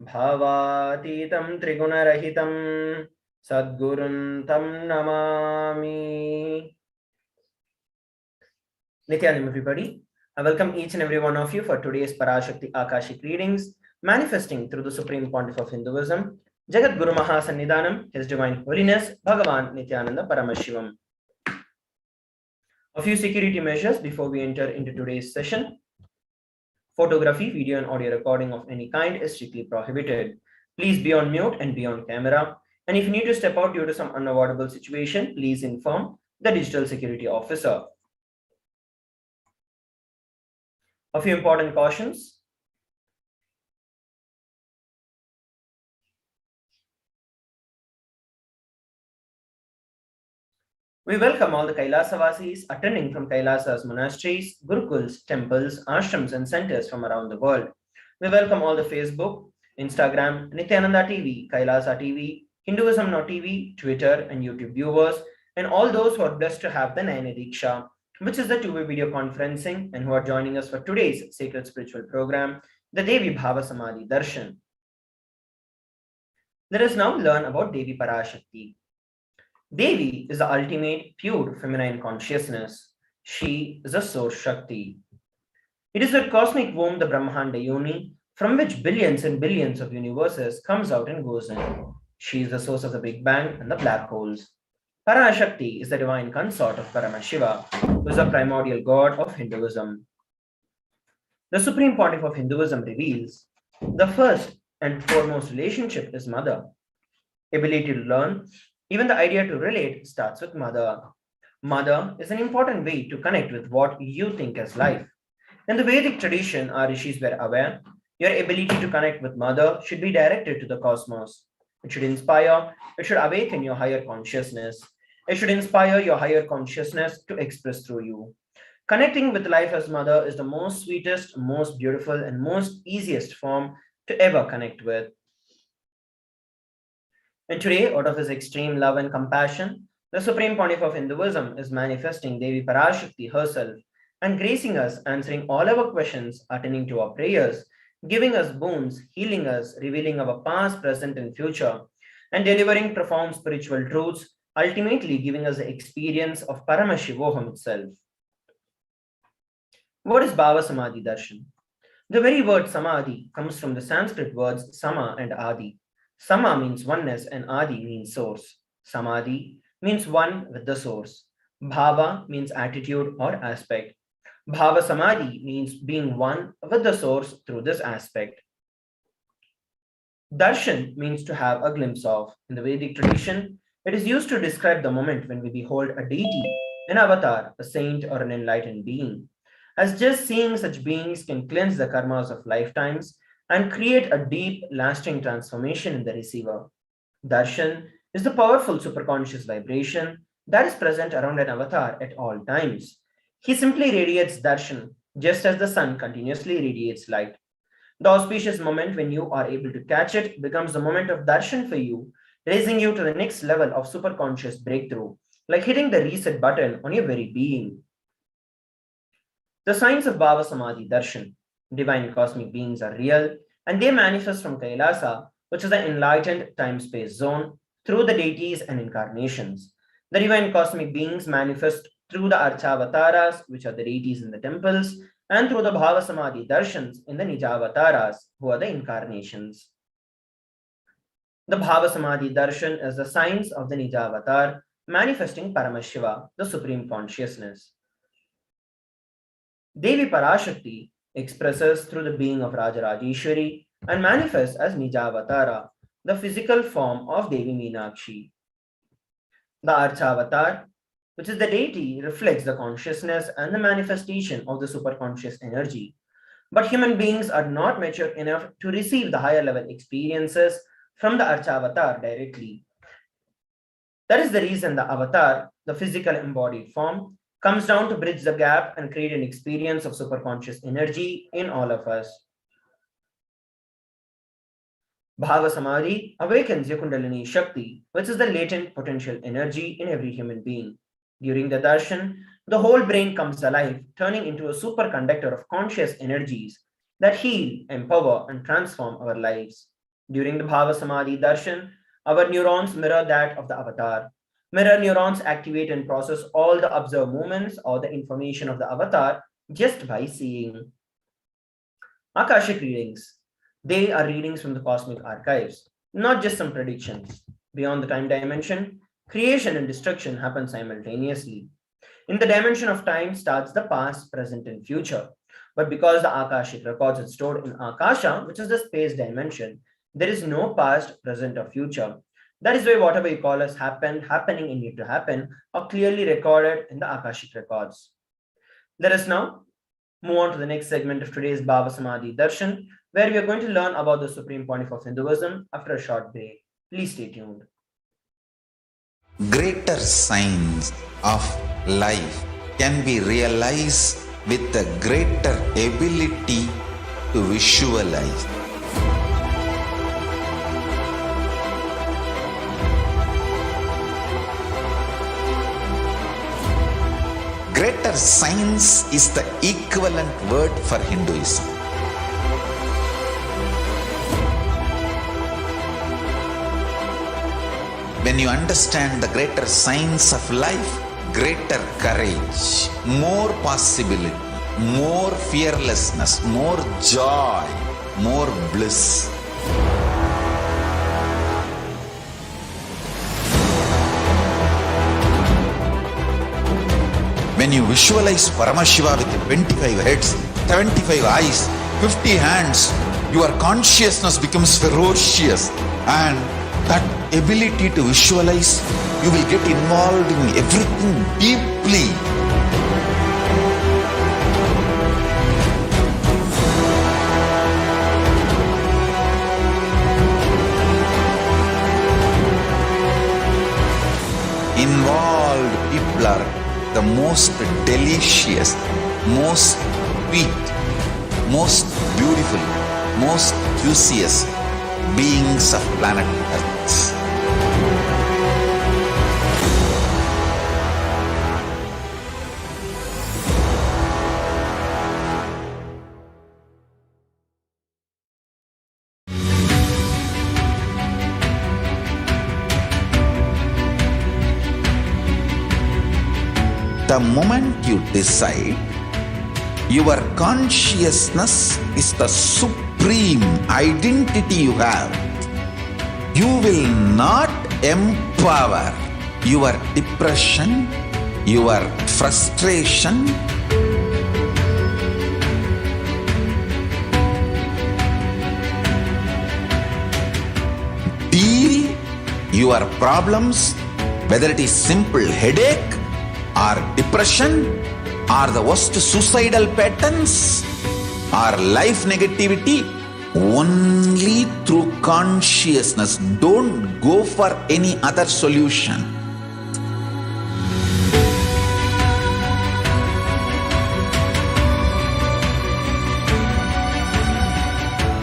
Bhavatitam Trigunarahitam Sadgurun Tam Namami. Nithyananda, everybody. I welcome each and every one of you for today's Parashakti Akashic readings, manifesting through the Supreme Pontiff of Hinduism, Jagat Guru Mahasannidhanam, His Divine Holiness, Bhagavan Nithyananda Paramashivam. A few security measures before we enter into today's session. Photography, video, and audio recording of any kind is strictly prohibited. Please be on mute and be on camera. And if you need to step out due to some unavoidable situation, please inform the digital security officer. A few important cautions. We welcome all the Kailasa Vasis attending from Kailasa's monasteries, gurukuls, temples, ashrams, and centers from around the world. We welcome all the Facebook, Instagram, Nithyananda TV, Kailasa TV, Hinduism Now TV, Twitter, and YouTube viewers, and all those who are blessed to have the Nayana Diksha, which is the two-way video conferencing, and who are joining us for today's sacred spiritual program, the Devi Bhava Samadhi Darshan. Let us now learn about Devi Parashakti. Devi is the ultimate pure feminine consciousness. She is a source Shakti. It is the cosmic womb, the Brahmanda Yoni, from which billions and billions of universes comes out and goes in. She is the source of the Big Bang and the black holes. Parashakti is the divine consort of Paramashiva, who is the primordial god of Hinduism. The Supreme Pontiff of Hinduism reveals the first and foremost relationship is mother. Ability to learn, even the idea to relate starts with mother. Mother is an important way to connect with what you think as life. In the Vedic tradition, our rishis were aware your ability to connect with mother should be directed to the cosmos. It should inspire, it should awaken your higher consciousness. It should inspire your higher consciousness to express through you. Connecting with life as mother is the most sweetest, most beautiful, and most easiest form to ever connect with. And today, out of his extreme love and compassion, the Supreme Pontiff of Hinduism is manifesting Devi Parashakti herself and gracing us, answering all our questions, attending to our prayers, giving us boons, healing us, revealing our past, present, and future, and delivering profound spiritual truths, ultimately giving us the experience of Paramashivoham itself. What is Bhava Samadhi Darshan? The very word Samadhi comes from the Sanskrit words Sama and Adi. Sama means oneness and Adi means source. Samadhi means one with the source. Bhava means attitude or aspect. Bhava Samadhi means being one with the source through this aspect. Darshan means to have a glimpse of. In the Vedic tradition, it is used to describe the moment when we behold a deity, an avatar, a saint, or an enlightened being. As just seeing such beings can cleanse the karmas of lifetimes and create a deep, lasting transformation in the receiver. Darshan is the powerful superconscious vibration that is present around an avatar at all times. He simply radiates darshan, just as the sun continuously radiates light. The auspicious moment when you are able to catch it becomes the moment of darshan for you, raising you to the next level of superconscious breakthrough, like hitting the reset button on your very being. The signs of Bhava Samadhi Darshan. Divine cosmic beings are real, and they manifest from Kailasa, which is the enlightened time-space zone, through the deities and incarnations. The divine cosmic beings manifest through the Archavataras, which are the deities in the temples, and through the Bhava Samadhi Darshans in the Nijavataras, who are the incarnations. The Bhava Samadhi Darshan is the signs of the Nijavatar, manifesting Paramashiva, the Supreme Consciousness. Devi Parashakti expresses through the being of Rajarajeshwari and manifests as Nijavatara, the physical form of Devi Meenakshi. The Archavatar, which is the deity, reflects the consciousness and the manifestation of the superconscious energy. But human beings are not mature enough to receive the higher level experiences from the Archavatar directly. That is the reason the avatar, the physical embodied form, comes down to bridge the gap and create an experience of superconscious energy in all of us. Bhava Samadhi awakens your Kundalini Shakti, which is the latent potential energy in every human being. During the darshan, the whole brain comes alive, turning into a superconductor of conscious energies that heal, empower, and transform our lives. During the Bhava Samadhi Darshan, our neurons mirror that of the avatar. Mirror neurons activate and process all the observed movements or the information of the avatar just by seeing. Akashic readings. They are readings from the cosmic archives, not just some predictions. Beyond the time dimension, creation and destruction happen simultaneously. In the dimension of time starts the past, present, and future. But because the Akashic records are stored in Akasha, which is the space dimension, there is no past, present, or future. That is why whatever you call as happened, happening, and yet to happen are clearly recorded in the Akashic records. Let us now move on to the next segment of today's Bhava Samadhi Darshan, where we are going to learn about the supreme point of Hinduism after a short break. Please stay tuned. Greater signs of life can be realized with a greater ability to visualize. Greater science is the equivalent word for Hinduism. When you understand the greater science of life, greater courage, more possibility, more fearlessness, more joy, more bliss. When you visualize Paramashiva with 25 heads, 75 eyes, 50 hands, your consciousness becomes ferocious, and that ability to visualize, you will get involved in everything deeply. Involved people are the most delicious, most sweet, most beautiful, most juiciest beings of planet Earth. The moment you decide, your consciousness is the supreme identity you have. You will not empower your depression, your frustration, deal your problems, whether it is simple headache or depression or the worst suicidal patterns or life negativity, only through consciousness. Don't go for any other solution.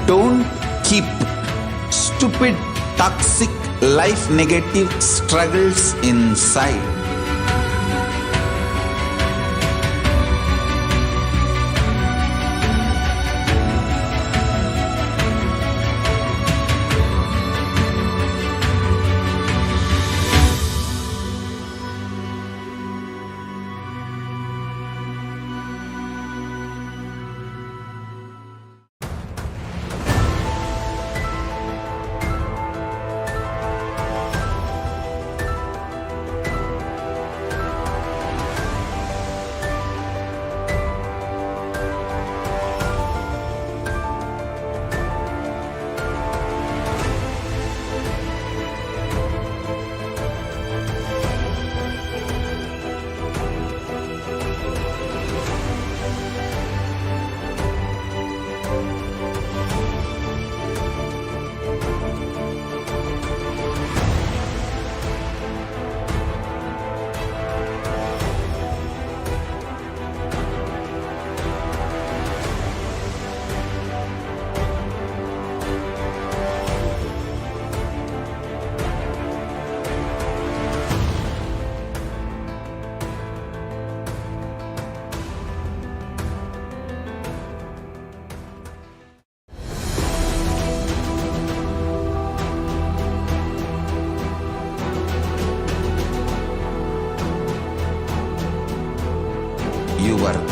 Don't keep stupid, toxic, life negative struggles inside.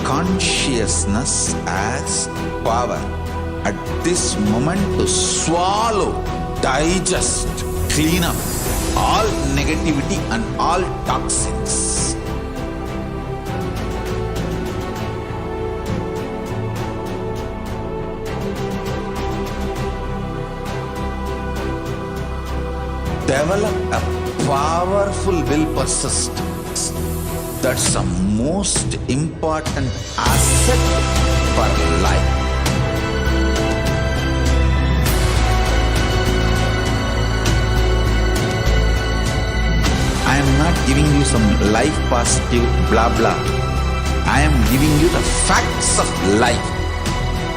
consciousness as power at this moment to swallow, digest, clean up all negativity and all toxins. Develop a powerful will persistence. That's the most important asset for life. I am not giving you some life positive blah blah. I am giving you the facts of life.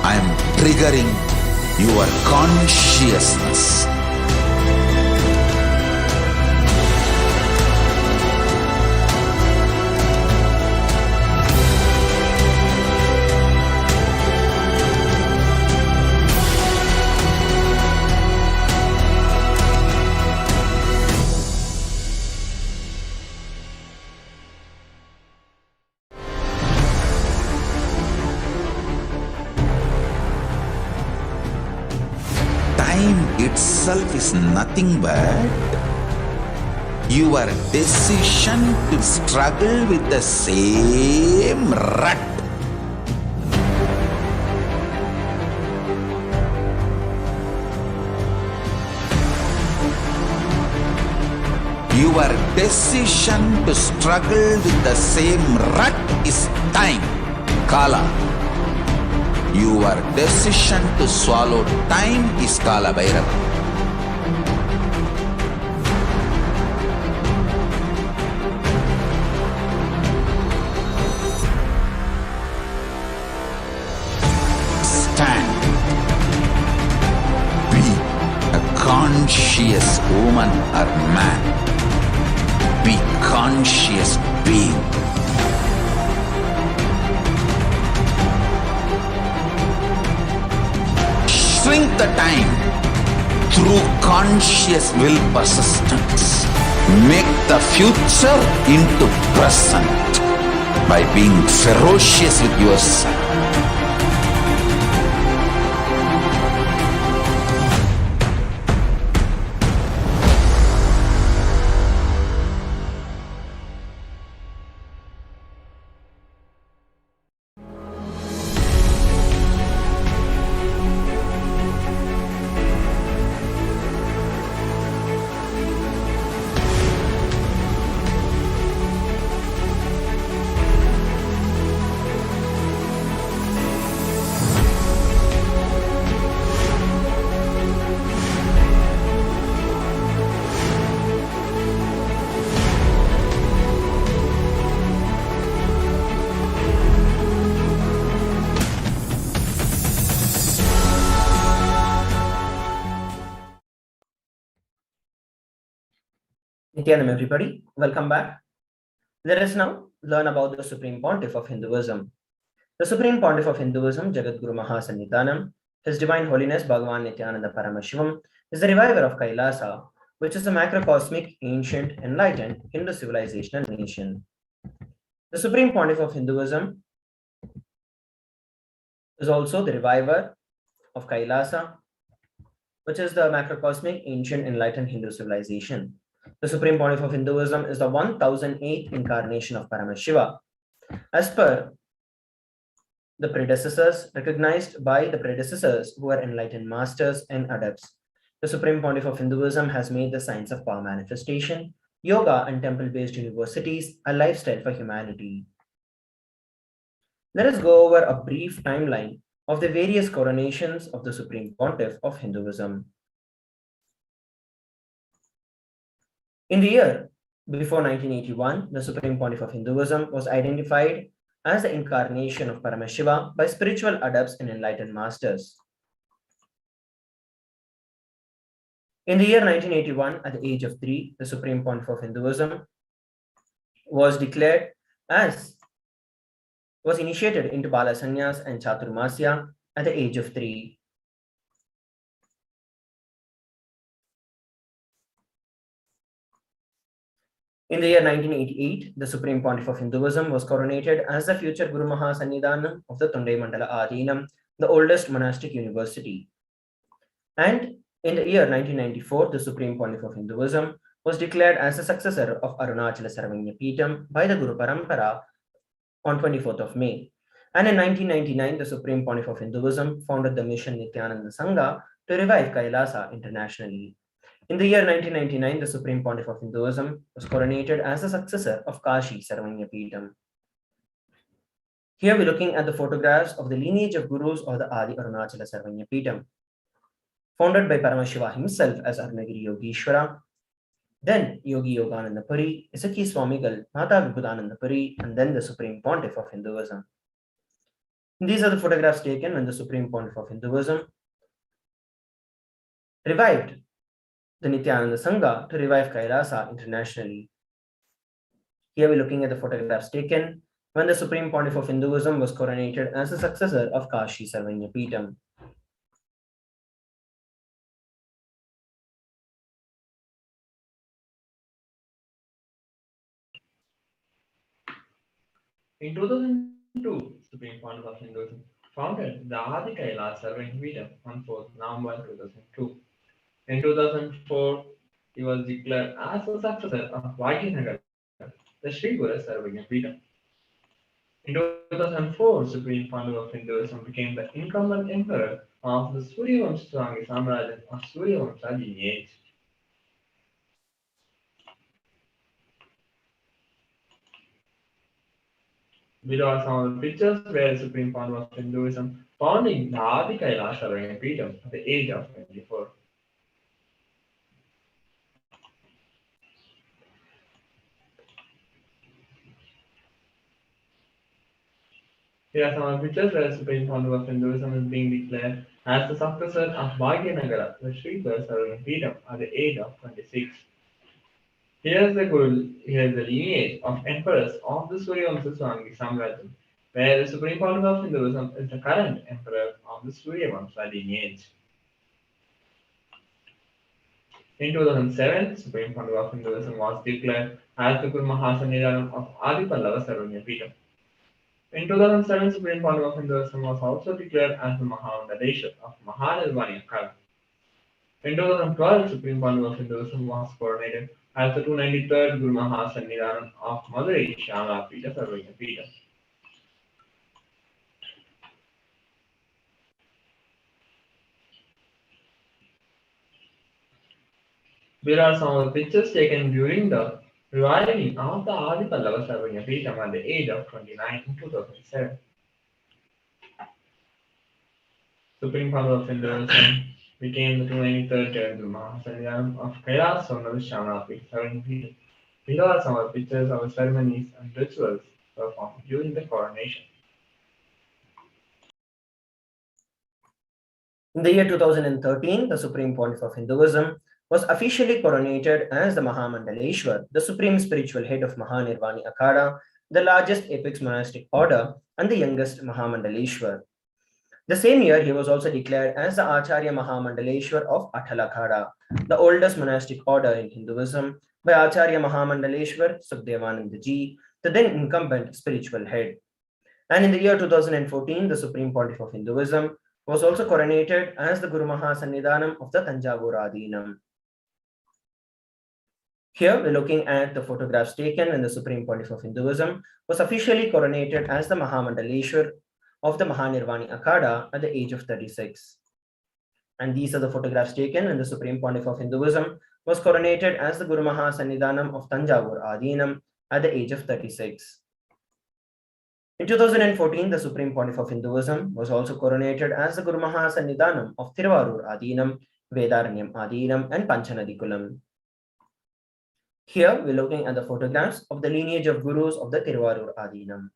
I am triggering your consciousness. Time itself is nothing but your decision to struggle with the same rut. Your decision to struggle with the same rut is time, Kala. Your decision to swallow time is Kala Bhairava. Stand. Be a conscious woman or man. Be conscious being. Shrink the time through conscious will persistence. Make the future into present by being ferocious with yourself. Nithyanam, everybody, welcome back. Let us now learn about the Supreme Pontiff of Hinduism. The Supreme Pontiff of Hinduism, Jagadguru Mahasannidhanam, His Divine Holiness Bhagavan Nithyananda Paramashivam, is the reviver of Kailasa, which is a macrocosmic, ancient, enlightened Hindu civilizational nation. The Supreme Pontiff of Hinduism is also the reviver of Kailasa, which is the macrocosmic, ancient, enlightened Hindu civilization. The Supreme Pontiff of Hinduism is the 1008th incarnation of Paramashiva. As per the predecessors, recognized by the predecessors who are enlightened masters and adepts, the Supreme Pontiff of Hinduism has made the science of power manifestation, yoga and temple-based universities a lifestyle for humanity. Let us go over a brief timeline of the various coronations of the Supreme Pontiff of Hinduism. In the year before 1981, the Supreme Pontiff of Hinduism was identified as the incarnation of Paramashiva by spiritual adepts and enlightened masters. In the year 1981, at the age of 3, the Supreme Pontiff of Hinduism was initiated into Bala Sannyas and Chaturmasya at the age of 3. In the year 1988, the Supreme Pontiff of Hinduism was coronated as the future Guru Mahasannidhanam of the Tondai Mandala Adhinam, the oldest monastic university. And in the year 1994, the Supreme Pontiff of Hinduism was declared as the successor of Arunachala Sarvanya Peetham by the Guru Parampara on 24th of May. And in 1999, the Supreme Pontiff of Hinduism founded the mission Nithyananda Sangha to revive KAILASA internationally. In the year 1999, the Supreme Pontiff of Hinduism was coronated as the successor of Kashi Sarvanya Peetham. Here we're looking at the photographs of the lineage of gurus of the Adi Arunachala Sarvanya Peetham. Founded by Paramashivoham himself as Arunagiri Yogishwara, then Yogi Yogananda Puri, Isaki Swamigal, Mata Vibhudananda Puri, and then the Supreme Pontiff of Hinduism. These are the photographs taken when the Supreme Pontiff of Hinduism revived the Nithyananda Sangha to revive KAILASA internationally. Here we're looking at the photographs taken when the Supreme Pontiff of Hinduism was coronated as the successor of Kashi Sarvanya Peetham. In 2002, Supreme Pontiff of Hinduism founded the Adi Kailasa Sarvanya Peetham on 4th November 2002. In 2004, he was declared as the successor of Bhagyanagara, the Sri Guru Sarvanya Peetham. In 2004, Supreme Pontiff of Hinduism became the incumbent emperor of the Suryavamsa Samrajya of Suryavamsa lineage. Below are some of the pictures where the Supreme Pontiff of Hinduism founding the Adi Kailasa Sarvanya Peetham at the age of 24. Here are some of the pictures where the Supreme Pontiff of Hinduism is being declared as the successor of Bhagyanagara, the Sri Guru Sarvanya Peetham at the age of 26. Here is the lineage of emperors of the Suryavamsa Swangi Samrajya, where the Supreme Pontiff of Hinduism is the current emperor of the Suryavamsa lineage. In 2007, Supreme Pontiff of Hinduism was declared as the Guru Mahasannidhanam of Adi Pallava Sarvanya Peetham. In 2007, Supreme Pontiff of Hinduism was also declared as the Mahamandaleshwar of Mahanirvani Akhada. In 2012, Supreme Pontiff of Hinduism was coronated as the 293rd Guru Mahasannidhanam of Madurai Shyamala Peetha Sarvanya Peetham. Here are some of the pictures taken during the reviving of the Adi Pallava Sarvanya Peetham at the age of 29 in 2007. Supreme Pontiff of Hinduism became the 293rd Guru Mahasannidhanam of KAILASA Shyamala Peetha Sarvanya Peetham. Below are some of the pictures of the ceremonies and rituals performed during the coronation. In the year 2013, the Supreme Pontiff of Hinduism was officially coronated as the Mahamandaleshwar, the supreme spiritual head of Mahanirvani Akhada, the largest apex monastic order and the youngest Mahamandaleshwar. The same year, he was also declared as the Acharya Mahamandaleshwar of Atal Akhada, the oldest monastic order in Hinduism, by Acharya Mahamandaleshwar Sukhdevananda Ji, the then incumbent spiritual head. And in the year 2014, the Supreme Pontiff of Hinduism was also coronated as the Guru Mahasannidhanam of the Tanjavur Adhinam. Here we're looking at the photographs taken when the Supreme Pontiff of Hinduism was officially coronated as the Mahamandaleshwar of the Mahanirvani Akhada at the age of 36. And these are the photographs taken when the Supreme Pontiff of Hinduism was coronated as the Guru Mahasannidhanam of Tanjavur Adhinam at the age of 36. In 2014, the Supreme Pontiff of Hinduism was also coronated as the Guru Mahasannidhanam of Thiruvarur Adhinam, Vedaranyam Adhinam, and Panchanadikulam. Here we're looking at the photographs of the lineage of gurus of the Thiruvarur Adhinam.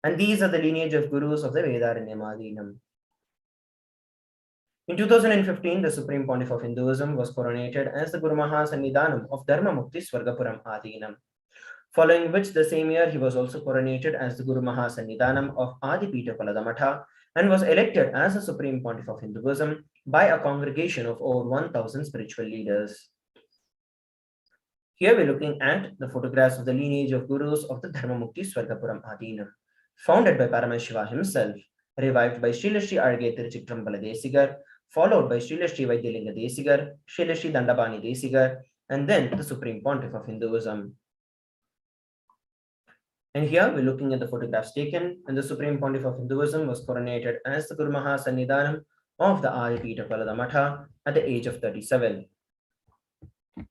And these are the lineage of gurus of the Vedaranyam Adhinam. In 2015, the Supreme Pontiff of Hinduism was coronated as the Guru Mahasannidhanam of Dharma Mukti Swargapuram Adhinam, following which the same year he was also coronated as the Guru Mahasannidhanam of Adipita Paladamatha and was elected as the Supreme Pontiff of Hinduism by a congregation of over 1,000 spiritual leaders. Here we're looking at the photographs of the lineage of gurus of the Dharmamukti Swargapuram Adinam, founded by Paramashiva himself, revived by Srila Sri Arge Tiruchittrambala Desigar, followed by Srila Sri Vaidyalinga Desigar, Srila Sri Dandapani Desigar, and then the Supreme Pontiff of Hinduism. And here we're looking at the photographs taken when the Supreme Pontiff of Hinduism was coronated as the Guru Maha Sannidhanam of the Adipita Palada Matha at the age of 37.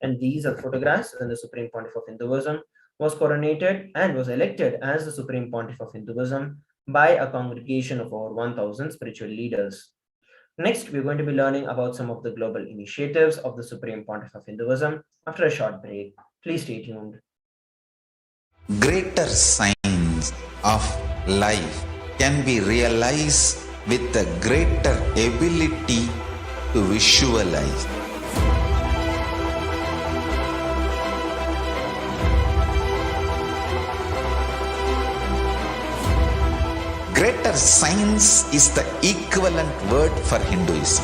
And these are photographs when the Supreme Pontiff of Hinduism was coronated and was elected as the Supreme Pontiff of Hinduism by a congregation of over 1,000 spiritual leaders. Next, we're going to be learning about some of the global initiatives of the Supreme Pontiff of Hinduism after a short break. Please stay tuned. Greater signs of life can be realized with a greater ability to visualize. Greater science is the equivalent word for Hinduism.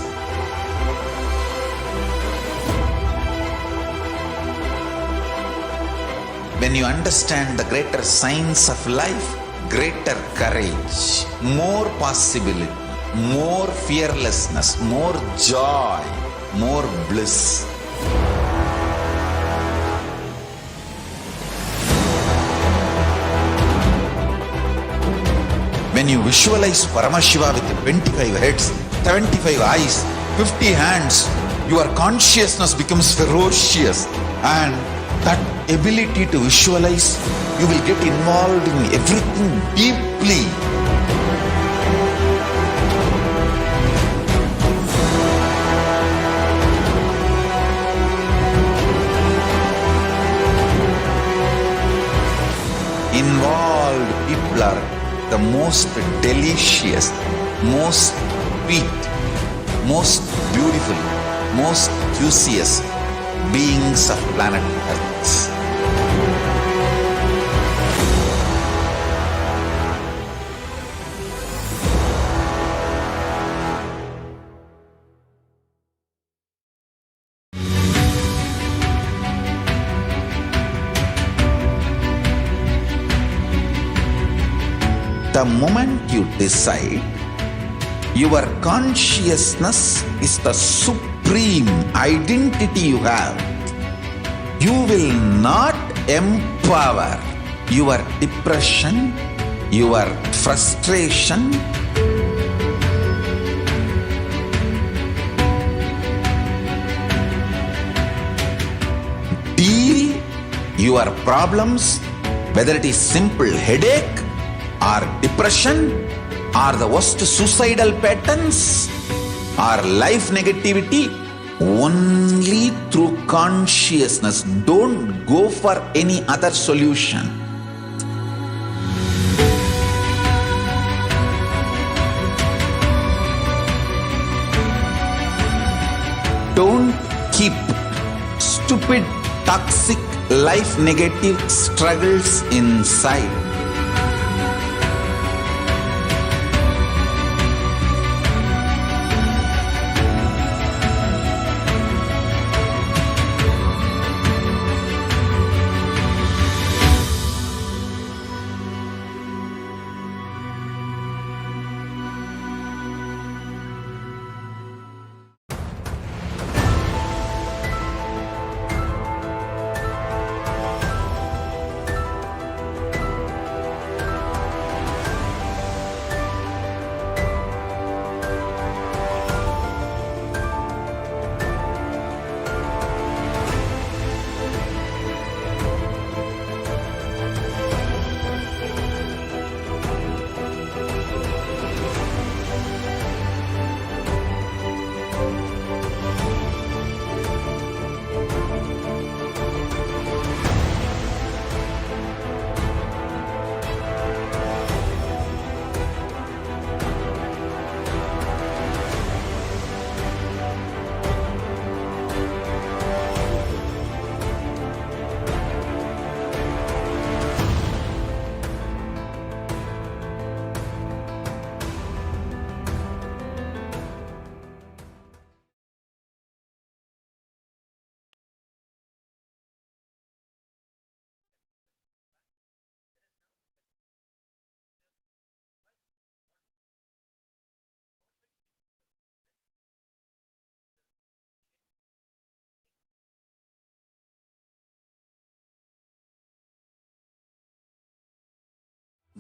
When you understand the greater science of life, greater courage, more possibility, more fearlessness, more joy, more bliss. When you visualize Paramashiva with 25 heads, 75 eyes, 50 hands, your consciousness becomes ferocious, and that ability to visualize, you will get involved in everything deeply. Involved people are the most delicious, most sweet, most beautiful, most juiciest beings of planet Earth. The moment you decide, your consciousness is the supreme identity you have. You will not empower your depression, your frustration, deal your problems, whether it is simple headache or depression or the worst suicidal patterns or life negativity, only through consciousness. Don't go for any other solution. Don't keep stupid, toxic, life negative struggles inside.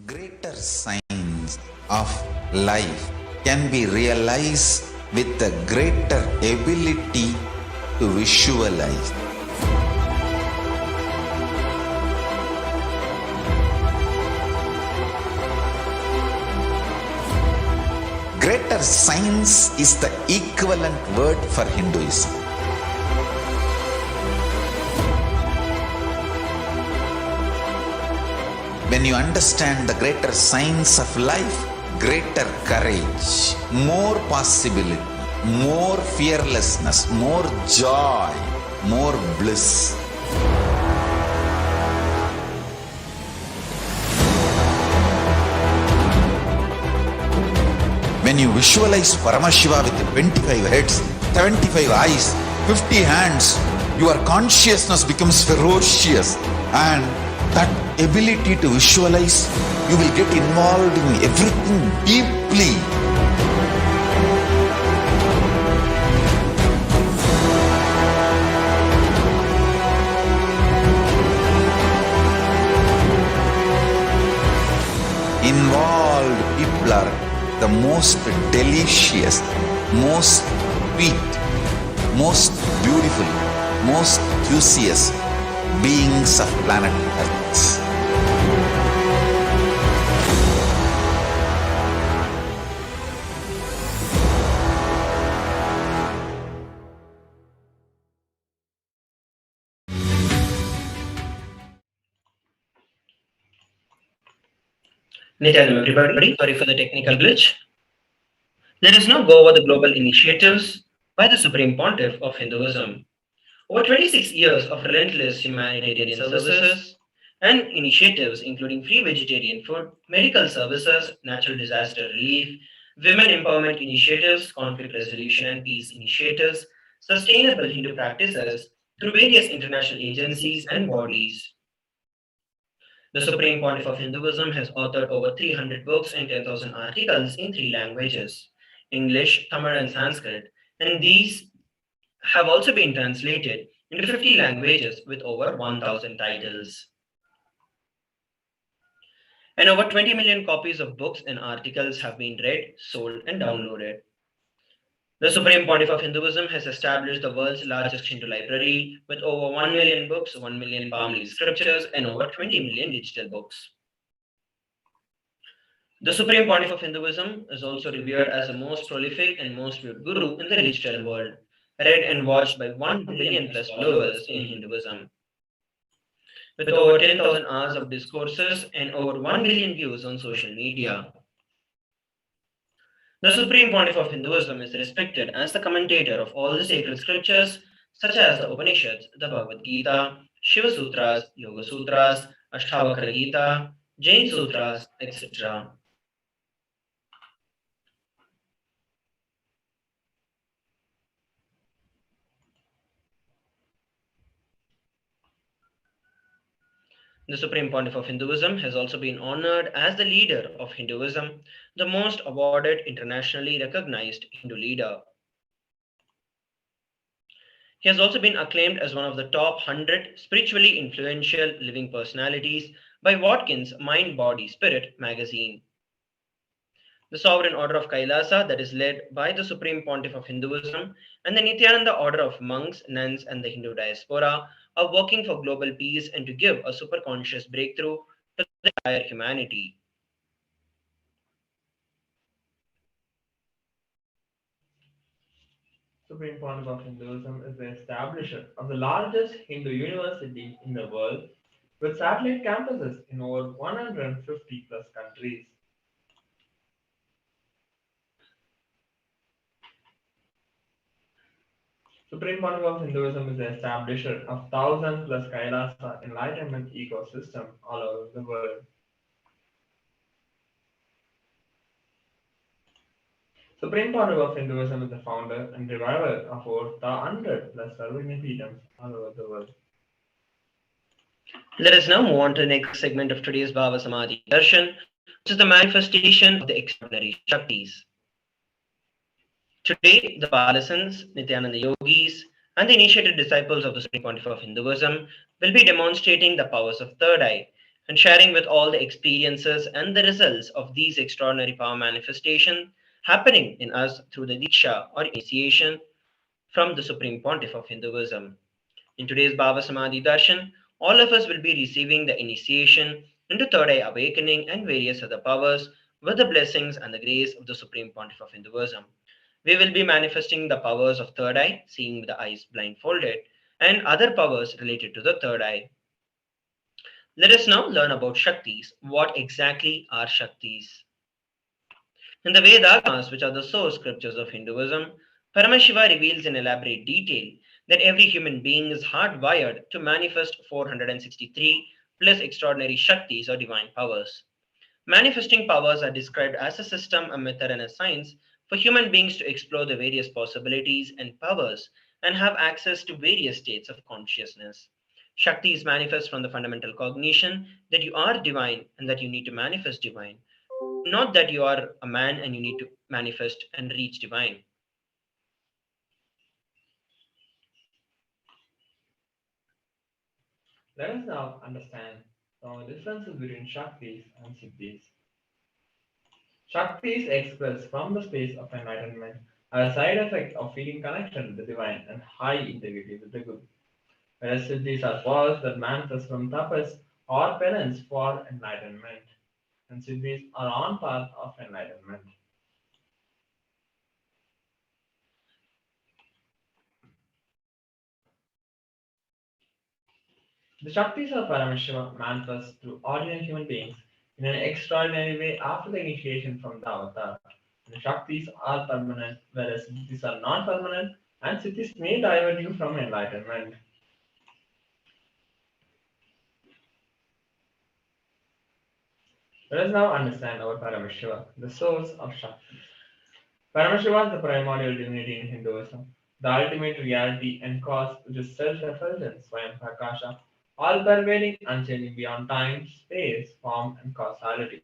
Greater signs of life can be realized with a greater ability to visualize. Greater science is the equivalent word for Hinduism. When you understand the greater science of life, greater courage, more possibility, more fearlessness, more joy, more bliss. When you visualize Paramashiva with 25 heads, 75 eyes, 50 hands, your consciousness becomes ferocious, and that ability to visualize, you will get involved in everything deeply. Involved people are the most delicious, most sweet, most beautiful, most juiciest beings of planet Earth. Nithyananda, everybody, sorry for the technical glitch. Let us now go over the global initiatives by the Supreme Pontiff of Hinduism. Over 26 years of relentless humanitarian services and initiatives including free vegetarian food, medical services, natural disaster relief, women empowerment initiatives, conflict resolution and peace initiatives, sustainable Hindu practices through various international agencies and bodies. The Supreme Pontiff of Hinduism has authored over 300 books and 10,000 articles in three languages, English, Tamil, and Sanskrit, and these have also been translated into 50 languages with over 1,000 titles. And over 20 million copies of books and articles have been read, sold, and downloaded. The Supreme Pontiff of Hinduism has established the world's largest Hindu library with over 1 million books, 1 million palm scriptures, and over 20 million digital books. The Supreme Pontiff of Hinduism is also revered as the most prolific and most viewed guru in the digital world, read and watched by 1 billion plus followers in Hinduism. With over 10,000 hours of discourses and over 1 million views on social media. The Supreme Pontiff of Hinduism is respected as the commentator of all the sacred scriptures such as the Upanishads, the Bhagavad Gita, Shiva Sutras, Yoga Sutras, Ashtavakra Gita, Jain Sutras, etc. The Supreme Pontiff of Hinduism has also been honored as the leader of Hinduism, the most awarded internationally recognized Hindu leader. He has also been acclaimed as one of the top 100 spiritually influential living personalities by Watkins' Mind, Body, Spirit magazine. The Sovereign Order of KAILASA, that is led by the Supreme Pontiff of Hinduism, and the Nithyananda Order of Monks, Nuns, and the Hindu Diaspora are working for global peace and to give a superconscious breakthrough to the entire humanity. Supreme Pontiff of Hinduism is the establisher of the largest Hindu university in the world with satellite campuses in over 150 plus countries. Supreme Pontiff of Hinduism is the establisher of 1,000 plus Kailasa Enlightenment ecosystem all over the world. Supreme Pontiff of Hinduism is the founder and reviver of over 100 plus Sarvagna Peetams all over the world. Let us now move on to the next segment of today's Bhava Samadhi Darshan, which is the manifestation of the extraordinary Shaktis. Today, the Palasans, Nithyananda Yogis, and the initiated disciples of the Supreme Pontiff of Hinduism will be demonstrating the powers of third eye and sharing with all the experiences and the results of these extraordinary power manifestation happening in us through the Diksha or initiation from the Supreme Pontiff of Hinduism. In today's Bhava Samadhi Darshan, all of us will be receiving the initiation into Third Eye Awakening and various other powers with the blessings and the grace of the Supreme Pontiff of Hinduism. We will be manifesting the powers of Third Eye, seeing with the eyes blindfolded, and other powers related to the Third Eye. Let us now learn about Shaktis. What exactly are Shaktis? In the Vedas, which are the source scriptures of Hinduism, Paramashiva reveals in elaborate detail that every human being is hardwired to manifest 463 plus extraordinary Shaktis or divine powers. Manifesting powers are described as a system, a method, and a science for human beings to explore the various possibilities and powers and have access to various states of consciousness. Shaktis manifest from the fundamental cognition that you are divine and that you need to manifest divine, not that you are a man and you need to manifest and reach divine. Let us now understand some of the differences between Shaktis and Siddhis. Shaktis expressed from the space of enlightenment are a side effect of feeling connection with the divine and high integrity with the good. Whereas Siddhis are powers that manifest from tapas or penance for enlightenment, and Siddhis are on path of enlightenment. The Shaktis of Paramashiva manifest through ordinary human beings in an extraordinary way after the initiation from the avatar. The Shaktis are permanent, whereas Siddhis are non permanent, and Siddhis may divert you from enlightenment. Let us now understand our Paramashiva, the source of Shaktis. Paramashiva is the primordial divinity in Hinduism, the ultimate reality and cause which is self-effulgence, Swayam Prakasha, all-pervading, unchanging beyond time, space, form, and causality.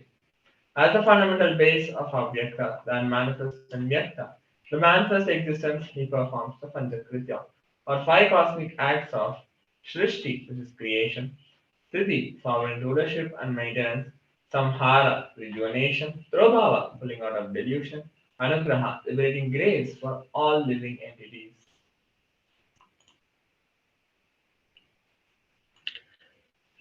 As the fundamental base of Avyakta, the unmanifest and Vyakta, the manifest existence, he performs the Panchakritya, or five cosmic acts of Shrishti, which is creation, Sthiti, sovereign rulership and maintenance, Samhara, rejuvenation, Prabhava, pulling out of delusion, Anugraha, liberating grace for all living entities.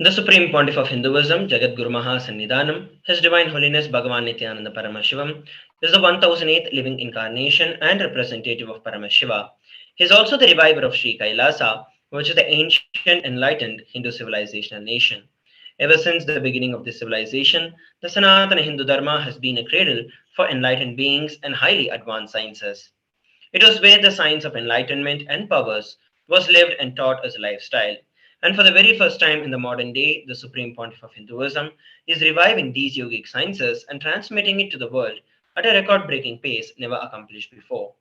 The Supreme Pontiff of Hinduism, Jagat Guru Maha Sannidhanam, His Divine Holiness Bhagavan Nithyananda Paramashivam, is the 1008th living incarnation and representative of Paramashiva. He is also the reviver of Sri KAILASA, which is the ancient enlightened Hindu civilizational nation. Ever since the beginning of this civilization, the Sanatana Hindu Dharma has been a cradle for enlightened beings and highly advanced sciences. It was where the science of enlightenment and powers was lived and taught as a lifestyle. And for the very first time in the modern day, the Supreme Pontiff of Hinduism is reviving these yogic sciences and transmitting it to the world at a record-breaking pace never accomplished before.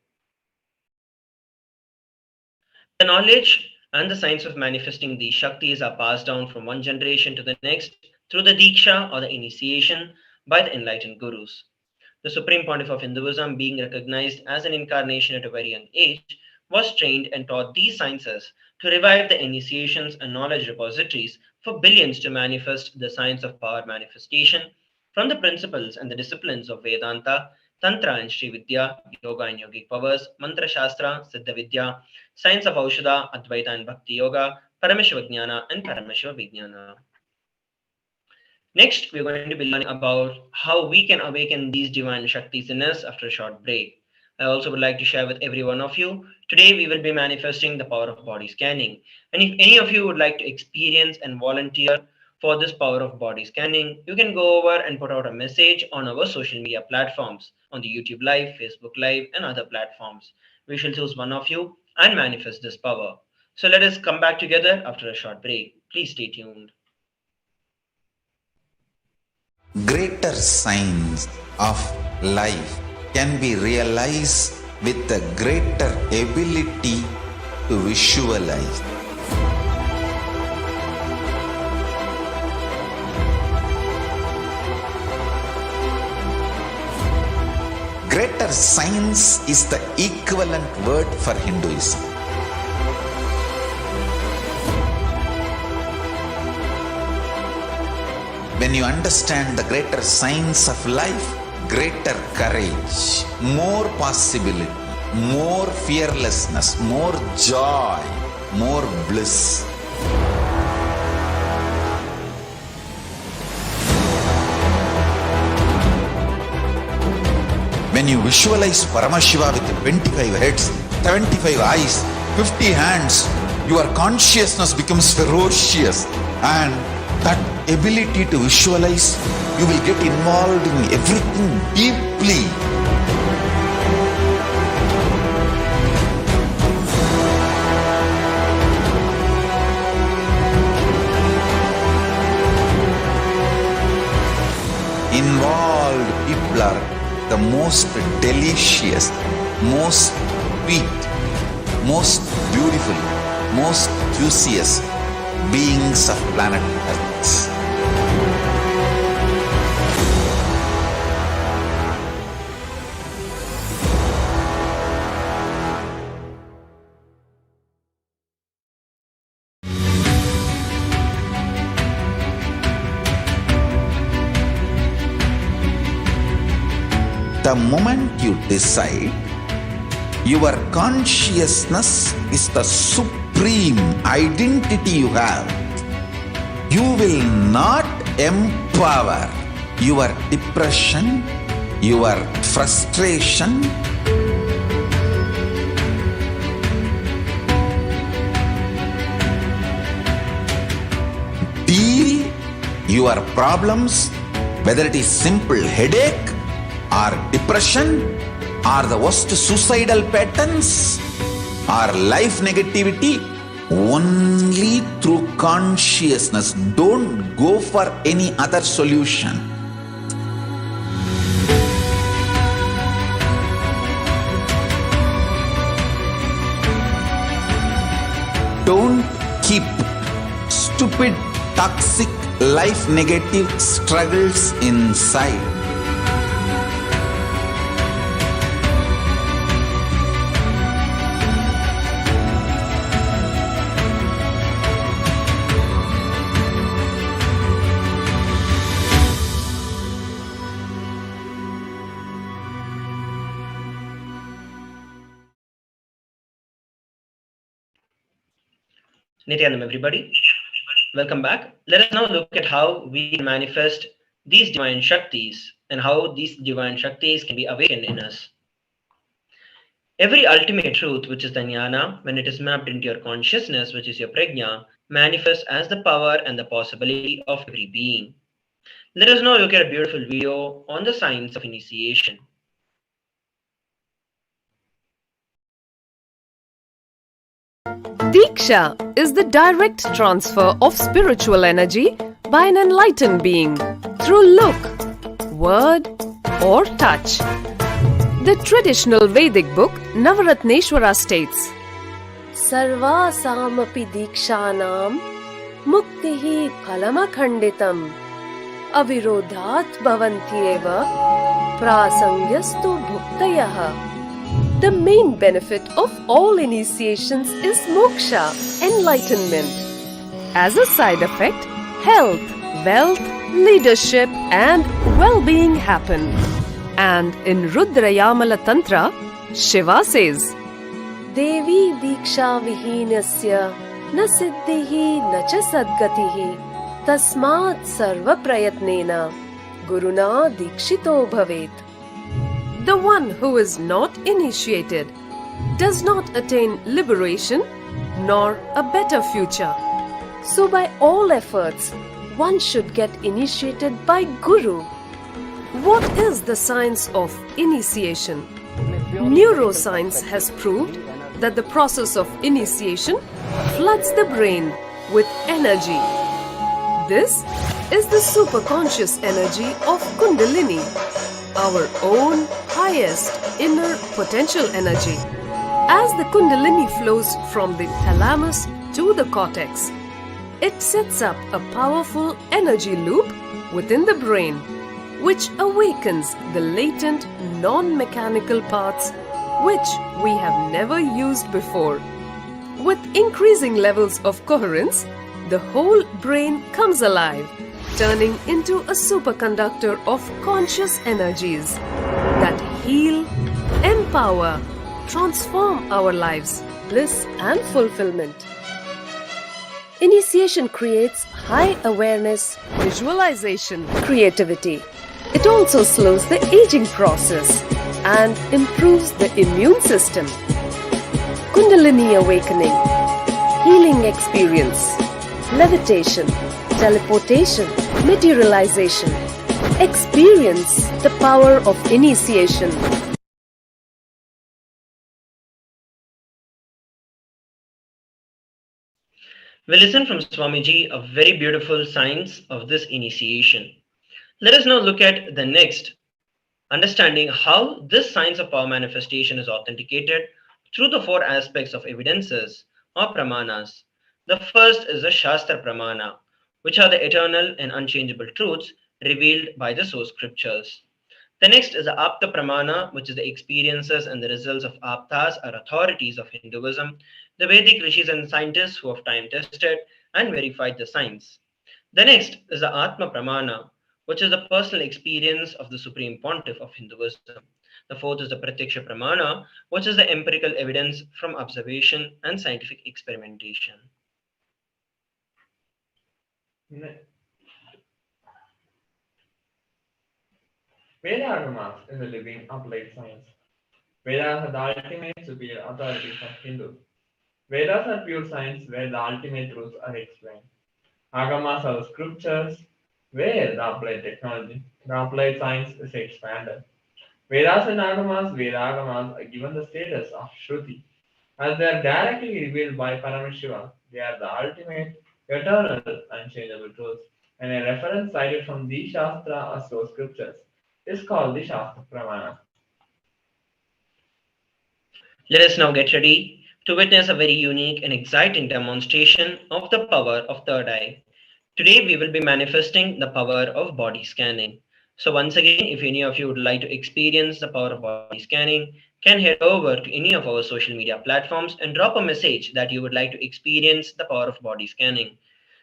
The knowledge and the science of manifesting these Shaktis are passed down from one generation to the next through the Diksha or the initiation by the enlightened gurus. The Supreme Pontiff of Hinduism, being recognized as an incarnation at a very young age, was trained and taught these sciences to revive the initiations and knowledge repositories for billions to manifest the science of power manifestation from the principles and the disciplines of Vedanta, Tantra and Sri Vidya, Yoga and Yogic powers, Mantra Shastra, Siddha Vidya, science of Aushadha, Advaita and Bhakti Yoga, Paramashiva Jnana and Paramashiva Vijnana. Next, we're going to be learning about how we can awaken these divine Shaktis in us after a short break. I also would like to share with every one of you, today we will be manifesting the power of body scanning. And if any of you would like to experience and volunteer for this power of body scanning, you can go over and put out a message on our social media platforms, on the YouTube Live, Facebook Live, and other platforms. We shall choose one of you and manifest this power. So let us come back together after a short break. Please stay tuned. Greater signs of life can be realized with a greater ability to visualize. Greater science is the equivalent word for Hinduism. when you understand the greater science of life, greater courage, more possibility, more fearlessness, more joy, more bliss. When you visualize Paramashiva with 25 heads, 75 eyes, 50 hands, your consciousness becomes ferocious, and that ability to visualize, you will get involved in everything deeply. Involved people are the most delicious, most sweet, most beautiful, most juiciest beings of planet Earth. The moment you decide, your consciousness is the supreme identity you have. You will not empower your depression, your frustration, deal your problems, whether it is simple headache or depression or the worst suicidal patterns or life negativity, only through consciousness. Don't go for any other solution. Don't keep stupid, toxic, life negative struggles inside. Nithyanam, everybody. Welcome back. Let us now look at how we manifest these divine Shaktis and how these divine Shaktis can be awakened in us. Every ultimate truth, which is the jnana, when it is mapped into your consciousness, which is your prajna, manifests as the power and the possibility of every being. Let us now look at a beautiful video on the science of initiation. Diksha is the direct transfer of spiritual energy by an enlightened being through look, word, or touch. The traditional Vedic book Navaratneshwara states, Sarvasamapi dikshanam muktihi phalamakhanditam avirodhat bhavantyeva prasangyastu bhuktayah. The main benefit of all initiations is moksha, enlightenment. As a side effect, health, wealth, leadership, and well-being happen. And in Rudrayamala Tantra, Shiva says, Devi diksha vihinasya na siddhihi na cha sadgatihi tasmat sarva prayatnena guruna dikshito bhavet. The one who is not initiated does not attain liberation nor a better future. So by all efforts, one should get initiated by Guru. What is the science of initiation? Neuroscience has proved that the process of initiation floods the brain with energy. This is the superconscious energy of Kundalini, our own highest inner potential energy. As the Kundalini flows from the thalamus to the cortex, it sets up a powerful energy loop within the brain, which awakens the latent non-mechanical parts which we have never used before. With increasing levels of coherence, the whole brain comes alive turning into a superconductor of conscious energies that heal, empower, transform our lives, bliss and fulfillment. Initiation creates high awareness, visualization, creativity. It also slows the aging process and improves the immune system. Kundalini awakening, healing experience, levitation, teleportation, materialization. Experience the power of initiation. We listen from Swamiji a very beautiful science of this initiation. Let us now look at the next, understanding how this science of power manifestation is authenticated through the four aspects of evidences or pramanas. The first is the Shastra Pramana, which are the eternal and unchangeable truths revealed by the source scriptures. The next is the Apta Pramana, which is the experiences and the results of Aptas or authorities of Hinduism, the Vedic rishis and scientists who have time tested and verified the science. The next is the Atma Pramana, which is the personal experience of the Supreme Pontiff of Hinduism. The fourth is the Pratyaksha Pramana, which is the empirical evidence from observation and scientific experimentation. Vedagamas is a living applied science. Vedas are the ultimate superior authorities of Hindus. Vedas are pure science where the ultimate truths are explained. Agamas are the scriptures where the applied technology, the applied science is expanded. Vedas and Vedagamas are given the status of Shruti. As they are directly revealed by Paramashivoham, they are the ultimate, eternal, unchangeable truths. And a reference cited from the Shastra or source scriptures is called the Shastra Pramana. Let us now get ready to witness a very unique and exciting demonstration of the power of third eye. Today we will be manifesting the power of body scanning. So once again, if any of you would like to experience the power of body scanning, can head over to any of our social media platforms and drop a message that you would like to experience the power of body scanning.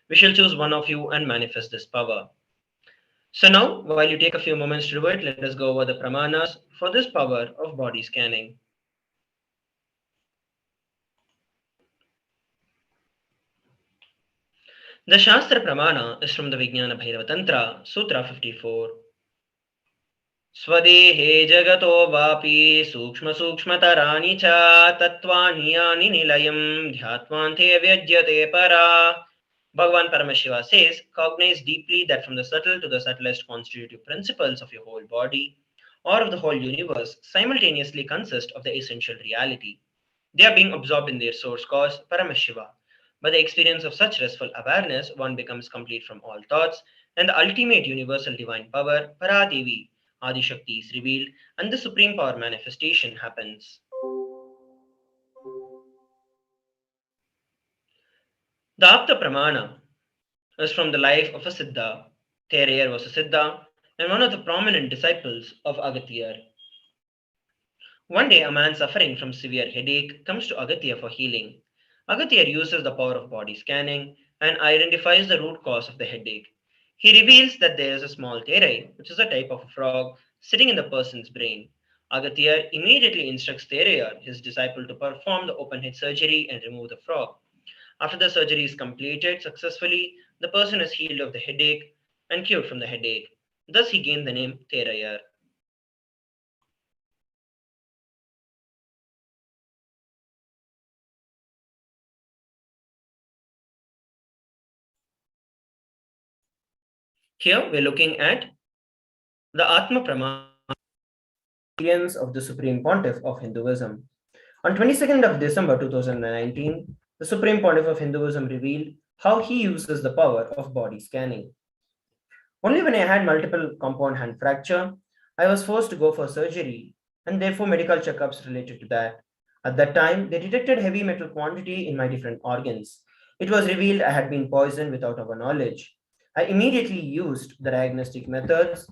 We shall choose one of you and manifest this power. So now, while you take a few moments to do it, let us go over the pramanas for this power of body scanning. The Shastra Pramana is from the Vijnana Bhairava Tantra, Sutra 54. Swadehe jagato vapi sukshma sukshmataraani cha tattvani yani nilayam dhyatvante vyajyate para. Bhagavan Paramashiva says, cognize deeply that from the subtle to the subtlest constitutive principles of your whole body or of the whole universe simultaneously consist of the essential reality. They are being absorbed in their source cause, Paramashiva. By the experience of such restful awareness, one becomes complete from all thoughts, and the ultimate universal divine power, Paradevi, Adi Shakti, is revealed, and the supreme power manifestation happens. The Apta Pramana is from the life of a Siddha. Thereyer was a Siddha and one of the prominent disciples of Agathir. One day, a man suffering from severe headache comes to Agathya for healing. Agathya uses the power of body scanning and identifies the root cause of the headache. He reveals that there is a small therai, which is a type of a frog, sitting in the person's brain. Agathya immediately instructs Thereyer, his disciple, to perform the open head surgery and remove the frog. After the surgery is completed successfully, the person is healed of the headache and cured from the headache. Thus, he gained the name Thereyer. Here we're looking at the Atma Pramana, experience of the Supreme Pontiff of Hinduism. On 22nd of December 2019, the Supreme Pontiff of Hinduism revealed how he uses the power of body scanning. Only when I had multiple compound hand fracture, I was forced to go for surgery and therefore medical checkups related to that. At that time, they detected heavy metal quantity in my different organs. It was revealed I had been poisoned without our knowledge. I immediately used the diagnostic methods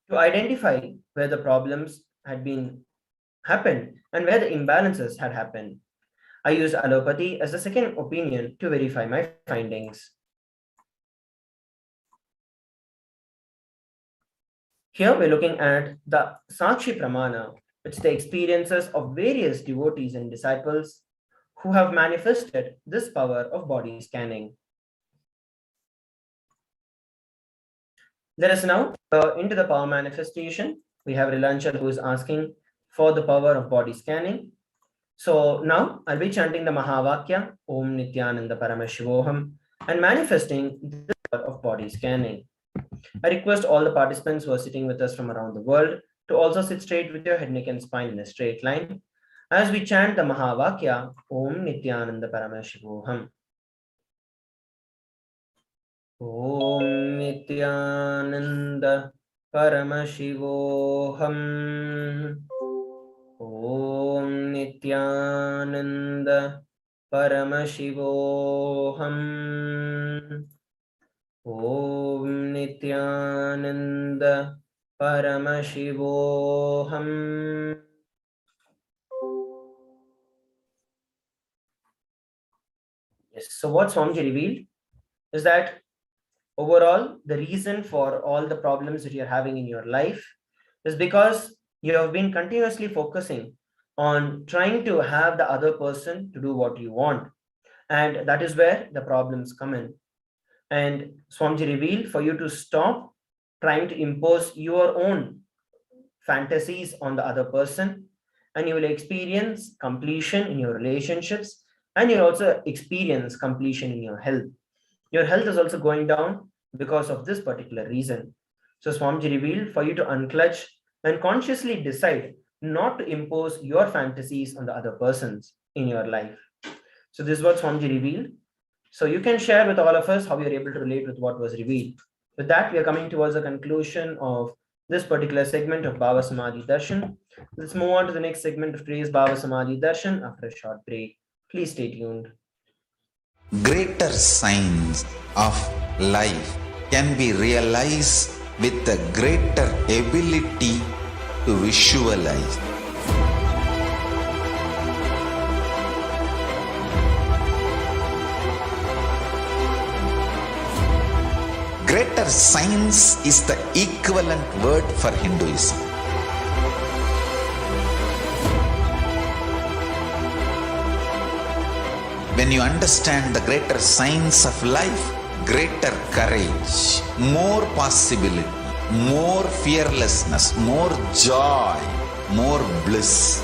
to identify where the problems had been happened and where the imbalances had happened. I used allopathy as a second opinion to verify my findings. Here we're looking at the Sakshi Pramana, which is the experiences of various devotees and disciples who have manifested this power of body scanning. Let us now go into the power manifestation. We have Rilanchal who is asking for the power of body scanning. So now I'll be chanting the Mahavakya, Om Nithyananda Paramashivoham, and manifesting the power of body scanning. I request all the participants who are sitting with us from around the world to also sit straight with your head, neck, and spine in a straight line as we chant the Mahavakya, Om Nithyananda Paramashivoham. Om Nithyananda Paramashivoham. Om Nithyananda Paramashivoham. Om Nithyananda Paramashivoham. Yes, so what Swamiji revealed is that overall, the reason for all the problems that you're having in your life is because you have been continuously focusing on trying to have the other person to do what you want. And that is where the problems come in. And Swamiji revealed for you to stop trying to impose your own fantasies on the other person, and you will experience completion in your relationships, and you'll also experience completion in your health. Your health is also going down because of this particular reason. So Swamiji revealed for you to unclutch and consciously decide not to impose your fantasies on the other persons in your life. So this is what Swamiji revealed. So you can share with all of us how you're able to relate with what was revealed. With that, we are coming towards the conclusion of this particular segment of Bhava Samadhi Darshan. Let's move on to the next segment of today's Bhava Samadhi Darshan after a short break. Please stay tuned. Greater signs of life can be realized with a greater ability to visualize. Greater science is the equivalent word for Hinduism. When you understand the greater science of life, greater courage, more possibility, more fearlessness, more joy, more bliss.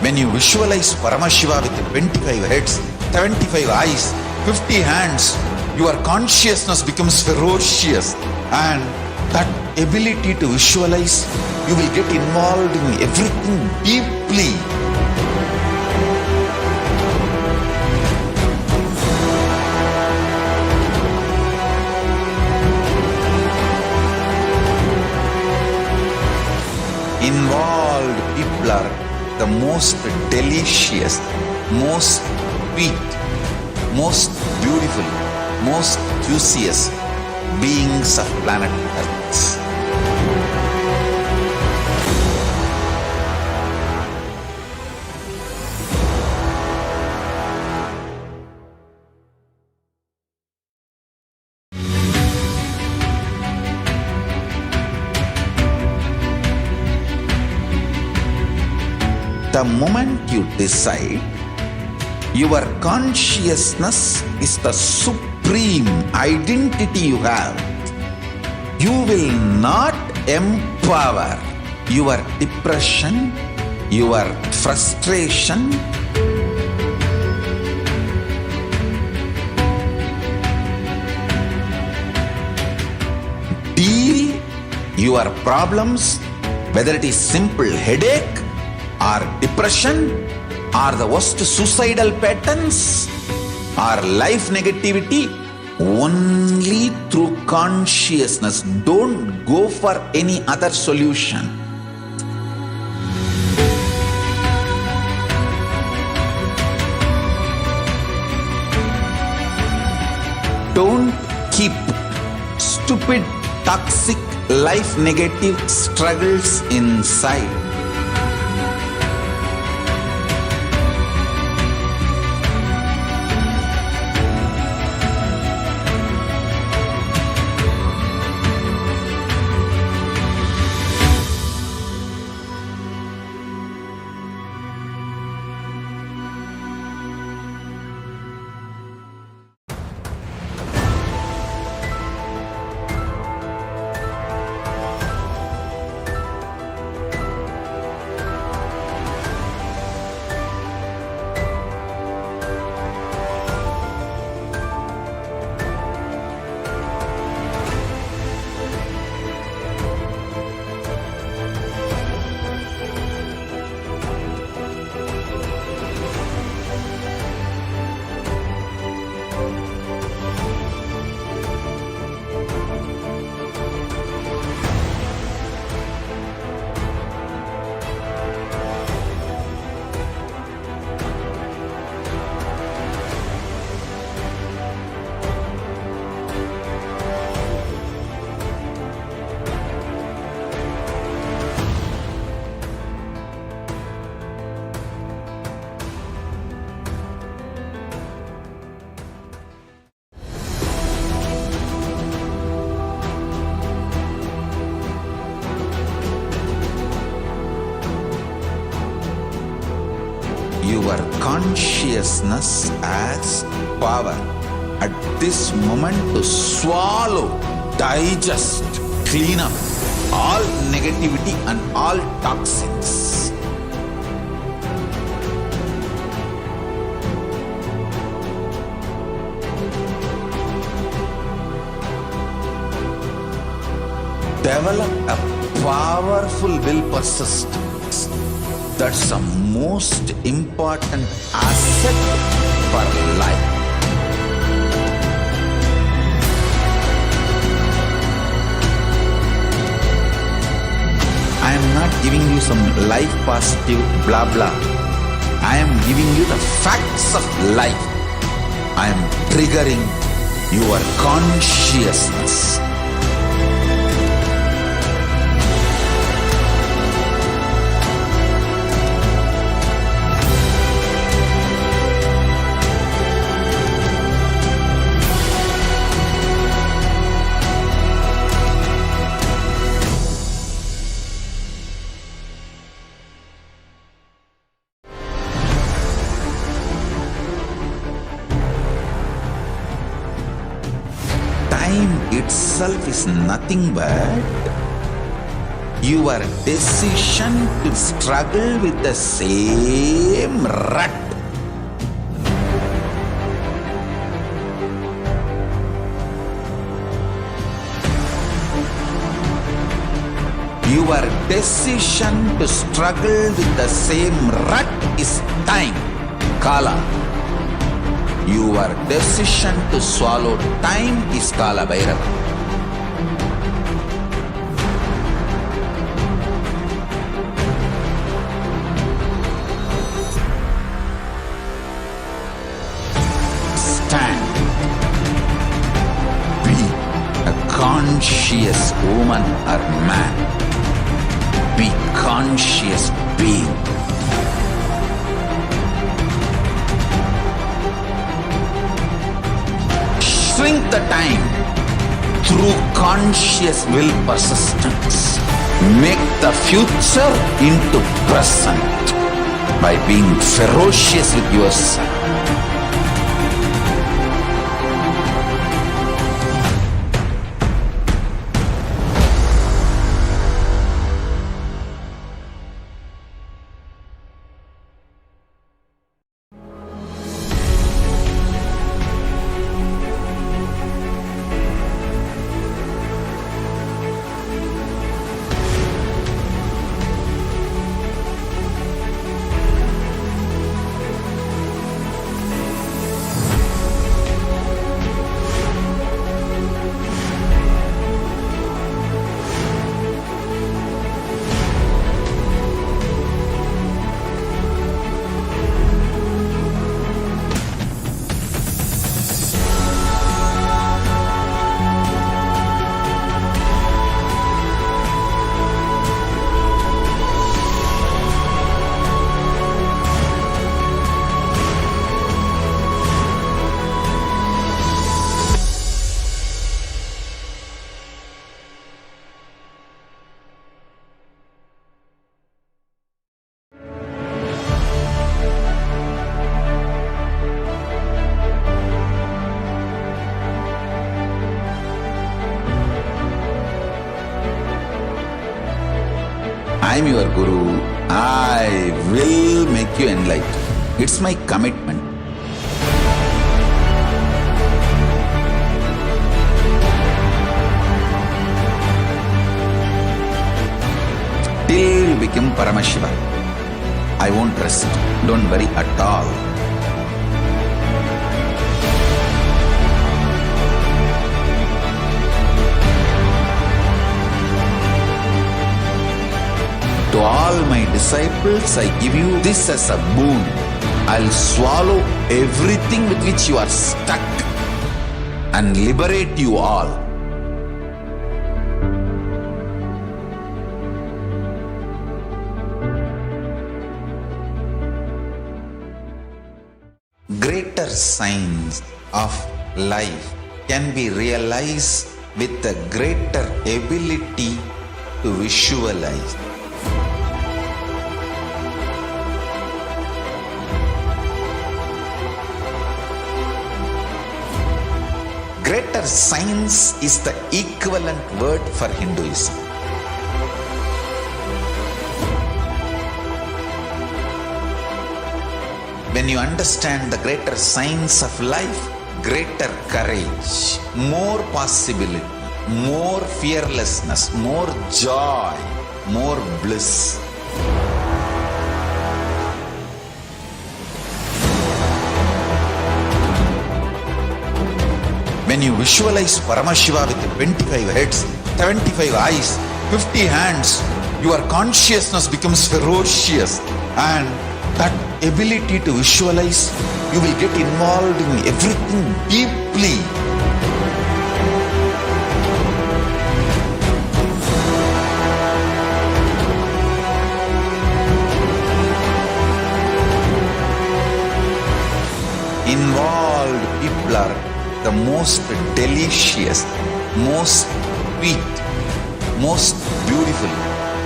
When you visualize Paramashiva with 25 heads, 75 eyes, 50 hands, your consciousness becomes ferocious, and that ability to visualize, you will get involved in everything deeply. Involved people are the most delicious, most sweet, most beautiful, most juiciest beings of planet Earth. The moment you decide, your consciousness is the supreme identity you have. You will not empower your depression, your frustration, deal your problems, whether it is simple headache or depression or the worst suicidal patterns or life negativity, only through consciousness. Don't go for any other solution. Don't keep stupid, toxic, life negative struggles inside. your consciousness as power at this moment to swallow, digest, clean up all negativity and all toxins. Develop a powerful will persistence. That's the most important asset for life. I am not giving you some life positive blah blah. I am giving you the facts of life. I am triggering your consciousness. Time itself is nothing but your decision to struggle with the same rut. Your decision to struggle with the same rut is time, Kala. Your decision to swallow time is Kala Bhairava. Stand. Be a conscious woman or man. Be conscious being. Shrink the time through conscious will persistence. Make the future into present by being ferocious with yourself. I am your Guru. I will make you enlightened. It's my commitment. Till you become Paramashiva, I won't rest. Don't worry at all. To all my disciples, I give you this as a boon. I'll swallow everything with which you are stuck and liberate you all. Greater signs of life can be realized with a greater ability to visualize. greater science is the equivalent word for Hinduism. When you understand the greater science of life, greater courage, more possibility, more fearlessness, more joy, more bliss. When you visualize Paramashiva with 25 heads, 75 eyes, 50 hands, your consciousness becomes ferocious, and that ability to visualize, you will get involved in everything deeply. Involved people are the most delicious, most sweet, most beautiful,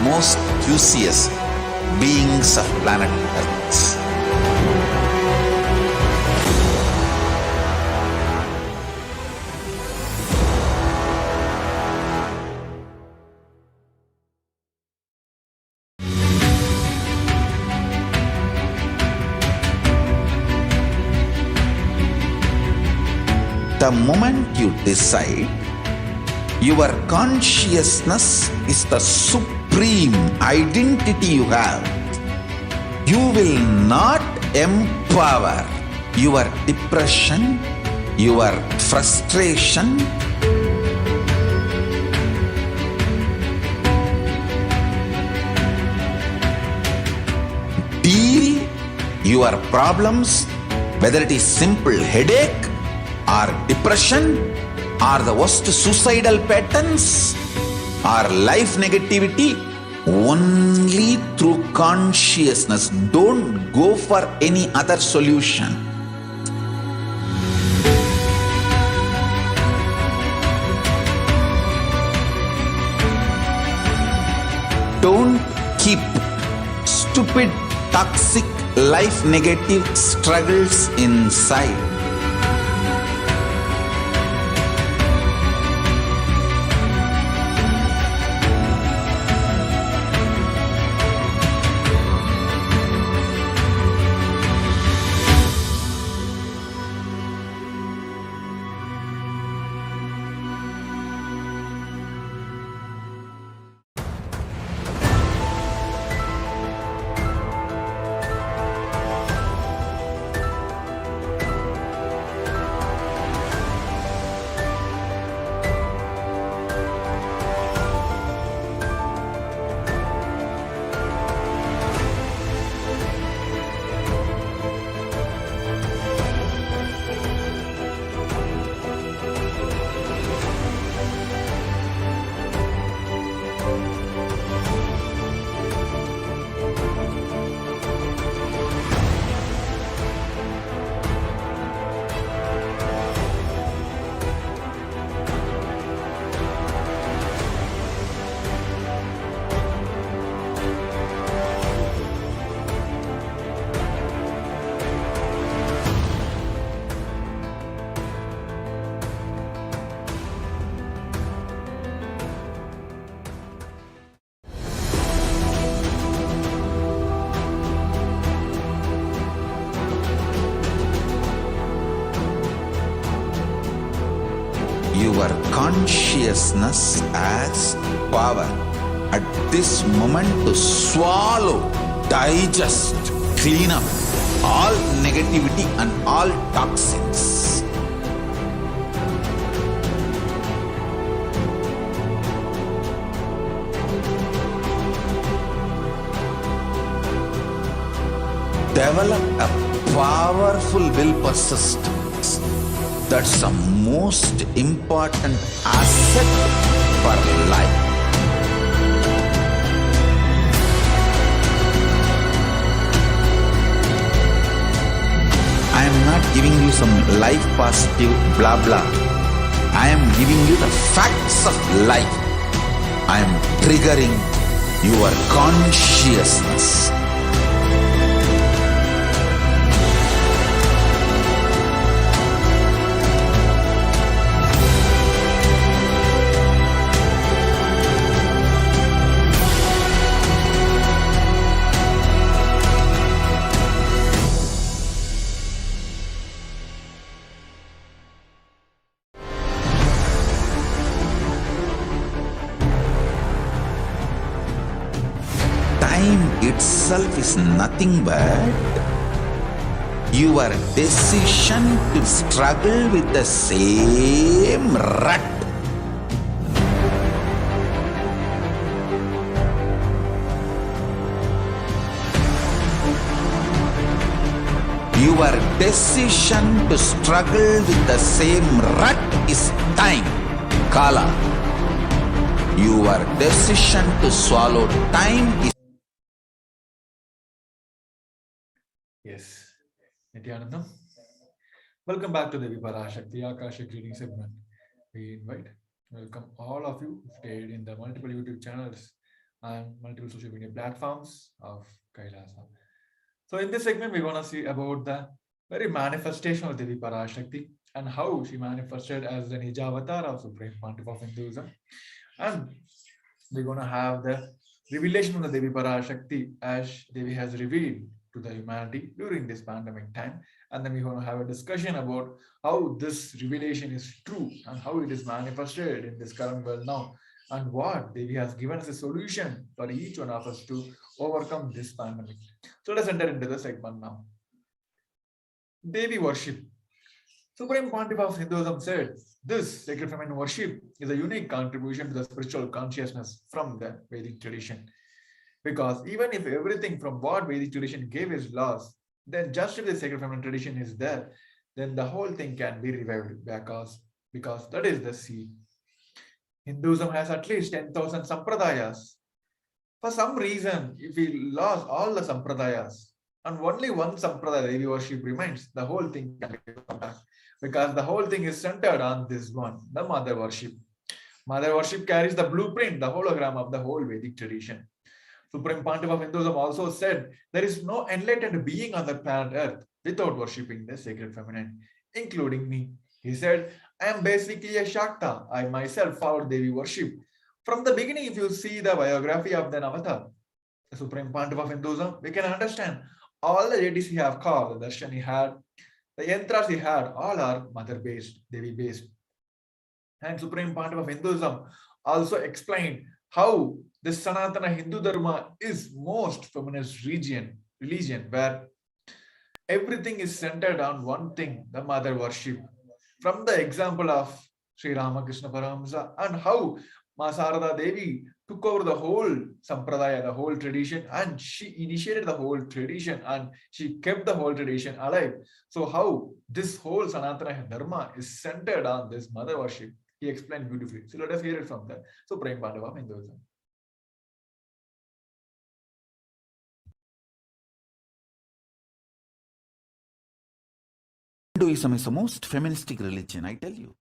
most juiciest beings of planet Earth. The moment you decide, your consciousness is the supreme identity you have, you will not empower your depression, your frustration, deal your problems, whether it is simple headache or depression or the worst suicidal patterns or life negativity, only through consciousness. Don't go for any other solution. Don't keep stupid, toxic, life negative struggles inside. Your consciousness has power at this moment to swallow, digest, clean up all negativity and all toxins. Develop a powerful will persistence. That's the most important asset for life. I am not giving you some life positive blah blah. I am giving you the facts of life. I am triggering your consciousness. time itself is nothing but your decision to struggle with the same rut. Your decision to struggle with the same rut is time, Kala. Your decision to swallow time is... Yes, Nithyanandam. Welcome back to the PARASHAKTI AKASHIC reading segment. We welcome all of you who stayed in the multiple YouTube channels and multiple social media platforms of KAILASA. So in this segment, we're going to see about the very manifestation of Devi Parashakti and how she manifested as the Nija avatar of Supreme Pontiff of Hinduism. And we're going to have the revelation of the Devi Parashakti as Devi has revealed to the humanity during this pandemic time. And then we're going to have a discussion about how this revelation is true and how it is manifested in this current world now, and what Devi has given us a solution for each one of us to overcome this pandemic. So let's enter into the segment now. Devi worship. Supreme Pontiff of Hinduism said, this sacred feminine worship is a unique contribution to the spiritual consciousness from the Vedic tradition. Because even if everything from what Vedic tradition gave is lost, then just if the sacred feminine tradition is there, then the whole thing can be revived because that is the seed. Hinduism has at least 10,000 sampradayas. For some reason, if we lost all the sampradayas and only one sampradaya Devi worship remains, the whole thing can come back. Because the whole thing is centered on this one, the mother worship. Mother worship carries the blueprint, the hologram of the whole Vedic tradition. Supreme Pontiff of Hinduism also said, there is no enlightened being on the planet Earth without worshipping the sacred feminine, including me. He said, I am basically a Shakta. I myself followed Devi worship. From the beginning, if you see the biography of the Avatar, the Supreme Pontiff of Hinduism, we can understand all the deities he have called, the darshan he had, the yantras he had, all are mother-based, Devi-based. And Supreme Pontiff of Hinduism also explained how the Sanatana Hindu Dharma is most feminist religion where everything is centered on one thing, the mother worship. From the example of Sri Ramakrishna Paramahamsa and how Ma Sarada Devi took over the whole sampradaya, the whole tradition, and she initiated the whole tradition and she kept the whole tradition alive. So how this whole Sanatana Dharma is centered on this mother worship, he explained beautifully. So let us hear it from the Supreme Pontiff of Hinduism. Hinduism is the most feministic religion, I tell you.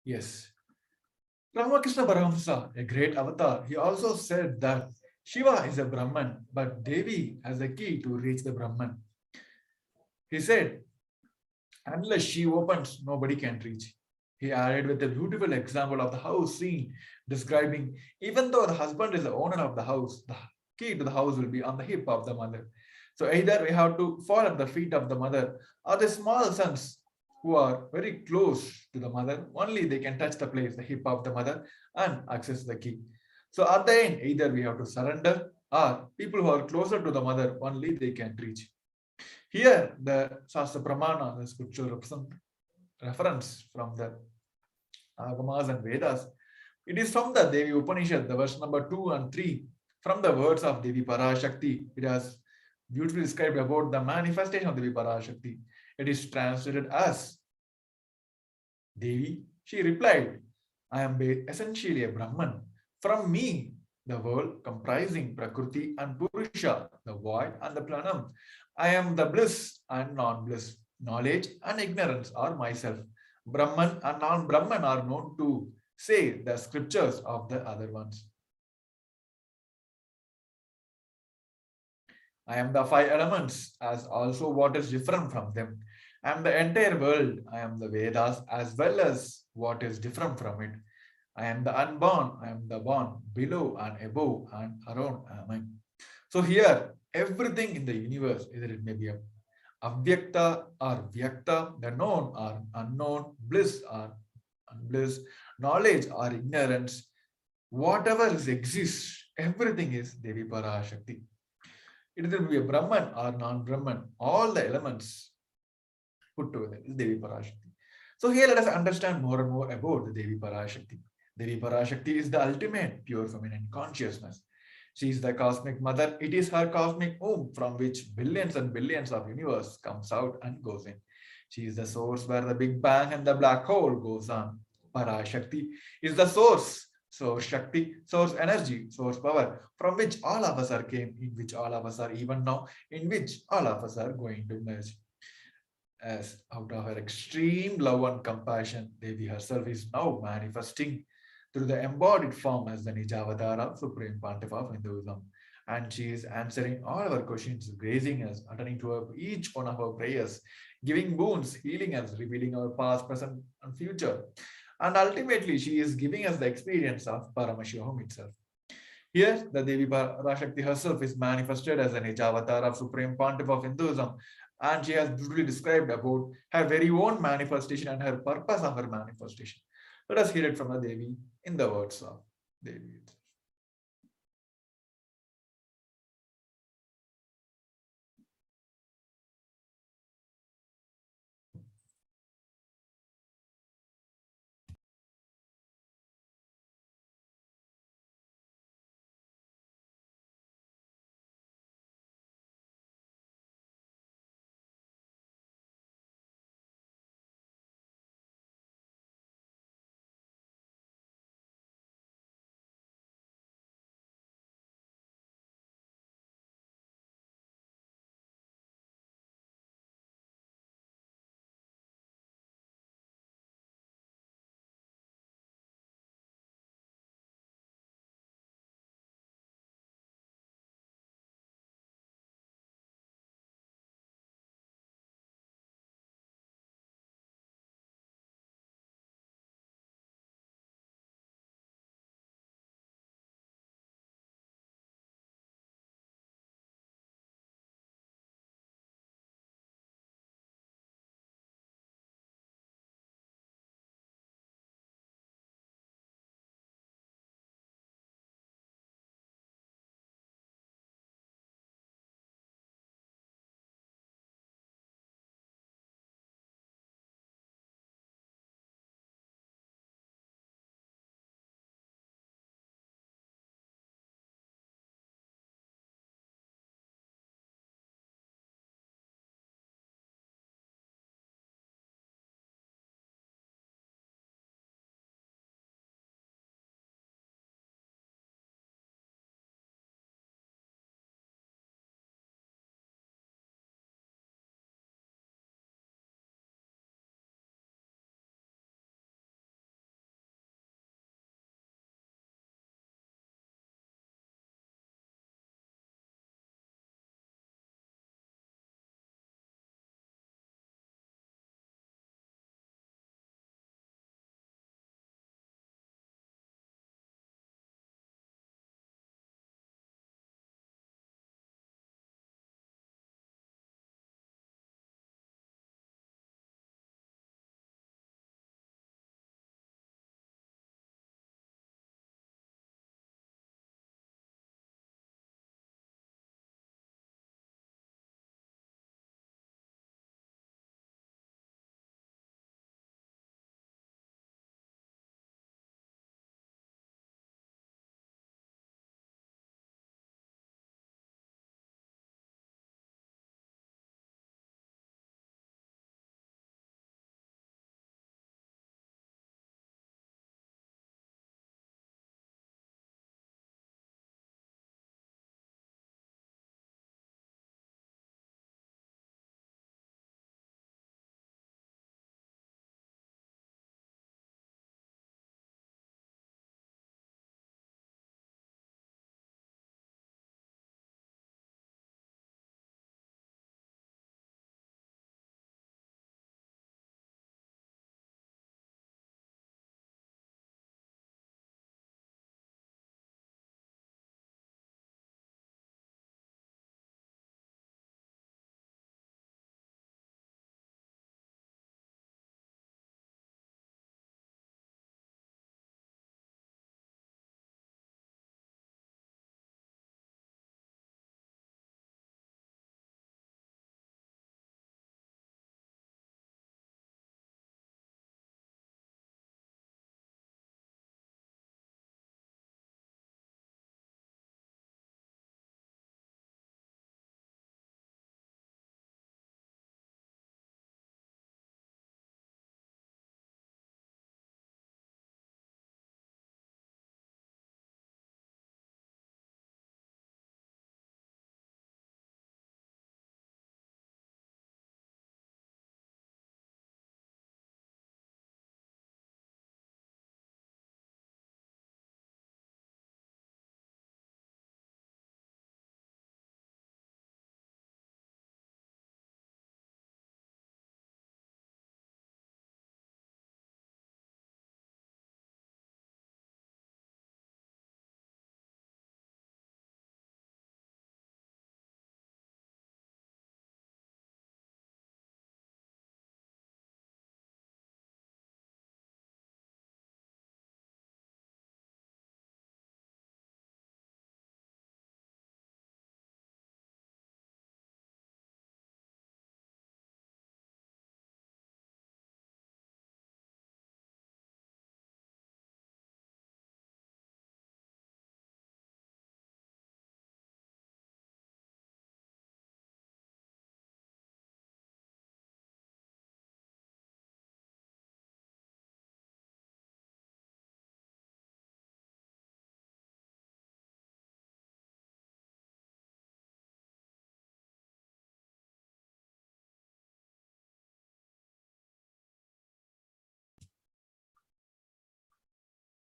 Yes. Ramakrishna Paramahamsa, a great avatar, he also said that Shiva is a Brahman, but Devi has a key to reach the Brahman. He said, unless she opens, nobody can reach. He added with a beautiful example of the house scene, describing even though the husband is the owner of the house, the key to the house will be on the hip of the mother. So either we have to fall at the feet of the mother, or the small sons who are very close to the mother, only they can touch the place, the hip of the mother, and access the key. So at the end, either we have to surrender, or people who are closer to the mother, only they can reach. Here, the Shastra Pramana, the scripture reference from the Agamas and Vedas, it is from the Devi Upanishad, the verse number 2 and 3, from the words of Devi Parashakti. It has beautifully described about the manifestation of Devi Parashakti. It is translated as Devi, she replied, I am essentially a Brahman. From me, the world comprising Prakriti and Purusha, the void and the Planam. I am the bliss and non-bliss. Knowledge and ignorance are myself. Brahman and non-Brahman are known to say the scriptures of the other ones. I am the five elements as also what is different from them. I am the entire world. I am the Vedas as well as what is different from it. I am the unborn. I am the born, below and above and around am I. So here, everything in the universe, either it may be a avyakta or vyakta, the known or unknown, bliss or unbliss, knowledge or ignorance, whatever exists, everything is Devi Parashakti. It will be a Brahman or non-Brahman, all the elements put together is Devi Parashakti. So here let us understand more and more about the Devi Parashakti. Devi Parashakti is the ultimate pure feminine consciousness. She is the cosmic mother. It is her cosmic womb from which billions and billions of universe comes out and goes in. She is the source where the Big Bang and the black hole goes on. Parashakti is the source Shakti, source energy, source power, from which all of us are came, in which all of us are even now, in which all of us are going to merge. As out of her extreme love and compassion, Devi herself is now manifesting through the embodied form as the Nijavatara, Supreme Pontiff of Hinduism. And she is answering all our questions, grazing us, attending to each one of our prayers, giving boons, healing us, revealing our past, present, and future. And ultimately, she is giving us the experience of Paramashivoham itself. Here, the Devi Parashakti herself is manifested as an Nijavatara of Supreme Pontiff of Hinduism, and she has beautifully described about her very own manifestation and her purpose of her manifestation. Let us hear it from the Devi in the words of Devi.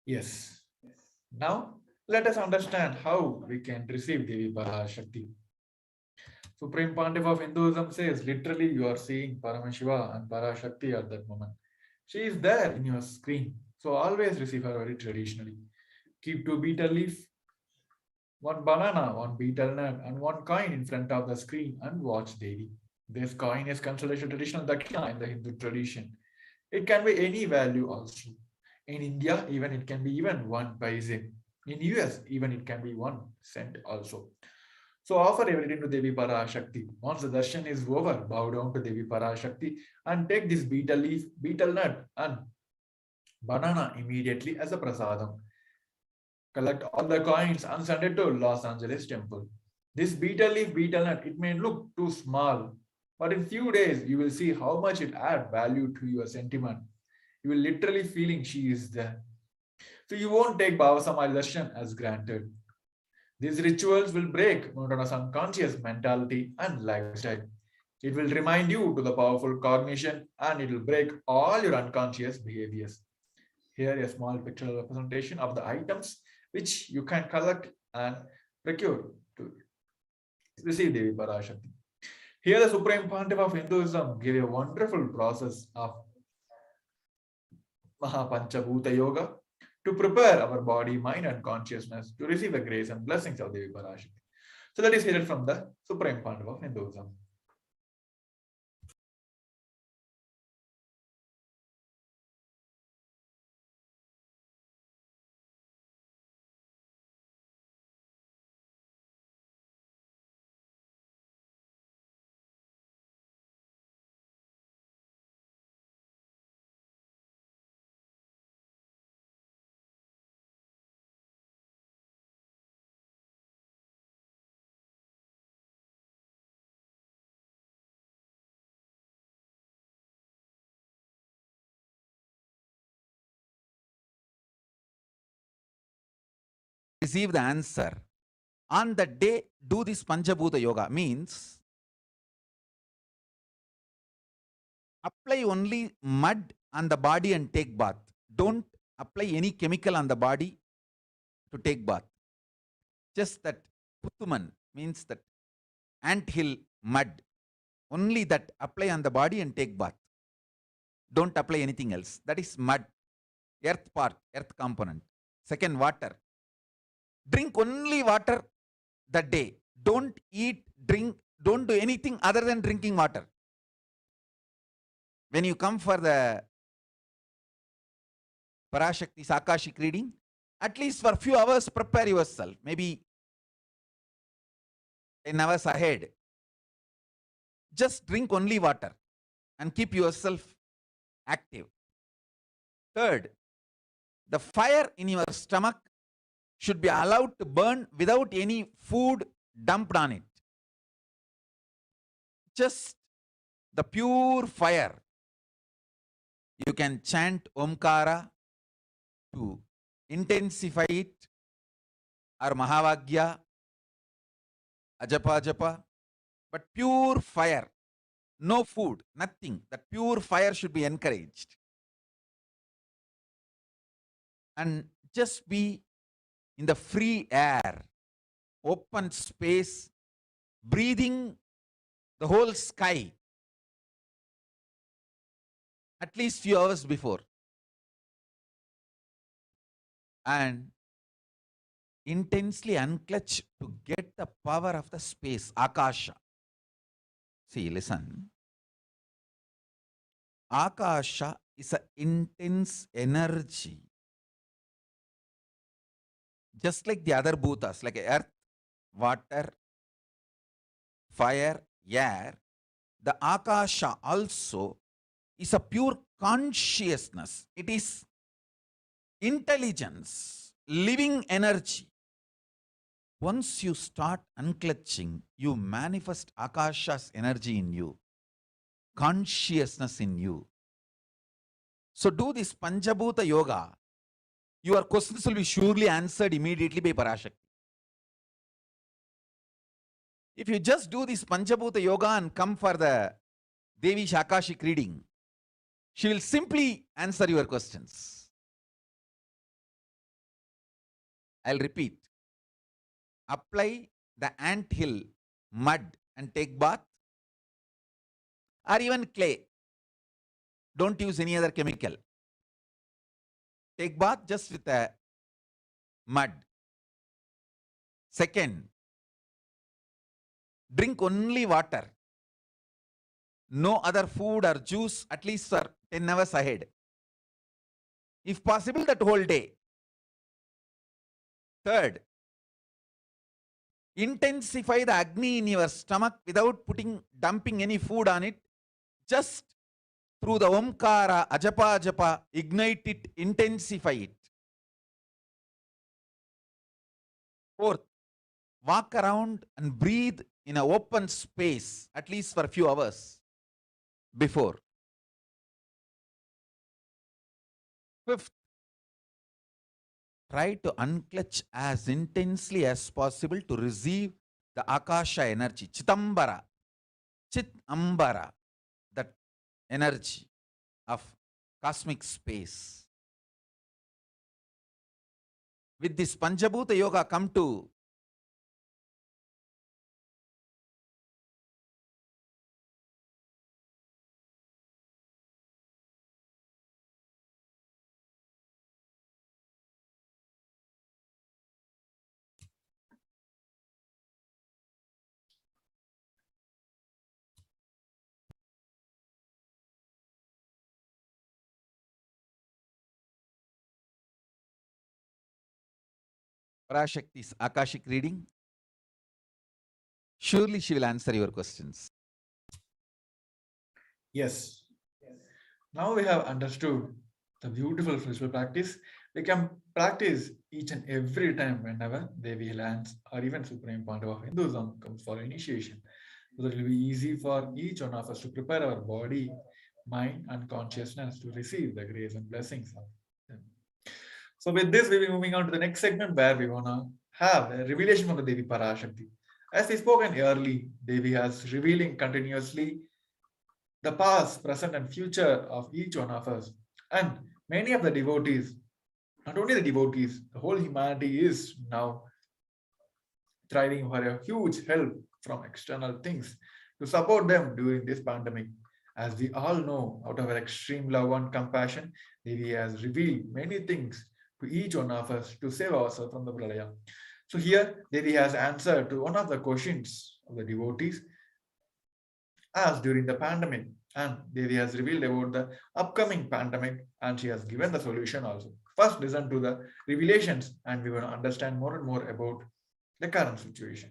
Yes. Now, let us understand how we can receive Devi Parashakti. Supreme Pontiff of Hinduism says literally you are seeing Paramashiva and Parashakti at that moment. She is there in your screen. So always receive her very traditionally. Keep 2 betel leaf, 1 banana, 1 betel nut, and 1 coin in front of the screen and watch Devi. This coin is considered a traditional dakshina in the Hindu tradition. It can be any value also. In India, even it can be even 1 paise. In US, even it can be 1 cent also. So offer everything to Devi Parashakti. Once the darshan is over, bow down to Devi Parashakti and take this betel leaf, betel nut, and banana immediately as a prasadam. Collect all the coins and send it to Los Angeles temple. This betel leaf, betel nut, it may look too small, but in few days you will see how much it add value to your sentiment. You will literally feeling she is there. So you won't take Baba Samadhi darshan as granted. These rituals will break monotonous unconscious mentality and lifestyle. It will remind you to the powerful cognition and it will break all your unconscious behaviors. Here a small pictorial representation of the items which you can collect and procure to receive Devi Parashakti. Here the Supreme Pontiff of Hinduism gave a wonderful process of Mahapanchabhuta Yoga to prepare our body, mind, and consciousness to receive the grace and blessings of Devi Parashakti. So that is heard from the Supreme Pontiff of Hinduism. Receive the answer. On the day, do this Panchabhuta Yoga means apply only mud on the body and take bath. Don't apply any chemical on the body to take bath. Just that Puttuman means that anthill mud. Only that apply on the body and take bath. Don't apply anything else. That is mud, earth part, earth component. Second, water. Drink only water that day. Don't eat, drink, don't do anything other than drinking water. When you come for the Parashakti Akashic reading, at least for a few hours, prepare yourself. Maybe an hours ahead. Just drink only water and keep yourself active. Third, the fire in your stomach should be allowed to burn without any food dumped on it. Just the pure fire. You can chant Omkara to intensify it, or Mahavagya, Ajapa Japa, but pure fire, no food, nothing. That pure fire should be encouraged. And just be in the free air, open space, breathing the whole sky at least few hours before. And intensely unclutch to get the power of the space, Akasha. See, listen. Akasha is an intense energy. Just like the other bhutas, like earth, water, fire, air, the Akasha also is a pure consciousness. It is intelligence, living energy. Once you start unclutching, you manifest Akasha's energy in you, consciousness in you. So do this Panchabhuta Yoga. Your questions will be surely answered immediately by Parashakti. If you just do this Panchabhuta Yoga and come for the Devi Akashic reading, she will simply answer your questions. I'll repeat. Apply the ant hill mud and take bath, or even clay. Don't use any other chemical. Take bath just with a mud. Second, drink only water. No other food or juice at least for 10 hours ahead. If possible, that whole day. Third, intensify the Agni in your stomach without dumping any food on it. Just through the Omkara, Ajapa, Japa, ignite it, intensify it. Fourth, walk around and breathe in an open space at least for a few hours before. Fifth, try to unclutch as intensely as possible to receive the Akasha energy, Chitambara, Chitambara, that energy of cosmic space. With this Panchabhuta Yoga, come to Parashakti's Akashic reading. Surely she will answer your questions. Yes. Now we have understood the beautiful spiritual practice. We can practice each and every time whenever Devi lands or even Supreme Pandava of Hinduism comes for initiation. So that it will be easy for each one of us to prepare our body, mind, and consciousness to receive the grace and blessings of them. So with this, we'll be moving on to the next segment where we want to have a revelation from the Devi Parashakti. As we spoken early, Devi has revealing continuously the past, present, and future of each one of us. And many of the devotees, not only the devotees, the whole humanity is now thriving for a huge help from external things to support them during this pandemic. As we all know, out of our extreme love and compassion, Devi has revealed many things to each one of us to save ourselves from the pralaya. So here, Devi has answered to one of the questions of the devotees asked during the pandemic, and Devi has revealed about the upcoming pandemic, and she has given the solution also. First, listen to the revelations, and we will understand more and more about the current situation.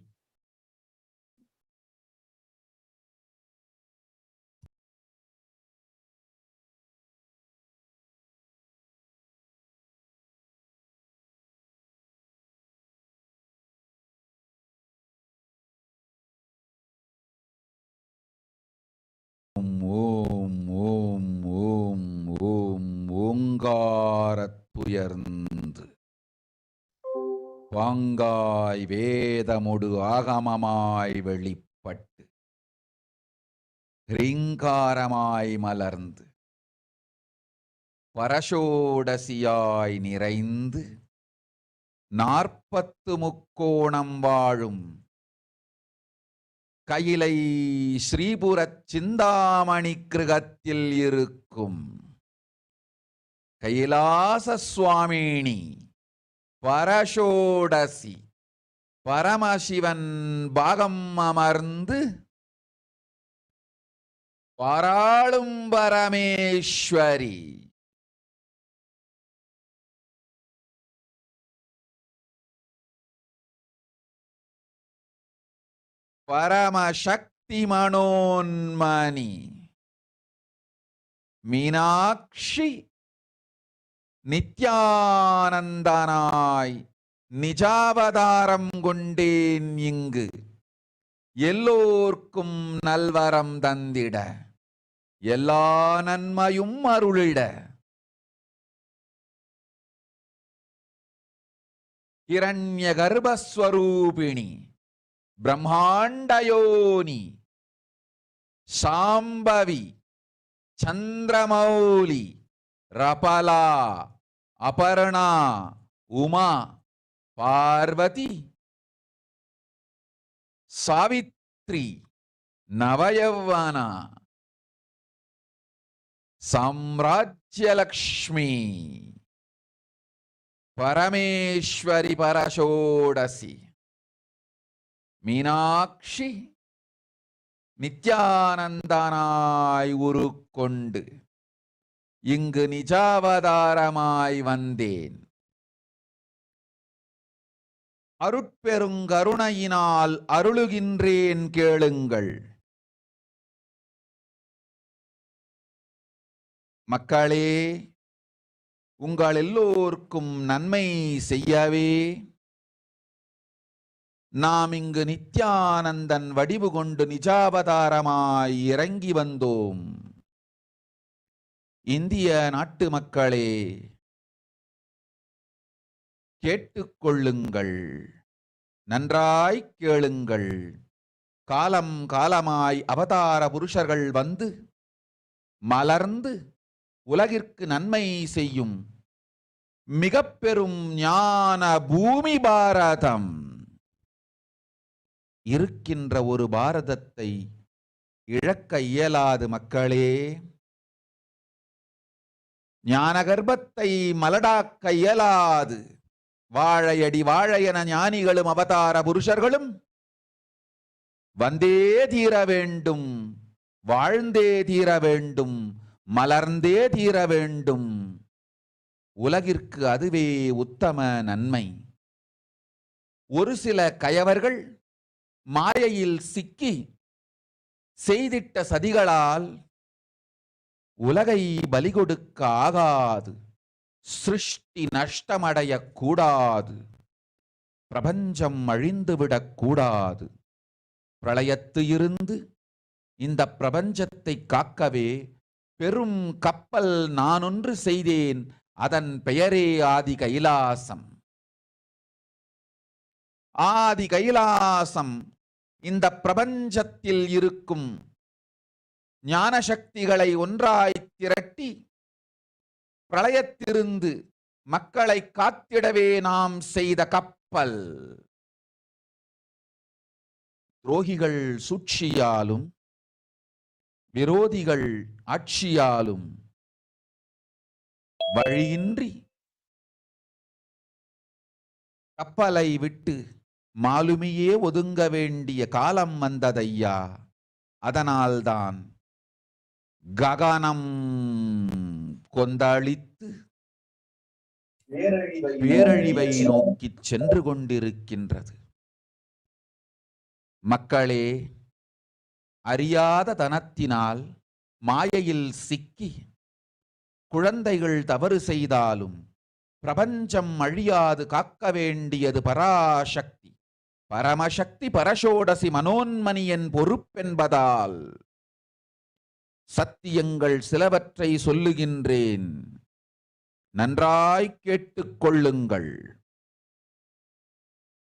ஓங்காரத்துயர்ந்து வாங்காய் வேதமுடு ஆகமமாய் வெளிப்பட்டு ரீங்காரமாய் மலர்ந்து பரஷோடசியாய் நிறைந்து 40 முக்கோணம் வாழும் கையிலை ஸ்ரீபுரச் சிந்தாமணி கிருகத்தில் இருக்கும் கைலாச சுவாமினி பரஷோடசி பரமசிவன் பாகம் அமர்ந்து பாராளும் பரமேஸ்வரி பரமசக்தி மனோன்மணி மீனாட்சி நித்யானந்தனாய் நிஜாவதாரம் கொண்டேன் இங்கு எல்லோர்க்கும் நல்வரம் தந்திட எல்லா நன்மையும் அருளிட ஹிரண்ய கர்ப்பஸ்வரூபிணி பிரம்மாண்டயோனி சாம்பவி சந்திரமௌலி ரபலா அபர்ணா உமா பார்வதி சாவித்ரி நவயௌவன சாம்ராஜ்யலக்ஷ்மி பரமேஸ்வரி பரஷோடசி மீனாட்சி நித்யானந்தனாய் உருக்கொண்டு இங்கு நிஜாவதாரமாய் வந்தேன். அருட்பெருங்கருணையினால் அருளுகின்றேன் கேளுங்கள். மக்களே, உங்கள் எல்லோருக்கும் நன்மை செய்யவே நாம் இங்கு நித்யானந்தன் வடிவு கொண்டு நிஜாவதாரமாய் இறங்கி வந்தோம். இந்திய நாட்டு மக்களே, கேட்டுக்கொள்ளுங்கள், நன்றாய் கேளுங்கள். காலம் காலமாய் அவதார புருஷர்கள் வந்து மலர்ந்து உலகிற்கு நன்மை செய்யும் மிக பெரும் ஞான பூமி பாரதம். இருக்கின்ற ஒரு பாரதத்தை இழக்க இயலாது மக்களே. ஞான கர்ப்பத்தை மலடாக்க இயலாது. வாழையடி வாழையன ஞானிகளும் அவதார புருஷர்களும் வந்தே தீர வேண்டும், வாழ்ந்தே தீர வேண்டும், மலர்ந்தே தீர வேண்டும். உலகிற்கு அதுவே உத்தம நன்மை. ஒரு சில கயவர்கள் மாயையில் சிக்கி செய்திட்ட சதிகளால் உலகை பலி கொடுக்க ஆகாது. சிருஷ்டி நஷ்டமடைய கூடாது. பிரபஞ்சம் அழிந்துவிடக் கூடாது. பிரளயத்து இருந்து இந்த பிரபஞ்சத்தை காக்கவே பெரும் கப்பல் நானொன்று செய்தேன். அதன் பெயரே ஆதி கைலாசம். ஆதி கைலாசம் இந்த பிரபஞ்சத்தில் இருக்கும் ஞான சக்திகளை ஒன்றாய் திரட்டி பிரளயத்திலிருந்து மக்களை காத்திடவே நாம் செய்த கப்பல். துரோகிகள் சூழ்ச்சியாலும் விரோதிகள் ஆட்சியாலும் வழியின்றி கப்பலை விட்டு மாலுமியே ஒதுங்க வேண்டிய காலம் வந்ததையா. அதனால்தான் ககனம் கொந்தளித்து பேரழிவை நோக்கி சென்று கொண்டிருக்கின்றது. மக்களே, அறியாத தனத்தினால் மாயையில் சிக்கி குழந்தைகள் தவறு செய்தாலும் பிரபஞ்சம் அழியாது காக்க வேண்டியது பராசக்தி, பரமசக்தி, பரஷோடசி மனோன்மணியின் பொறுப்பென்பதால் சத்தியங்கள் சிலவற்றை சொல்லுகின்றேன். நன்றாய் கேட்டுக்கொள்ளுங்கள்.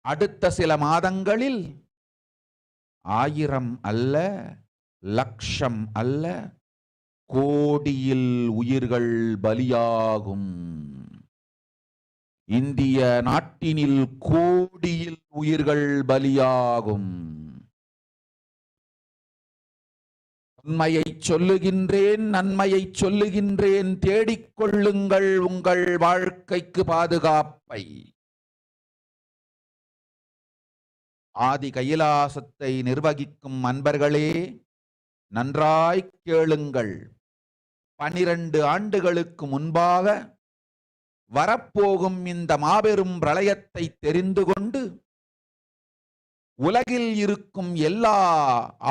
அடுத்த சில மாதங்களில் 1000 அல்ல, லட்சம் அல்ல, கோடியில் உயிர்கள் பலியாகும். இந்திய நாட்டினில் கோடியில் உயிர்கள் பலியாகும். உண்மையை சொல்லுகின்றேன், நன்மையை சொல்லுகின்றேன். தேடிக்கொள்ளுங்கள் உங்கள் வாழ்க்கைக்கு பாதுகாப்பை. ஆதி கைலாசத்தை நிர்வகிக்கும் அன்பர்களே, நன்றாய் கேளுங்கள். 12 ஆண்டுகளுக்கு முன்பாக வரப்போகும் இந்த மாபெரும் பிரளயத்தை தெரிந்து கொண்டு உலகில் இருக்கும் எல்லா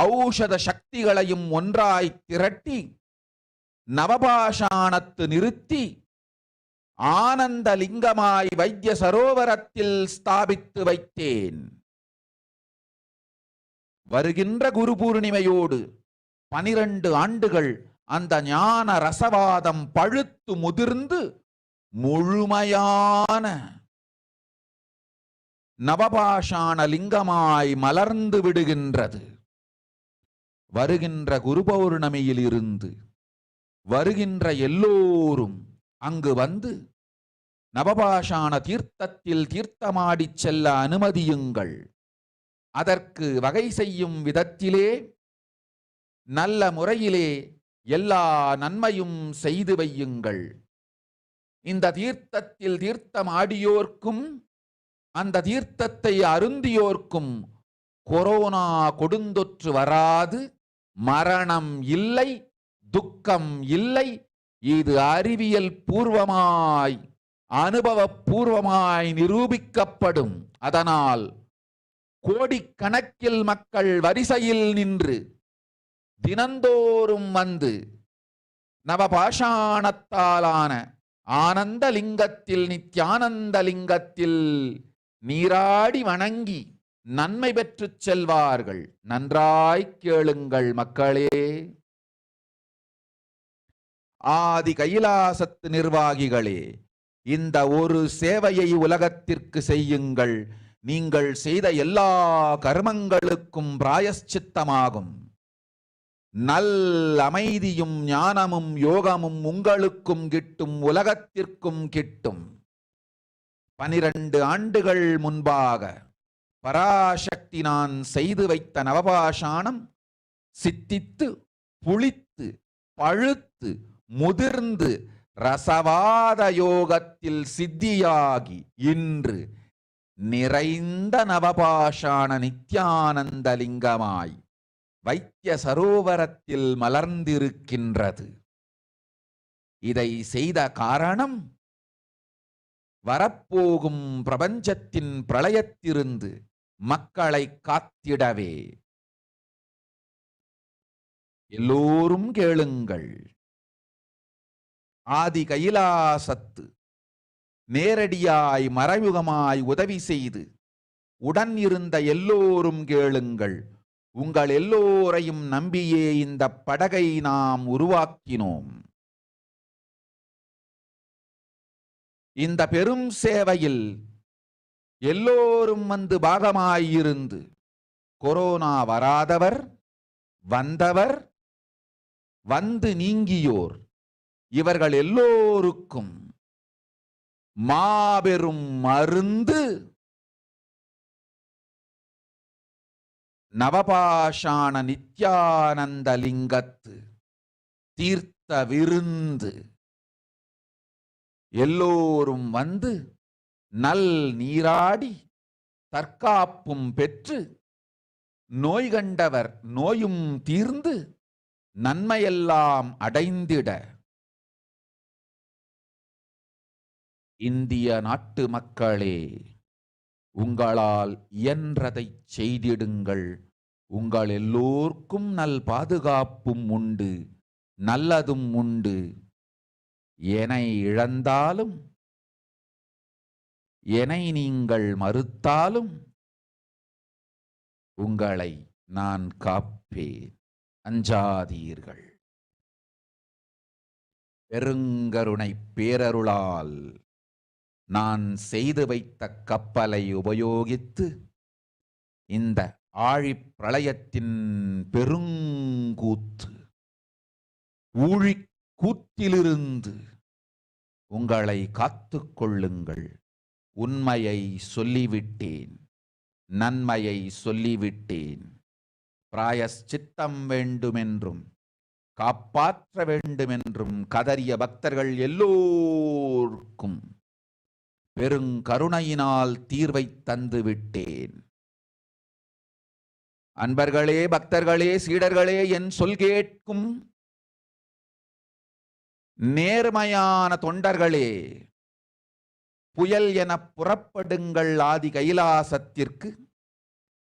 ஔஷத சக்திகளையும் ஒன்றாய் திரட்டி நவபாஷாணத்து நிறுத்தி ஆனந்த லிங்கமாய் வைத்திய சரோவரத்தில் ஸ்தாபித்து வைத்தேன். வருகின்ற குரு பூர்ணிமையோடு 12 ஆண்டுகள் அந்த ஞான ரசவாதம் பழுத்து முதிர்ந்து முழுமையான நவபாஷாண லிங்கமாய் மலர்ந்து விடுகின்றது. வருகின்ற குரு பௌர்ணமியில் இருந்து வருகின்ற எல்லோரும் அங்கு வந்து நவபாஷாண தீர்த்தத்தில் தீர்த்தமாடிச் செல்ல அனுமதியுங்கள். அதற்கு வகை செய்யும் விதத்திலே நல்ல முறையிலே எல்லா நன்மையும் செய்து வையுங்கள். இந்த தீர்த்தத்தில் தீர்த்தமாடியோர்க்கும் அந்த தீர்த்தத்தை அருந்தியோர்க்கும் கொரோனா கொடுந்தொற்று வராது, மரணம் இல்லை, துக்கம் இல்லை. இது அறிவியல் பூர்வமாய் அனுபவபூர்வமாய் நிரூபிக்கப்படும். அதனால் கோடிக்கணக்கில் மக்கள் வரிசையில் நின்று தினந்தோறும் வந்து நவபாஷாணத்தாலான ஆனந்த லிங்கத்தில் நித்யானந்த லிங்கத்தில் நீராடி வணங்கி நன்மை பெற்றுச் செல்வார்கள். நன்றாய் கேளுங்கள் மக்களே. ஆதி கைலாசத்து நிர்வாகிகளே, இந்த ஒரு சேவையை உலகத்திற்கு செய்யுங்கள். நீங்கள் செய்த எல்லா கர்மங்களுக்கும் பிராயஷ்சித்தமாகும். நல் அமைதியும் ஞானமும் யோகமும் உங்களுக்கும் கிட்டும், உலகத்திற்கும் கிட்டும். 12 ஆண்டுகள் முன்பாக பராசக்தி நான் செய்து வைத்த நவபாஷாணம் சித்தித்து புளித்து பழுத்து முதிர்ந்து ரசவாத யோகத்தில் சித்தியாகி இன்று நிறைந்த நவபாஷாண நித்யானந்த லிங்கமாய் வைத்திய சரோவரத்தில் மலர்ந்திருக்கின்றது. இதை செய்த காரணம் வரப்போகும் பிரபஞ்சத்தின் பிரளயத்திலிருந்து மக்களை காத்திடவே. எல்லோரும் கேளுங்கள். ஆதி கைலாசத்து நேரடியாய் மறைமுகமாய் உதவி செய்து உடன் இருந்த எல்லோரும் கேளுங்கள். உங்கள் எல்லோரையும் நம்பியே இந்த படகை நாம் உருவாக்கினோம். இந்த பெரும் சேவையில் எல்லோரும் வந்து பாகமாயிருந்து கொரோனா வராதவர், வந்தவர், வந்து நீங்கியோர் இவர்கள் எல்லோருக்கும் மாபெரும் மருந்து நவபாஷாண நித்யானந்த லிங்கத்து தீர்த்த விருந்து. எல்லோரும் வந்து நல் நீராடி தற்காப்பும் பெற்று நோய் கண்டவர் நோயும் தீர்ந்து நன்மையெல்லாம் அடைந்திட இந்திய நாட்டு மக்களே, உங்களால் இயன்றதை செய்திடுங்கள். உங்கள் எல்லோர்க்கும் நல் பாதுகாப்பும் உண்டு, நல்லதும் உண்டு. என்னை இழந்தாலும் என்னை நீங்கள் மறுத்தாலும் உங்களை நான் காப்பேன். அஞ்சாதீர்கள். பெருங்கருணை பேரருளால் நான் செய்து வைத்த கப்பலை உபயோகித்து இந்த ஆழிப் பிரளயத்தின் பெருங்கூத்து ஊழிக்கூத்திலிருந்து உங்களை காத்துக் கொள்ளுங்கள். உண்மையை சொல்லிவிட்டேன், நன்மையை சொல்லிவிட்டேன். பிராயஷ்சித்தம் வேண்டுமென்றும் காப்பாற்ற வேண்டுமென்றும் கதறிய பக்தர்கள் எல்லோருக்கும் பெருங்கருணையினால் தீர்வை தந்து விட்டேன். அன்பர்களே, பக்தர்களே, சீடர்களே, என் சொல் கேட்கும் நேர்மையான தொண்டர்களே, புயல் என புறப்படுங்கள். ஆதி கைலாசத்திற்கு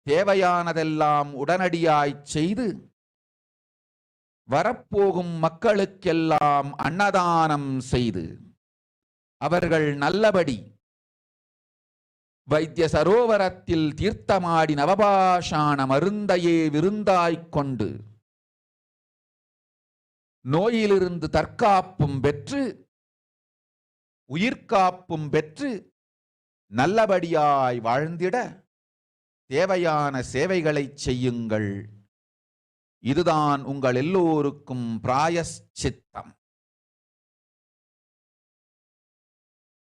தேவையானதெல்லாம் உடனடியாய் செய்து வரப்போகும் மக்களுக்கெல்லாம் அன்னதானம் செய்து அவர்கள் நல்லபடி வைத்திய சரோவரத்தில் தீர்த்தமாடி நவபாஷாண மருந்தையே விருந்தாய்க் கொண்டு நோயிலிருந்து தற்காப்பும் பெற்று உயிர்காப்பும் பெற்று நல்லபடியாய் வாழ்ந்திட தேவையான சேவைகளை செய்யுங்கள். இதுதான் உங்கள் எல்லோருக்கும் பிராயஷ்சித்தம்.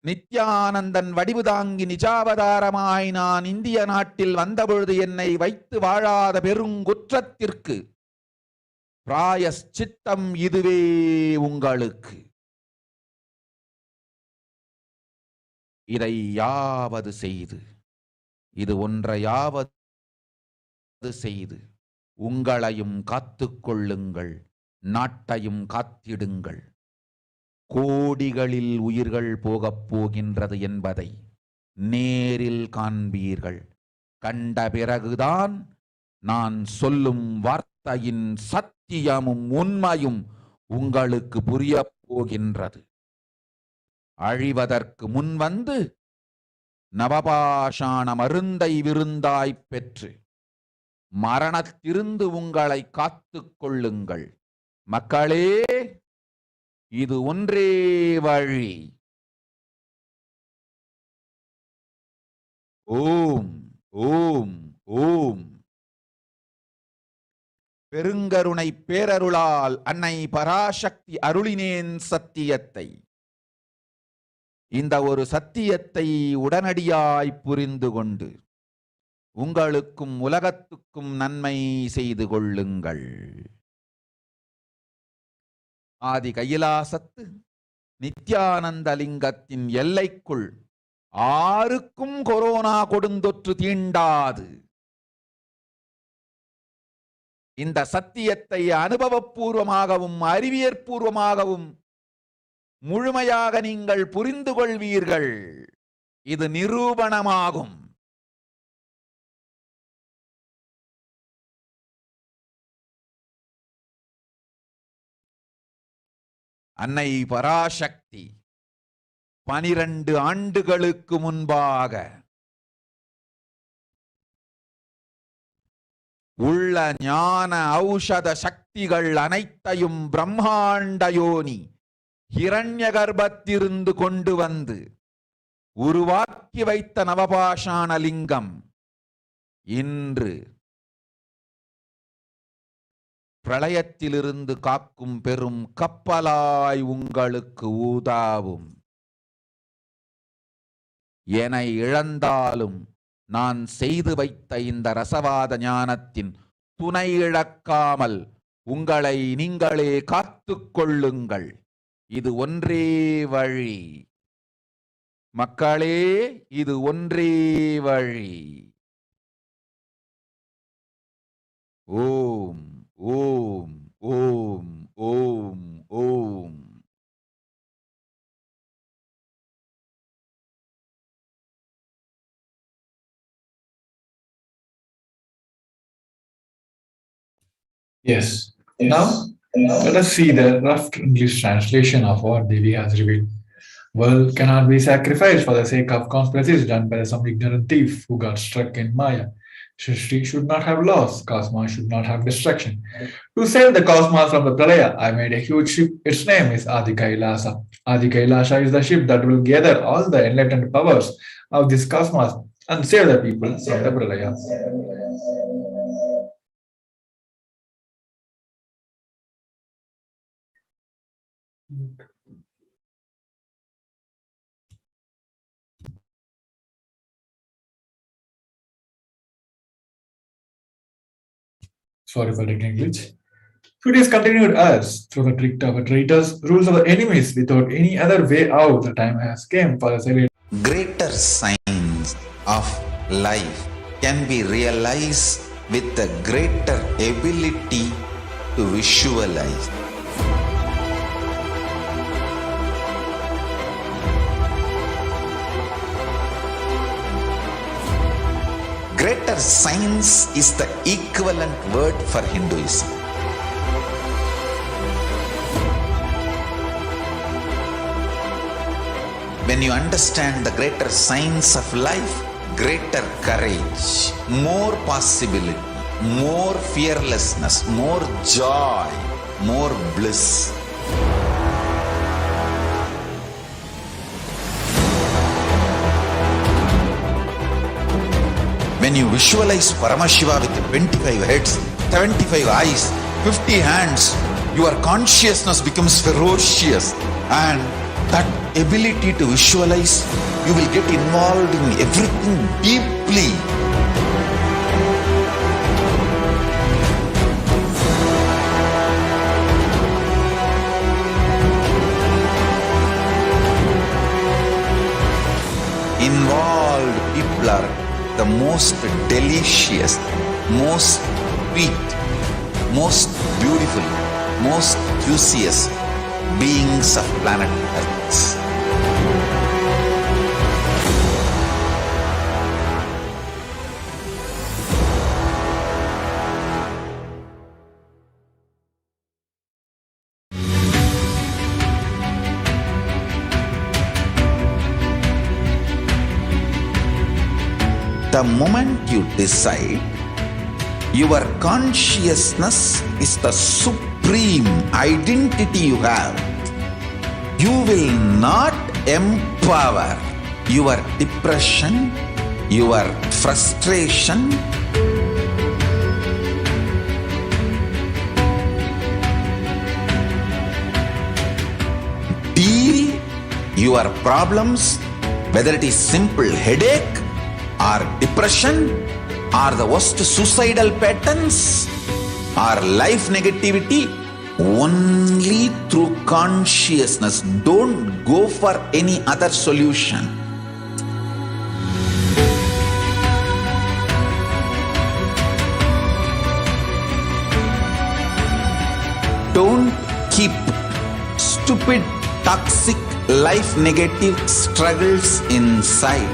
நித்யானந்தன் வடிவு தாங்கி நிஜாவதாரமாய் நான் இந்திய நாட்டில் வந்தபொழுது என்னை வைத்து வாழாத பெருங்குற்றத்திற்கு பிராயஷ்சித்தம் இதுவே உங்களுக்கு. இதை யாவது செய்து, இது ஒன்றையாவது செய்து உங்களையும் காத்துக்கொள்ளுங்கள், நாட்டையும் காத்திடுங்கள். கோடிகளில் உயிர்கள் போகப் போகின்றது என்பதை நேரில் காண்பீர்கள். கண்ட பிறகுதான் நான் சொல்லும் வார்த்தையின் சத்தியமும் உண்மையும் உங்களுக்கு புரியப் போகின்றது. அழிவதற்கு முன் வந்து நவபாஷாண மருந்தை விருந்தாய்ப் பெற்று மரணத்திலிருந்து உங்களை காத்துக் கொள்ளுங்கள். மக்களே, இது ஒன்றே வழி. ஓம் ஓம் ஓம். பெருங்கருணை பேரருளால் அன்னை பராசக்தி அருளினேன் சத்தியத்தை. இந்த ஒரு சத்தியத்தை உடனடியாய் புரிந்து கொண்டு உங்களுக்கும் உலகத்துக்கும் நன்மை செய்து கொள்ளுங்கள். ஆதி கைலாசத்து நித்யானந்த லிங்கத்தின் எல்லைக்குள் ஆருக்கும் கொரோனா கொடுந்தொற்று தீண்டாது. இந்த சத்தியத்தை அனுபவபூர்வமாகவும் அறிவியற்பூர்வமாகவும் முழுமையாக நீங்கள் புரிந்து கொள்வீர்கள். இது நிரூபணமாகும். அன்னை பராசக்தி 12 ஆண்டுகளுக்கு முன்பாக உள்ள ஞான ஔஷத சக்திகள் அனைத்தையும் பிரம்மாண்ட யோனி ஹிரண்ய கர்ப்பத்திலிருந்து கொண்டு வந்து உருவாக்கி வைத்த நவபாஷாண லிங்கம் இன்று பிரளயத்திலிருந்து காக்கும் பெரும் கப்பலாய் உங்களுக்கு ஊதாவும். என இழந்தாலும் நான் செய்து வைத்த இந்த ரசவாத ஞானத்தின் துணை இழக்காமல் உங்களை நீங்களே காத்துக் கொள்ளுங்கள். இது ஒன்றே வழி. மக்களே, இது ஒன்றே வழி. ஓம் ஓம் ஓம் ஓம் ஓம். Yes. Now, let us see the rough English translation of what Devi has revealed. World cannot be sacrificed for the sake of conspiracies done by some ignorant thief who got stuck in Maya. Srishti should not have loss. Cosmos should not have destruction. To save the cosmos from the Pralaya, I made a huge ship. Its name is Adi KAILASA. Adi KAILASA is the ship that will gather all the enlightened powers of this cosmos and save the people from the Pralaya. Sorry for taking glitch. It is continued as through the trick of traitors, rules of the enemies without any other way out. The time has came for the salvation. Greater signs of life can be realized with the greater ability to visualize. Greater science is the equivalent word for Hinduism. When you understand the greater science of life, greater courage, more possibility, more fearlessness, more joy, more bliss. When you visualize Paramashiva with 25 heads, 75 eyes, 50 hands, your consciousness becomes ferocious and that ability to visualize, you will get involved in everything deeply. Involved people are the most delicious, most sweet, most beautiful, most juiciest beings of planet Earth. The moment you decide, your consciousness is the supreme identity you have. You will not empower your depression, your frustration, deal your problems, whether it is simple headache or depression or the worst suicidal patterns or life negativity, only through consciousness. Don't go for any other solution. Don't keep stupid, toxic, life negative struggles inside.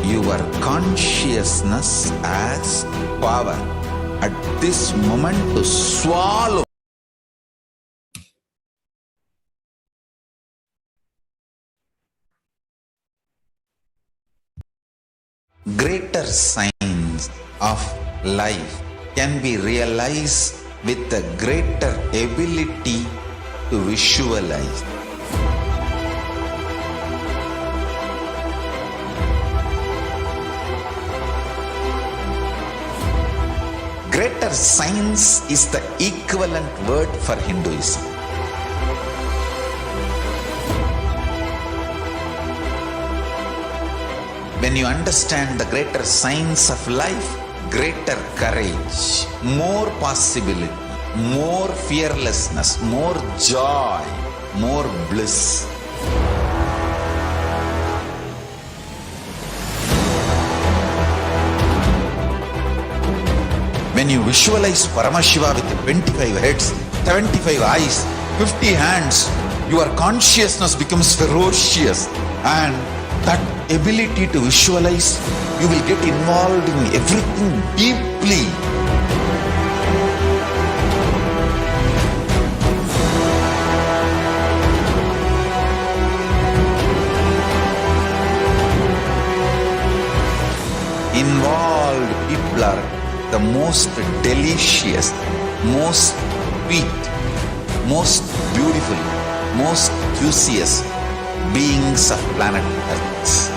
Your consciousness has power at this moment to swallow greater signs of life can be realized with a greater ability to visualize. Greater science is the equivalent word for Hinduism. When you understand the greater science of life, greater courage, more possibility, more fearlessness, more joy, more bliss. When you visualize Paramashiva with 25 heads, 75 eyes, 50 hands, your consciousness becomes ferocious, and that ability to visualize, you will get involved in everything deeply. Involved people are the most delicious, most sweet, most beautiful, most curious beings of planet Earth.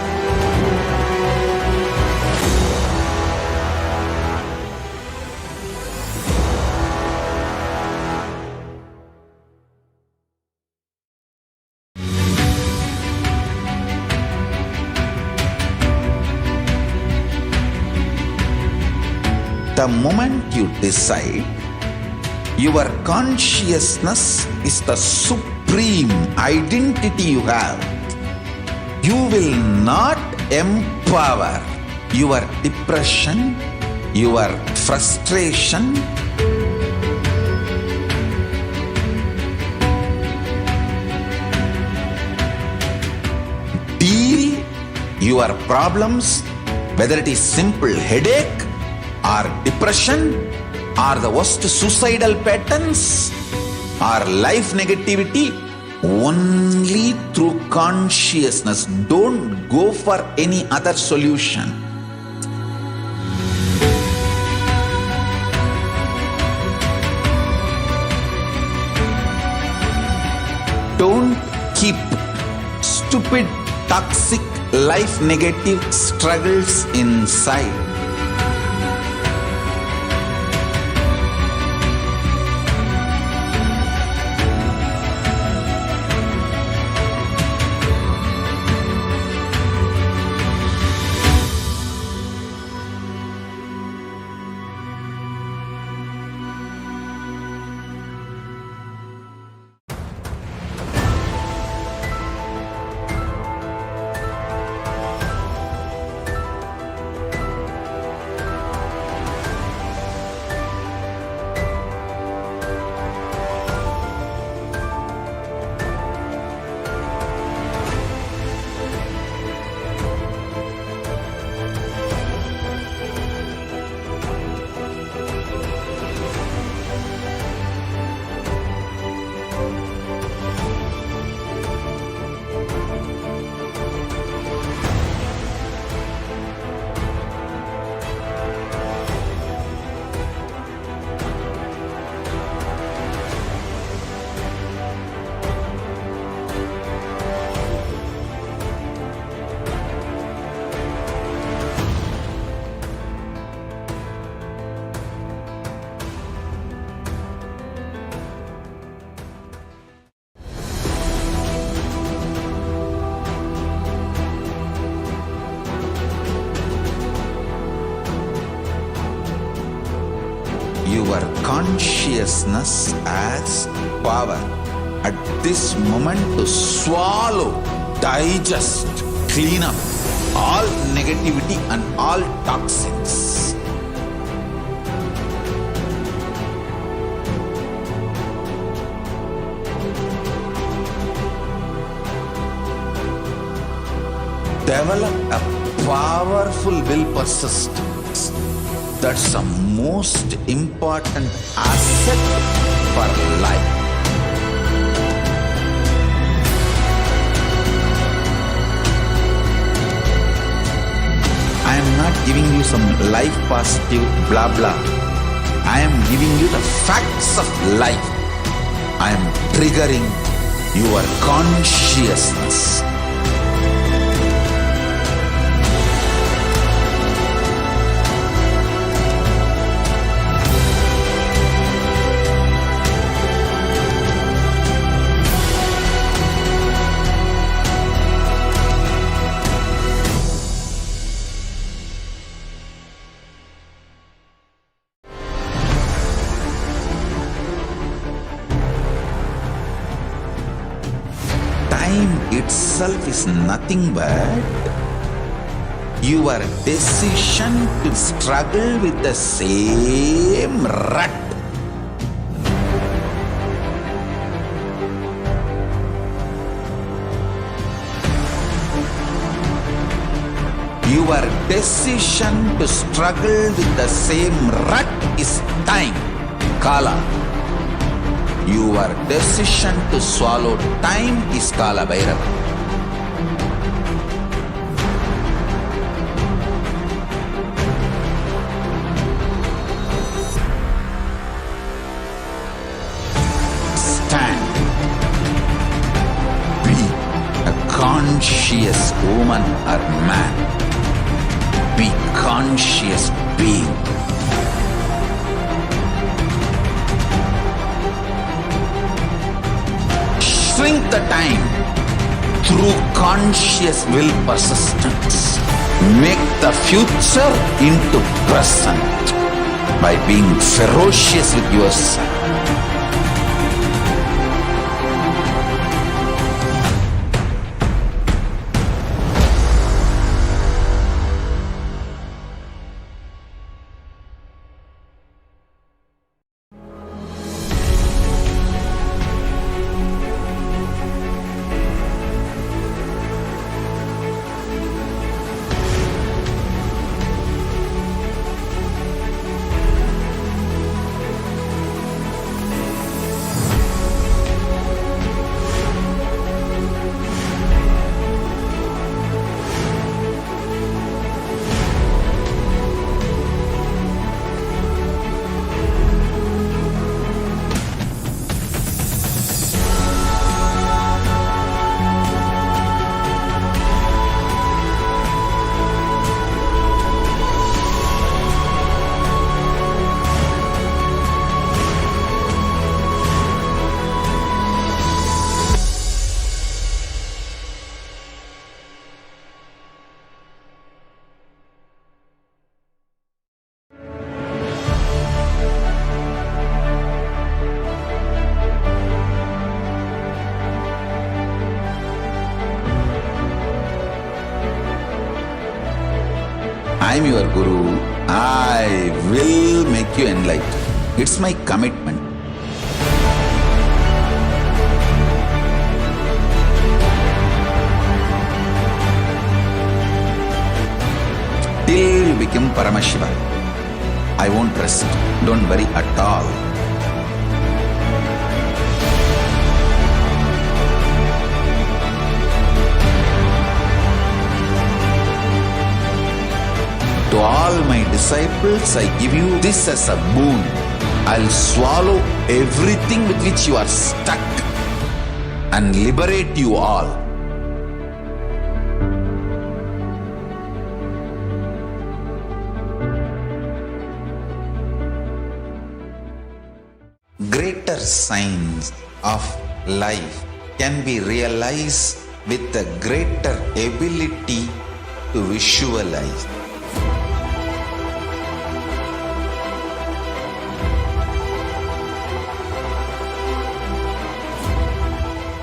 The moment you decide, your consciousness is the supreme identity you have. You will not empower your depression, your frustration, deal your problems, whether it is simple headache or depression or the worst suicidal patterns or life negativity, only through consciousness. Don't go for any other solution. Don't keep stupid, toxic, life negative struggles inside. Your consciousness has power at this moment to swallow, digest, clean up all negativity and all toxins. Develop a powerful will persistence. That's the most important asset for life. I am not giving you some life positive blah blah. I am giving you the facts of life. I am triggering your consciousness. Time itself is nothing but your decision to struggle with the same rut. Your decision to struggle with the same rut is time, Kala. Your decision to swallow time is Kala Bhairava. Stand. conscious woman or man. Be conscious being. Shrink the time through conscious will persistence. Make the future into present by being ferocious with yourself. I am your Guru. I will make you enlightened. It's my commitment. Till you become Paramashiva, I won't rest. Don't worry at all. To all my disciples, I give you this as a boon. I'll swallow everything with which you are stuck and liberate you all. Greater signs of life can be realized with a greater ability to visualize.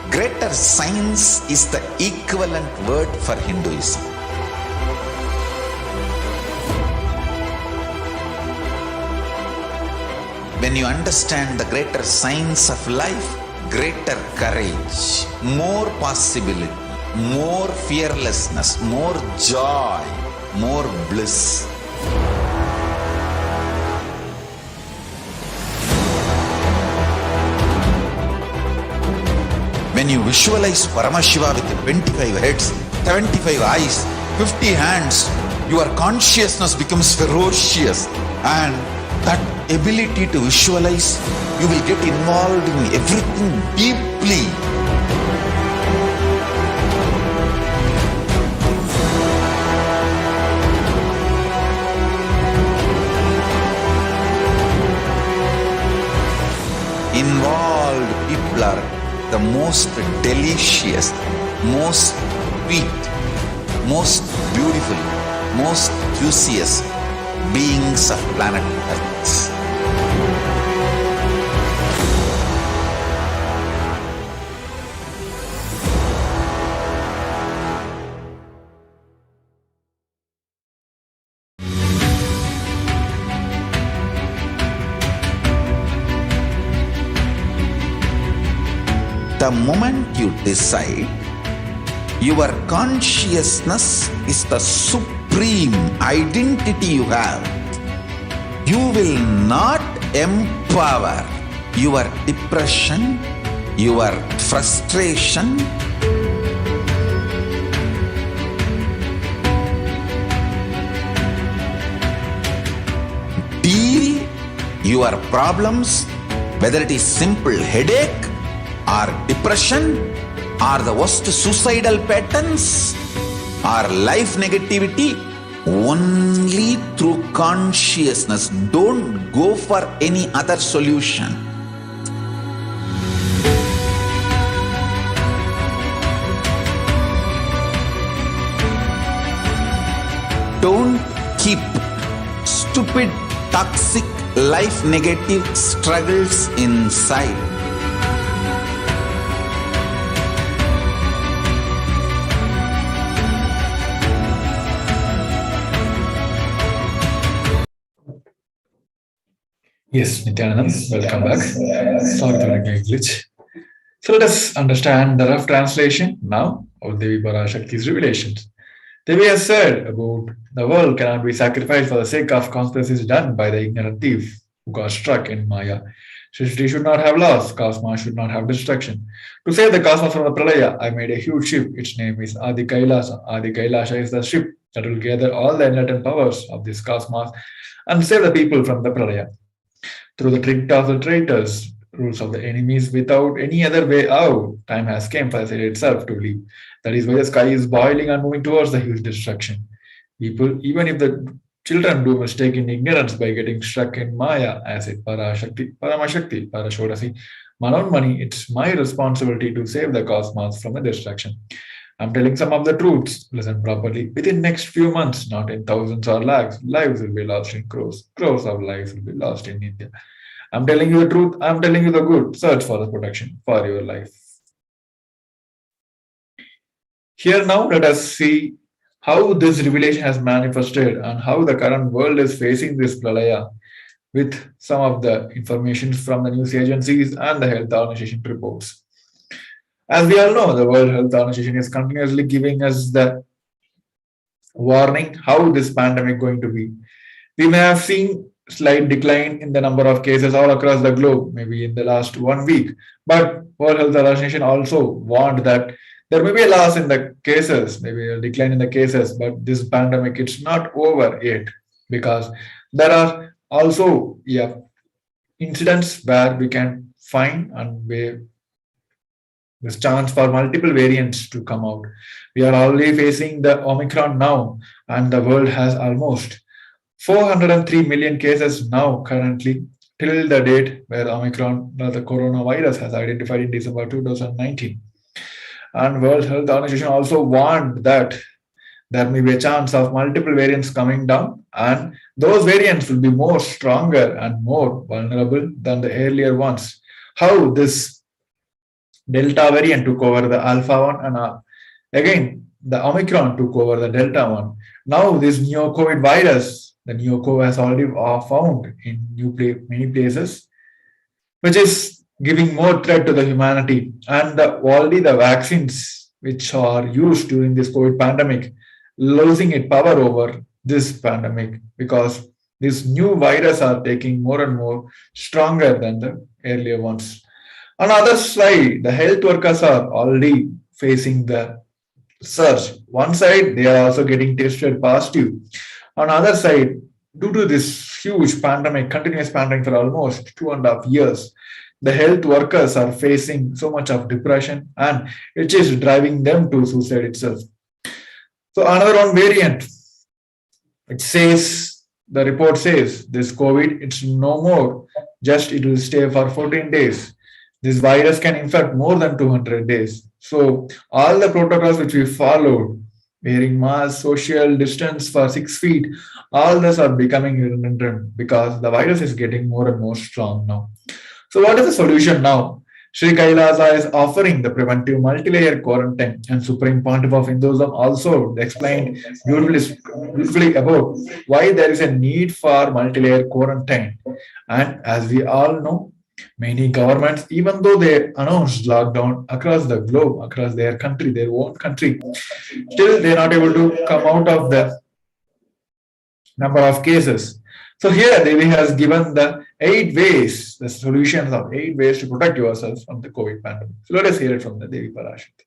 Greater science is the equivalent word for Hinduism. When you understand the greater science of life, greater courage, more possibility, more fearlessness, more joy, more bliss. When you visualize Paramashiva with 25 heads, 75 eyes, 50 hands, your consciousness becomes ferocious, and that ability to visualize, you will get involved in everything deeply. Involved people are the most delicious, most sweet, most beautiful, most juiciest beings of planet Earth. The moment you decide, your consciousness is the supreme identity you have. You will not empower your depression, your frustration, deal your problems, whether it is simple headache or depression are the worst suicidal patterns? Are life negativity? Only through consciousness. Don't go for any other solution. Don't keep stupid, toxic, life negative struggles inside. Yes, Nithyananda, welcome back. Sorry for the glitch. So let us understand the rough translation now of Devi Parashakti's revelations. Devi has said about the world cannot be sacrificed for the sake of conspiracies done by the ignorant thief who got struck in Maya. Srishti should not have loss, cosmos should not have destruction. To save the cosmos from the Pralaya, I made a huge ship. Its name is Adi Kailasa. Adi Kailasa is the ship that will gather all the enlightened powers of this cosmos and save the people from the Pralaya. Through the trick of the traitors, rules of the enemies, without any other way out, time has come for the city itself to leave. That is why the sky is boiling and moving towards the huge destruction. People, even if the children do mistake in ignorance by getting stuck in Maya, as it Parashakti, Paramashakti, Parashodasi, Money, it's my responsibility to save the cosmos from the destruction. I'm telling some of the truths. Listen properly. Within next few months, not in thousands or lakhs, lives will be lost in crores. Crores of lives will be lost in India. I'm telling you the truth. I'm telling you the good. Search for the protection for your life. Here now, let us see how this revelation has manifested and how the current world is facing this pralaya with some of the information from the news agencies and the health organization reports. As we all know, the World Health Organization is continuously giving us the warning how this pandemic is going to be. We may have seen slight decline in the number of cases all across the globe, maybe in the last 1 week. But World Health Organization also warned that there may be a loss in the cases, maybe a decline in the cases, but this pandemic it's not over yet because there are also incidents where we can find and where there's chance for multiple variants to come out. We are already facing the Omicron now, and the world has almost 403 million cases now currently till the date where Omicron, the coronavirus, has identified in December 2019. And World Health Organization also warned that there may be a chance of multiple variants coming down, and those variants will be more stronger and more vulnerable than the earlier ones. How this Delta variant took over the Alpha one, and again the Omicron took over the Delta one. Now this new COVID virus, the new COVID has already found in many places, which is giving more threat to the humanity. And already the vaccines which are used during this COVID pandemic losing its power over this pandemic because these new viruses are taking more and more stronger than the earlier ones. On the other side, the health workers are already facing the surge. One side, they are also getting tested positive. On the other side, due to this huge pandemic, continuous pandemic for almost 2.5 years, the health workers are facing so much of depression and it is driving them to suicide itself. So another one variant, it says, the report says this COVID, it's no more, just it will stay for 14 days. This virus can infect more than 200 days. So all the protocols which we followed, wearing mask, social distance for 6 feet, all this are becoming redundant because the virus is getting more and more strong now. So what is the solution now? Sri KAILASA is offering the preventive multi-layer quarantine, and Supreme Pontiff of Hinduism also explained beautifully about why there is a need for multi-layer quarantine. And as we all know, many governments, even though they announced lockdown across the globe, across their country, their own country, still they're not able to come out of the number of cases. So here Devi has given the 8 ways, the solutions of 8 ways to protect yourself from the COVID pandemic. So let us hear it from the Devi Parashakti.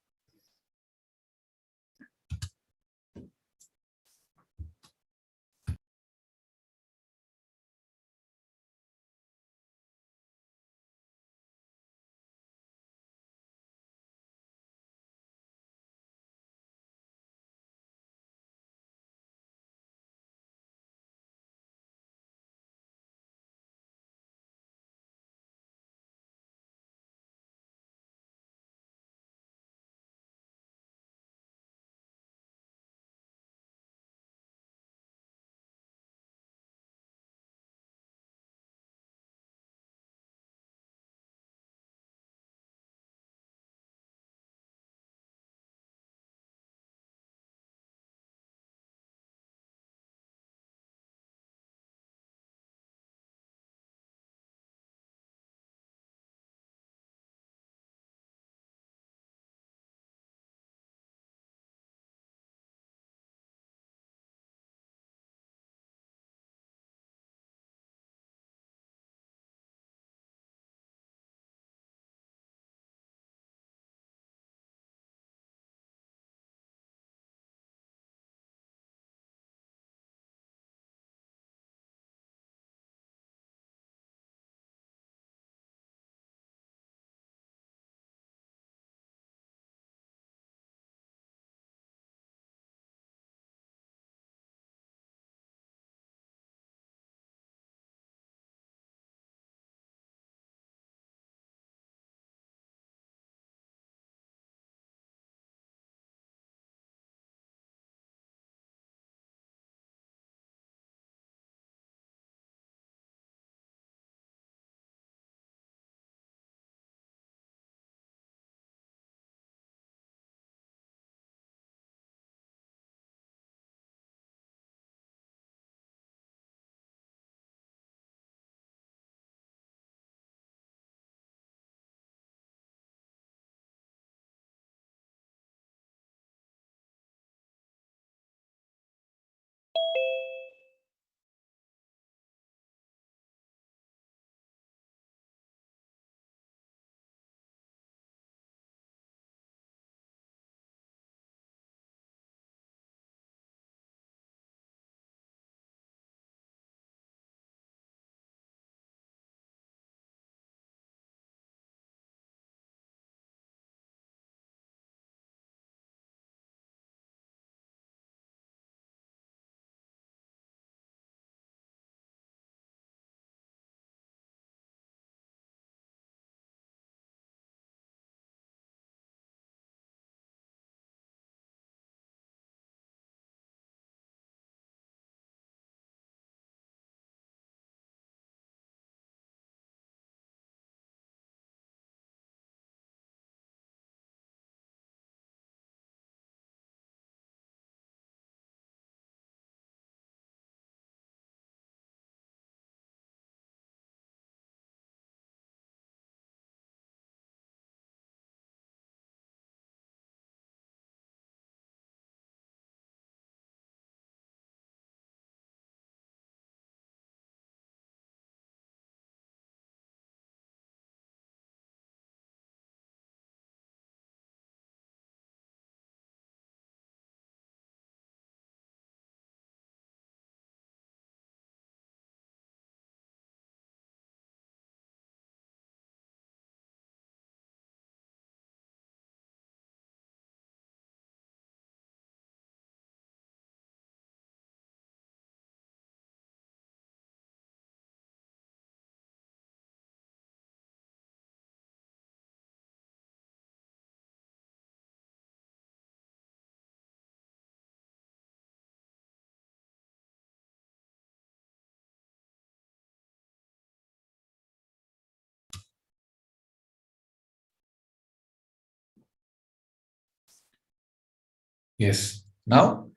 Yes. Now,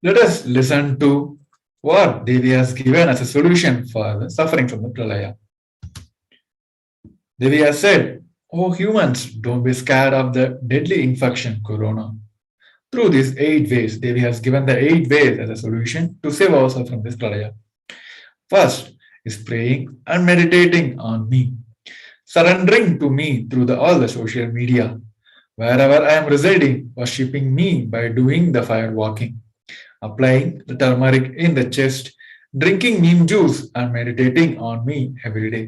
let us listen to what Devi has given as a solution for the suffering from the pralaya. Devi has said, "Oh humans, don't be scared of the deadly infection, corona." Through these 8 ways, Devi has given the 8 ways as a solution to save ourselves from this pralaya. First is praying and meditating on me, surrendering to me through all the social media. Wherever I am residing, worshipping me by doing the fire walking, applying the turmeric in the chest, drinking neem juice, and meditating on me every day.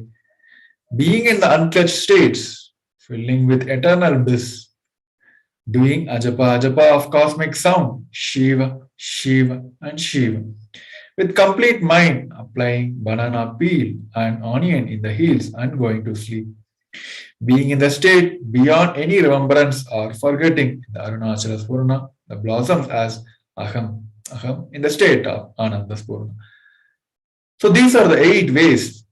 Being in the untouched states, filling with eternal bliss, doing ajapa ajapa of cosmic sound, Shiva, Shiva, and Shiva. With complete mind, applying banana peel and onion in the heels and going to sleep. Being in the state beyond any remembrance or forgetting the Arunachala Spurna, the blossoms as Aham, Aham in the state of Ananda Spurna. So these are the 8 ways,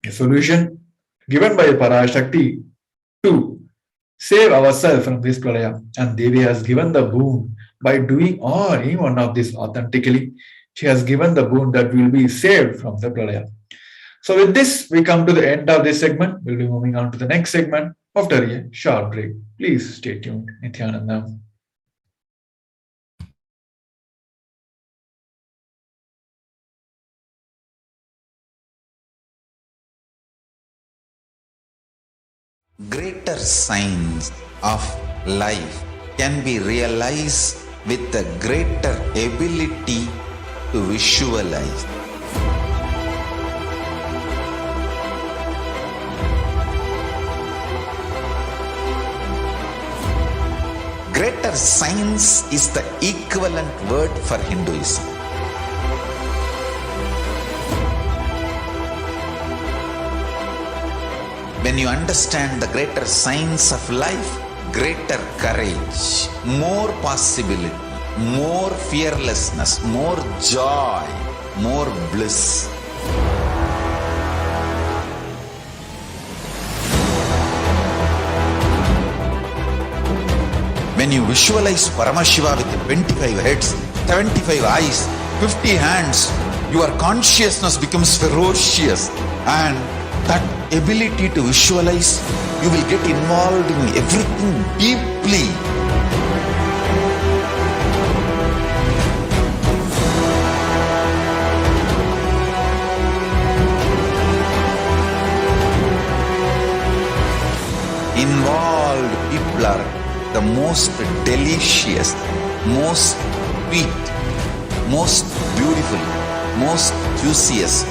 a solution given by Parashakti to save ourselves from this pralaya. And Devi has given the boon by doing all any one of this authentically. She has given the boon that we will be saved from the pralaya. So with this, we come to the end of this segment. We'll be moving on to the next segment after a short break. Please stay tuned. Nithyananda. Greater signs of life can be realized with a greater ability to visualize. Greater science is the equivalent word for Hinduism. When you understand the greater science of life, greater courage, more possibility, more fearlessness, more joy, more bliss. When you visualize Paramashiva with 25 heads, 75 eyes, 50 hands, your consciousness becomes ferocious, and that ability to visualize, you will get involved in everything deeply. Involved people are the most delicious, most sweet, most beautiful, most juiciest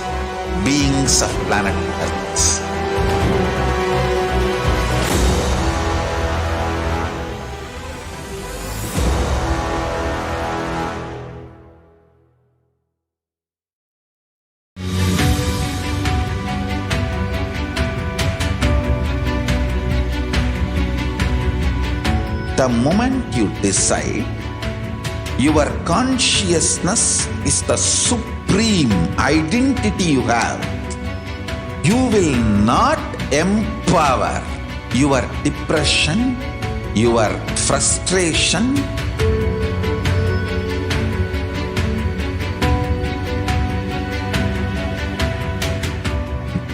beings of planet Earth. The moment you decide, your consciousness is the supreme identity you have. You will not empower your depression, your frustration,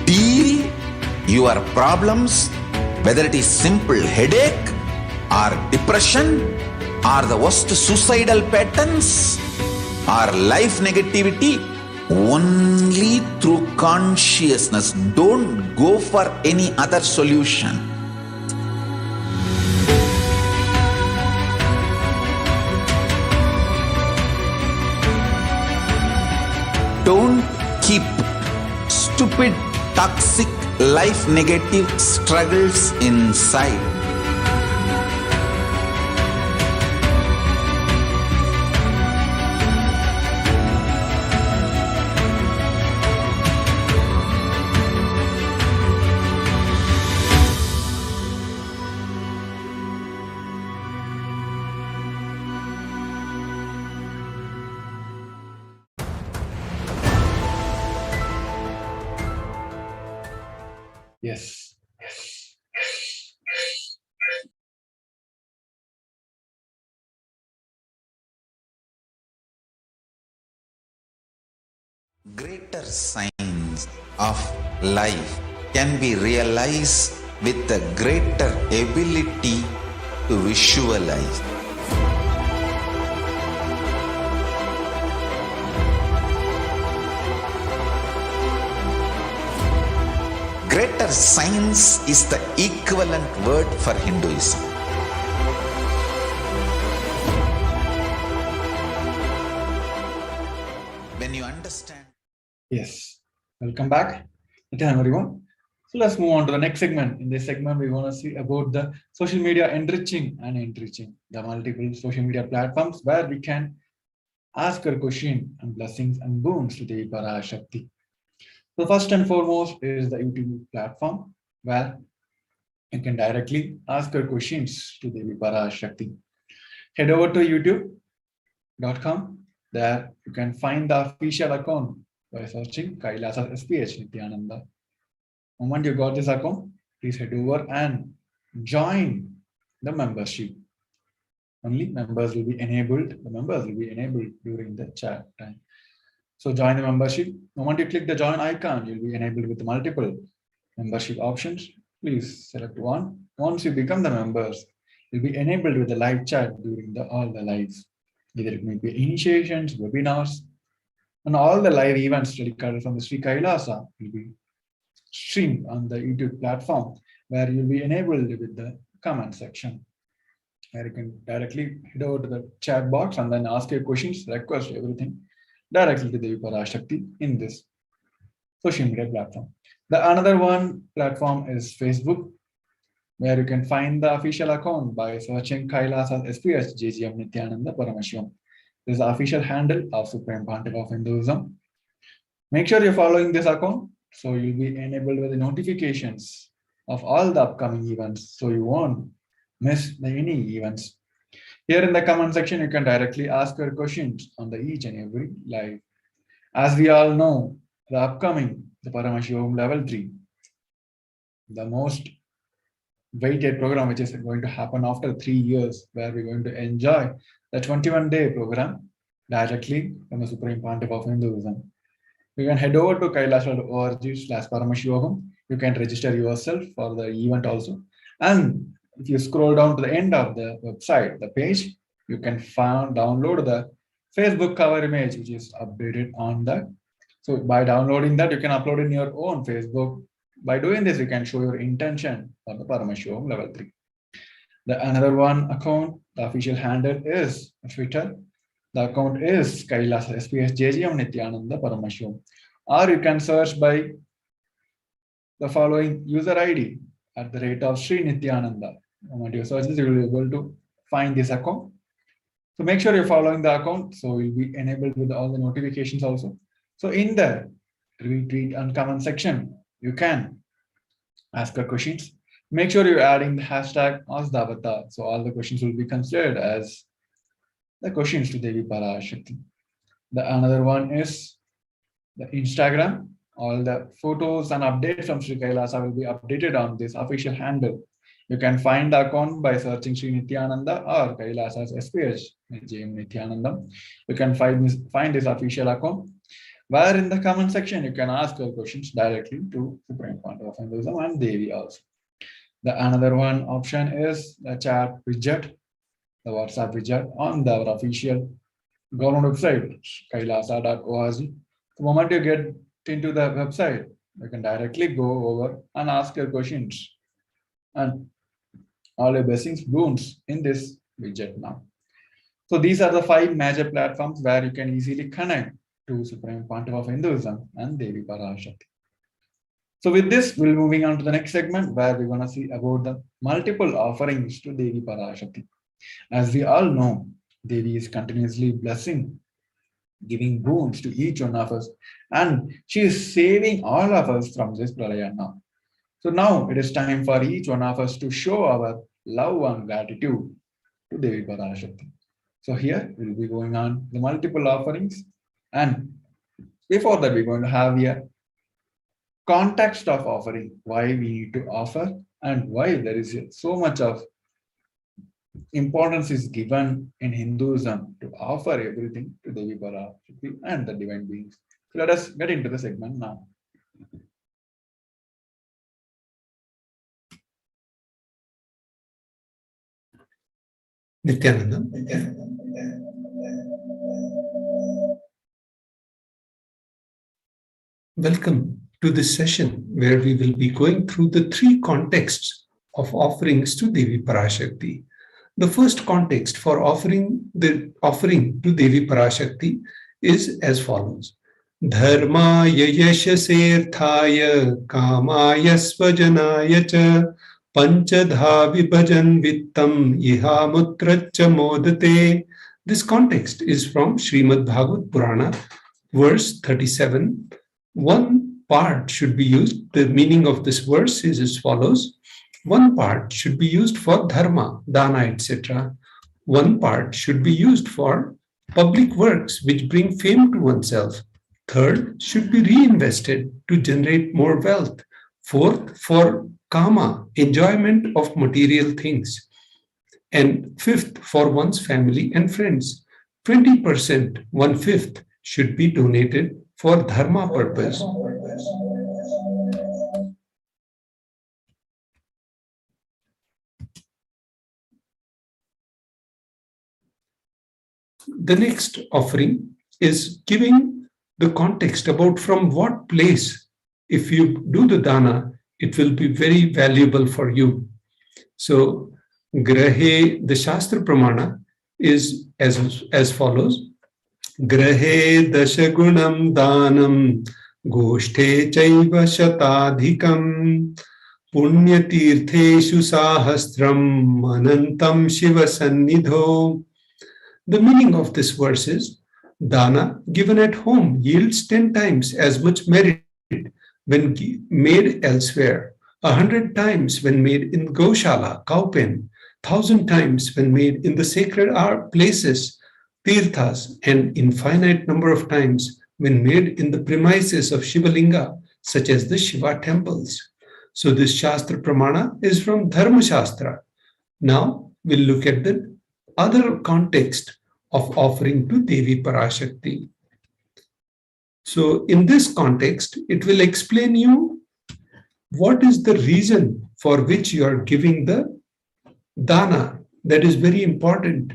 deal your problems, whether it is simple headache or depression or the worst suicidal patterns or life negativity, only through consciousness. Don't go for any other solution. Don't keep stupid, toxic, life negative struggles inside. Yes. Greater signs of life can be realized with a greater ability to visualize. Greater science is the equivalent word for Hinduism. When you understand. Yes, welcome back. Hello everyone. So let's move on to the next segment. In this segment, we want to see about the social media enriching and enriching the multiple social media platforms where we can ask our question and blessings and boons to the Parashakti. So first and foremost is the YouTube platform where you can directly ask your questions to the Parashakti. Head over to youtube.com. There you can find the official account by searching KAILASA SPH Nithyananda. The moment you got this account, please head over and join the membership. Only members will be enabled. The members will be enabled during the chat time. So join the membership. The moment you click the join icon, you'll be enabled with multiple membership options. Please select one. Once you become the members, you'll be enabled with the live chat during all the lives. Either it may be initiations, webinars, and all the live events recorded from the Sri Kailasa will be streamed on the YouTube platform, where you'll be enabled with the comment section, where you can directly head over to the chat box and then ask your questions, request everything directly to the Parashakti in this social media platform. The another one platform is Facebook, where you can find the official account by searching KAILASA SPH JGM Nithyananda Paramashivam. This is the official handle of Supreme Pontiff of Hinduism. Make sure you're following this account so you'll be enabled with the notifications of all the upcoming events, so you won't miss any events. Here in the comment section, you can directly ask your questions on the each and every live. As we all know, the upcoming, the Paramashivoham level 3, the most weighted program, which is going to happen after 3 years, where we're going to enjoy the 21-day program directly from the Supreme Pontiff of Hinduism. You can head over to kailasa.org/Paramashivoham. You can register yourself for the event also. And if you scroll down to the end of the website, the page, you can download the Facebook cover image, which is updated on that. So by downloading that, you can upload in your own Facebook. By doing this, you can show your intention for the Paramashivoham level 3. The another one account, the official handle is Twitter. The account is KAILASA SPH JGM Nithyananda Paramashivam. Or you can search by the following user ID @ Sri Nithyananda. When you search this, you will be able to find this account. So make sure you're following the account, so you'll be enabled with all the notifications also. So in the retweet and comment section, you can ask your questions. Make sure you're adding the hashtag #AskTheAvatar, so all the questions will be considered as the questions to Devi Parashakti. The another one is the Instagram. All the photos and updates from Sri Kailasa will be updated on this official handle. You can find the account by searching Sri Nithyananda or Kailasa's SPH JM Nithyananda. You can find this official account, where in the comment section you can ask your questions directly to Supreme Pontiff of Hinduism and Devi also. The another one option is the chat widget, the WhatsApp widget on the official government website, kailasa.org. The moment you get into the website, you can directly go over and ask your questions and all your blessings, boons in this widget now. So these are the 5 major platforms where you can easily connect to Supreme Pontiff of Hinduism and Devi Parashakti. So with this, we're moving on to the next segment, where we're going to see about the multiple offerings to Devi Parashakti. As we all know, Devi is continuously blessing, giving boons to each one of us, and she is saving all of us from this pralaya now. So now it is time for each one of us to show our love and gratitude to Devi Parashakti. So here we'll be going on the multiple offerings, and before that we're going to have here context of offering, why we need to offer and why there is so much of importance is given in Hinduism to offer everything to Devi Parashakti and the divine beings. Let us get into the segment now. Nithyananda. Welcome to this session where we will be going through the three contexts of offerings to Devi Parashakti. The first context for offering to Devi Parashakti is as follows. Dharmaya yashasirthaya kamaya svajanaya cha panchadha vibhajan vittam iha mutracha modate. This context is from Srimad Bhagavad Purana, verse 37. One part should be used, the meaning of this verse is as follows. One part should be used for dharma, dana, etc. One part should be used for public works which bring fame to oneself. Third, should be reinvested to generate more wealth. Fourth, for kama, enjoyment of material things. And fifth, for one's family and friends. 20%, 1/5, should be donated for dharma purpose. The next offering is giving the context about from what place, if you do the dana, it will be very valuable for you. So, grahe, the Shastra Pramana is as follows. Grahe dashagunam danam goshthe chaiva shatadhikam punyatirtheshu sahasram anantam shiva sannidho. The meaning of this verse is, dana given at home yields 10 times as much merit when made elsewhere, 100 times when made in Goshala, cow pen, 1,000 times when made in the sacred places, tirthas, and infinite number of times when made in the premises of Shivalinga, such as the Shiva temples. So this Shastra Pramana is from Dharma Shastra. Now we'll look at the other context of offering to Devi Parashakti. So in this context, it will explain you what is the reason for which you are giving the dana. That is very important.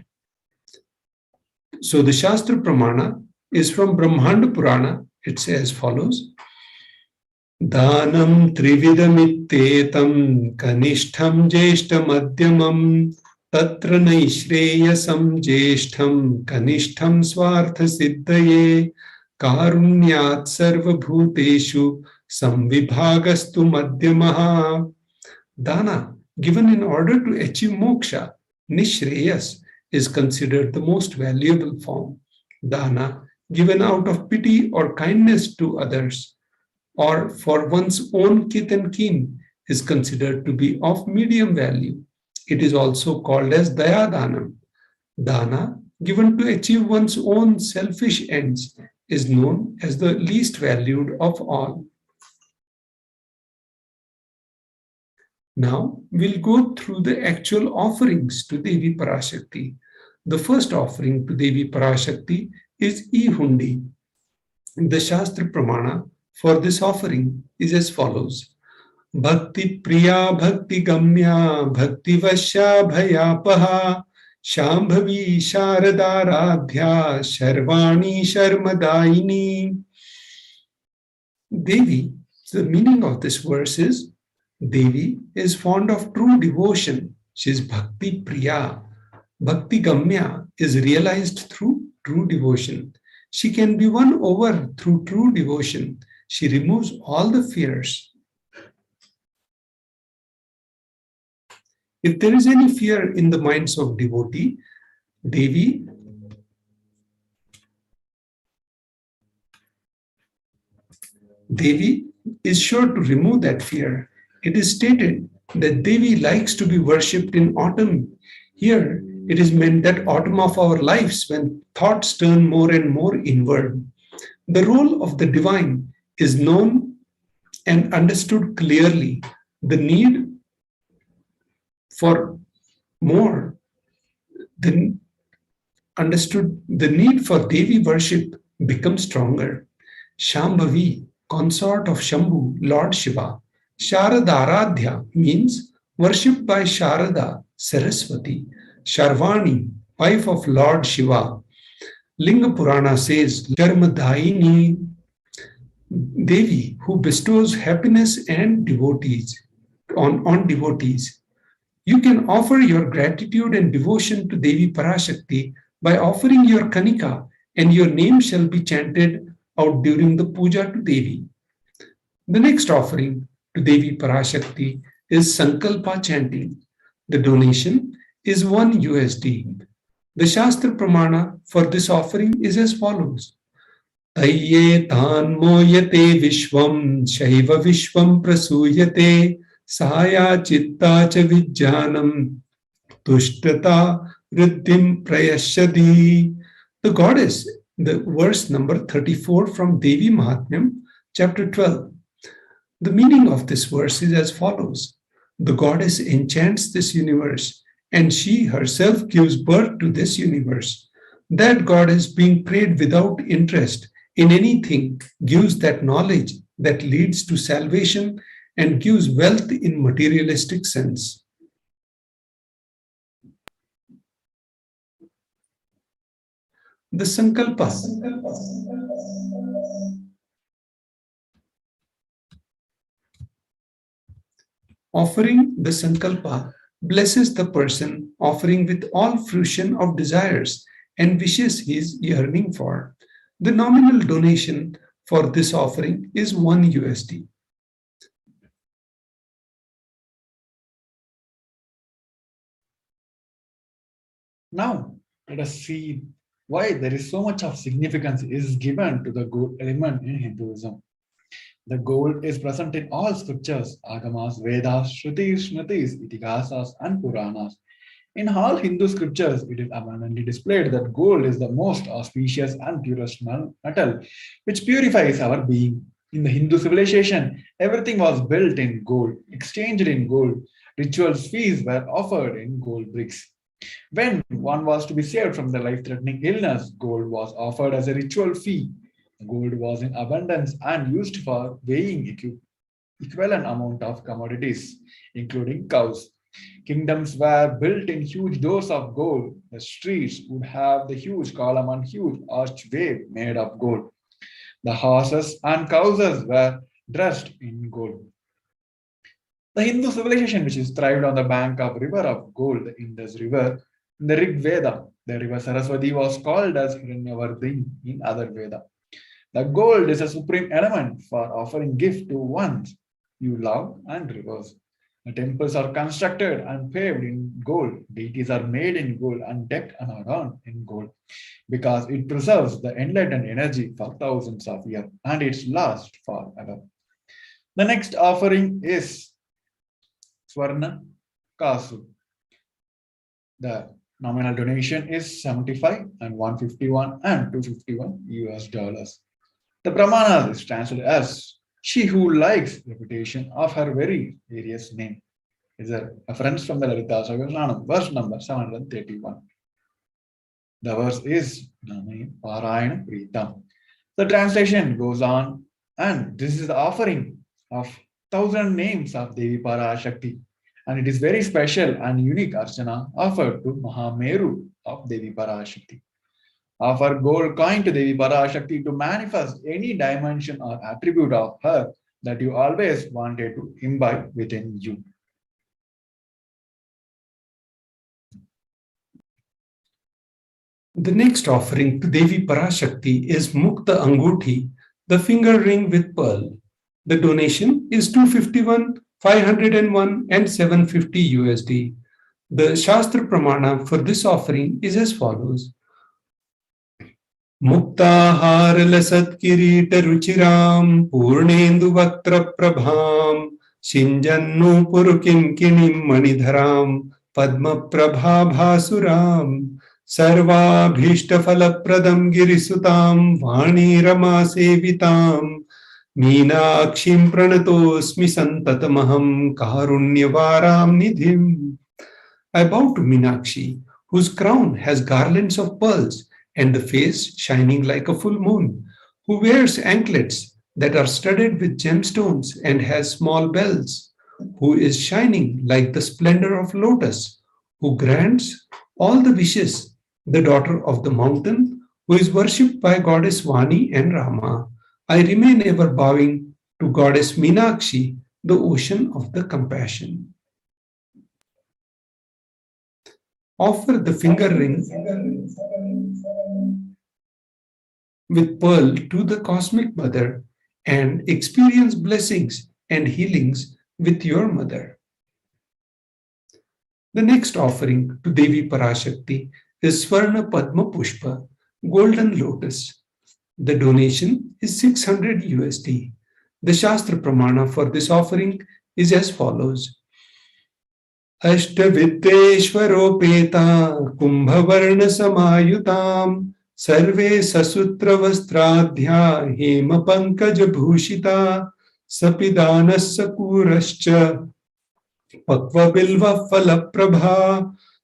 So the Shastra Pramana is from Brahmanda Purana. It says as follows. Danam trividamitetam kanishtham jeshtam madhyamam tatra naishreyasam jeshtham kanishtham swartha siddhaye karunyat sarva bhuteshu samvibhagastu madhyamaha. Dana given in order to achieve moksha, nishreyas, is considered the most valuable form. Dana given out of pity or kindness to others or for one's own kith and kin is considered to be of medium value. It is also called as daya danam. Dana given to achieve one's own selfish ends is known as the least valued of all. Now we'll go through the actual offerings to Devi Parashakti. The first offering to Devi Parashakti is e-hundi. The Shastra Pramana for this offering is as follows. Bhakti Priya Bhakti Gamya Bhakti Vasya Bhayapaha Shambhavi Sharadaradhya Sharvani Sharmadaini. Devi, the meaning of this verse is, Devi is fond of true devotion. She is Bhakti Priya. Bhakti Gamya is realized through true devotion. She can be won over through true devotion. She removes all the fears. If there is any fear in the minds of devotee, Devi is sure to remove that fear. It is stated that Devi likes to be worshipped in autumn. Here, it is meant that autumn of our lives when thoughts turn more and more inward. The role of the divine is known and understood clearly. The need for more, the need for Devi worship becomes stronger. Shambhavi, consort of Shambhu, Lord Shiva. Sharadaradhya means worshipped by Sharada, Saraswati. Sharvani, wife of Lord Shiva. Linga Purana says, Dharmadaini, Devi, who bestows happiness and devotees on devotees. You can offer your gratitude and devotion to Devi Parashakti by offering your kanika, and your name shall be chanted out during the puja to Devi. The next offering to Devi Parashakti is Sankalpa chanting. The donation is $1. The Shastra Pramana for this offering is as follows. Tayye tanmoyate vishvam shaiva vishvam prasuyate saya chitta cha vijjanam tushtata riddhim prayashadi. The goddess, the verse number 34 from Devi Mahatmyam, chapter 12. The meaning of this verse is as follows. The goddess enchants this universe, and she herself gives birth to this universe. That goddess, being prayed without interest in anything, gives that knowledge that leads to salvation and gives wealth in materialistic sense. The Sankalpa. Offering the Sankalpa blesses the person offering with all fruition of desires and wishes he is yearning for. The nominal donation for this offering is $1. Now, let us see why there is so much of significance is given to the gold element in Hinduism. The gold is present in all scriptures, Agamas, Vedas, Shrutis, Smritis, Itigasas, and Puranas. In all Hindu scriptures, it is abundantly displayed that gold is the most auspicious and purest metal, which purifies our being. In the Hindu civilization, everything was built in gold, exchanged in gold. Ritual feasts were offered in gold bricks. When one was to be saved from the life-threatening illness, gold was offered as a ritual fee. Gold was in abundance and used for weighing equivalent amount of commodities, including cows. Kingdoms were built in huge doors of gold. The streets would have the huge column and huge archway made of gold. The horses and cows were dressed in gold. The Hindu civilization, which is thrived on the bank of river of gold, the Indus River, in the Rig Veda, the river Saraswati was called as Hiranyavardhini in other Veda. The gold is a supreme element for offering gift to ones you love and rivers. The temples are constructed and paved in gold. Deities are made in gold and decked and adorned in gold because it preserves the enlightened energy for thousands of years and it lasts forever. The next offering is Swarna Kasu. The nominal donation is 75 and 151 and 251 US. The Pramana is translated as she who likes reputation of her very various name. Is a reference from the Lalita Sahasranam, verse number 731. The verse is Parayana Pritam. The translation goes on, and this is the offering of 1,000 names of Devi Parashakti, and it is very special and unique archana offered to Mahameru of Devi Parashakti. Offer gold coin to Devi Parashakti to manifest any dimension or attribute of her that you always wanted to imbibe within you. The next offering to Devi Parashakti is Mukta Anguthi, the finger ring with pearl. The donation is 251, 501, and 750 USD. The Shastra Pramana for this offering is as follows. Muktahar lasat kirita ruchiram purnendu vaktra prabham shinjannu purukin kinim manidharam padma prabha bhasuram sarva bhishta falapradam girisutam vani rama sevitam meenakshim pranatosmi santatamaham karunyavaram nidhim. I bow to Meenakshi, whose crown has garlands of pearls and the face shining like a full moon, who wears anklets that are studded with gemstones and has small bells, who is shining like the splendor of lotus, who grants all the wishes, the daughter of the mountain, who is worshipped by goddess Vani and Rama. I remain ever bowing to goddess Meenakshi, the ocean of the compassion. Offer the finger ring with pearl to the cosmic mother and experience blessings and healings with your mother. The next offering to Devi Parashakti is Swarna Padma Pushpa, golden lotus. The donation is 600 USD. The Shastra Pramana for this offering is as follows. Ashtaviddeshwaropeta kumbhavarna samayutam sarve sasutra vastradhya hema pankaj bhushita sapidanas sakurascha pakva bilva phala prabha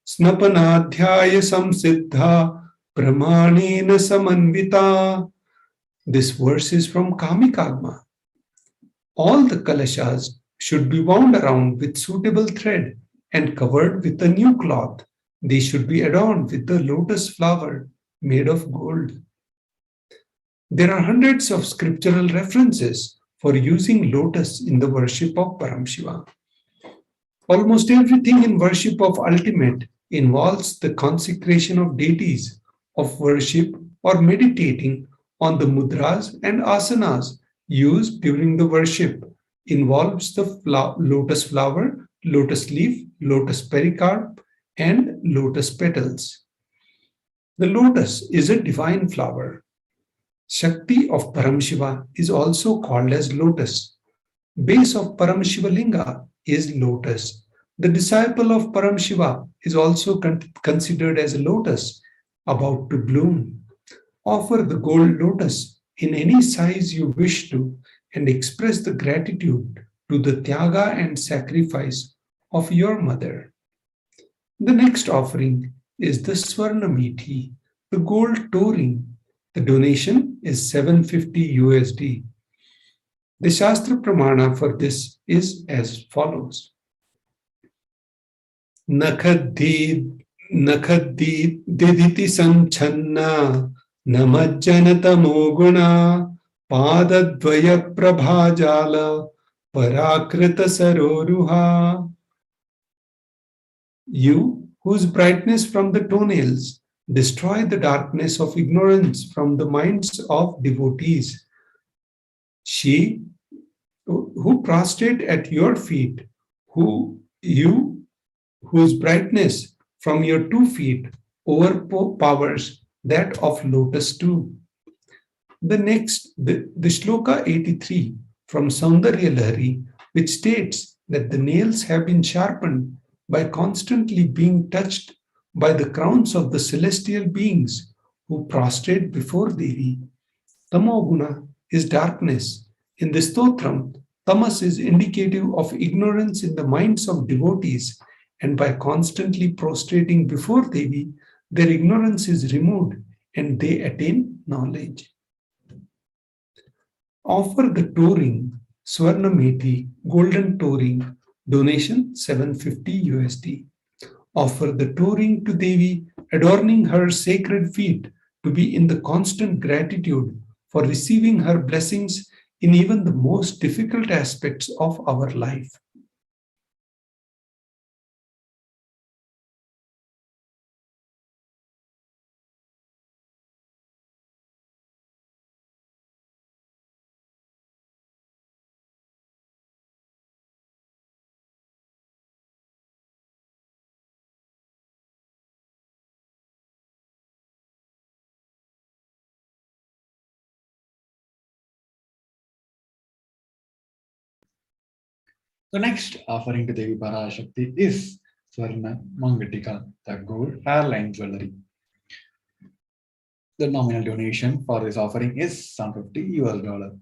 snapanadhyaya samsiddha pramanena samanvita. This verse is from Kamikagma. All the kalashas should be wound around with suitable thread and covered with a new cloth. They should be adorned with the lotus flower made of gold. There are hundreds of scriptural references for using lotus in the worship of Paramashiva. Almost everything in worship of ultimate involves the consecration of deities, of worship or meditating on the mudras and asanas used during the worship, involves the lotus flower, lotus leaf, lotus pericarp, and lotus petals. The lotus is a divine flower. Shakti of Paramashiva is also called as lotus. Base of Paramashiva Linga is lotus. The disciple of Paramashiva is also considered as a lotus about to bloom. Offer the gold lotus in any size you wish to and express the gratitude to the tyaga and sacrifice of your mother. The next offering is the Swarna Methi, the gold toe ring. The donation is 750 USD. The Shastra Pramana for this is as follows. Nakhaddi diditi sanchanna namajjanatamo guna padadvaya prabhajala parakrita saroruha. You, whose brightness from the toenails destroy the darkness of ignorance from the minds of devotees. She, who prostrate at your feet, whose brightness from your 2 feet overpowers that of lotus too. The next, the Shloka 83 from Saundarya Lahari, which states that the nails have been sharpened by constantly being touched by the crowns of the celestial beings who prostrate before Devi. Tamoguna is darkness. In the stotram, tamas is indicative of ignorance in the minds of devotees, and by constantly prostrating before Devi, their ignorance is removed and they attain knowledge. Offer the toe ring, Swarna Methi, golden toe ring, donation 750 USD. Offer the toe ring to Devi, adorning her sacred feet to be in the constant gratitude for receiving her blessings in even the most difficult aspects of our life. The next offering to Devi Parashakti is Swarna Mangatika, the gold hairline jewelry. The nominal donation for this offering is $150 US.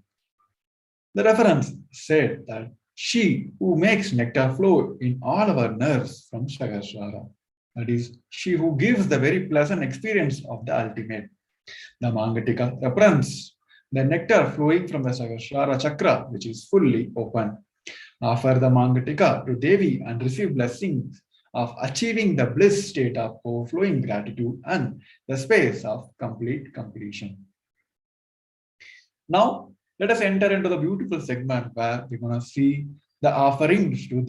The reference said that she who makes nectar flow in all our nerves from Sagaswara, that is, she who gives the very pleasant experience of the ultimate. The Mangatika represents the nectar flowing from the Sahasrara Chakra, which is fully open. Offer the Mangatika to Devi and receive blessings of achieving the bliss state of overflowing gratitude and the space of complete completion. Now, let us enter into the beautiful segment where we're going to see the offerings to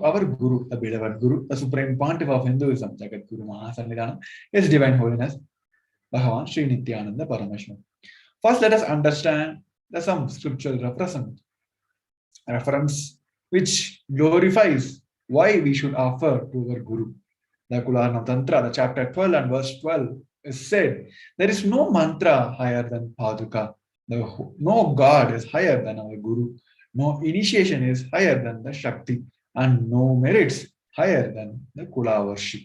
our Guru, the beloved Guru, the Supreme Pontiff of Hinduism, Jagat Guru Mahasannidhanam, His Divine Holiness, Bhagavan Sri Nithyananda Paramashivam. First, let us understand some scriptural reference which glorifies why we should offer to our Guru. The Kularna Tantra, the chapter 12 and verse 12 is said, there is no mantra higher than Paduka. No God is higher than our Guru. No initiation is higher than the Shakti. And no merits higher than the Kula worship.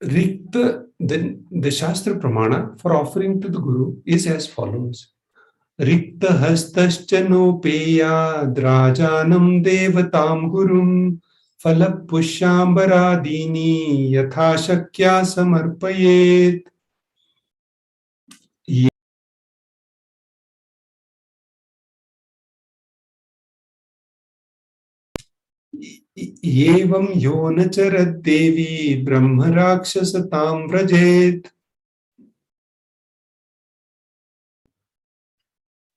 The Shastra Pramana for offering to the Guru is as follows. Rikta hastascha nopeya drajanam devatam gurum Falapushambharadini yatha shakya samarpayet. Yevam yona charat devi brahma rakshasatam vrajet.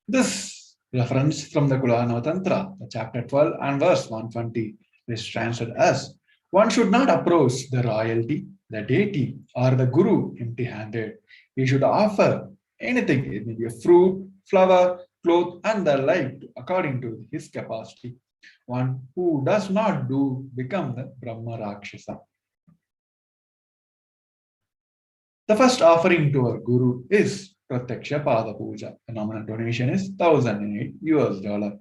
This reference from the Kularna Tantra, the chapter 12 and verse 120, is translated as, one should not approach the royalty, the deity, or the Guru empty-handed. He should offer anything, it may be a fruit, flower, cloth, and the like, according to his capacity. One who does not do become the Brahma Rakshasa. The first offering to our Guru is Pratyaksha Pada Puja. The nominal donation is $1,008.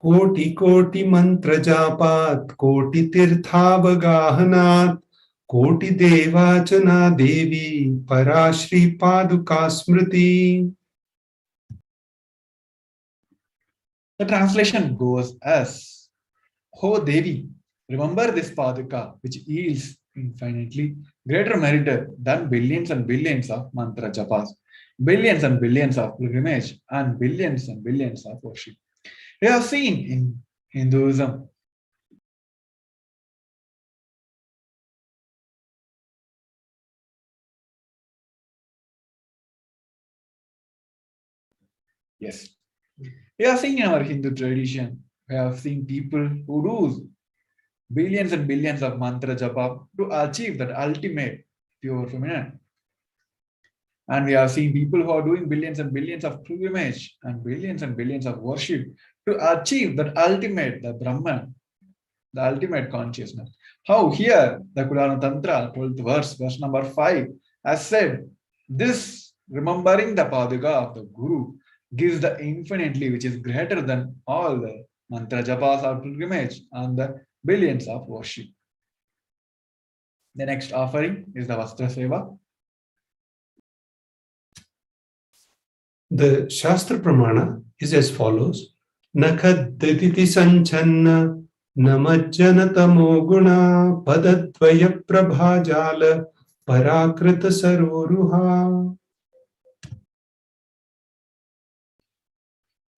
Koti koti mantra japat, koti tirthavagahanat, koti devachana devi, parashri paduka smriti. The translation goes as, Ho Devi, remember this Paduka, which yields infinitely greater merit than billions and billions of mantra japas, billions and billions of pilgrimage, and billions of worship. We have seen in Hinduism yes. We have seen in our Hindu tradition, we have seen people who do billions and billions of mantra japa to achieve that ultimate pure feminine. And we have seen people who are doing billions and billions of pilgrimage and billions of worship to achieve that ultimate, the Brahman, the ultimate consciousness. How here the Kularna Tantra, 12th verse number 5, has said, this remembering the Paduka of the Guru gives the infinitely, which is greater than all the mantra japas or pilgrimage and the billions of worship. The next offering is the Vastra Seva. The Shastra Pramana is as follows. Nakhadaditi sanchanna namajjanatamo guna padadvaya prabhajala parakrita saroruha.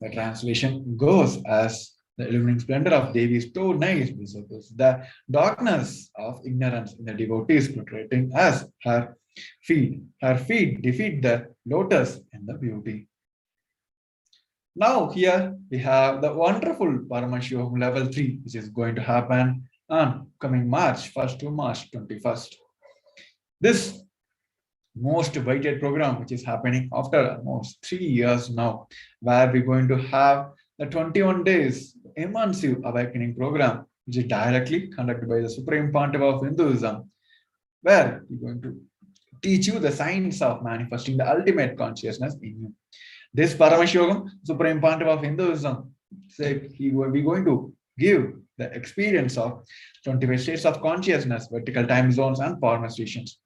The translation goes as, the illuminating splendor of Devi is so nice, the darkness of ignorance in the devotees portraying as her feet. Her feet defeat the lotus in the beauty. Now here we have the wonderful Paramashivoham level 3, which is going to happen on coming March 1st to March 21st. This most awaited program, which is happening after almost 3 years now, where we're going to have the 21 days immersive awakening program, which is directly conducted by the Supreme Pontiff of Hinduism, where we're going to teach you the science of manifesting the ultimate consciousness in you. This Paramashivoham, Supreme Pontiff of Hinduism, said he will be going to give the experience of 25 states of consciousness, vertical time zones, and power stations.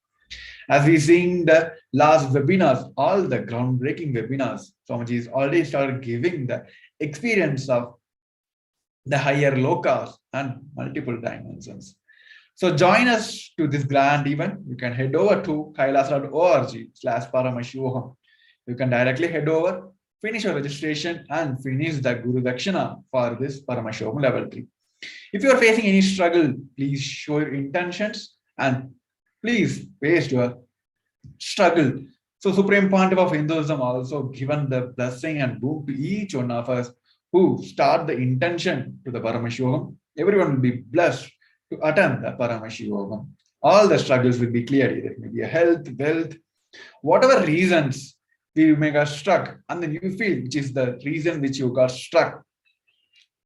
As we seen the last webinars, all the groundbreaking webinars, Swamiji has already started giving the experience of the higher lokas and multiple dimensions. So join us to this grand event. You can head over to kailasa.org/Paramashivoham. You can directly head over, finish your registration, and finish the Guru Dakshina for this Paramashivoham level 3. If you are facing any struggle, please show your intentions and please face your struggle. So Supreme Pontiff of Hinduism also given the blessing and boon to each one of us who start the intention to the Paramashivoham. Everyone will be blessed to attend the Paramashivoham. All the struggles will be cleared. It may be a health, wealth, whatever reasons we may got struck, and then you feel which is the reason which you got struck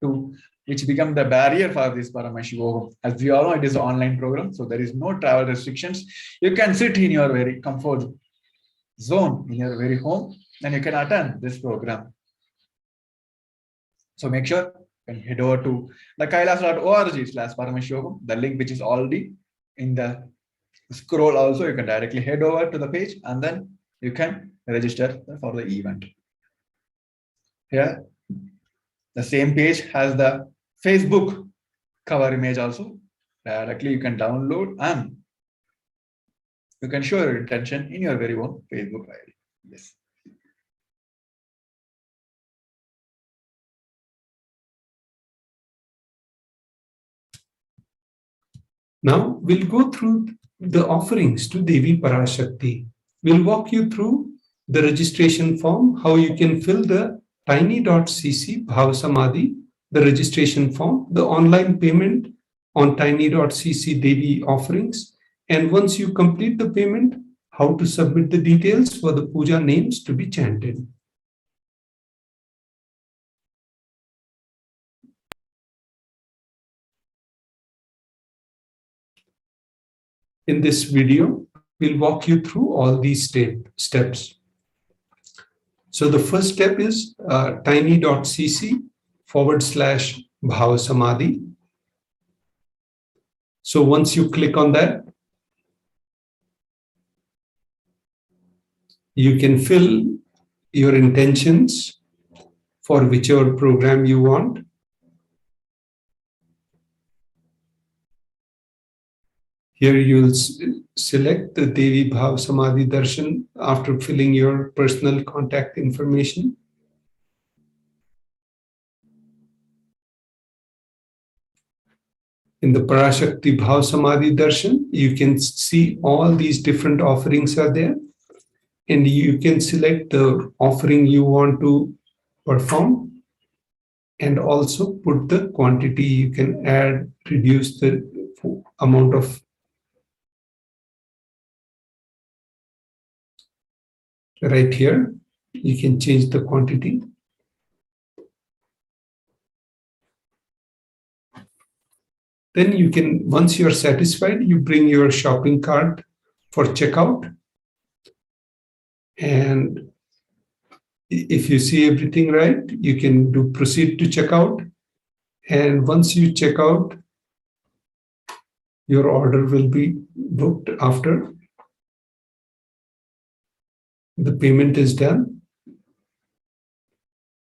to, which become the barrier for this Paramashivoham. As we all know, it is an online program, so there is no travel restrictions. You can sit in your very comfort zone in your very home, and you can attend this program. So make sure you can head over to the kailasa.org/Paramashivoham, the link which is already in the scroll. Also, you can directly head over to the page and then you can register for the event. Here, the same page has the Facebook cover image also. Directly you can download and you can show your intention in your very own Facebook ID. Yes. Now we'll go through the offerings to Devi Parashakti. We'll walk you through the registration form, how you can fill the tiny.cc Bhavasamadhi, the registration form, the online payment on tiny.cc Devi offerings, and once you complete the payment, how to submit the details for the puja names to be chanted. In this video, we'll walk you through all these steps. So the first step is tiny.cc/Bhavasamadhi. So once you click on that, you can fill your intentions for whichever program you want. Here you'll select the Devi Bhav Samadhi Darshan after filling your personal contact information. In the Parashakti Bhav Samadhi Darshan, you can see all these different offerings are there, and you can select the offering you want to perform and also put the quantity. You can add, reduce the amount of right here. You can change the quantity. Then you can, once you're satisfied, you bring your shopping cart for checkout. And if you see everything right, you can do proceed to checkout. And once you check out, your order will be booked after the payment is done.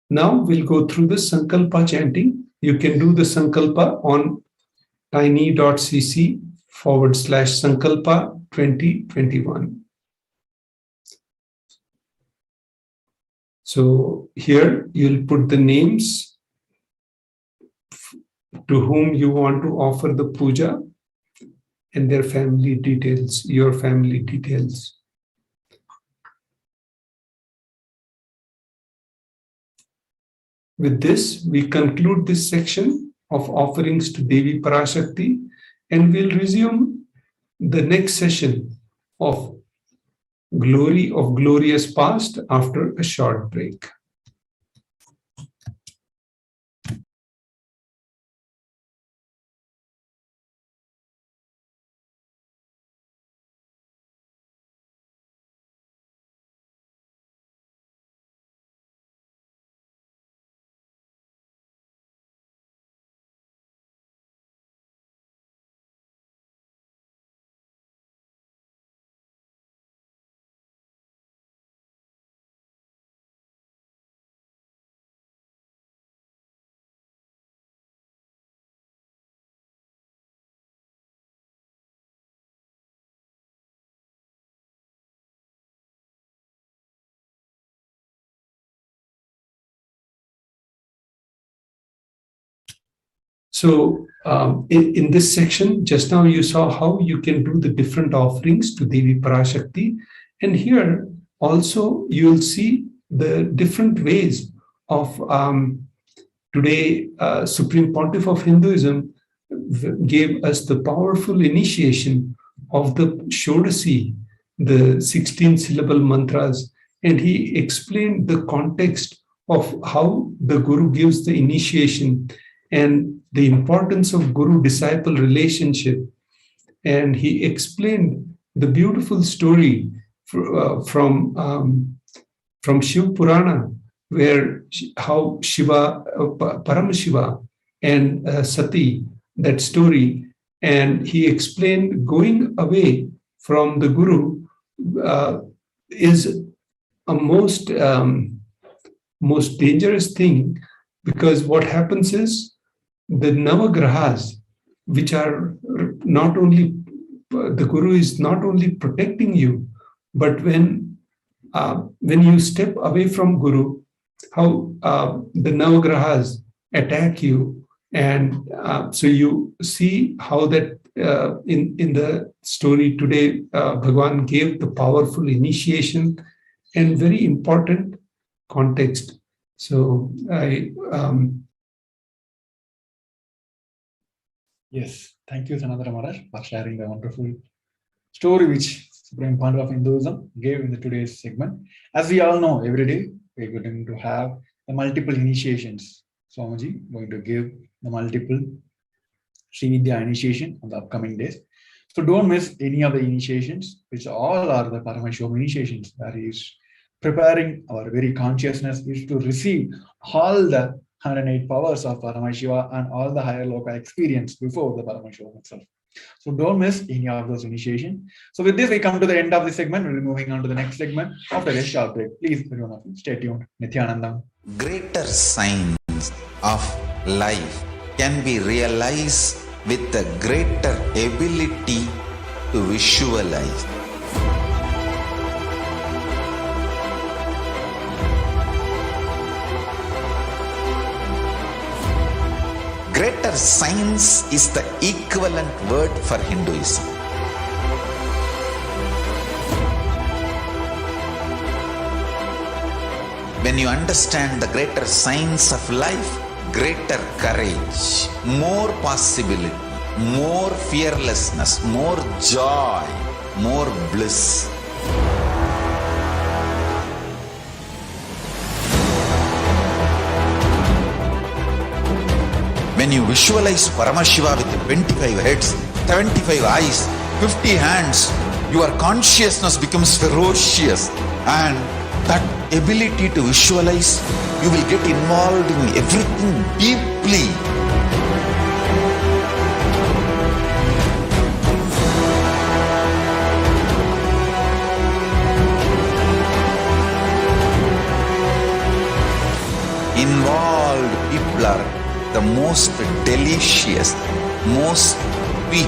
Now we'll go through the Sankalpa chanting. You can do the Sankalpa on tiny.cc/Sankalpa 2021. So here you'll put the names to whom you want to offer the puja and their family details, your family details. With this, we conclude this section of offerings to Devi Parashakti, and we'll resume the next session of Glory of Glorious Past after a short break. So in this section, just now you saw how you can do the different offerings to Devi Parashakti. And here also you will see the different ways of today Supreme Pontiff of Hinduism gave us the powerful initiation of the Shodasi, the 16 syllable mantras, and he explained the context of how the Guru gives the initiation and the importance of Guru-disciple relationship. And he explained the beautiful story from Shiv Purana, where how Shiva, Paramashiva and Sati, that story. And he explained going away from the Guru is a most dangerous thing, because what happens is the Navagrahas, which are not only, the Guru is not only protecting you, but when you step away from Guru, how the Navagrahas attack you. And so you see how that in the story today, Bhagwan gave the powerful initiation and very important context. So Yes, thank you, Sanatana Maharaj, for sharing the wonderful story which Supreme Pontiff of Hinduism gave in the today's segment. As we all know, every day we're going to have the multiple initiations. Swamiji going to give the multiple Sri Vidya initiation on the upcoming days. So don't miss any of the initiations, which all are the Paramashivoham initiations. That is preparing our very consciousness is to receive all the 108 powers of Paramashiva and all the higher loka experience before the Paramashivoham itself. So don't miss any of those initiations. So with this, we come to the end of the segment. We'll be moving on to the next segment after a short break. Please, everyone of you, stay tuned. Nithyanandam. Greater signs of life can be realized with a greater ability to visualize. Greater science is the equivalent word for Hinduism. When you understand the greater science of life, greater courage, more possibility, more fearlessness, more joy, more bliss. When you visualize Paramashiva with 25 heads, 75 eyes, 50 hands, your consciousness becomes ferocious, and that ability to visualize, you will get involved in everything deeply. Involved people are the most delicious, most sweet,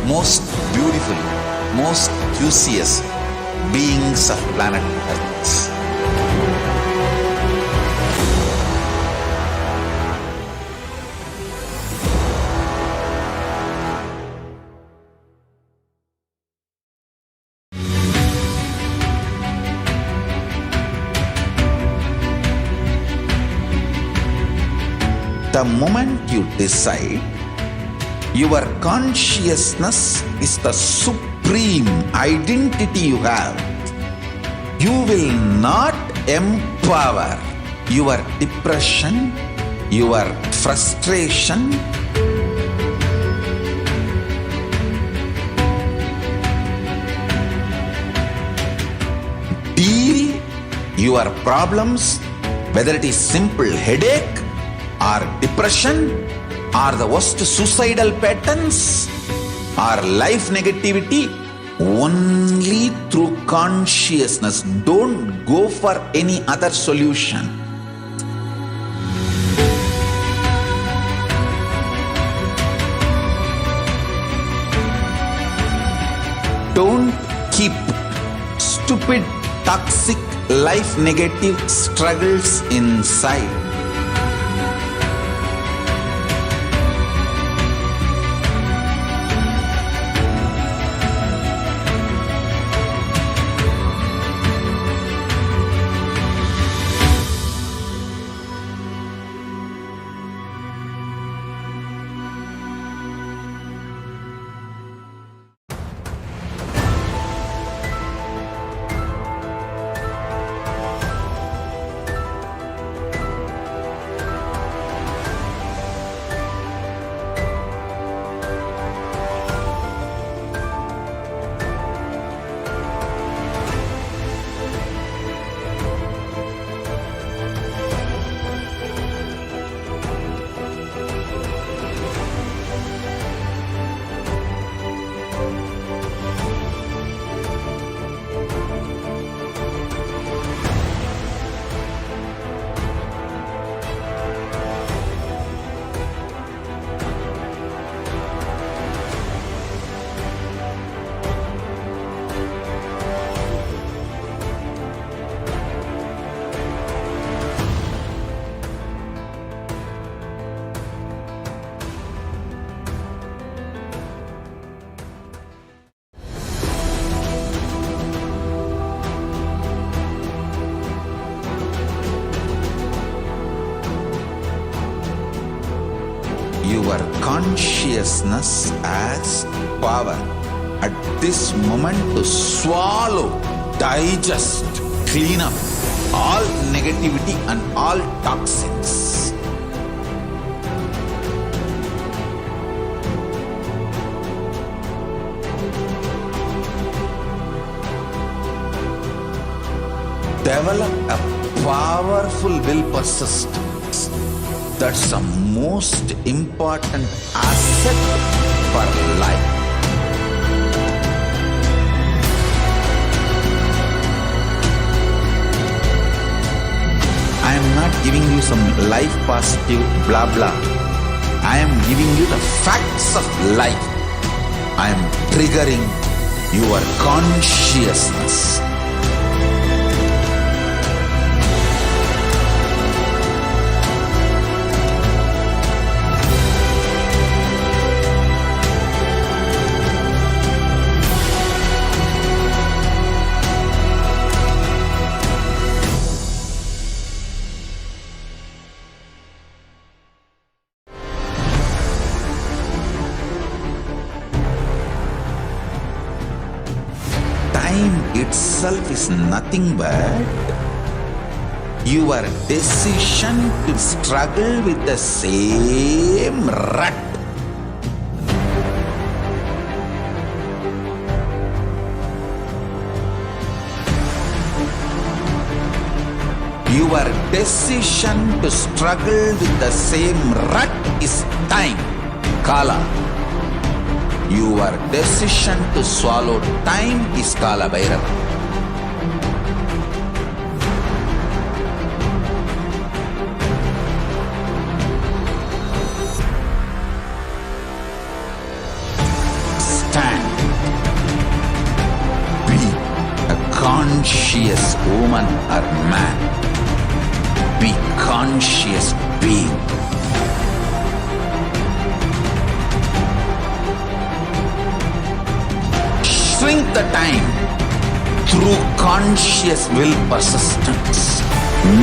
most beautiful, most juiciest beings of planet Earth. The moment you decide, your consciousness is the supreme identity you have. You will not empower your depression, your frustration, deal your problems, whether it is simple headache or depression or the worst suicidal patterns or life negativity, only through consciousness. Don't go for any other solution. Don't keep stupid, toxic, life negative struggles inside. consciousness as power at this moment to swallow, digest, clean up all negativity and all toxins. Develop a powerful will persistence. That's the most important asset for life. I am not giving you some life positive blah blah. I am giving you the facts of life. I am triggering your consciousness. Itself is nothing but your decision to struggle with the same rut. Your decision to struggle with the same rut is time, Kala. Your decision to swallow time is Kala Bhairava. Stand. Be a conscious woman or man. Be conscious being. Shrink the time through conscious will persistence.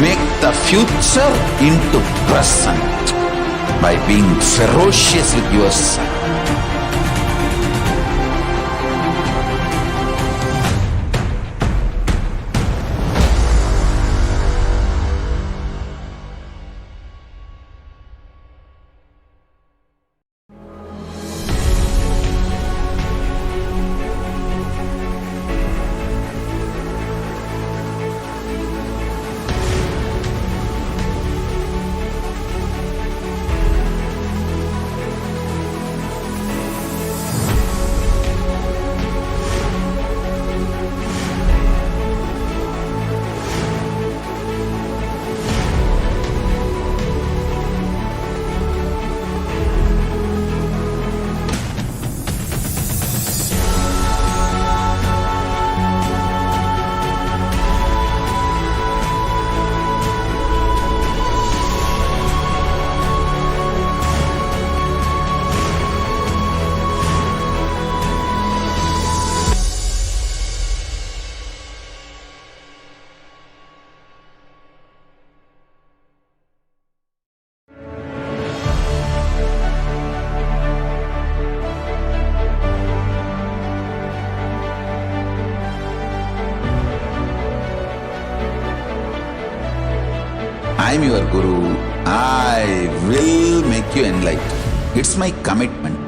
Make the future into present by being ferocious with yourself. I am your Guru. I will make you enlightened. It's my commitment.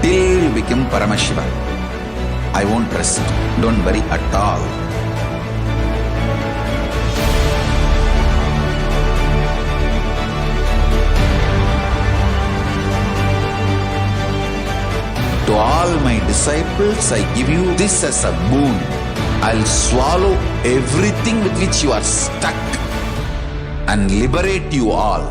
Till you become Paramashiva, I won't rest. Don't worry at all. To all my disciples, I give you this as a boon. I'll swallow everything with which you are stuck and liberate you all.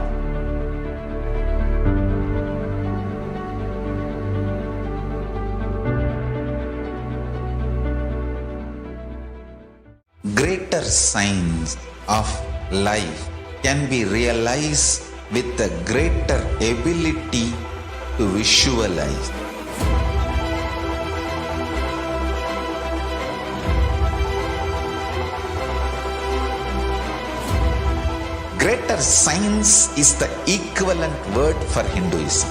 Greater signs of life can be realized with a greater ability to visualize. greater science is the equivalent word for Hinduism.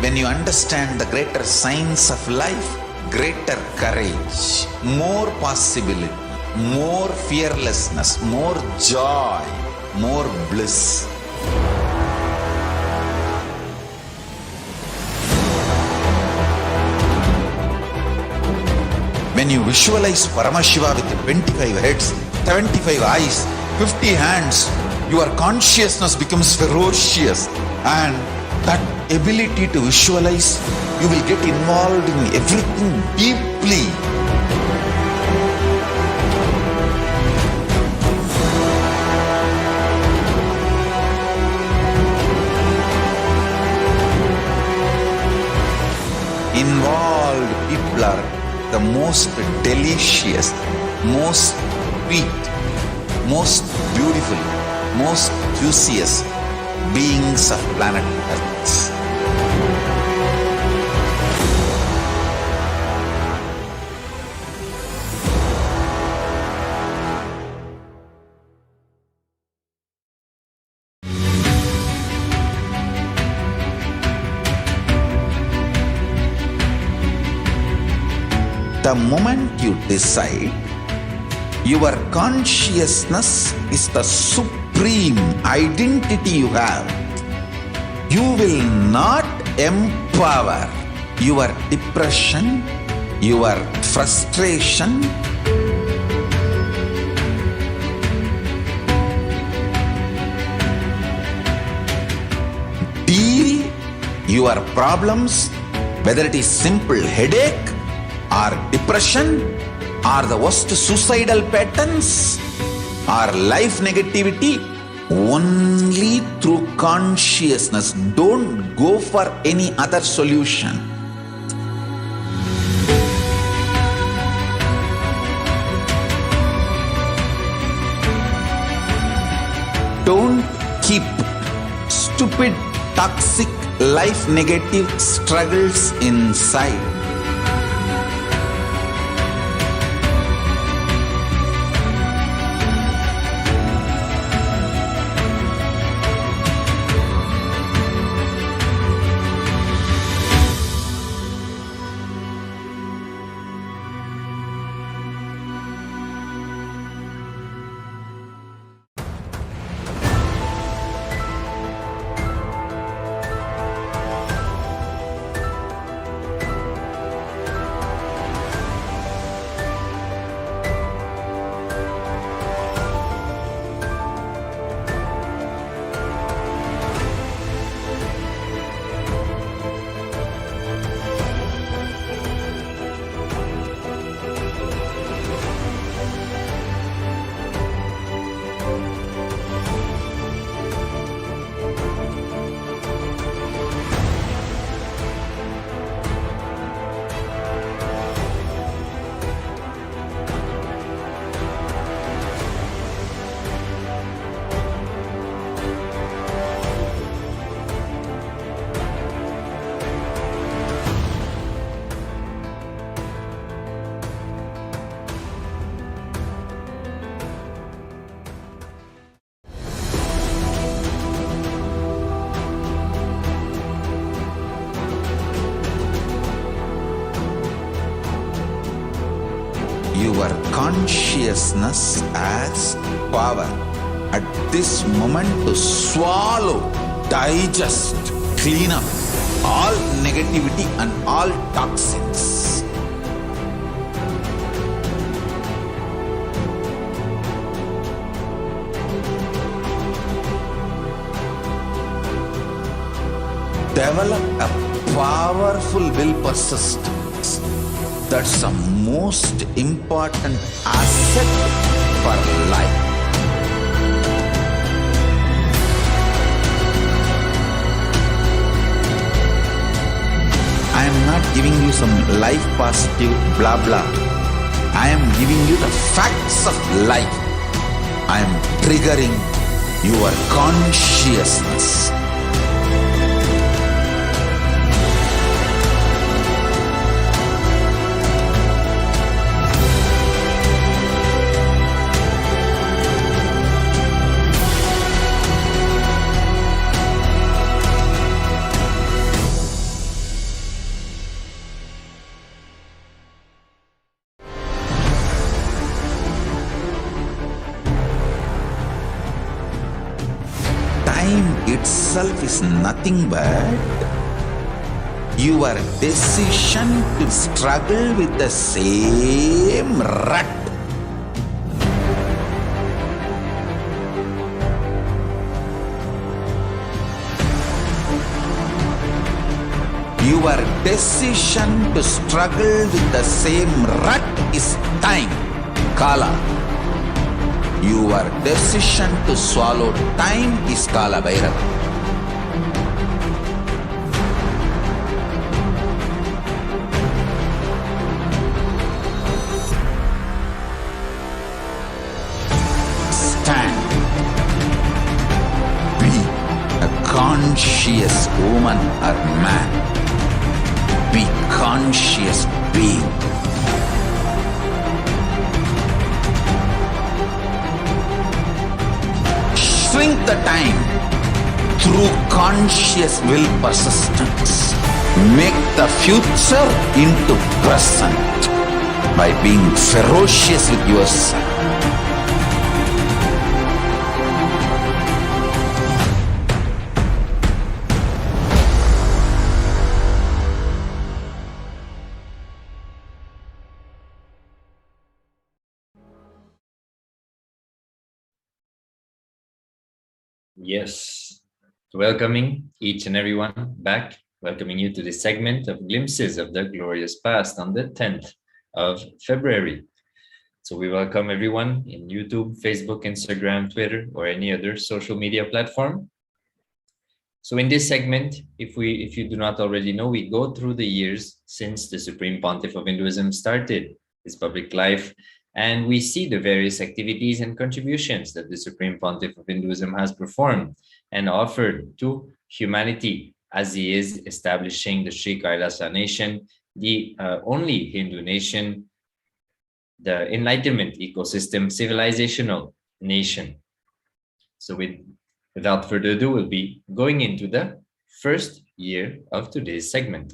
When you understand the greater science of life, greater courage, more possibility, more fearlessness, more joy, more bliss. When you visualize Paramashiva with 25 heads, 75 eyes, 50 hands, your consciousness becomes ferocious, and that ability to visualize, you will get involved in everything deeply. Involved people are the most delicious, most sweet, most beautiful, most juiciest beings of planet Earth. The moment you decide, your consciousness is the supreme identity you have. You will not empower your depression, your frustration, deal your problems, whether it is simple headache or depression or the worst suicidal patterns or life negativity, only through consciousness. Don't go for any other solution. Don't keep stupid, toxic, life negative struggles inside. Your consciousness has power at this moment to swallow, digest, clean up all negativity and all toxins. Develop a powerful will persistence. That's the most important asset for life. I am not giving you some life positive blah blah. I am giving you the facts of life. I am triggering your consciousness. time itself is nothing but your decision to struggle with the same rut. Your decision to struggle with the same rut is time, Kala. Your decision to swallow time is Kala Bhairava. Stand. Be a conscious woman or man. Be conscious being. Shrink the time through conscious will persistence. Make the future into present by being ferocious with yourself. Yes, welcoming each and everyone back, welcoming you to this segment of Glimpses of the Glorious Past on the 10th of February. So we welcome everyone in YouTube, Facebook, Instagram, Twitter, or any other social media platform. So in this segment, if you do not already know, we go through the years since the Supreme Pontiff of Hinduism started his public life, and we see the various activities and contributions that the Supreme Pontiff of Hinduism has performed and offered to humanity as he is establishing the Sri KAILASA nation, the only Hindu nation, the Enlightenment ecosystem, civilizational nation. So without further ado, we'll be going into the first year of today's segment.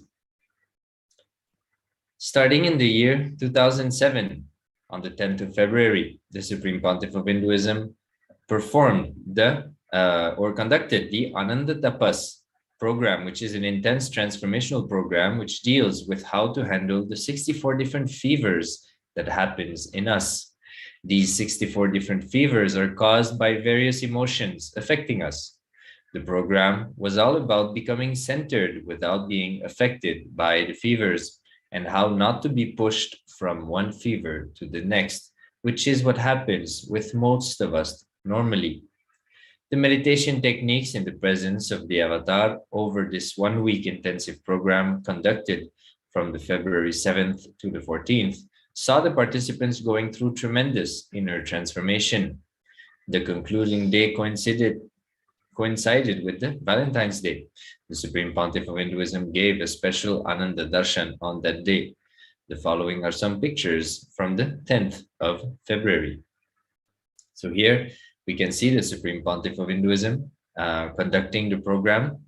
Starting in the year 2007, on the 10th of February, the Supreme Pontiff of Hinduism performed or conducted the Ananda Tapas program, which is an intense transformational program which deals with how to handle the 64 different fevers that happens in us. These 64 different fevers are caused by various emotions affecting us. The program was all about becoming centered without being affected by the fevers, and how not to be pushed from one fever to the next, which is what happens with most of us normally. The meditation techniques in the presence of the Avatar over this 1 week intensive program conducted from the February 7th to the 14th saw the participants going through tremendous inner transformation. The concluding day coincided with the Valentine's Day. The Supreme Pontiff of Hinduism gave a special Ananda Darshan on that day. The following are some pictures from the 10th of February. So here we can see the Supreme Pontiff of Hinduism conducting the program.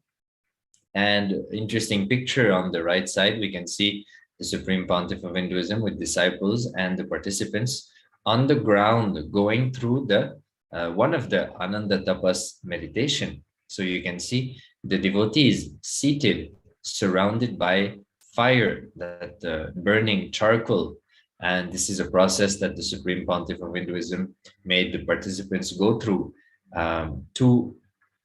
And interesting picture on the right side, we can see the Supreme Pontiff of Hinduism with disciples and the participants on the ground going through the one of the Ananda Tapas meditation. So you can see the devotees seated, surrounded by fire, that burning charcoal. And this is a process that the Supreme Pontiff of Hinduism made the participants go through to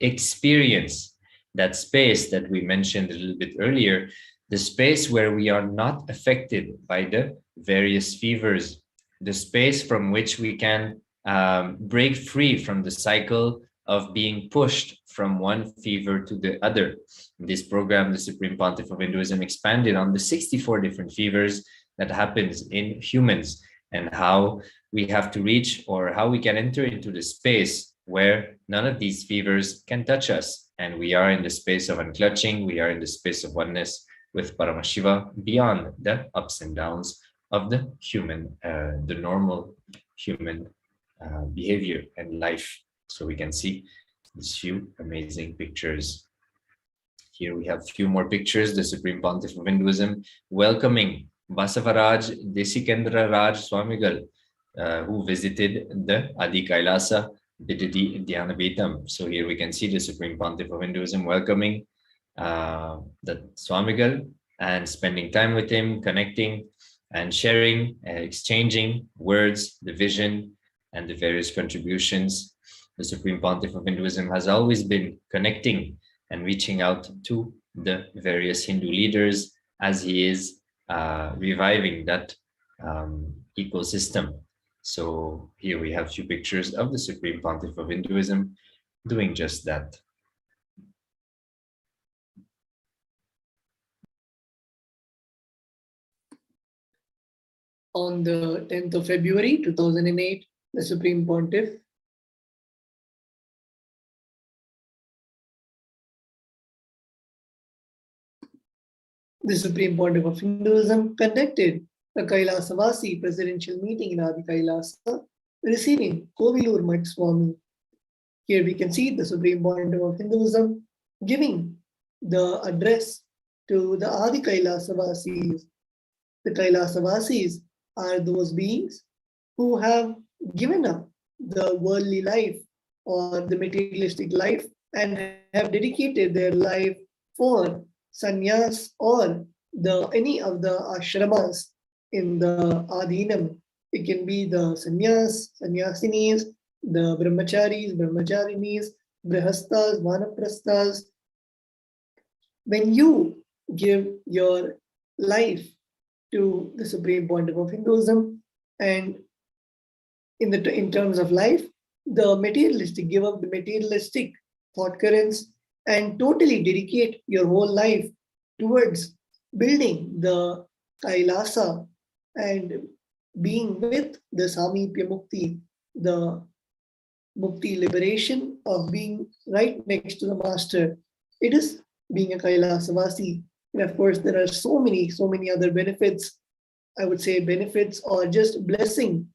experience that space that we mentioned a little bit earlier, the space where we are not affected by the various fevers, the space from which we can break free from the cycle of being pushed from one fever to the other. In this program, the Supreme Pontiff of Hinduism expanded on the 64 different fevers that happens in humans, and how we have to reach, or how we can enter into the space where none of these fevers can touch us. And we are in the space of unclutching, we are in the space of oneness with Paramashiva, beyond the ups and downs of the human, the normal human behavior and life. So we can see these few amazing pictures. Here we have a few more pictures. The Supreme Pontiff of Hinduism welcoming Basavaraj Desikendra Raj Swamigal, who visited the Adi Kailasa Vididi Dhyanabhitam. So here we can see the Supreme Pontiff of Hinduism welcoming the Swamigal and spending time with him, connecting and sharing, exchanging words, the vision, and the various contributions. The Supreme Pontiff of Hinduism has always been connecting and reaching out to the various Hindu leaders as he is reviving that ecosystem. So here we have two pictures of the Supreme Pontiff of Hinduism doing just that. On the 10th of February 2008, the Supreme Pontiff of Hinduism conducted a Kailasavasi presidential meeting in Adi Kailasa, receiving Kovilur Mutt Swami. Here we can see the Supreme Pontiff of Hinduism giving the address to the Adi Kailasa-vasis. The Kailasa-vasis are those beings who have given up the worldly life or the materialistic life and have dedicated their life for sannyas or any of the ashramas in the Adinam. It can be the sannyas, sannyasinis, the brahmacharis, brahmacharinis, grihasthas, vanaprasthas. When you give your life to the Supreme Pontiff of Hinduism, and in terms of life, the materialistic, give up the materialistic thought currents and totally dedicate your whole life towards building the Kailasa and being with the Samipya Mukti, the Mukti liberation of being right next to the Master. It is being a Kailasavasi. And of course, there are so many other benefits. I would say benefits or just blessing,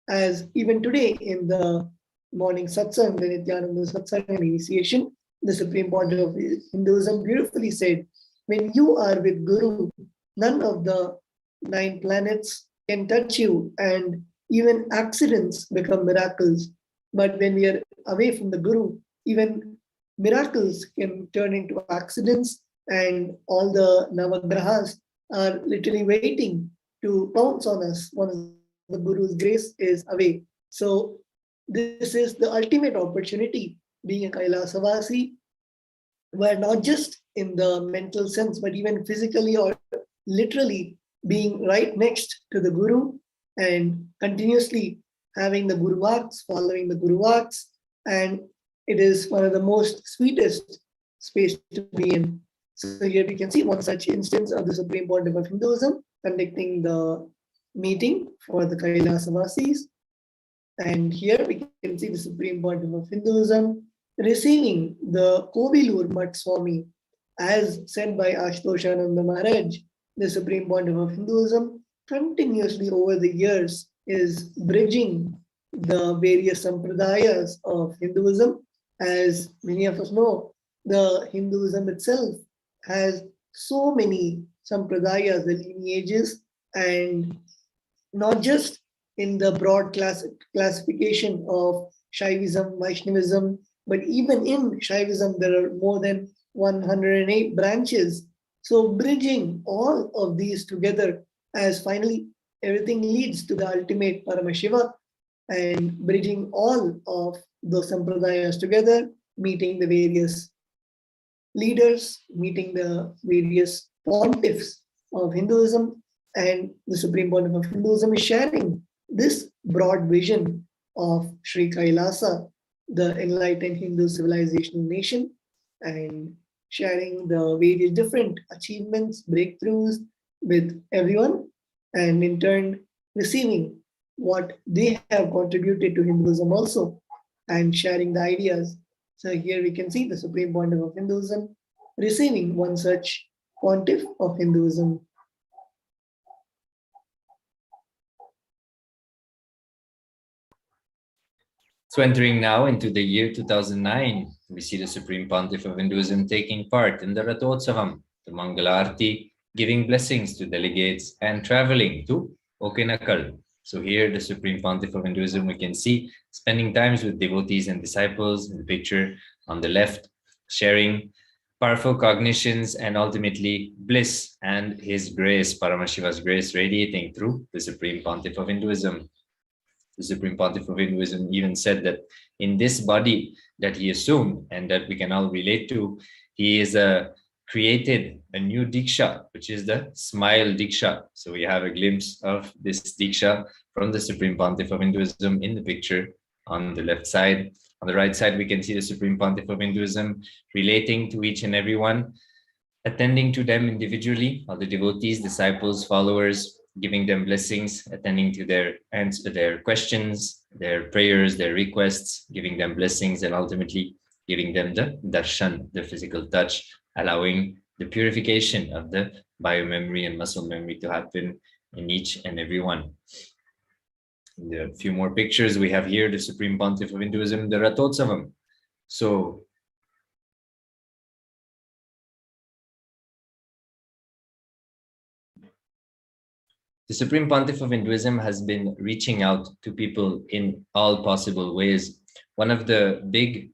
as even today in the morning satsang, the Nithyananda satsang and initiation, the Supreme Pontiff of Hinduism beautifully said, when you are with Guru, none of the 9 planets can touch you, and even accidents become miracles. But when we are away from the Guru, even miracles can turn into accidents, and all the Navagrahas are literally waiting to pounce on us once the Guru's grace is away. So this is the ultimate opportunity, being a Kailasavasi, where not just in the mental sense, but even physically or literally being right next to the Guru and continuously having the Guru Vaks, following the Guru Vaks, and it is one of the most sweetest space to be in. So here we can see one such instance of the Supreme Pontiff of Hinduism conducting the meeting for the Kailasavasis. And here we can see the Supreme Pontiff of Hinduism receiving the Kovilur Mutt Swami, as said by Ashtoshananda Maharaj. The Supreme Pontiff of Hinduism continuously over the years is bridging the various sampradayas of Hinduism. As many of us know, the Hinduism itself has so many sampradayas, the lineages, and not just in the broad classification of Shaivism, Vaishnavism, but even in Shaivism, there are more than 108 branches. So bridging all of these together, as finally everything leads to the ultimate Paramashiva, and bridging all of the sampradayas together, meeting the various leaders, meeting the various pontiffs of Hinduism, and the Supreme Pontiff of Hinduism is sharing this broad vision of Sri Kailasa, the enlightened Hindu civilizational nation, and sharing the various different achievements, breakthroughs with everyone, and in turn receiving what they have contributed to Hinduism also, and sharing the ideas. So here we can see the Supreme Pontiff of Hinduism receiving one such pontiff of Hinduism. So entering now into the year 2009, we see the Supreme Pontiff of Hinduism taking part in the Rathotsavam, the Mangala Arti, giving blessings to delegates and traveling to Okinakal So here, the Supreme Pontiff of Hinduism, we can see spending times with devotees and disciples in the picture on the left, sharing powerful cognitions and ultimately bliss and his grace, Paramashiva's grace, radiating through the Supreme Pontiff of Hinduism. The Supreme Pontiff of Hinduism even said that in this body that he assumed and that we can all relate to, he is created a new Diksha, which is the Smile Diksha. So we have a glimpse of this Diksha from the Supreme Pontiff of Hinduism in the picture on the left side. On the right side, we can see the Supreme Pontiff of Hinduism relating to each and every one, attending to them individually, all the devotees, disciples, followers, giving them blessings, attending to their questions, their prayers, their requests, giving them blessings, and ultimately giving them the darshan, the physical touch, allowing the purification of the biomemory and muscle memory to happen in each and every one. There are a few more pictures we have here, the Supreme Pontiff of Hinduism, the Rathotsavam. So the Supreme Pontiff of Hinduism has been reaching out to people in all possible ways. One of the big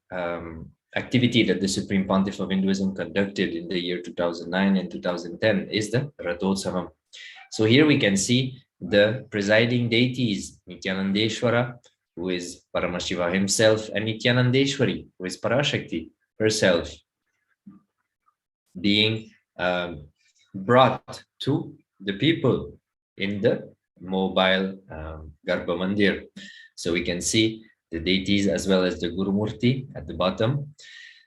activity that the Supreme Pontiff of Hinduism conducted in the year 2009 and 2010 is the Rathotsavam. So here we can see the presiding deities, Nithyanandeshwara, who is Paramashiva himself, and Nithyanandeshwari, who is Parashakti herself, being brought to the people in the mobile Garbha Mandir. So we can see the deities as well as the Guru Murti at the bottom.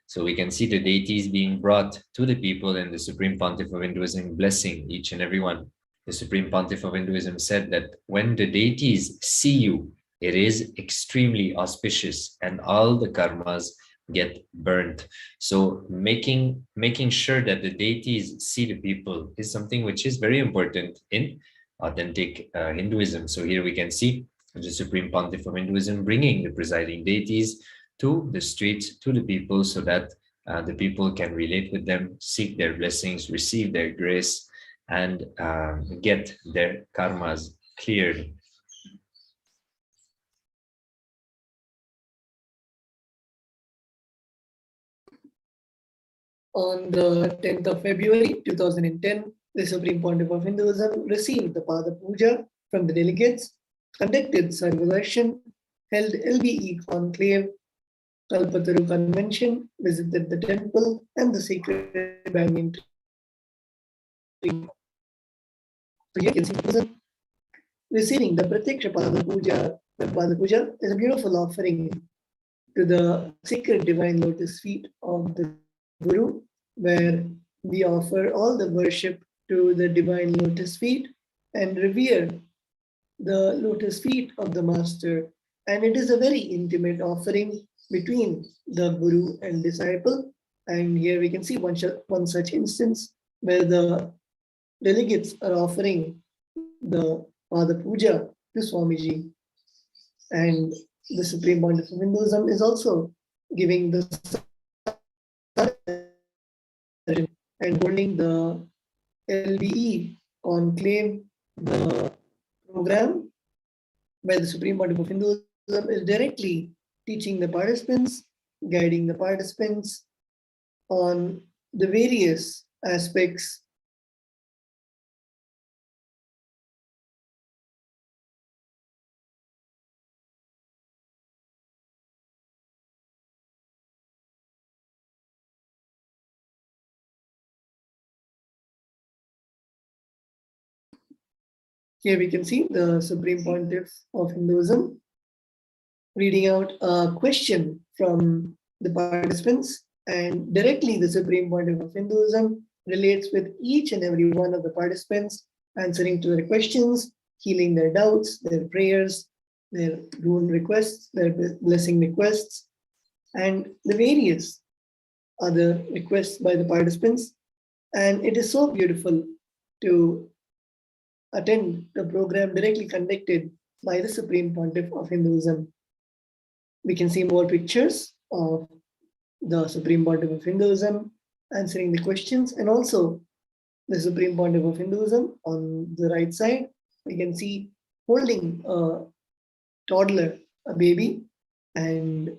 So we can see the deities being brought to the people and the Supreme Pontiff of Hinduism blessing each and every one. The Supreme Pontiff of Hinduism said that when the deities see you, it is extremely auspicious and all the karmas get burnt. So making sure that the deities see the people is something which is very important in authentic Hinduism. So here we can see the Supreme Pontiff of Hinduism bringing the presiding deities to the streets, to the people, so that the people can relate with them, seek their blessings, receive their grace, and get their karmas cleared. On the 10th of February 2010, the Supreme Pontiff of Hinduism received the Pada Puja from the delegates, conducted Sarvadarshan, held LBE conclave, Kalpataru convention, visited the temple and the sacred banyan tree. So here you can see Hinduism receiving the Pratyaksha Pada Puja. The Pada Puja is a beautiful offering to the sacred divine lotus feet of the Guru, where we offer all the worship to the divine lotus feet and revere the lotus feet of the Master. And it is a very intimate offering between the Guru and disciple. And here we can see one such instance where the delegates are offering the Pada Puja to Swamiji. And the Supreme Pontiff of Hinduism is also giving the and holding the LBE conclave, the program where the Supreme Pontiff of Hinduism is directly teaching the participants, guiding the participants on the various aspects Here we can see the Supreme Pontiff of Hinduism reading out a question from the participants, and directly the Supreme Pontiff of Hinduism relates with each and every one of the participants, answering to their questions, healing their doubts, their prayers, their boon requests, their blessing requests, and the various other requests by the participants. And it is so beautiful to attend the program directly conducted by the Supreme Pontiff of Hinduism. We can see more pictures of the Supreme Pontiff of Hinduism answering the questions, and also the Supreme Pontiff of Hinduism on the right side. We can see holding a toddler, a baby, and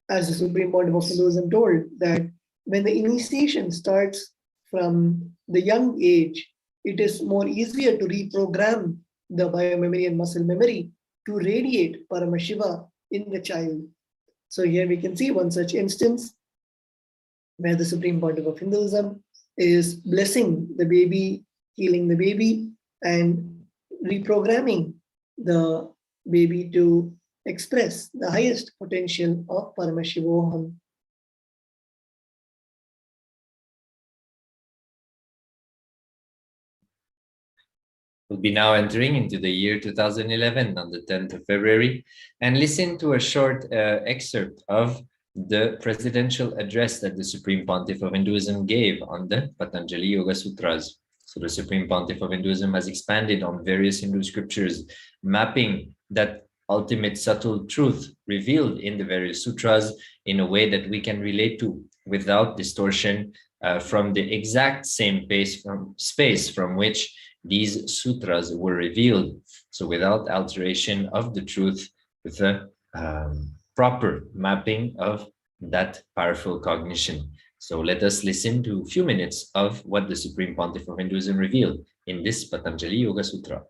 as the Supreme Body of Hinduism told, that when the initiation starts from the young age, it is more easier to reprogram the biomemory and muscle memory to radiate Paramashiva in the child. So here we can see one such instance where the Supreme Pontiff of Hinduism is blessing the baby, healing the baby, and reprogramming the baby to express the highest potential of Paramashivoham. We'll be now entering into the year 2011 on the 10th of February and listen to a short excerpt of the presidential address that the Supreme Pontiff of Hinduism gave on the Patanjali Yoga Sutras. So the Supreme Pontiff of Hinduism has expanded on various Hindu scriptures, mapping that ultimate subtle truth revealed in the various sutras in a way that we can relate to without distortion from the exact same space from which these sutras were revealed. So without alteration of the truth, with a proper mapping of that powerful cognition. So let us listen to a few minutes of what the Supreme Pontiff of Hinduism revealed in this Patanjali Yoga Sutra.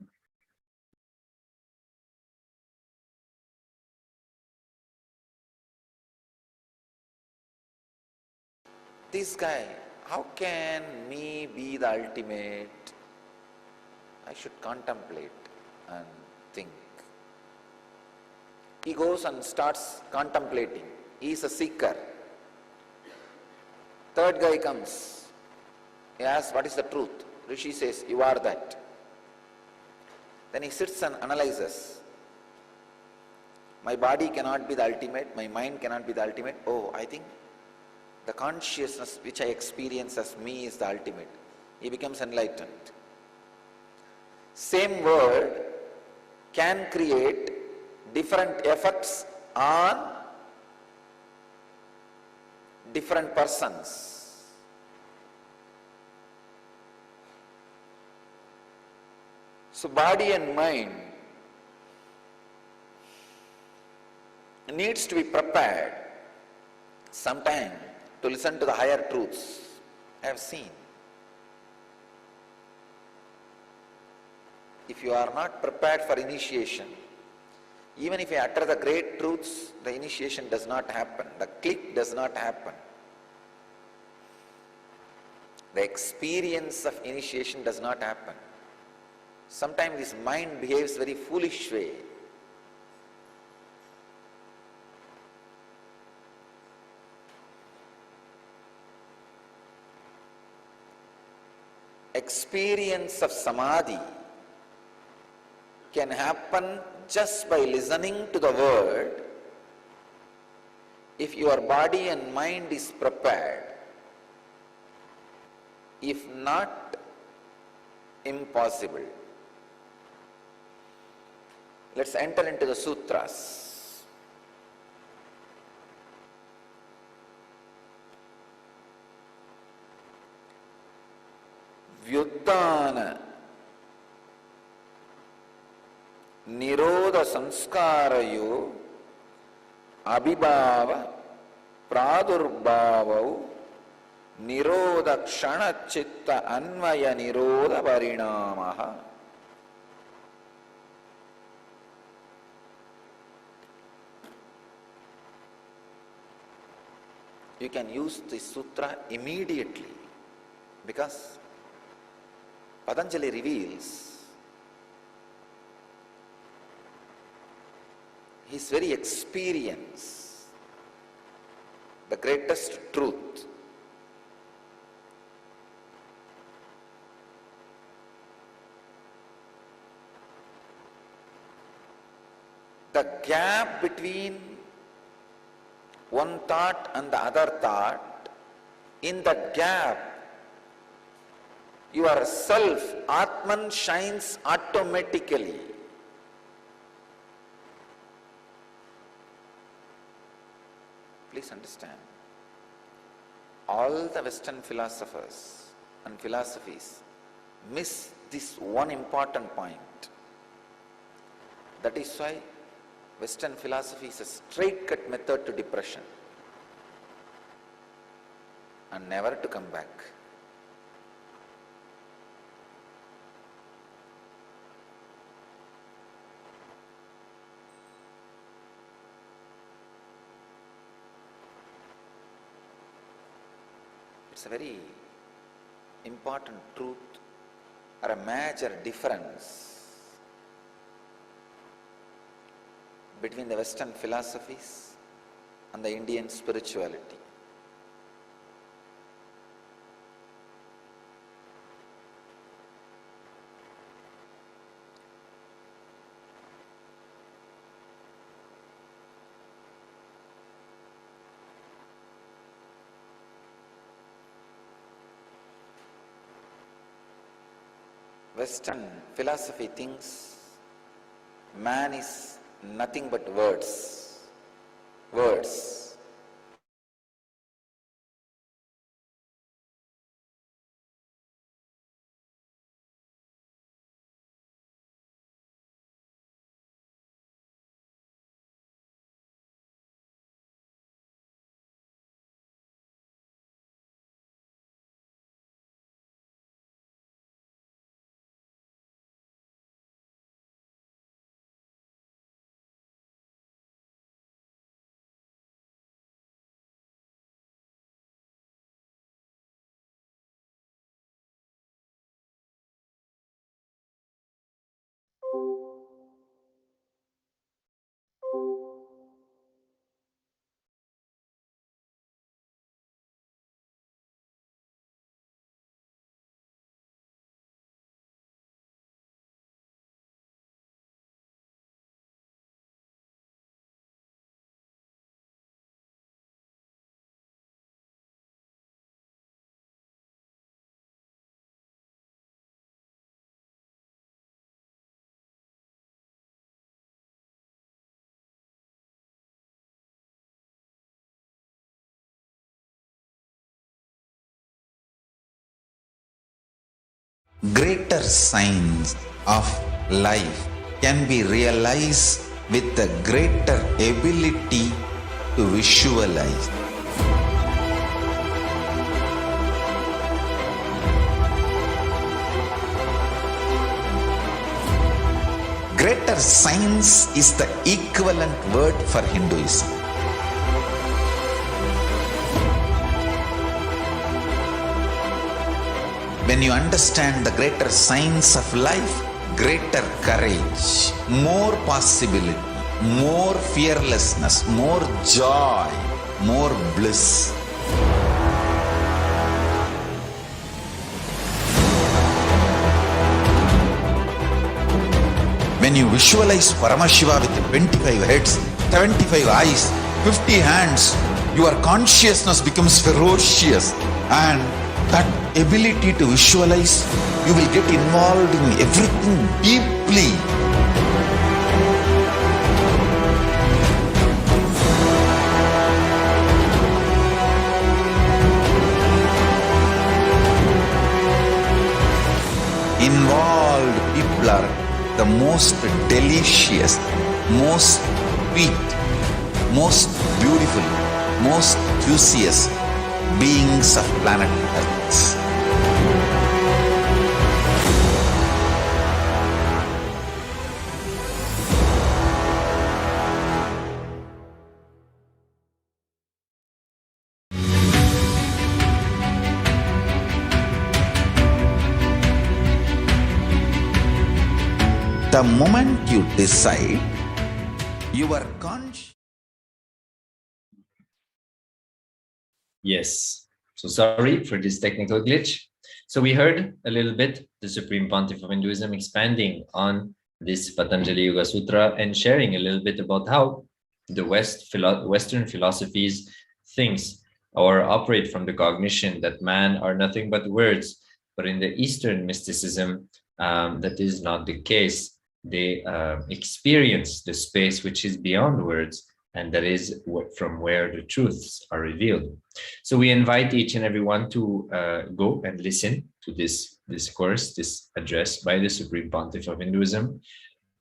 This guy, how can me be the ultimate? I should contemplate and think. He goes and starts contemplating. He is a seeker. Third guy comes. He asks, what is the truth? Rishi says, you are that. Then he sits and analyzes. My body cannot be the ultimate. My mind cannot be the ultimate. Oh, I think the consciousness which I experience as me is the ultimate. He becomes enlightened. Same word can create different effects on different persons. So body and mind needs to be prepared sometime to listen to the higher truths. I have seen. If you are not prepared for initiation, even if you utter the great truths, the initiation does not happen. The click does not happen. The experience of initiation does not happen. Sometimes this mind behaves very foolish way. Experience of samadhi can happen just by listening to the word if your body and mind is prepared. If not, impossible. Let's enter into the sutras. Vyuddhana Nirodha Sanskarayo Abhibhava Pradurbhavau Nirodha Kshana Chitta Anvaya Nirodha Parinamaha. You can use this sutra immediately because Patanjali reveals his very experience, the greatest truth. The gap between one thought and the other thought, in the gap, your self, Atman, shines automatically. Please understand, all the Western philosophers and philosophies miss this one important point. That is why Western philosophy is a straight-cut method to depression and never to come back. It's a very important truth or a major difference between the Western philosophies and the Indian spirituality. Western philosophy thinks man is nothing but words. Words. Greater signs of life can be realized with a greater ability to visualize. Greater science is the equivalent word for Hinduism. When you understand the greater science of life, greater courage, more possibility, more fearlessness, more joy, more bliss. When you visualize Paramashiva with 25 heads, 75 eyes, 50 hands, your consciousness becomes ferocious, and that ability to visualize, you will get involved in everything deeply. Involved people are the most delicious, most sweet, most beautiful, most juiciest beings of planet Earth. The moment you decide, your conscious. Yes. So sorry for this technical glitch. So we heard a little bit the Supreme Pontiff of Hinduism expanding on this Patanjali Yoga Sutra and sharing a little bit about how the Western philosophies thinks or operate from the cognition that man are nothing but words. But in the Eastern mysticism, that is not the case. They experience the space which is beyond words, and that is from where the truths are revealed. So we invite each and everyone to go and listen to this discourse, this address by the Supreme Pontiff of Hinduism.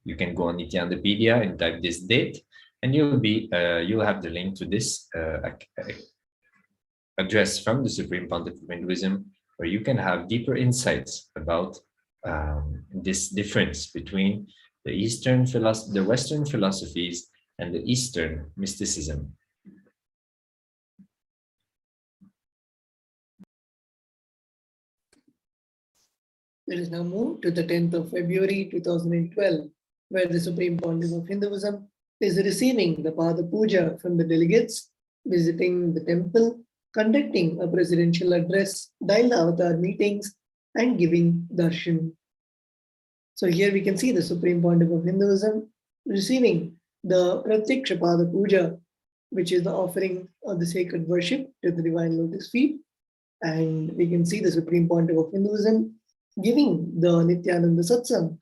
You can go on Nithyanandapedia and type this date, and you'll have the link to this address from the Supreme Pontiff of Hinduism, where you can have deeper insights about this difference between the Western philosophies and the Eastern mysticism. Let us now move to the 10th of February 2012, where the Supreme Pontiff of Hinduism is receiving the Pada Puja from the delegates, visiting the temple, conducting a presidential address, dialed avatar meetings, and giving darshan. So here we can see the Supreme Pontiff of Hinduism receiving the Pratyaksha Pada Puja, which is the offering of the sacred worship to the divine lotus feet. And we can see the Supreme Pontiff of Hinduism giving the Nithyananda Satsang,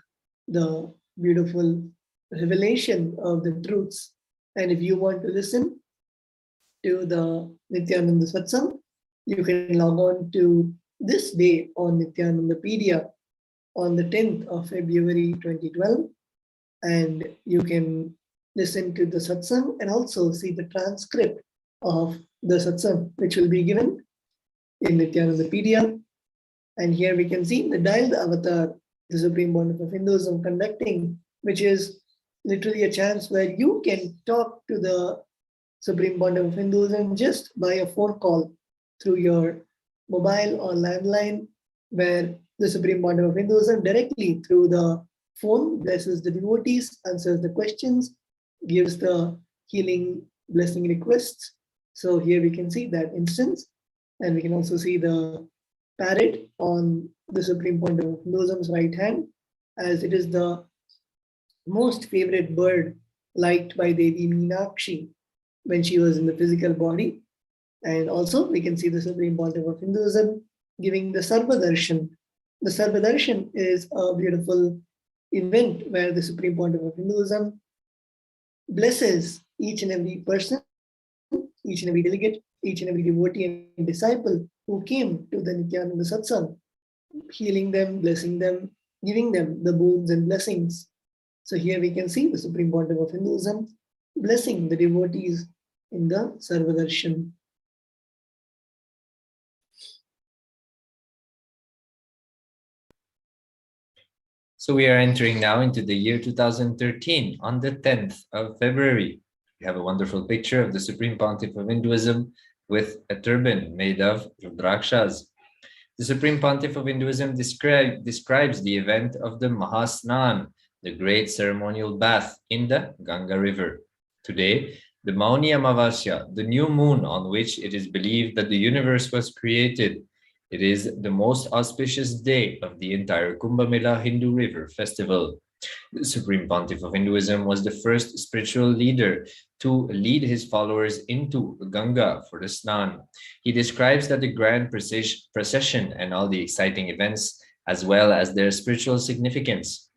the beautiful revelation of the truths. And if you want to listen to the Nithyananda Satsang, you can log on to this day on Nithyanandapedia on the 10th of February 2012, and you can listen to the Satsang and also see the transcript of the Satsang, which will be given in Nithyanandapedia. And here we can see the dialed avatar, the Supreme Pontiff of Hinduism conducting, which is literally a chance where you can talk to the Supreme Pontiff of Hinduism just by a phone call through your mobile or landline, where the Supreme Pontiff of Hinduism directly through the phone blesses the devotees, answers the questions, gives the healing blessing requests. So here we can see that instance, and we can also see the parrot on the Supreme Pontiff of Hinduism's right hand, as it is the most favorite bird liked by Devi Meenakshi when she was in the physical body. And also we can see the Supreme Pontiff of Hinduism giving the Sarva Darshan. The Sarva Darshan is a beautiful event where the Supreme Pontiff of Hinduism blesses each and every person, each and every delegate, each and every devotee and disciple who came to the Nithyananda Satsang, healing them, blessing them, giving them the boons and blessings. So here we can see the Supreme Pontiff of Hinduism blessing the devotees in the Sarva Darshan. So we are entering now into the year 2013 on the 10th of February. We have a wonderful picture of the Supreme Pontiff of Hinduism with a turban made of Rudrakshas. The Supreme Pontiff of Hinduism describes the event of the Mahasnan, the great ceremonial bath in the Ganga River. Today, the Mauni Amavasya, the new moon on which it is believed that the universe was created. It is the most auspicious day of the entire Kumbh Mela Hindu River Festival. The Supreme Pontiff of Hinduism was the first spiritual leader to lead his followers into Ganga for the Snan. He describes that the grand procession and all the exciting events, as well as their spiritual significance.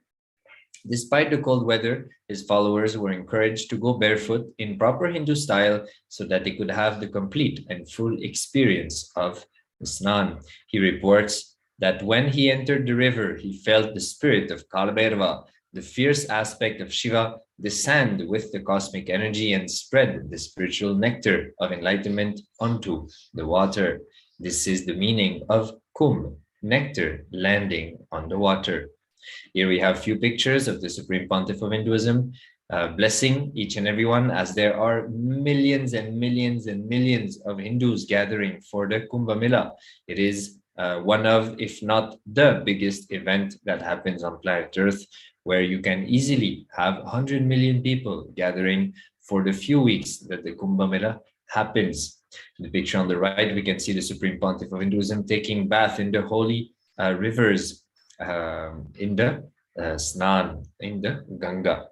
Despite the cold weather, his followers were encouraged to go barefoot in proper Hindu style so that they could have the complete and full experience of Snan. He reports that when he entered the river, he felt the spirit of Kalabhairava, the fierce aspect of Shiva, descend with the cosmic energy and spread the spiritual nectar of enlightenment onto the water. This is the meaning of Kumbh, nectar landing on the water. Here we have a few pictures of the Supreme Pontiff of Hinduism blessing each and everyone, as there are millions and millions and millions of Hindus gathering for the Kumbh Mela. It is one of, if not the biggest event that happens on planet Earth, where you can easily have 100 million people gathering for the few weeks that the Kumbh Mela happens. In the picture on the right, we can see the Supreme Pontiff of Hinduism taking bath in the holy rivers in the Snan, in the Ganga.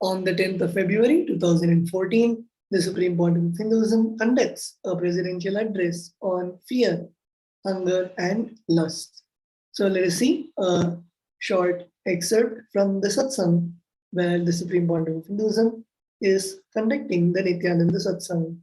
On the 10th of February 2014, the Supreme Pontiff of Hinduism conducts a presidential address on fear, hunger, and lust. So let us see a short excerpt from the Satsang, where the Supreme Pontiff of Hinduism is conducting the Nithyananda Satsang.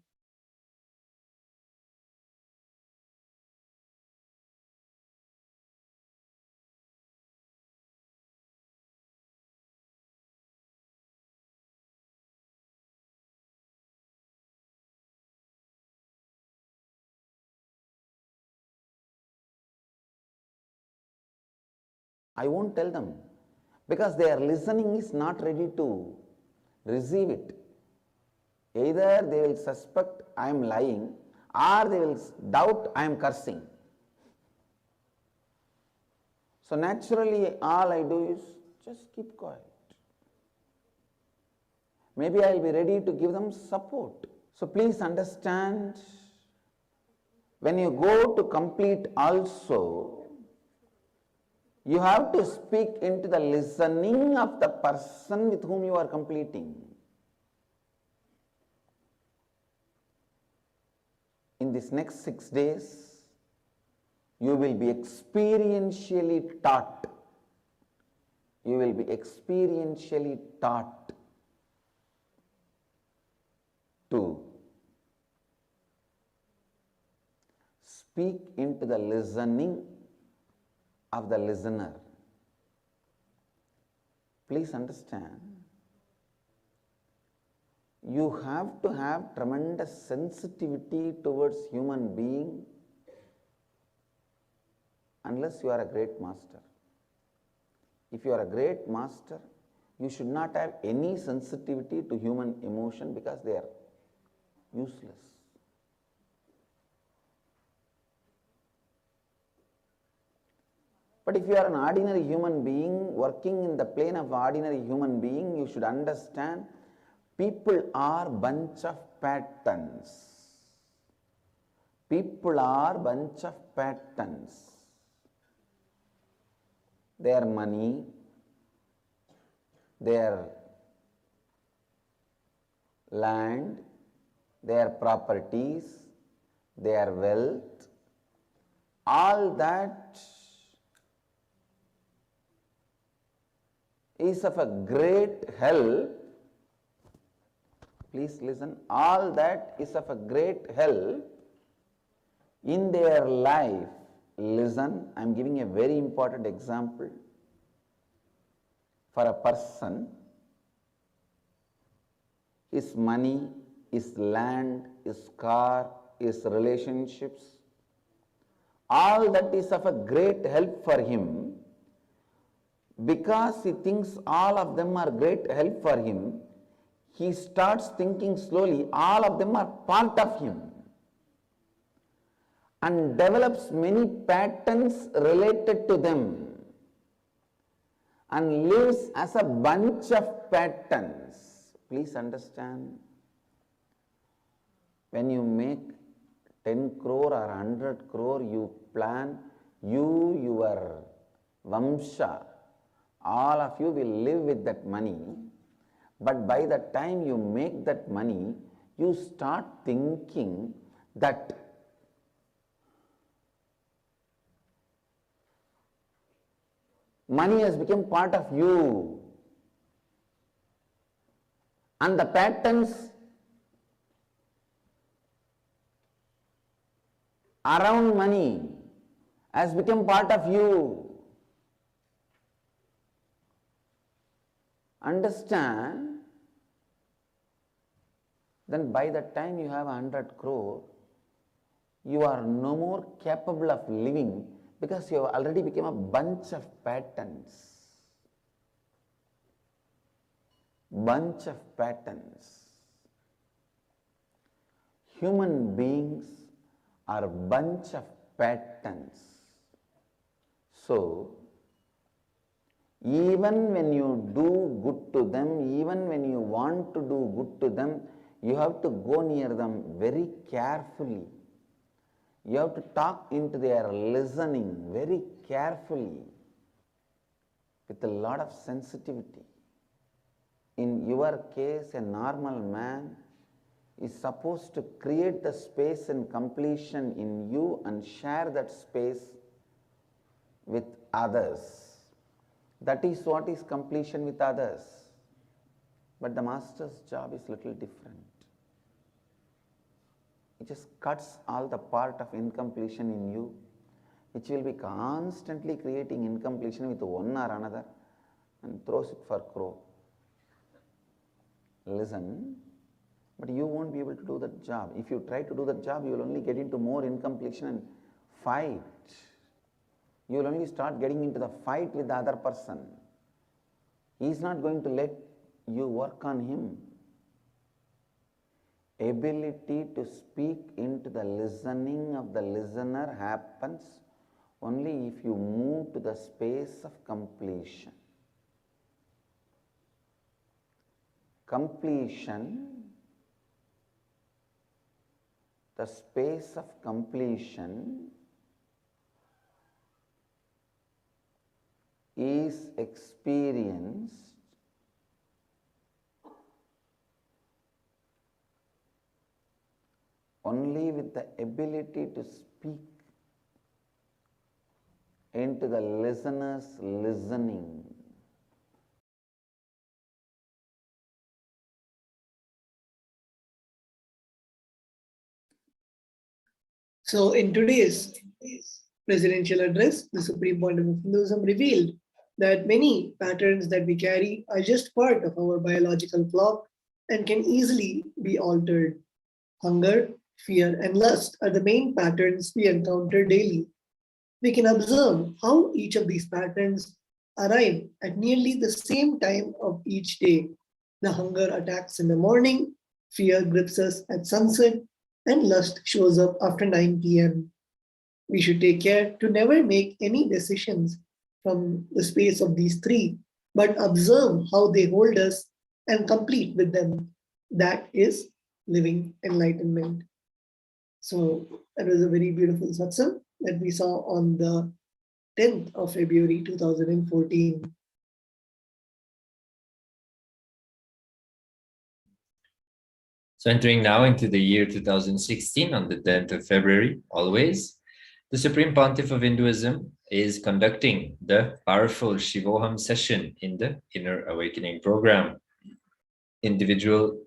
I won't tell them because their listening is not ready to receive it. Either they will suspect I am lying or they will doubt I am cursing. So naturally all I do is just keep quiet. Maybe I will be ready to give them support. So please understand, when you go to complete also, you have to speak into the listening of the person with whom you are completing. In this next 6 days, you will be experientially taught. You will be experientially taught to speak into the listening of the listener. Please understand, you have to have tremendous sensitivity towards human being unless you are a great master. If you are a great master, you should not have any sensitivity to human emotion because they are useless. But if you are an ordinary human being working in the plane of ordinary human being, you should understand people are bunch of patterns. People are bunch of patterns. Their money, their land, their properties, their wealth, all that is of a great help. Please listen, all that is of a great help in their life. Listen, I am giving a very important example. For a person, his money, his land, his car, his relationships, all that is of a great help for him. Because he thinks all of them are great help for him, he starts thinking slowly all of them are part of him and develops many patterns related to them and lives as a bunch of patterns. Please understand, when you make 10 crore or 100 crore, you plan, your Vamsha, all of you will live with that money, but by the time you make that money, you start thinking that money has become part of you, and the patterns around money has become part of you. Understand, then by the time you have 100 crore, you are no more capable of living because you have already become a bunch of patterns. Bunch of patterns. Human beings are a bunch of patterns. So, even when you do good to them, even when you want to do good to them, you have to go near them very carefully. You have to talk into their listening very carefully with a lot of sensitivity. In your case, a normal man is supposed to create the space and completion in you and share that space with others. That is what is completion with others. But the master's job is little different. It just cuts all the part of incompletion in you, which will be constantly creating incompletion with one or another and throws it for crow. Listen, but you won't be able to do that job. If you try to do that job, you will only get into more incompletion and fight. you will only start getting into the fight with the other person. He is not going to let you work on him. Ability to speak into the listening of the listener happens only if you move to the space of completion. Completion, the space of completion is experienced only with the ability to speak into the listener's listening. So in today's presidential address, the Supreme Pontiff of Hinduism revealed that many patterns that we carry are just part of our biological clock and can easily be altered. Hunger, fear, and lust are the main patterns we encounter daily. We can observe how each of these patterns arrive at nearly the same time of each day. The hunger attacks in the morning, fear grips us at sunset, and lust shows up after 9 p.m. We should take care to never make any decisions from the space of these three, but observe how they hold us and complete with them. That is living enlightenment. So that was a very beautiful satsang that we saw on the 10th of February 2014. So entering now into the year 2016 on the 10th of February, always, the Supreme Pontiff of Hinduism is conducting the powerful Shivoham session in the Inner Awakening program. Individual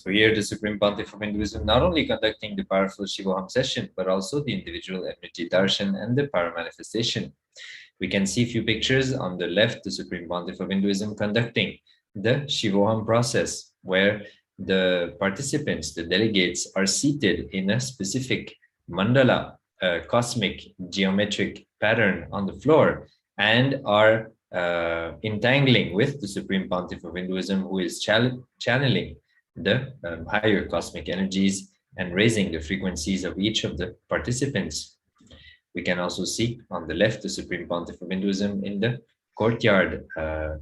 So here the Supreme Pontiff of Hinduism not only conducting the powerful Shivoham session, but also the individual enmity darshan and the para-manifestation. We can see a few pictures on the left, the Supreme Pontiff of Hinduism conducting the Shivoham process, where the participants, the delegates, are seated in a specific mandala, a cosmic geometric pattern on the floor, and are entangling with the Supreme Pontiff of Hinduism, who is channeling the higher cosmic energies and raising the frequencies of each of the participants. We can also see on the left the Supreme Pontiff of Hinduism in the courtyard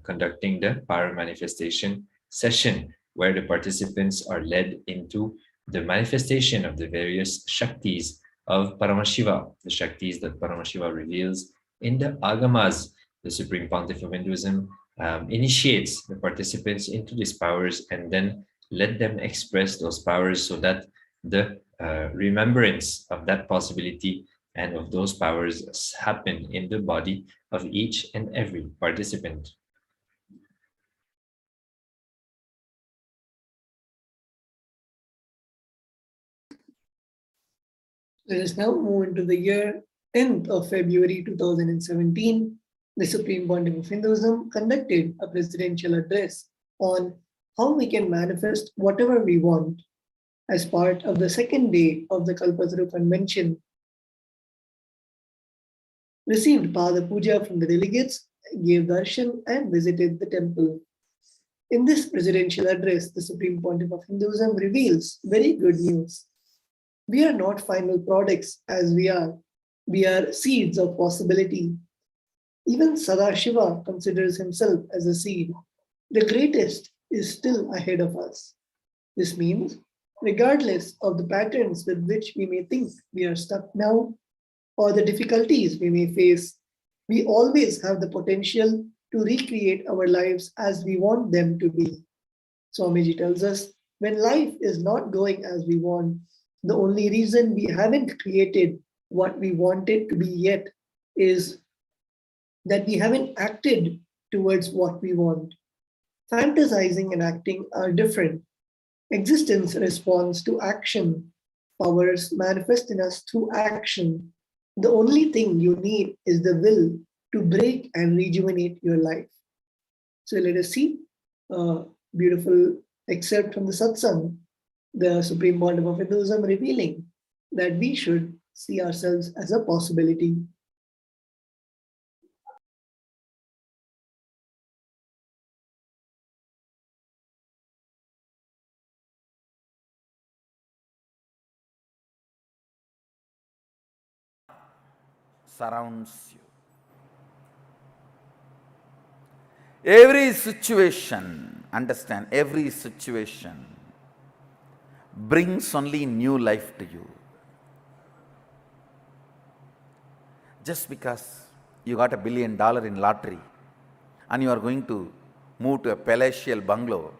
conducting the para-manifestation session, where the participants are led into the manifestation of the various Shaktis of Paramashiva, the Shaktis that Paramashiva reveals in the Agamas. The Supreme Pontiff of Hinduism initiates the participants into these powers and then let them express those powers so that the remembrance of that possibility and of those powers happen in the body of each and every participant. Let us now move into the year 10th of February 2017. The Supreme Pontiff of Hinduism conducted a presidential address on how we can manifest whatever we want as part of the second day of the Kalpataru Convention. Received Pada Puja from the delegates, gave darshan and visited the temple. In this presidential address, the Supreme Pontiff of Hinduism reveals very good news. We are not final products as we are. We are seeds of possibility. Even Sadashiva considers himself as a seed. The greatest is still ahead of us. This means, regardless of the patterns with which we may think we are stuck now, or the difficulties we may face, we always have the potential to recreate our lives as we want them to be. Swamiji tells us, when life is not going as we want, the only reason we haven't created what we wanted to be yet is that we haven't acted towards what we want. Fantasizing and acting are different. Existence responds to action. Powers manifest in us through action. The only thing you need is the will to break and rejuvenate your life. So let us see a beautiful excerpt from the satsang, the Supreme Bond of Hinduism revealing that we should see ourselves as a possibility. Surrounds you. Every situation, understand, every situation brings only new life to you. Just because you got $1 billion in lottery and you are going to move to a palatial bungalow,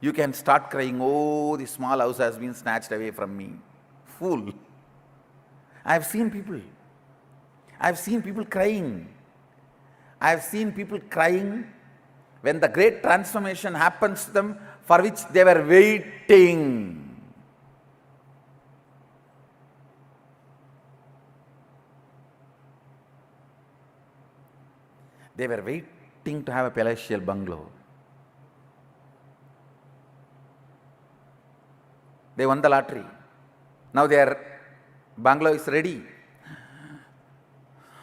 you can start crying, oh, the small house has been snatched away from me. Fool. I've seen people crying. I've seen people crying when the great transformation happens to them for which they were waiting. They were waiting to have a palatial bungalow. They won the lottery. Now their bungalow is ready.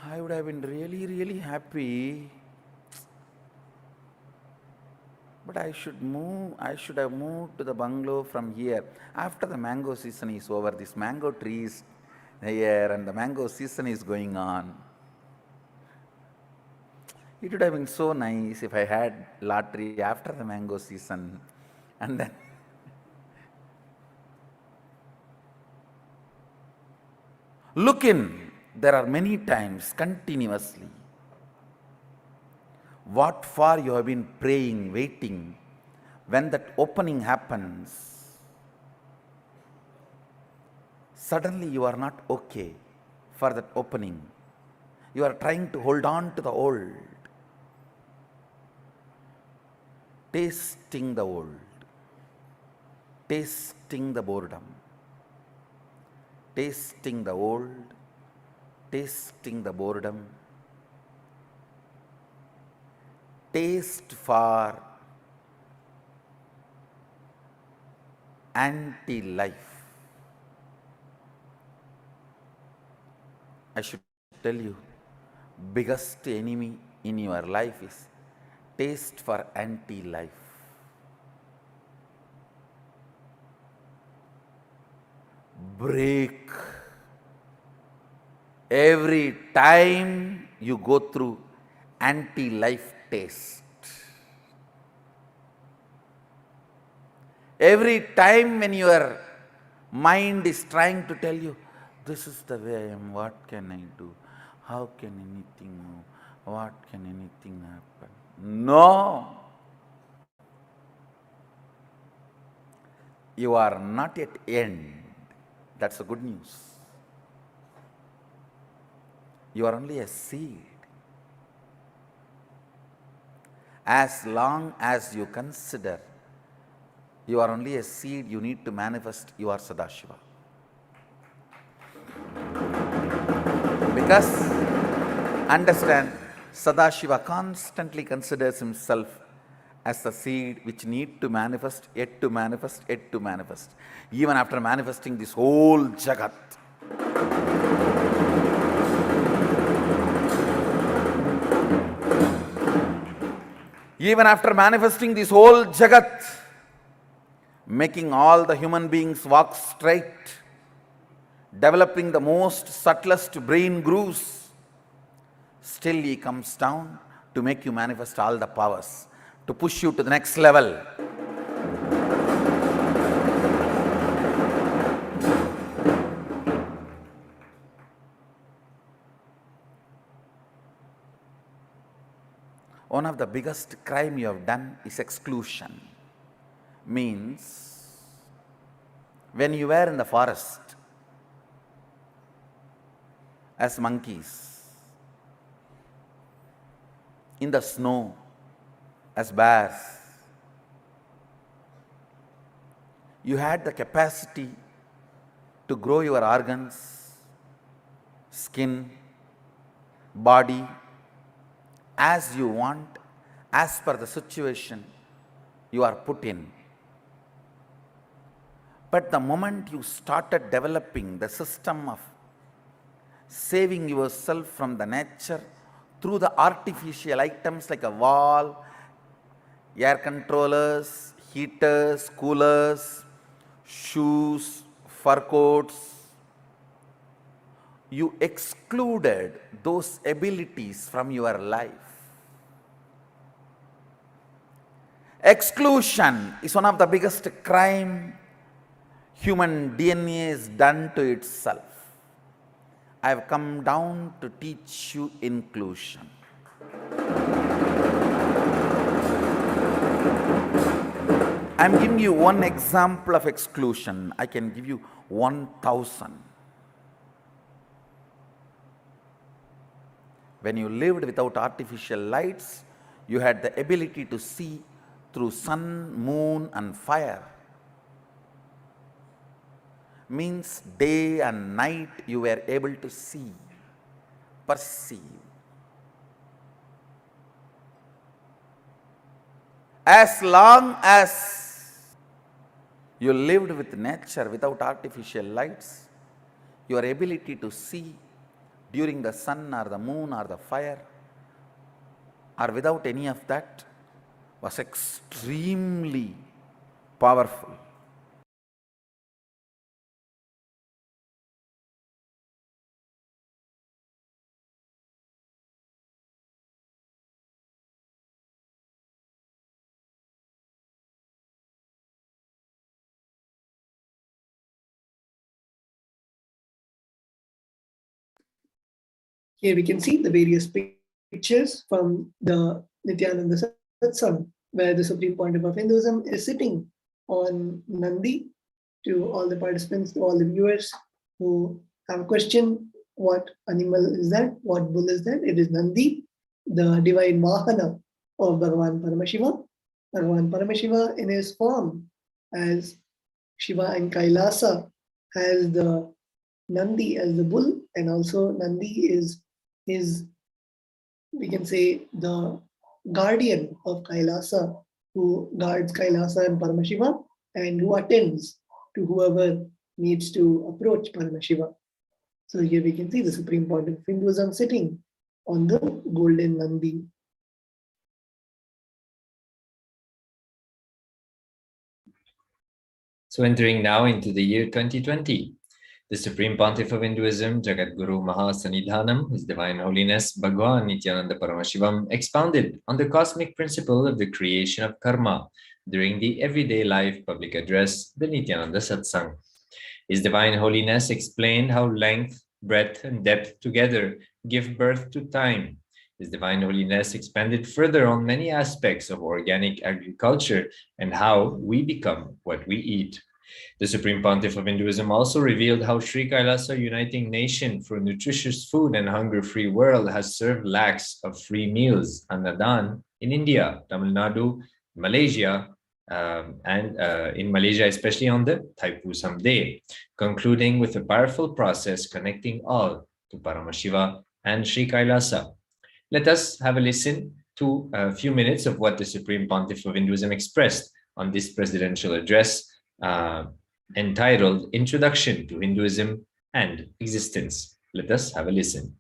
I would have been really, really happy. But I should have moved to the bungalow from here. After the mango season is over, this mango tree is here and the mango season is going on. It would have been so nice if I had lottery after the mango season. And then look in, there are many times continuously. What for you have been praying, waiting, when that opening happens, suddenly you are not okay for that opening. You are trying to hold on to the old, tasting the old, tasting the boredom, tasting the old, tasting the boredom, taste for anti-life. I should tell you, biggest enemy in your life is taste for anti-life. Break. Every time you go through anti-life taste, every time when your mind is trying to tell you, this is the way I am, what can I do? How can anything move? What can anything happen? No! You are not yet end. That's the good news. You are only a seed. As long as you consider you are only a seed, you need to manifest your Sadashiva. Because, understand, Sadashiva constantly considers himself as the seed which need to manifest, yet to manifest, yet to manifest. Even after manifesting this whole Jagat. Even after manifesting this whole Jagat, making all the human beings walk straight, developing the most subtlest brain grooves, still he comes down to make you manifest all the powers, to push you to the next level. One of the biggest crime you have done is exclusion. Means, when you were in the forest as monkeys, in the snow as bears, you had the capacity to grow your organs, skin, body as you want, as per the situation you are put in. But the moment you started developing the system of saving yourself from the nature through the artificial items like a wall, air controllers, heaters, coolers, shoes, fur coats, you excluded those abilities from your life. Exclusion is one of the biggest crime human DNA is done to itself. I have come down to teach you inclusion. I am giving you one example of exclusion. I can give you 1,000. When you lived without artificial lights, you had the ability to see through sun, moon and fire. Means day and night you were able to see, perceive. As long as you lived with nature without artificial lights, your ability to see during the sun or the moon or the fire or without any of that was extremely powerful. Here we can see the various pictures from the Nithyananda Satsang, where the Supreme Pontiff of Hinduism is sitting on Nandi. To all the participants, to all the viewers who have a question, what animal is that? What bull is that? It is Nandi, the divine Vahana of Bhagavan Paramashiva. Bhagavan Paramashiva in his form as Shiva and Kailasa has the Nandi as the bull, and also Nandi is his, we can say, the guardian of Kailasa, who guards Kailasa and Paramashiva and who attends to whoever needs to approach Paramashiva. So here we can see the Supreme Pontiff of Hinduism sitting on the golden Nandi. So entering now into the year 2020, the Supreme Pontiff of Hinduism, Jagat Guru Mahasanidhanam, His Divine Holiness Bhagwan Nithyananda Paramashivam, expounded on the cosmic principle of the creation of karma during the Everyday Life public address, the Nithyananda Satsang. His Divine Holiness explained how length, breadth, and depth together give birth to time. His Divine Holiness expanded further on many aspects of organic agriculture and how we become what we eat. The Supreme Pontiff of Hinduism also revealed how Sri Kailasa Uniting Nation for Nutritious Food and Hunger-Free World has served lakhs of free meals, Annadan, in India, Tamil Nadu, Malaysia, and in Malaysia, especially on the Thaipusam Day, concluding with a powerful process connecting all to Paramashiva and Sri Kailasa. Let us have a listen to a few minutes of what the Supreme Pontiff of Hinduism expressed on this presidential address entitled Introduction to Hinduism and Existence. Let us have a listen.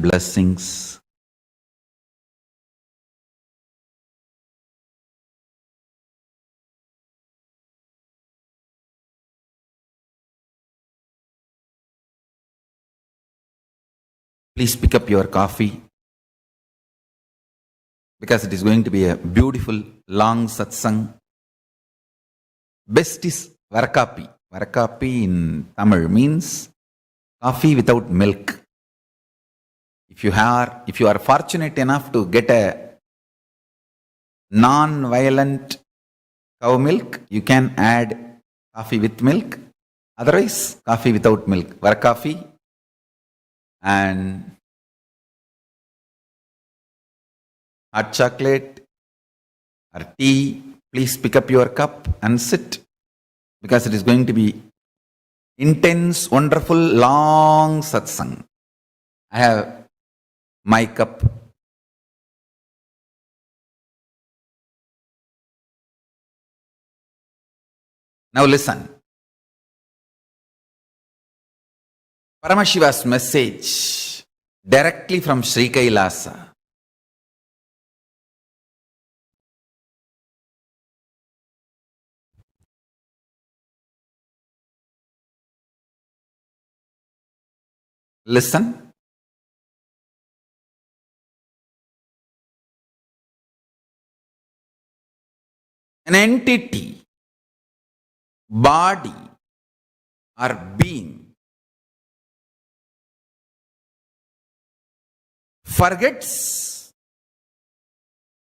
Blessings. Please pick up your coffee because it is going to be a beautiful long satsang. Best is varakapi. Varakapi in Tamil means coffee without milk. If you are fortunate enough to get a non-violent cow milk, you can add coffee with milk. Otherwise, coffee without milk. Or coffee and hot chocolate or tea. Please pick up your cup and sit, because it is going to be intense, wonderful, long satsang. I have my cup. Now listen. Paramashiva's message directly from Sri Kailasa. Listen. An entity, body, or being forgets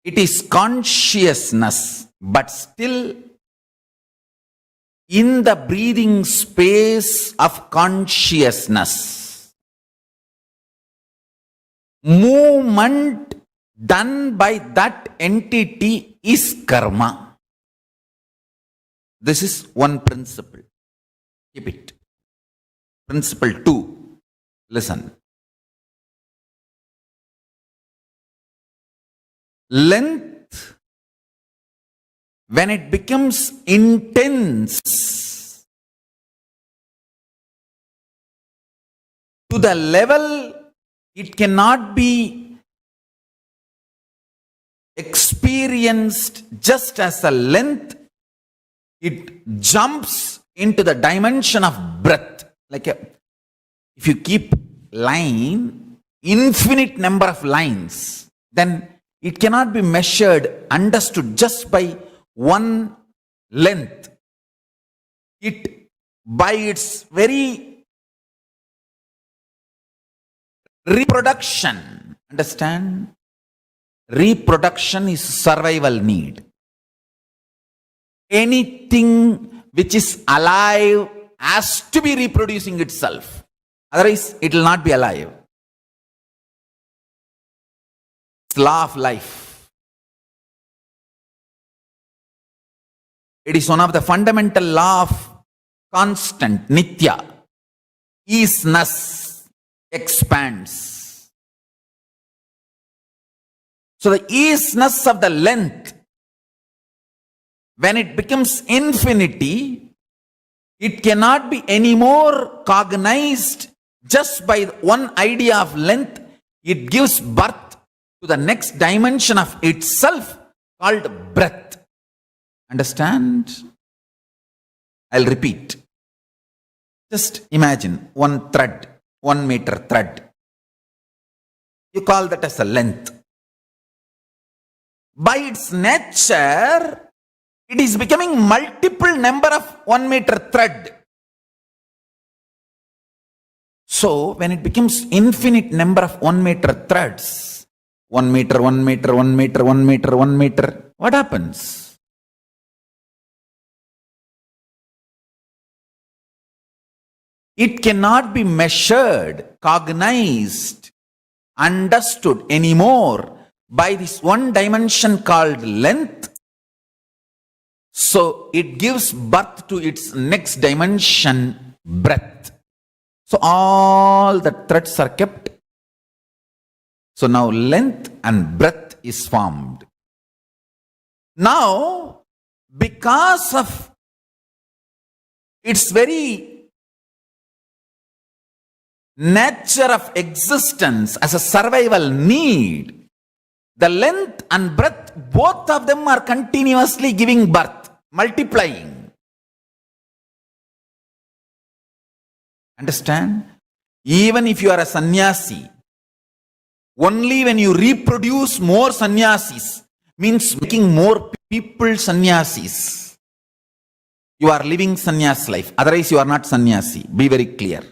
it is consciousness, but still in the breathing space of consciousness. Movement done by that entity is karma. This is one principle. Keep it. Principle 2. Listen. Length, when it becomes intense to the level it cannot be experienced just as a length, it jumps into the dimension of breadth. Like if you keep line, infinite number of lines, then it cannot be measured, understood just by one length. It, by its very reproduction, understand? Reproduction is survival need. Anything which is alive has to be reproducing itself. Otherwise, it will not be alive. It's law of life. It is one of the fundamental law of constant, nitya. Isness expands. So the isness of the length, when it becomes infinity, it cannot be anymore cognized just by one idea of length. It gives birth to the next dimension of itself called breadth. Understand? I'll repeat. Just imagine one thread, 1 meter thread. You call that as a length. By its nature, it is becoming multiple number of 1 meter thread. So, when it becomes infinite number of 1 meter threads, 1 meter, 1 meter, 1 meter, 1 meter, 1 meter, what happens? It cannot be measured, cognized, understood anymore by this one dimension called length. So it gives birth to its next dimension, breadth. So all the threads are kept. So now length and breadth is formed. Now, because of its very nature of existence as a survival need, the length and breadth, both of them are continuously giving birth, multiplying. Understand? Even if you are a sannyasi, only when you reproduce more sannyasis, means making more people sannyasis, you are living sannyas life. Otherwise you are not sannyasi. Be very clear.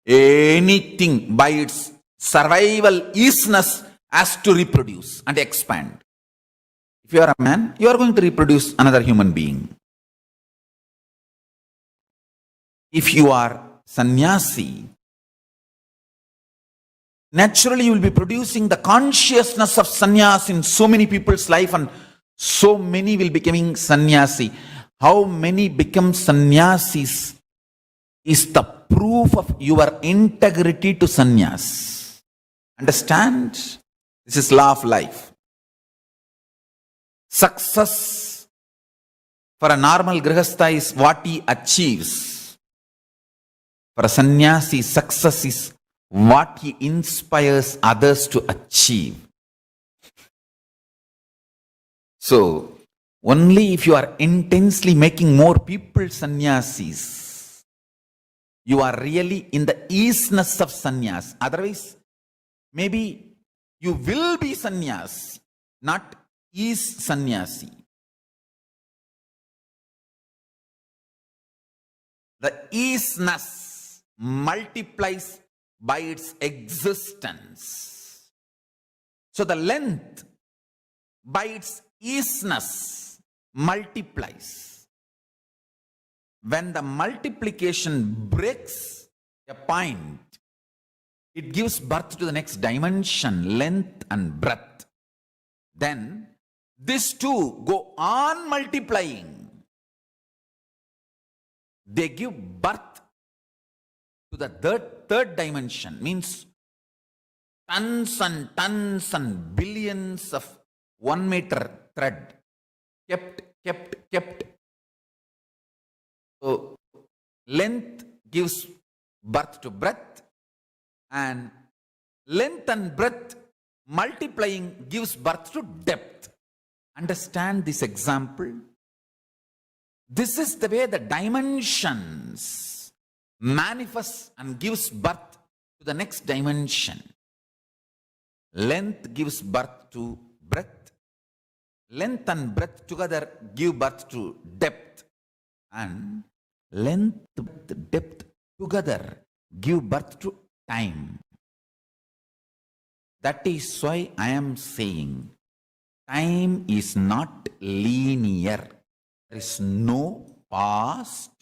Anything by its survival isness has to reproduce and expand. If you are a man, you are going to reproduce another human being. If you are sannyasi, naturally you will be producing the consciousness of sannyas in so many people's life, and so many will becoming sannyasi. How many become sannyasis is the proof of your integrity to sannyas. Understand? This is law of life. Success for a normal grihastha is what he achieves. For a sannyasi, success is what he inspires others to achieve. So, only if you are intensely making more people sannyasis, you are really in the easiness of sannyas. Otherwise, maybe you will be sannyas, not is sannyasi. The easiness multiplies by its existence. So the length by its easiness multiplies. When the multiplication breaks a point, it gives birth to the next dimension, length and breadth. Then these two go on multiplying. They give birth to the third dimension, means tons and billions of 1 meter thread kept. So length gives birth to breadth, and length and breadth multiplying gives birth to depth. Understand this example? This is the way the dimensions manifest and gives birth to the next dimension. Length gives birth to breadth. Length and breadth together give birth to depth. And length, depth together give birth to time. That is why I am saying time is not linear. There is no past,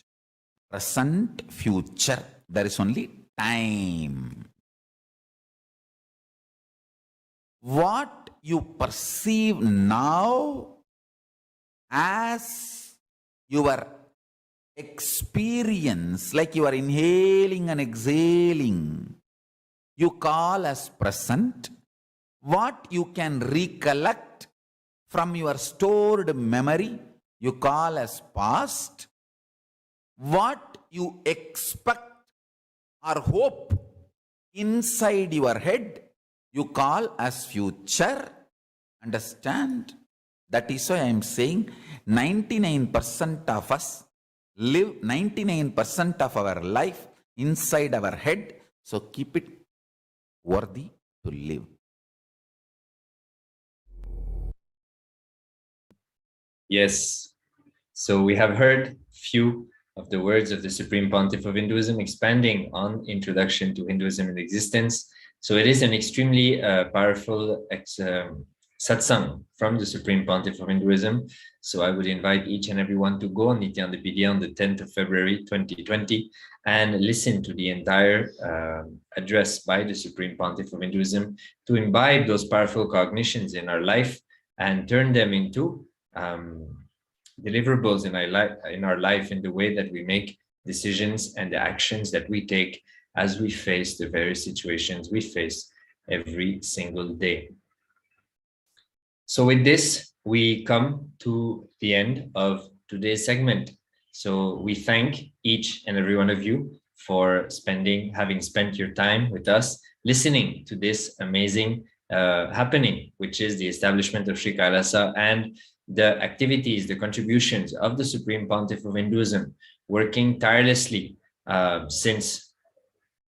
present, future. There is only time. What you perceive now as your experience, like you are inhaling and exhaling, you call as present. What you can recollect from your stored memory, you call as past. What you expect or hope inside your head, you call as future. Understand? That is why I am saying 99% of us live 99% of our life inside our head. So keep it worthy to live. Yes. So we have heard few of the words of the Supreme Pontiff of Hinduism expanding on Introduction to Hinduism and Existence. So it is an extremely powerful satsang from the Supreme Pontiff of Hinduism. So I would invite each and everyone to go on Nithyananda Vidya on the 10th of February 2020 and listen to the entire address by the Supreme Pontiff of Hinduism to imbibe those powerful cognitions in our life and turn them into deliverables in our life in the way that we make decisions and the actions that we take as we face the various situations we face every single day. So with this, we come to the end of today's segment. So we thank each and every one of you for having spent your time with us, listening to this amazing happening, which is the establishment of Sri KAILASA and the activities, the contributions of the Supreme Pontiff of Hinduism, working tirelessly since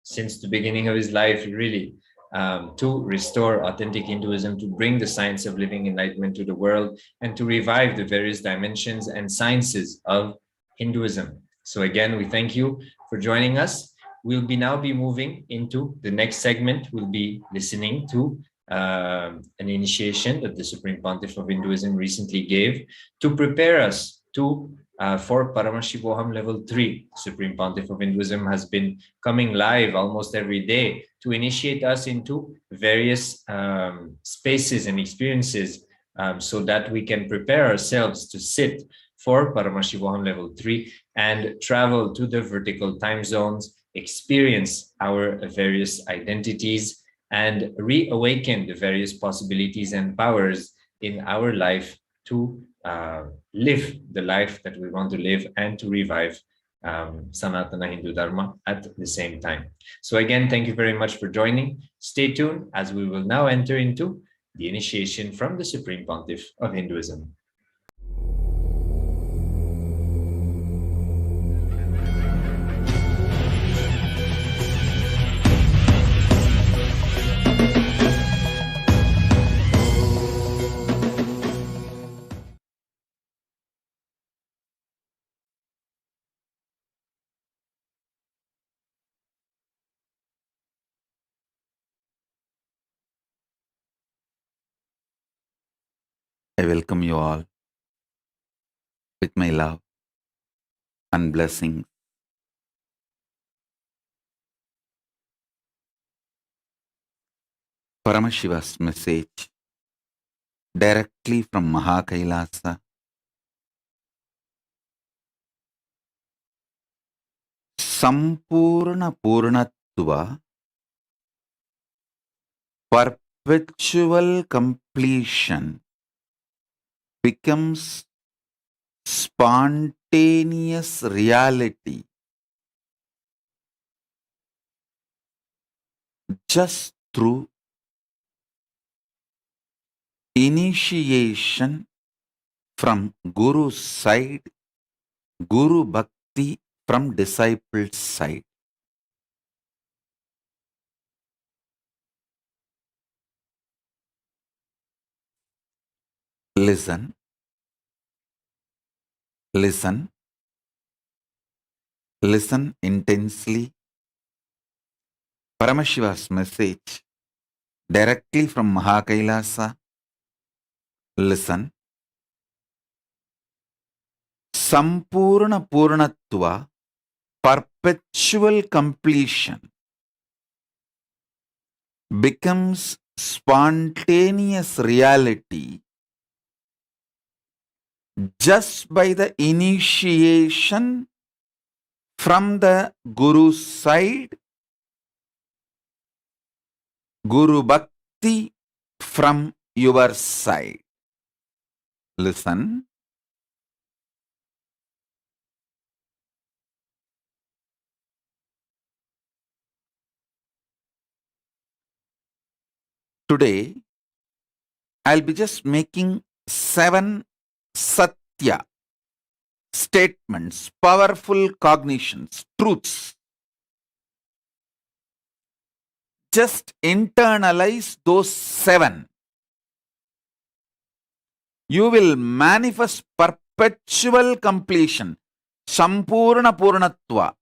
the beginning of his life, really, to restore authentic Hinduism, to bring the science of living enlightenment to the world, and to revive the various dimensions and sciences of Hinduism. So again, we thank you for joining us. We'll now be moving into the next segment. We'll be listening to an initiation that the Supreme Pontiff of Hinduism recently gave to prepare us for Paramashivoham level 3. Supreme Pontiff of Hinduism has been coming live almost every day to initiate us into various spaces and experiences so that we can prepare ourselves to sit for Paramashivoham level 3 and travel to the vertical time zones, experience our various identities, and reawaken the various possibilities and powers in our life to live the life that we want to live and to revive Sanatana Hindu Dharma at the same time. So again, thank you very much for joining. Stay tuned as we will now enter into the initiation from the Supreme Pontiff of Hinduism. I welcome you all with my love and blessings. Paramashiva's message directly from Kailasa. Sampurna Purnatva, perpetual completion becomes spontaneous reality just through initiation from Guru's side, Guru Bhakti from disciple's side. Listen, listen, listen intensely. Paramashiva's message directly from Kailasa. Listen. Sampurna Purnatva, perpetual completion becomes spontaneous reality just by the initiation from the Guru's side, Guru Bhakti from your side. Listen. Today, I'll be just making 7 Satya statements, powerful cognitions, truths. Just internalize those 7. You will manifest perpetual completion, Sampurna Purnatva.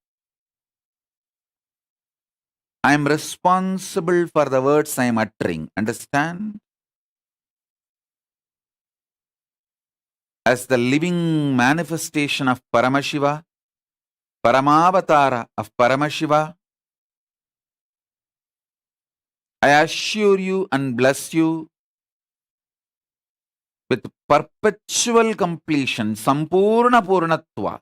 I am responsible for the words I am uttering. Understand? As the living manifestation of Paramashiva, Paramavatara of Paramashiva, I assure you and bless you with perpetual completion, Sampurna Purnatva.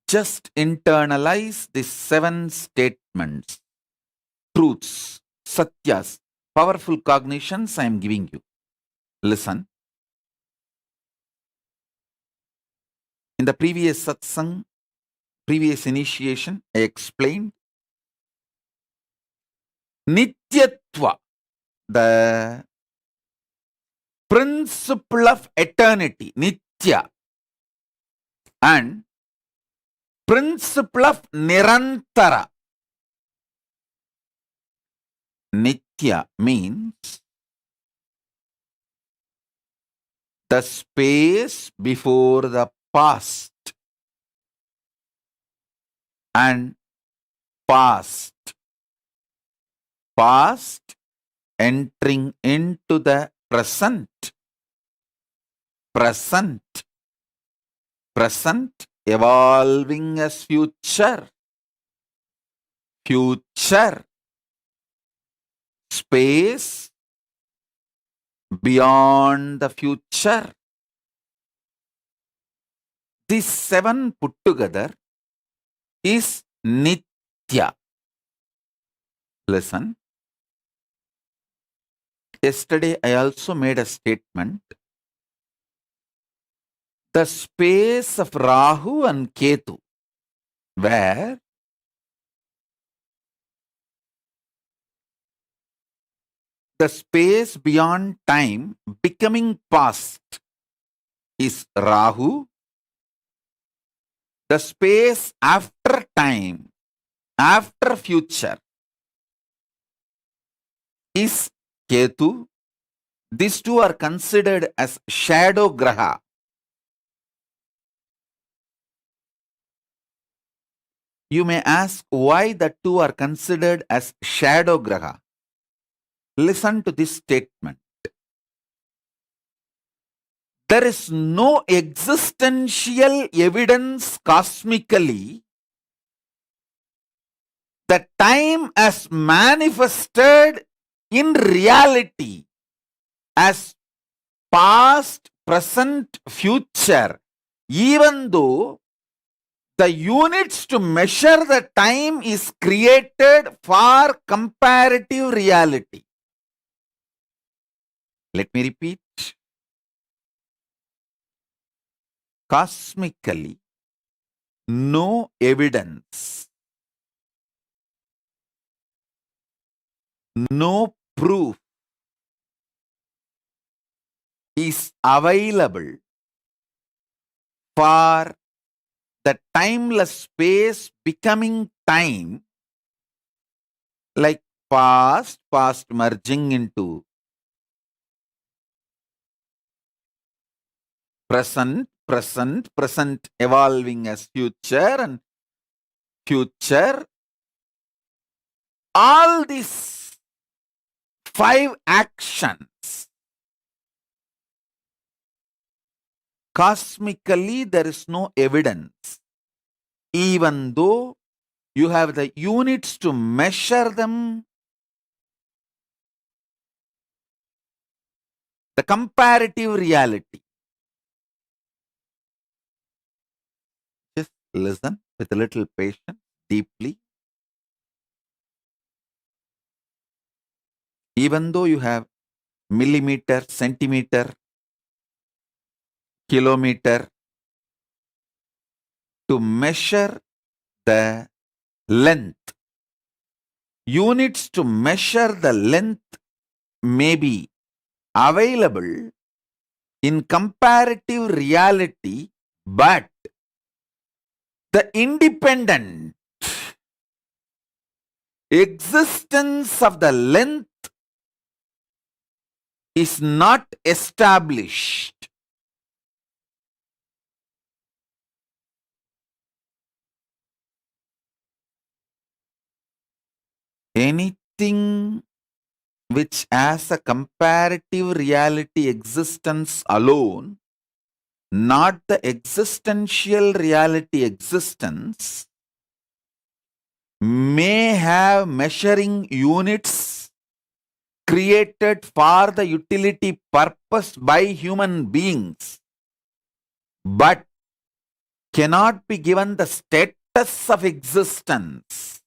Just internalize these 7 statements, truths, satyas, powerful cognitions I am giving you. Listen. In the previous satsang, previous initiation, I explained Nityatva, the principle of eternity, Nitya, and principle of Nirantara. Nitya means the space before the past and past. Past entering into the present, present, present, evolving as future, future, space beyond the future. These seven put together is Nitya. Listen. Yesterday I also made a statement. The space of Rahu and Ketu, where the space beyond time becoming past is Rahu. The space after time, after future is Ketu. These two are considered as shadow graha. You may ask why the two are considered as shadow graha. Listen to this statement. There is no existential evidence cosmically that time as manifested in reality as past, present, future, even though the units to measure the time is created for comparative reality. Let me repeat. Cosmically, no evidence, no proof is available for the timeless space becoming time, like past, past merging into present, present, present evolving as future, and future. All these 5 actions, cosmically there is no evidence, even though you have the units to measure them. The comparative reality. Just listen with a little patience, deeply. Even though you have millimeter, centimeter, kilometer to measure the length, units to measure the length may be available in comparative reality, but the independent existence of the length is not established. Anything which has a comparative reality existence alone, not the existential reality existence, may have measuring units created for the utility purpose by human beings, but cannot be given the status of existence.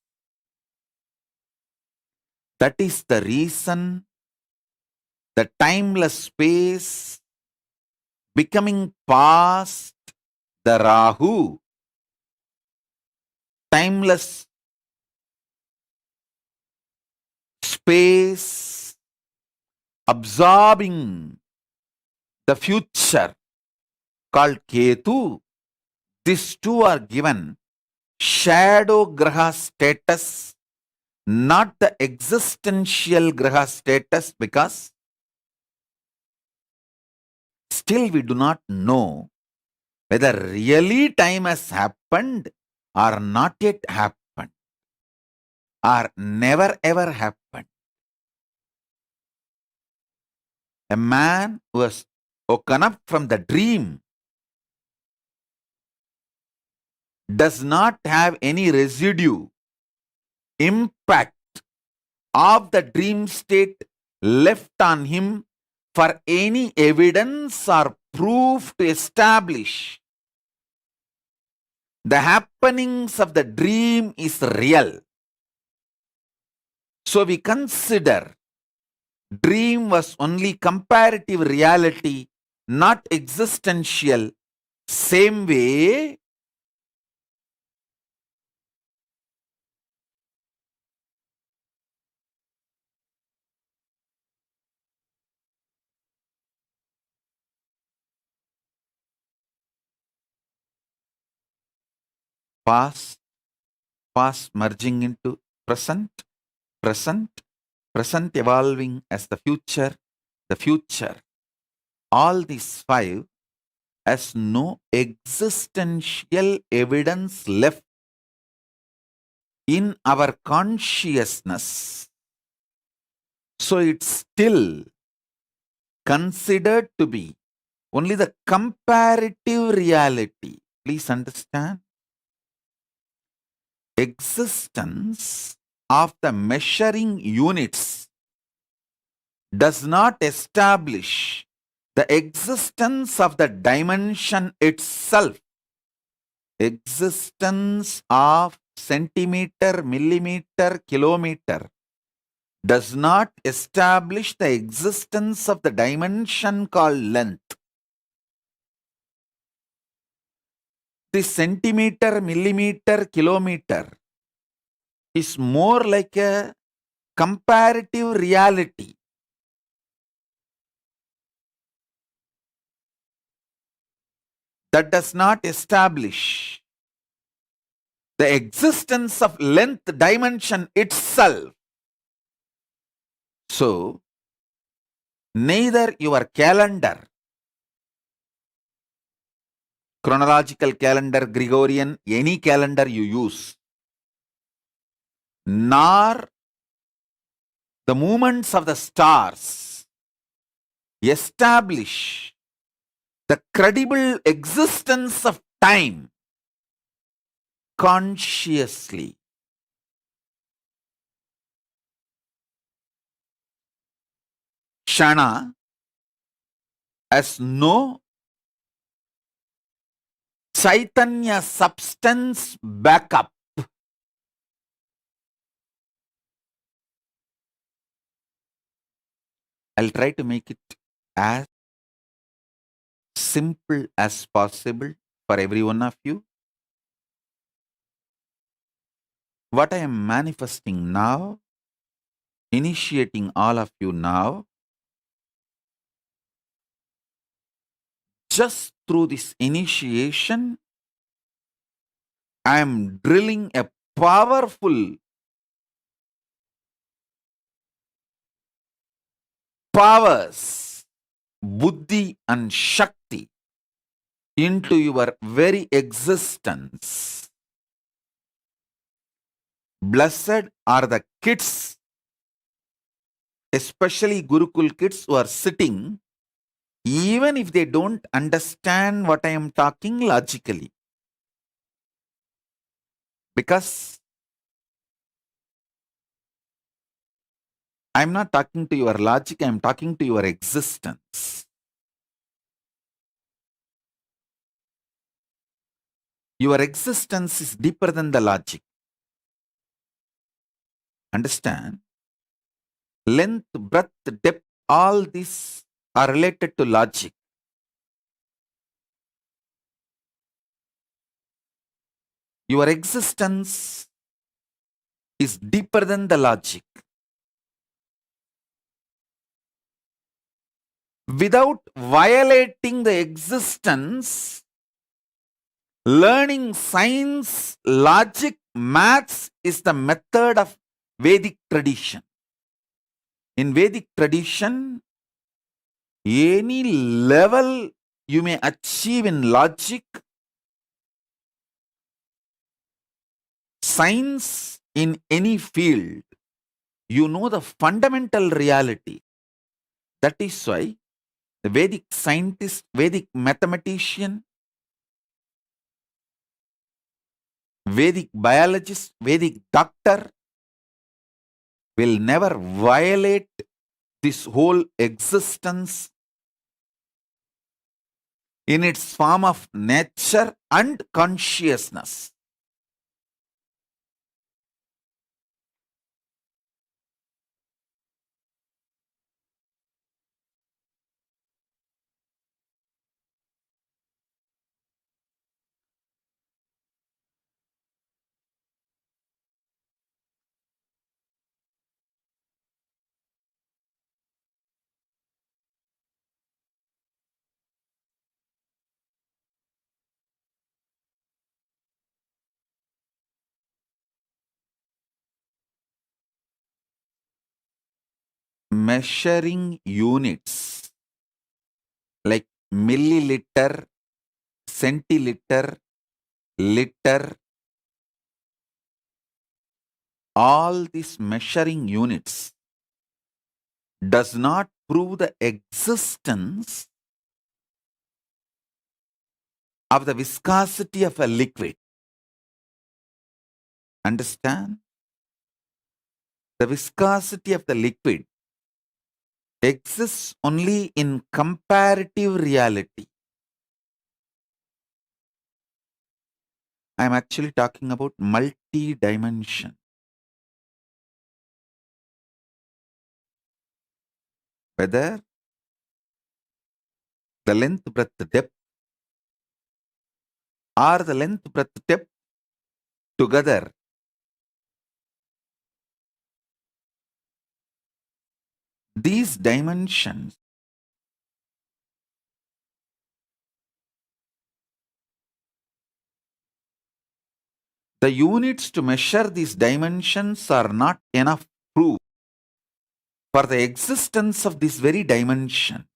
That is the reason the timeless space becoming past, the Rahu, timeless space absorbing the future called Ketu. These two are given shadow graha status, not the existential graha status, because still we do not know whether really time has happened or not yet happened or never ever happened. A man who has woken up from the dream does not have any residue, impact of the dream state left on him for any evidence or proof to establish the happenings of the dream is real. So we consider dream was only comparative reality, not existential. Same way, past, past merging into present, present, present evolving as the future. All these five has no existential evidence left in our consciousness. So it's still considered to be only the comparative reality. Please understand. Existence of the measuring units does not establish the existence of the dimension itself. Existence of centimeter, millimeter, kilometer does not establish the existence of the dimension called length. The centimeter, millimeter, kilometer is more like a comparative reality. That does not establish the existence of length dimension itself. So, neither your calendar, chronological calendar, Gregorian, any calendar you use, nor the movements of the stars establish the credible existence of time consciously. Shana has no Chaitanya substance backup. I'll try to make it as simple as possible for every one of you. What I am manifesting now, initiating all of you now, just through this initiation, I am drilling a powerful powers, buddhi and shakti into your very existence. Blessed are the kids, especially Gurukul kids who are sitting, even if they don't understand what I am talking logically. Because I am not talking to your logic, I am talking to your existence. Your existence is deeper than the logic. Understand? Length, breadth, depth, all these are related to logic. Your existence is deeper than the logic. Without violating the existence, learning science, logic, maths is the method of Vedic tradition. In Vedic tradition, any level you may achieve in logic, science, in any field, you know the fundamental reality. That is why the Vedic scientist, Vedic mathematician, Vedic biologist, Vedic doctor will never violate this whole existence in its form of nature and consciousness. Measuring units like milliliter, centiliter, liter, all these measuring units does not prove the existence of the viscosity of a liquid. Understand? The viscosity of the liquid exists only in comparative reality. I am actually talking about multi-dimension. Whether the length, breadth, depth, or the length, breadth, depth together these dimensions the units to measure these dimensions are not enough proof for the existence of this very dimension.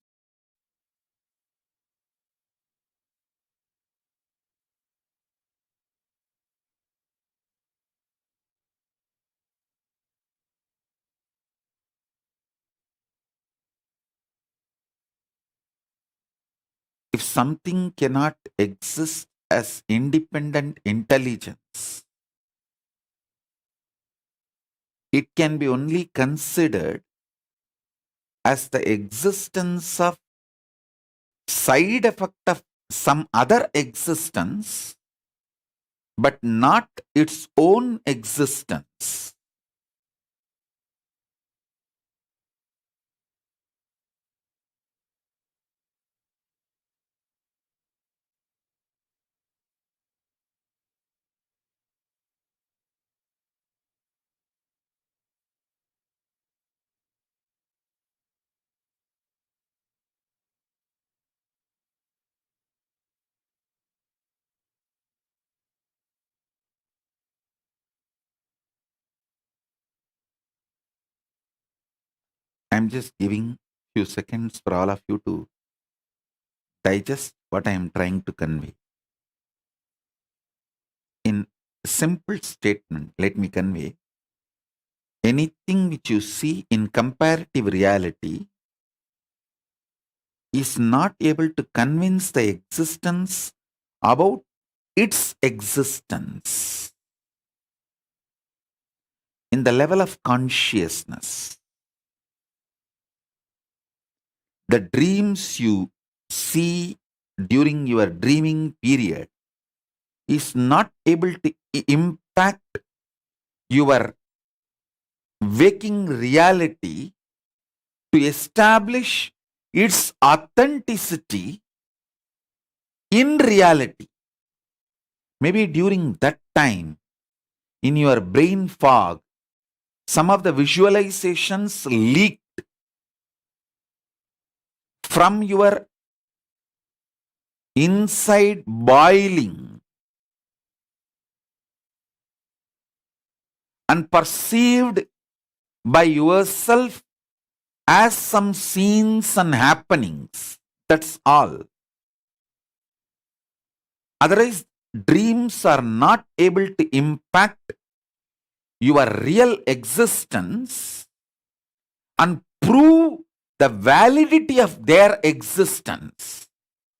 If something cannot exist as independent intelligence, it can be only considered as the existence of side effect of some other existence, but not its own existence. I'm just giving few seconds for all of you to digest what I am trying to convey. In simple statement, let me convey anything which you see in comparative reality is not able to convince the existence about its existence in the level of consciousness. The dreams you see during your dreaming period is not able to impact your waking reality to establish its authenticity in reality. Maybe during that time, in your brain fog, some of the visualizations leaked from your inside boiling and perceived by yourself as some scenes and happenings. That's all. Otherwise, dreams are not able to impact your real existence and prove the validity of their existence.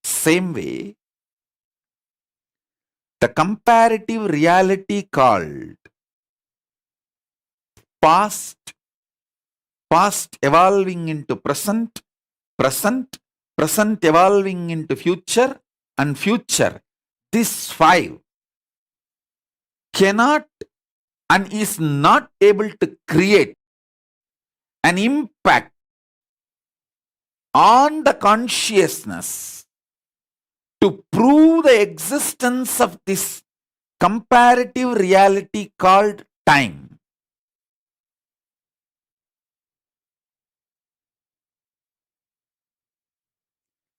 Same way, the comparative reality called past, past evolving into present, present, present evolving into future, and future. This five cannot and is not able to create an impact on the consciousness to prove the existence of this comparative reality called time.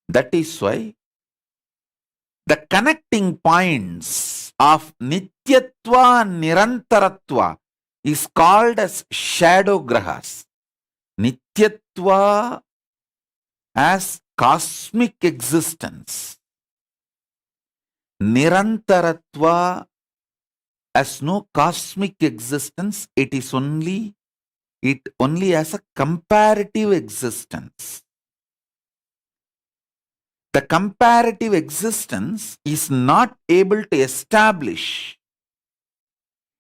That is why the connecting points of Nityatva and Nirantaratva is called as shadow grahas. Nityatva as cosmic existence. Nirantaratva as no cosmic existence, it only as a comparative existence. The comparative existence is not able to establish.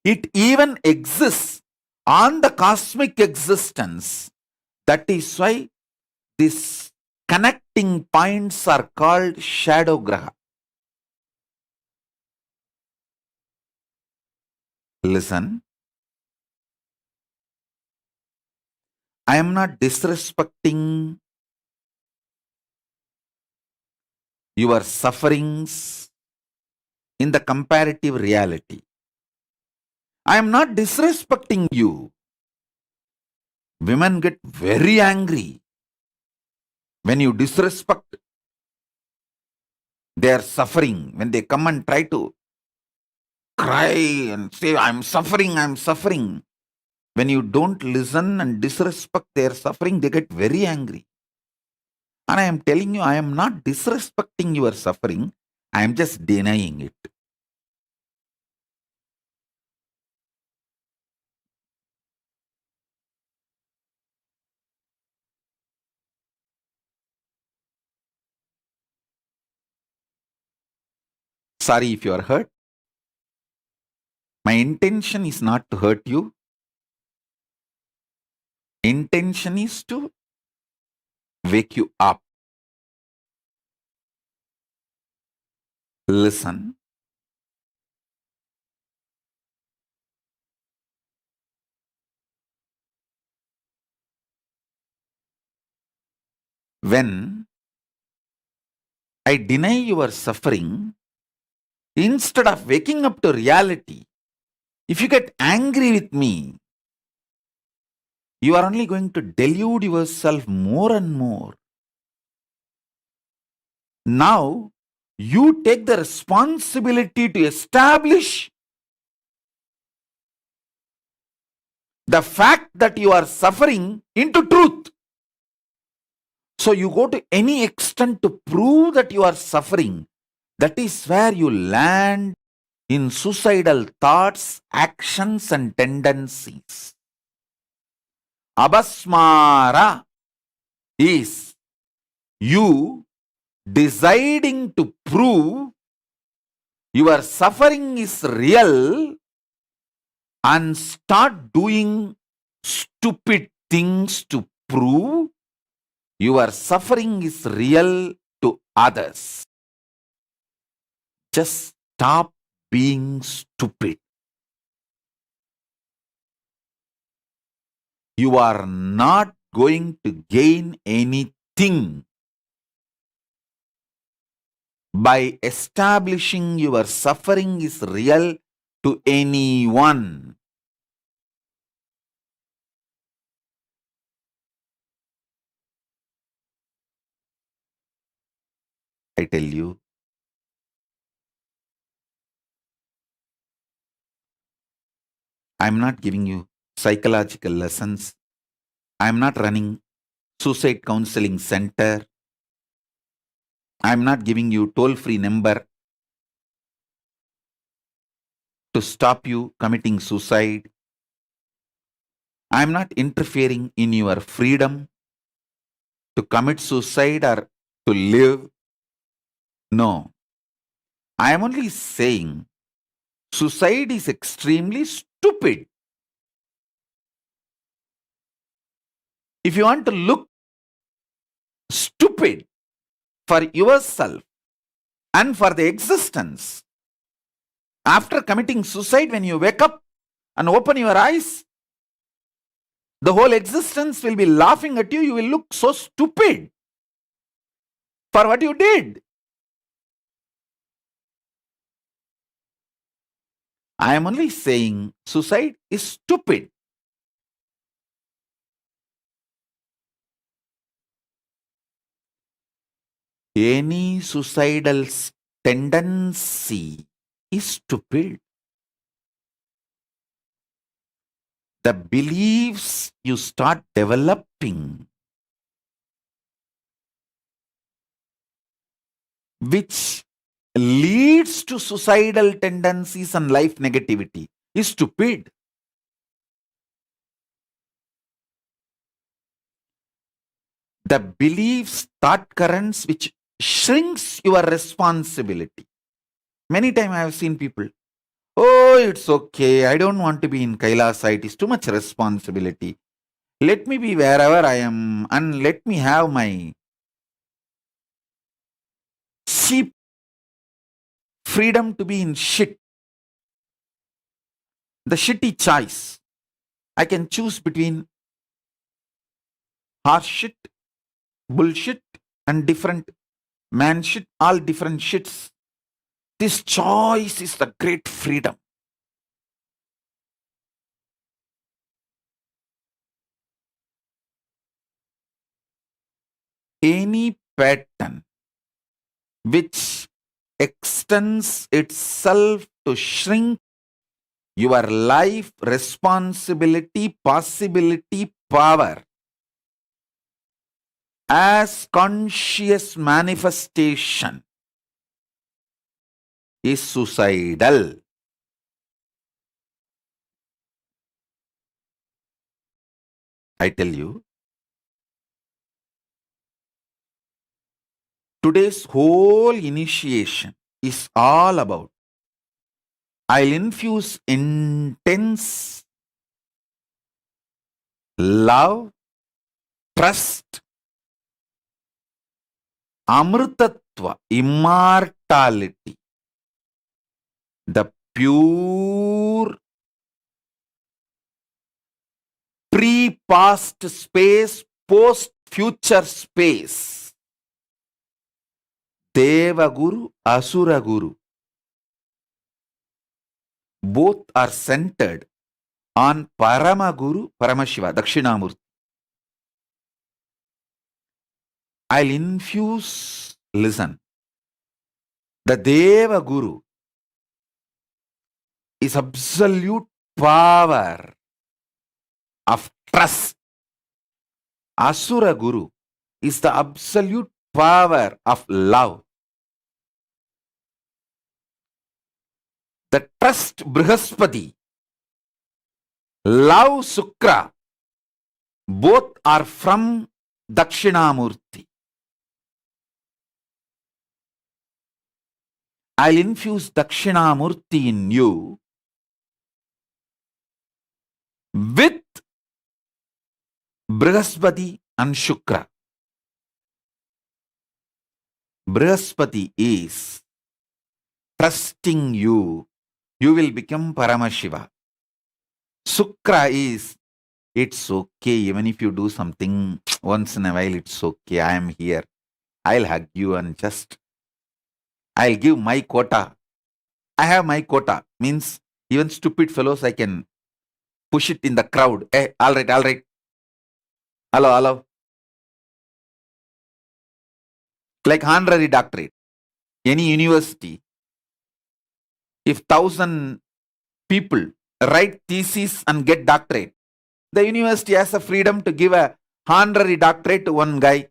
It even exists on the cosmic existence. That is why these connecting points are called shadow graha. Listen, I am not disrespecting your sufferings in the comparative reality. I am not disrespecting you. Women get very angry when you disrespect their suffering, when they come and try to cry and say, I'm suffering, I'm suffering. When you don't listen and disrespect their suffering, they get very angry. And I am telling you, I am not disrespecting your suffering. I am just denying it. Sorry if you are hurt. My intention is not to hurt you. Intention is to wake you up. Listen. When I deny your suffering, instead of waking up to reality, if you get angry with me, you are only going to delude yourself more and more. Now, you take the responsibility to establish the fact that you are suffering into truth. So you go to any extent to prove that you are suffering. That is where you land in suicidal thoughts, actions, and tendencies. Abhasmara is you deciding to prove your suffering is real and start doing stupid things to prove your suffering is real to others. Just stop being stupid. You are not going to gain anything by establishing your suffering is real to anyone. I tell you, I'm not giving you psychological lessons. I'm not running suicide counseling center. I'm not giving you toll-free number to stop you committing suicide. I'm not interfering in your freedom. to commit suicide or to live. No. I am only saying suicide is extremely stupid. If you want to look stupid for yourself and for the existence, after committing suicide, when you wake up and open your eyes, the whole existence will be laughing at you. You will look so stupid for what you did. I am only saying suicide is stupid. Any suicidal tendency is stupid. The beliefs you start developing, which leads to suicidal tendencies and life negativity, is stupid. The beliefs, thought currents which shrinks your responsibility. Many times I have seen people, oh, it's okay, I don't want to be in Kailasa, it is too much responsibility. Let me be wherever I am and let me have my cheap freedom to be in shit. The shitty choice. I can choose between harsh shit, bullshit, and different man shit, all different shits. This choice is the great freedom. Any pattern which extends itself to shrink your life, responsibility, possibility, power as conscious manifestation is suicidal. I tell you, today's whole initiation is all about I'll infuse intense love, trust, amritatva, immortality, the pure pre-past space, post-future space. Deva Guru, Asura Guru. Both are centered on Paramaguru, Paramashiva, Dakshinamurti. I'll infuse, listen. The Deva Guru is absolute power of trust. Asura Guru is the absolute power of love. The trust Brihaspati, love Sukra, both are from Dakshinamurti. I'll infuse Dakshinamurti in you with Brihaspati and Shukra. Brihaspati is trusting you, you will become Paramashiva. Sukra is, it's okay, even if you do something once in a while, it's okay, I am here. I'll hug you and just, I'll give my quota. I have my quota, means even stupid fellows, I can push it in the crowd. Hey, all right. Hello. Like honorary doctorate. Any university, if 1,000 people write thesis and get doctorate, the university has the freedom to give a honorary doctorate to one guy,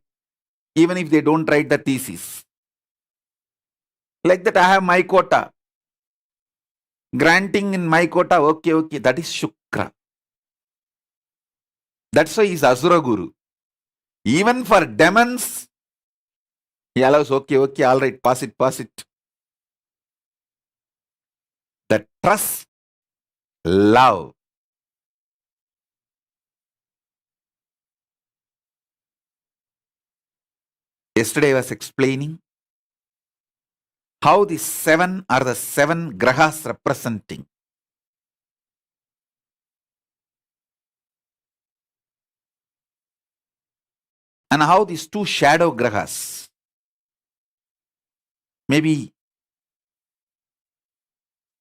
even if they don't write the thesis. Like that, I have my quota. Granting in my quota, okay, that is Shukra. That's why he's Asura Guru. Even for demons, he allows, okay, all right, pass it. The trust, love. Yesterday I was explaining how the seven are the seven grahas representing. And how these two shadow grahas, maybe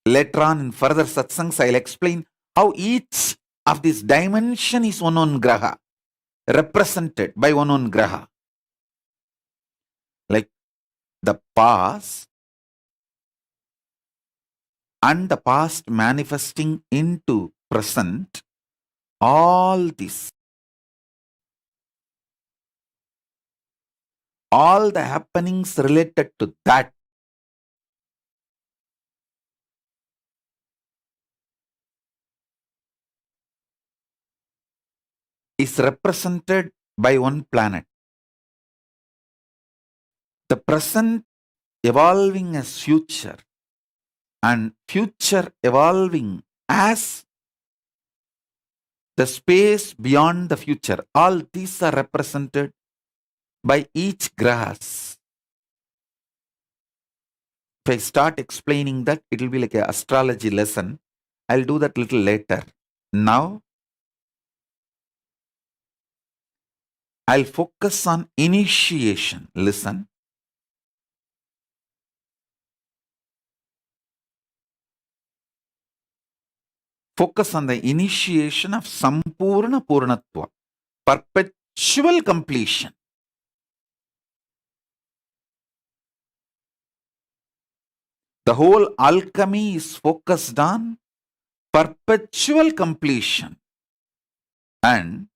later on in further satsangs, I'll explain how each of this dimension is one graha, represented by one graha. Like the past and the past manifesting into present, all this, all the happenings related to that is represented by one planet. The present evolving as future and future evolving as the space beyond the future. All these are represented by each grahas. If I start explaining that, it will be like an astrology lesson. I'll do that little later. Now, I'll focus on initiation. Listen. Focus on the initiation of Sampurna Purnatva, perpetual completion. The whole alchemy is focused on perpetual completion. And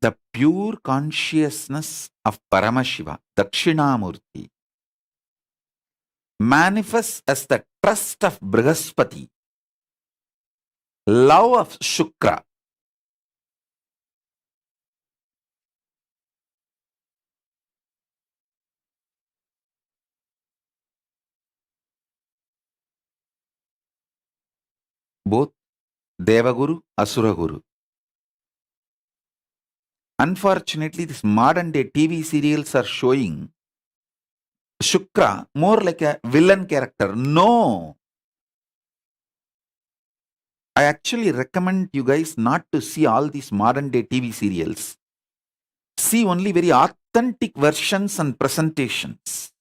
the pure consciousness of Paramashiva, Dakshinamurti, manifests as the trust of Brihaspati, love of Shukra, both Devaguru, Asuraguru. Unfortunately, these modern day TV serials are showing Shukra more like a villain character. No. I actually recommend you guys not to see all these modern day TV serials. See only very authentic versions and presentations.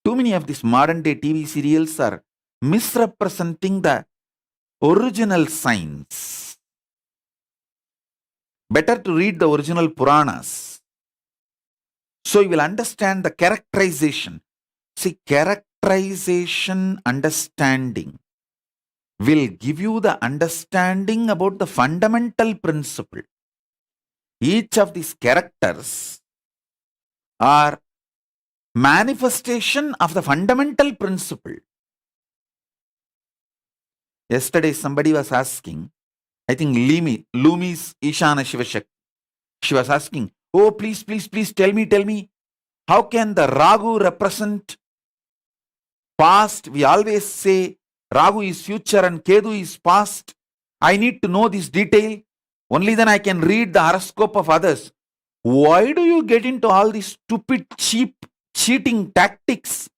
Too many of these modern day TV serials are misrepresenting the original signs. Better to read the original Puranas. So you will understand the characterization. See, characterization understanding will give you the understanding about the fundamental principle. Each of these characters are manifestation of the fundamental principle. Yesterday somebody was asking, I think Lumi's Ishana Shivashak. She was asking, oh, please tell me, how can the Ragu represent past? We always say Ragu is future and Kedu is past. I need to know this detail. Only then I can read the horoscope of others. Why do you get into all these stupid, cheap, cheating tactics?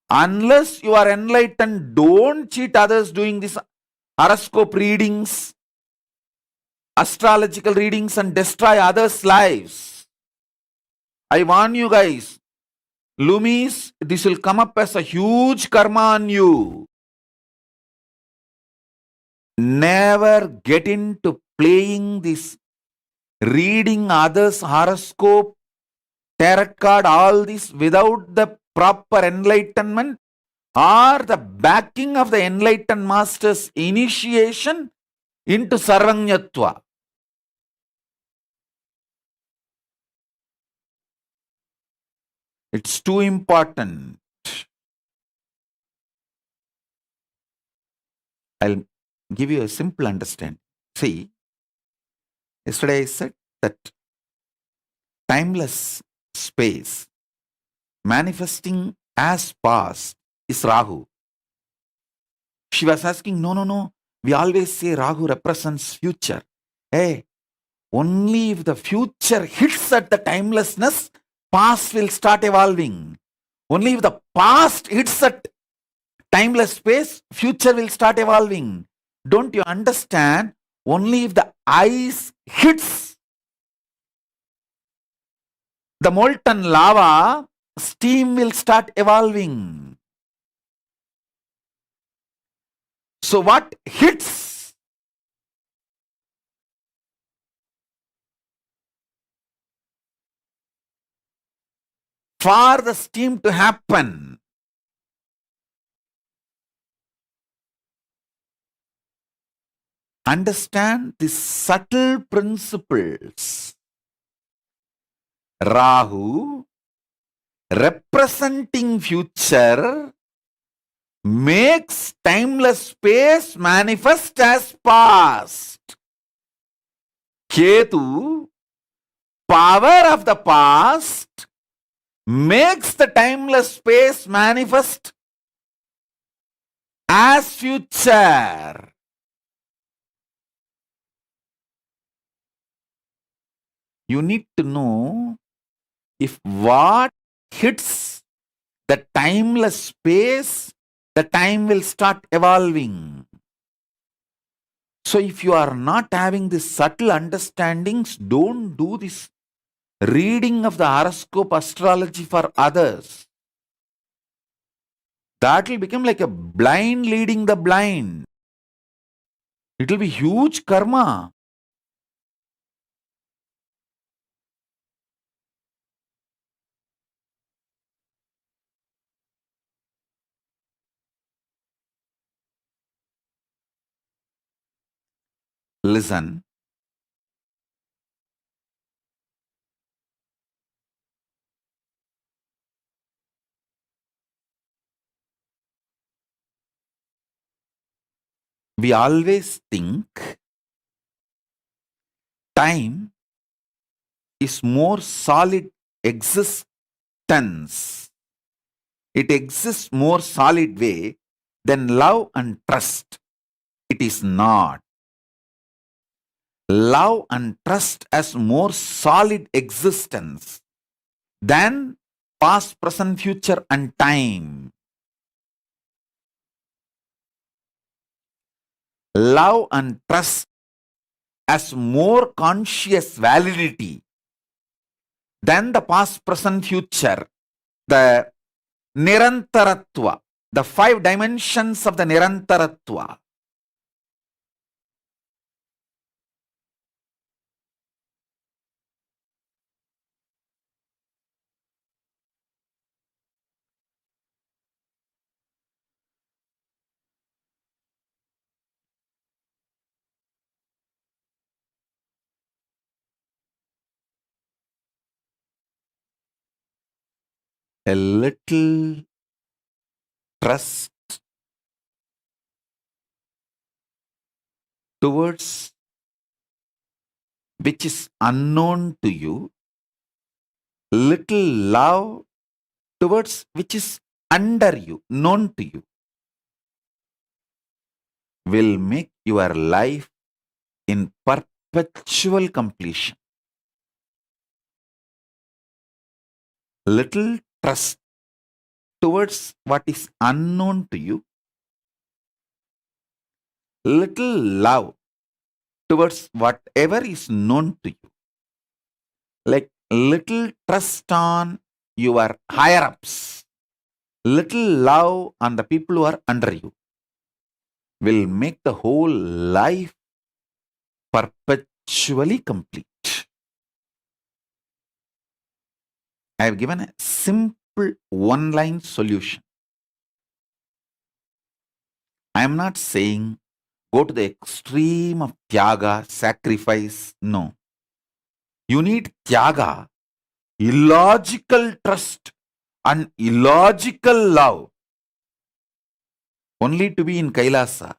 Unless you are enlightened, don't cheat others doing this horoscope readings, astrological readings, and destroy others' lives. I warn you guys, Lumis, this will come up as a huge karma on you. Never get into playing this, reading others' horoscope, tarot card, all this without the proper enlightenment or the backing of the enlightened master's initiation. into Sarvanyatva. It's too important. I'll give you a simple understanding. See, yesterday I said that timeless space manifesting as past is Rahu. She was asking, no. We always say Rahu represents future. Hey, only if the future hits at the timelessness, past will start evolving. Only if the past hits at timeless space, future will start evolving. Don't you understand? Only if the ice hits the molten lava, steam will start evolving. So what hits? For the steam to happen, understand these subtle principles. Rahu representing future makes timeless space manifest as past. Ketu, power of the past, makes the timeless space manifest as future. You need to know if what hits the timeless space, the time will start evolving. So if you are not having these subtle understandings, don't do this reading of the horoscope astrology for others. That will become like a blind leading the blind. It will be huge karma. Listen. We always think time is more solid existence. It exists more solid way than love and trust. It is not. Love and trust as more solid existence than past, present, future and time. Love and trust as more conscious validity than the past, present, future. The Nirantaratva, the 5 dimensions of the Nirantaratva. A little trust towards which is unknown to you, little love towards which is under you, known to you, will make your life in perpetual completion. Little trust towards what is unknown to you, little love towards whatever is known to you, like little trust on your higher ups, little love on the people who are under you, will make the whole life perpetually complete. I have given a simple one-line solution. I am not saying go to the extreme of tyaga, sacrifice. No. You need tyaga, illogical trust, and illogical love only to be in Kailasa.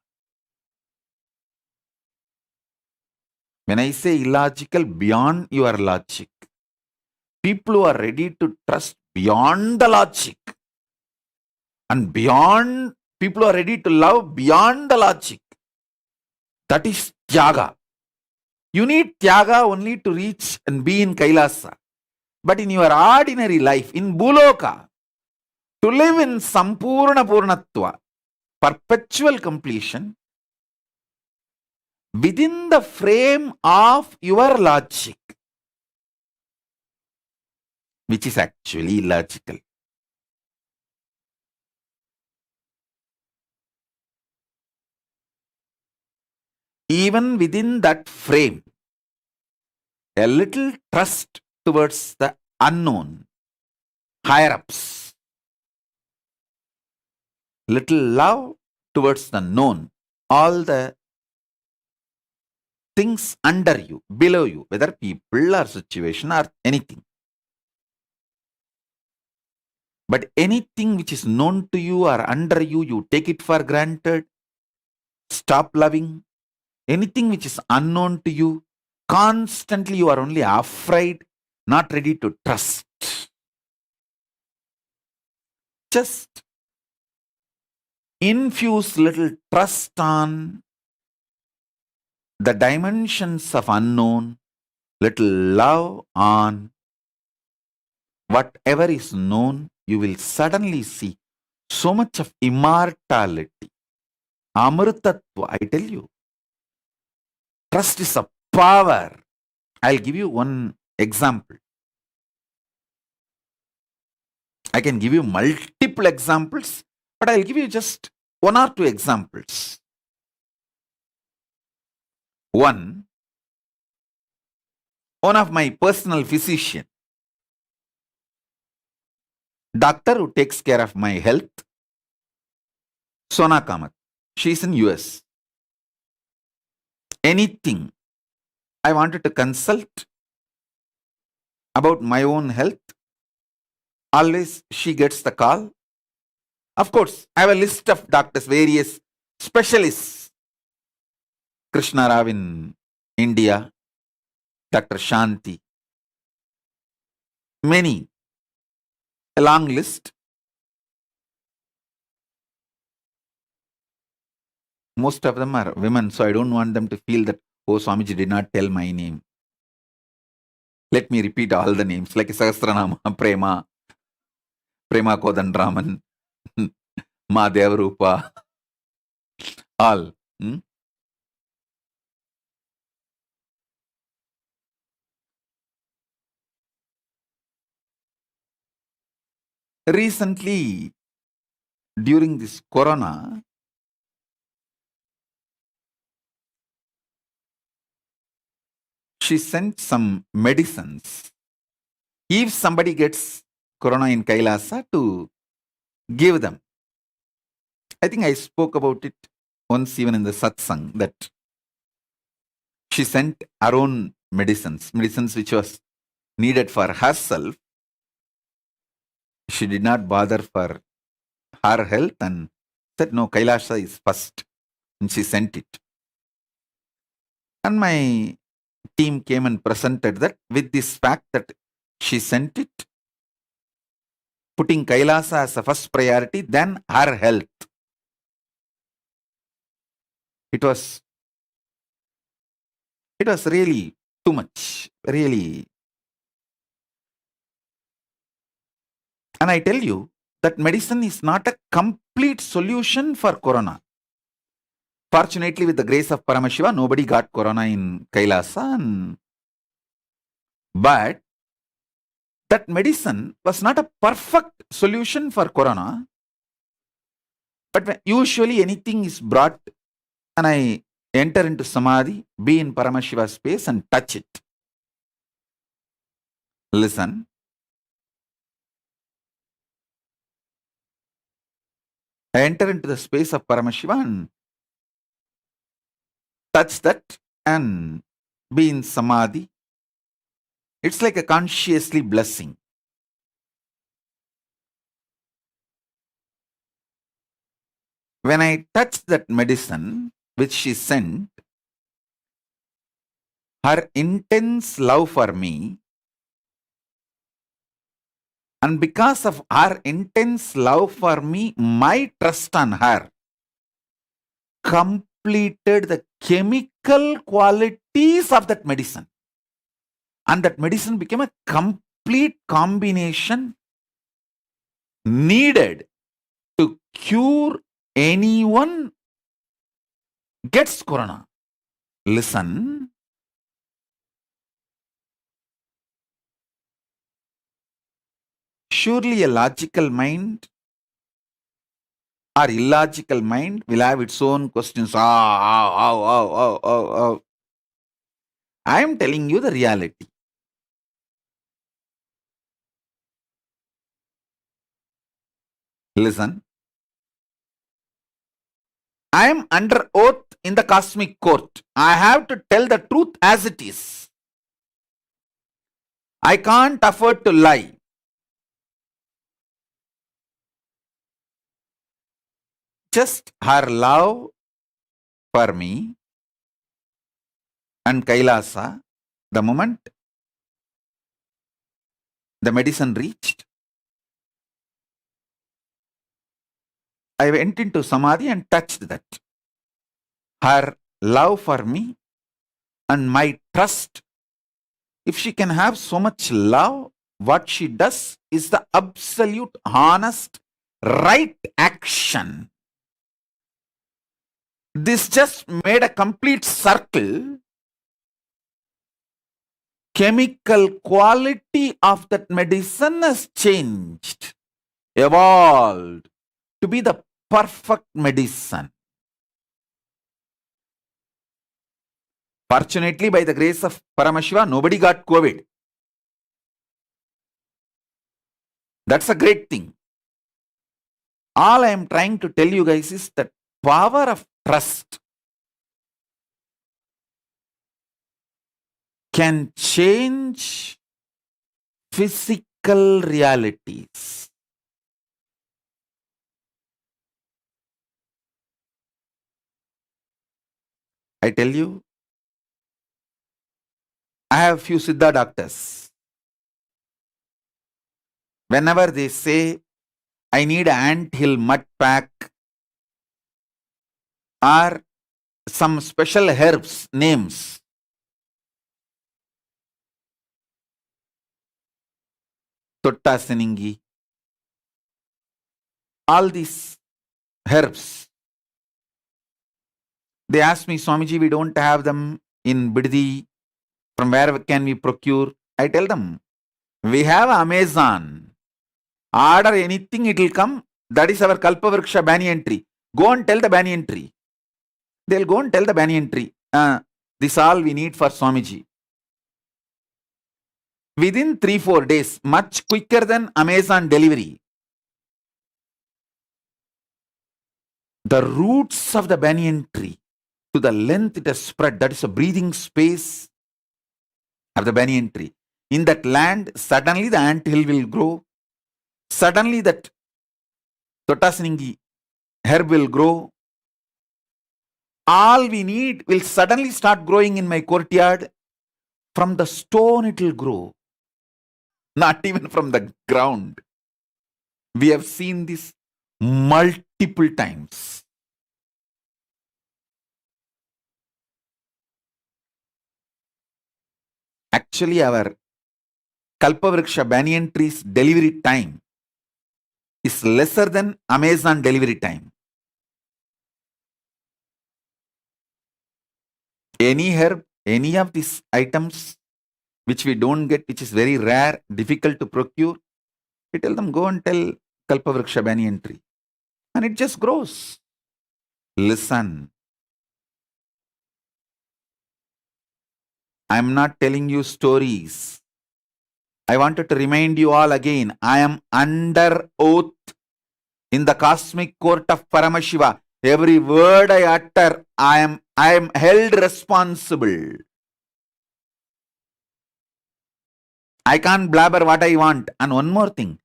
When I say illogical, beyond your logic. People who are ready to trust beyond the logic and beyond, people who are ready to love beyond the logic. That is tyaga. You need tyaga only to reach and be in Kailasa. But in your ordinary life, in Buloka, to live in Sampurna Purnatva, perpetual completion, within the frame of your logic, which is actually illogical. Even within that frame, a little trust towards the unknown, higher ups, little love towards the known, all the things under you, below you, whether people or situation or anything. But anything which is known to you or under you, you take it for granted, stop loving. Anything which is unknown to you, constantly you are only afraid, not ready to trust. Just infuse little trust on the dimensions of unknown, little love on whatever is known, you will suddenly see so much of immortality. Amritatva, I tell you. Trust is a power. I'll give you one example. I can give you multiple examples, but I'll give you just one or two examples. One of my personal physician, doctor who takes care of my health, Sona Kamath. She's in US. Anything I wanted to consult about my own health, always she gets the call. Of course, I have a list of doctors, various specialists. Krishna Rao in India, Dr. Shanti, many, a long list. Most of them are women, so I don't want them to feel that, oh, Swamiji did not tell my name. Let me repeat all the names, like Sahasranama, Prema Kodandraman, Ma Devarupa, all. Recently, during this corona, she sent some medicines. If somebody gets corona in Kailasa, to give them. I think I spoke about it once even in the satsang, that she sent her own medicines which was needed for herself. She did not bother for her health and said, no, Kailasa is first. And she sent it. And my team came and presented that with this fact that she sent it, putting Kailasa as a first priority, then her health. It was really too much, really. And I tell you that medicine is not a complete solution for corona. Fortunately, with the grace of Paramashiva, nobody got corona in Kailasa. But that medicine was not a perfect solution for corona. But usually anything is brought and I enter into Samadhi, be in Paramashiva space and touch it. Listen. I enter into the space of Paramashiva and touch that and be in samadhi. It's like a consciously blessing. When I touch that medicine which she sent, her intense love for me, and because of her intense love for me, my trust on her completed the chemical qualities of that medicine. And that medicine became a complete combination needed to cure anyone gets corona. Listen. Surely a logical mind or illogical mind will have its own questions. I am telling you the reality. Listen. I am under oath in the cosmic court. I have to tell the truth as it is. I can't afford to lie. Just her love for me and Kailasa, the moment the medicine reached, I went into samadhi and touched that. Her love for me and my trust. If she can have so much love, what she does is the absolute, honest, right action. This just made a complete circle. Chemical quality of that medicine has changed, evolved to be the perfect medicine. Fortunately, by the grace of Paramashiva, nobody got COVID. That's a great thing. All I am trying to tell you guys is that power of trust can change physical realities. I tell you, I have few Siddha doctors. Whenever they say, I need an anthill mud pack or some special herbs names, Totta Siningi, all these herbs. They ask me, Swamiji, we don't have them in Biddi. From where can we procure? I tell them, we have Amazon. Order anything, it will come. That is our Kalpavriksha banyan tree. Go and tell the banyan tree. They'll go and tell the banyan tree. This all we need for Swamiji. Within 3-4 days, much quicker than Amazon delivery. The roots of the banyan tree, to the length it has spread, that is a breathing space of the banyan tree. In that land, suddenly the anthill will grow. Suddenly that Tottasiningi herb will grow. All we need will suddenly start growing in my courtyard. From the stone it will grow. Not even from the ground. We have seen this multiple times. Actually, our Kalpavriksha banyan tree's delivery time is lesser than Amazon delivery time. Any herb, any of these items which we don't get, which is very rare, difficult to procure, we tell them, go and tell Kalpavriksha banyan tree. And it just grows. Listen. I'm not telling you stories. I wanted to remind you all again, I am under oath in the cosmic court of Paramashiva. Every word I utter, I am I am held responsible. I can't blabber what I want. And one more thing,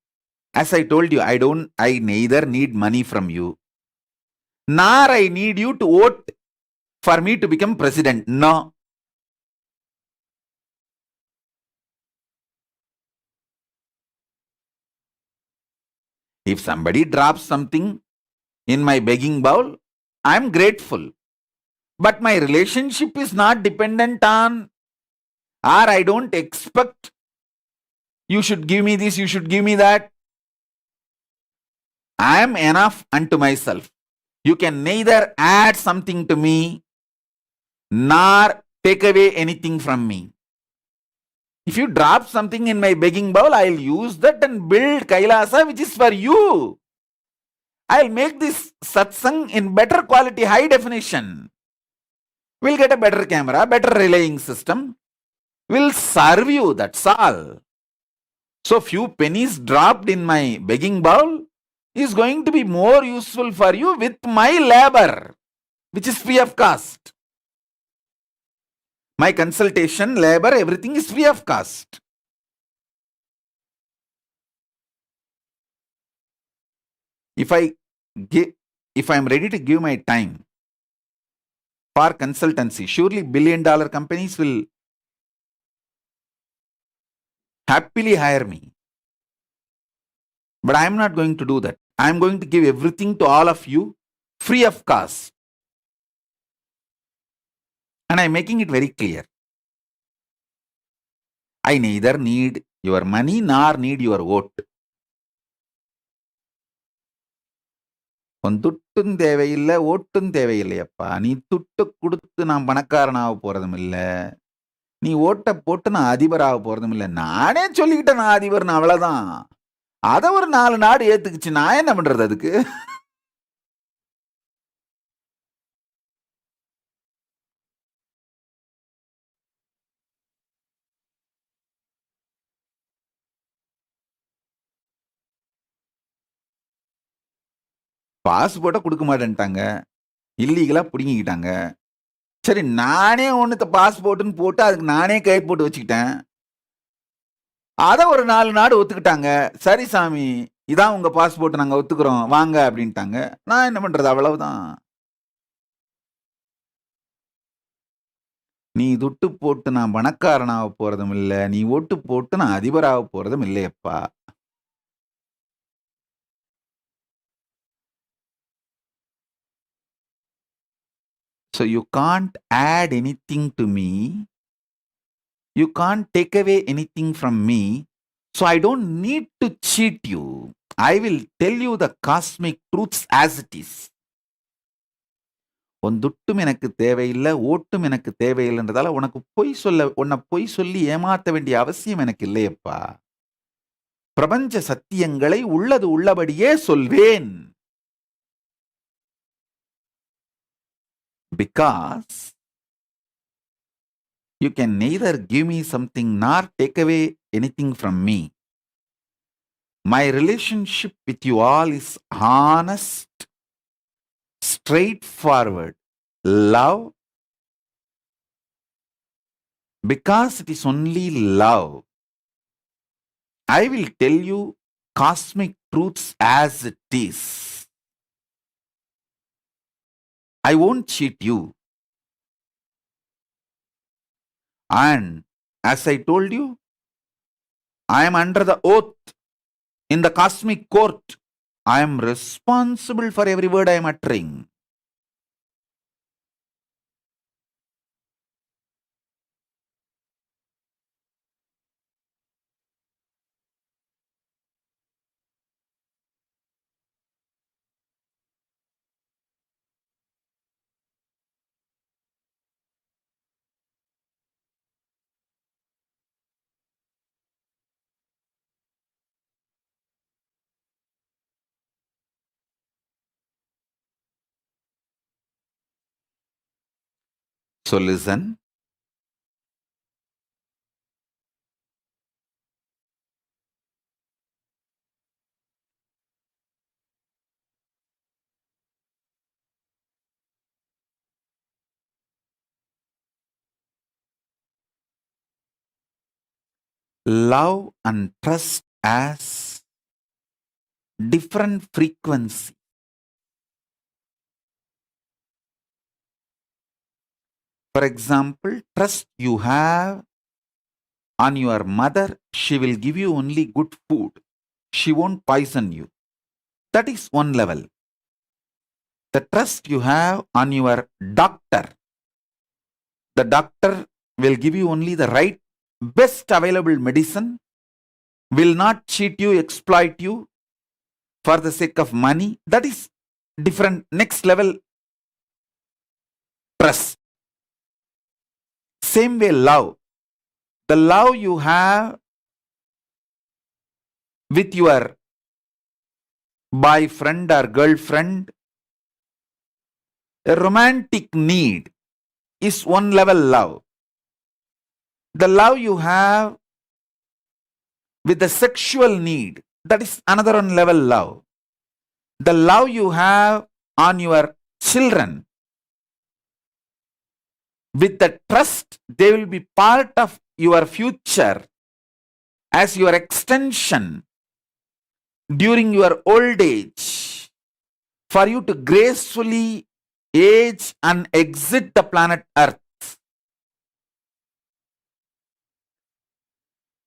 as I told you, I neither need money from you, nor I need you to vote for me to become president. No. If somebody drops something in my begging bowl, I'm grateful. But my relationship is not dependent on, or I don't expect you should give me this, you should give me that. I am enough unto myself. You can neither add something to me nor take away anything from me. If you drop something in my begging bowl, I'll use that and build Kailasa, which is for you. I'll make this satsang in better quality, high definition. We'll get a better camera, better relaying system. We'll serve you, that's all. So few pennies dropped in my begging bowl is going to be more useful for you with my labor, which is free of cost. My consultation, labor, everything is free of cost. If I'm ready to give my time for consultancy, surely billion-dollar companies will happily hire me. But I'm not going to do that. I'm going to give everything to all of you free of cost. And I'm making it very clear. I neither need your money nor need your vote. உன் துட்டும் தேவையில்லை, ஓட்டும் தேவையில்லையப்பா. நீ துட்டு கொடுத்து நான் பணக்காரனாக போறதும் இல்லை, நீ ஓட்ட போட்டு நான் அதிபராக போறதும் இல்லை. நானே சொல்லிக்கிட்டேன் நான் அதிபர்னு, அவ்வளவுதான். அதை ஒரு 4 நாடு ஏத்துக்குச்சு, நான் என்ன பண்றது அதுக்கு? பாஸ்போர்ட்டை கொடுக்க மாட்டேன்ட்டாங்க, இல்லீகலா பிடுங்கிக்கிட்டாங்க. சரி, நானே ஒன்று பாஸ்போர்ட்டுன்னு போட்டு அதுக்கு நானே கை போட்டு வச்சுக்கிட்டேன். அதை ஒரு 4 நாடு ஒத்துக்கிட்டாங்க. சரி சாமி, இதான் உங்க பாஸ்போர்ட், நாங்க ஒத்துக்கிறோம் வாங்க அப்படின்ட்டாங்க. நான் என்ன பண்றது, அவ்வளவுதான். நீ துட்டு போட்டு நான் பணக்காரனாக போறதும் இல்லை, நீ ஓட்டு போட்டு நான் அதிபராக போறதும் இல்லையப்பா. So you can't add anything to me. You can't take away anything from me. So I don't need to cheat you. I will tell you the cosmic truths as it is. உன் துட்டும் எனக்கு தேவையில்லை, ஓட்டும் எனக்கு தேவையில்லைன்றதால உன்னை பொய் சொல்லி ஏமாத்த வேண்டிய அவசியம் எனக்கு இல்லையப்பா. பிரபஞ்ச சத்தியங்களை உள்ளது உள்ளபடியே சொல்வேன். Because you can neither give me something nor take away anything from me. My relationship with you all is honest, straightforward, love. Because it is only love, I will tell you cosmic truths as it is. I won't cheat you. And as I told you, I am under the oath in the cosmic court. I am responsible for every word I am uttering. So listen. love and trust as different frequency. For example, trust you have on your mother, she will give you only good food. She won't poison you. That is one level. The trust you have on your doctor, the doctor will give you only the right, best available medicine, will not cheat you, exploit you for the sake of money. That is different, next level trust. Same way, love. The love you have with your boyfriend or girlfriend, a romantic need is one level love. The love you have with the sexual need, that is another one level love. The love you have on your children, with the trust they will be part of your future as your extension during your old age, for you to gracefully age and exit the planet Earth.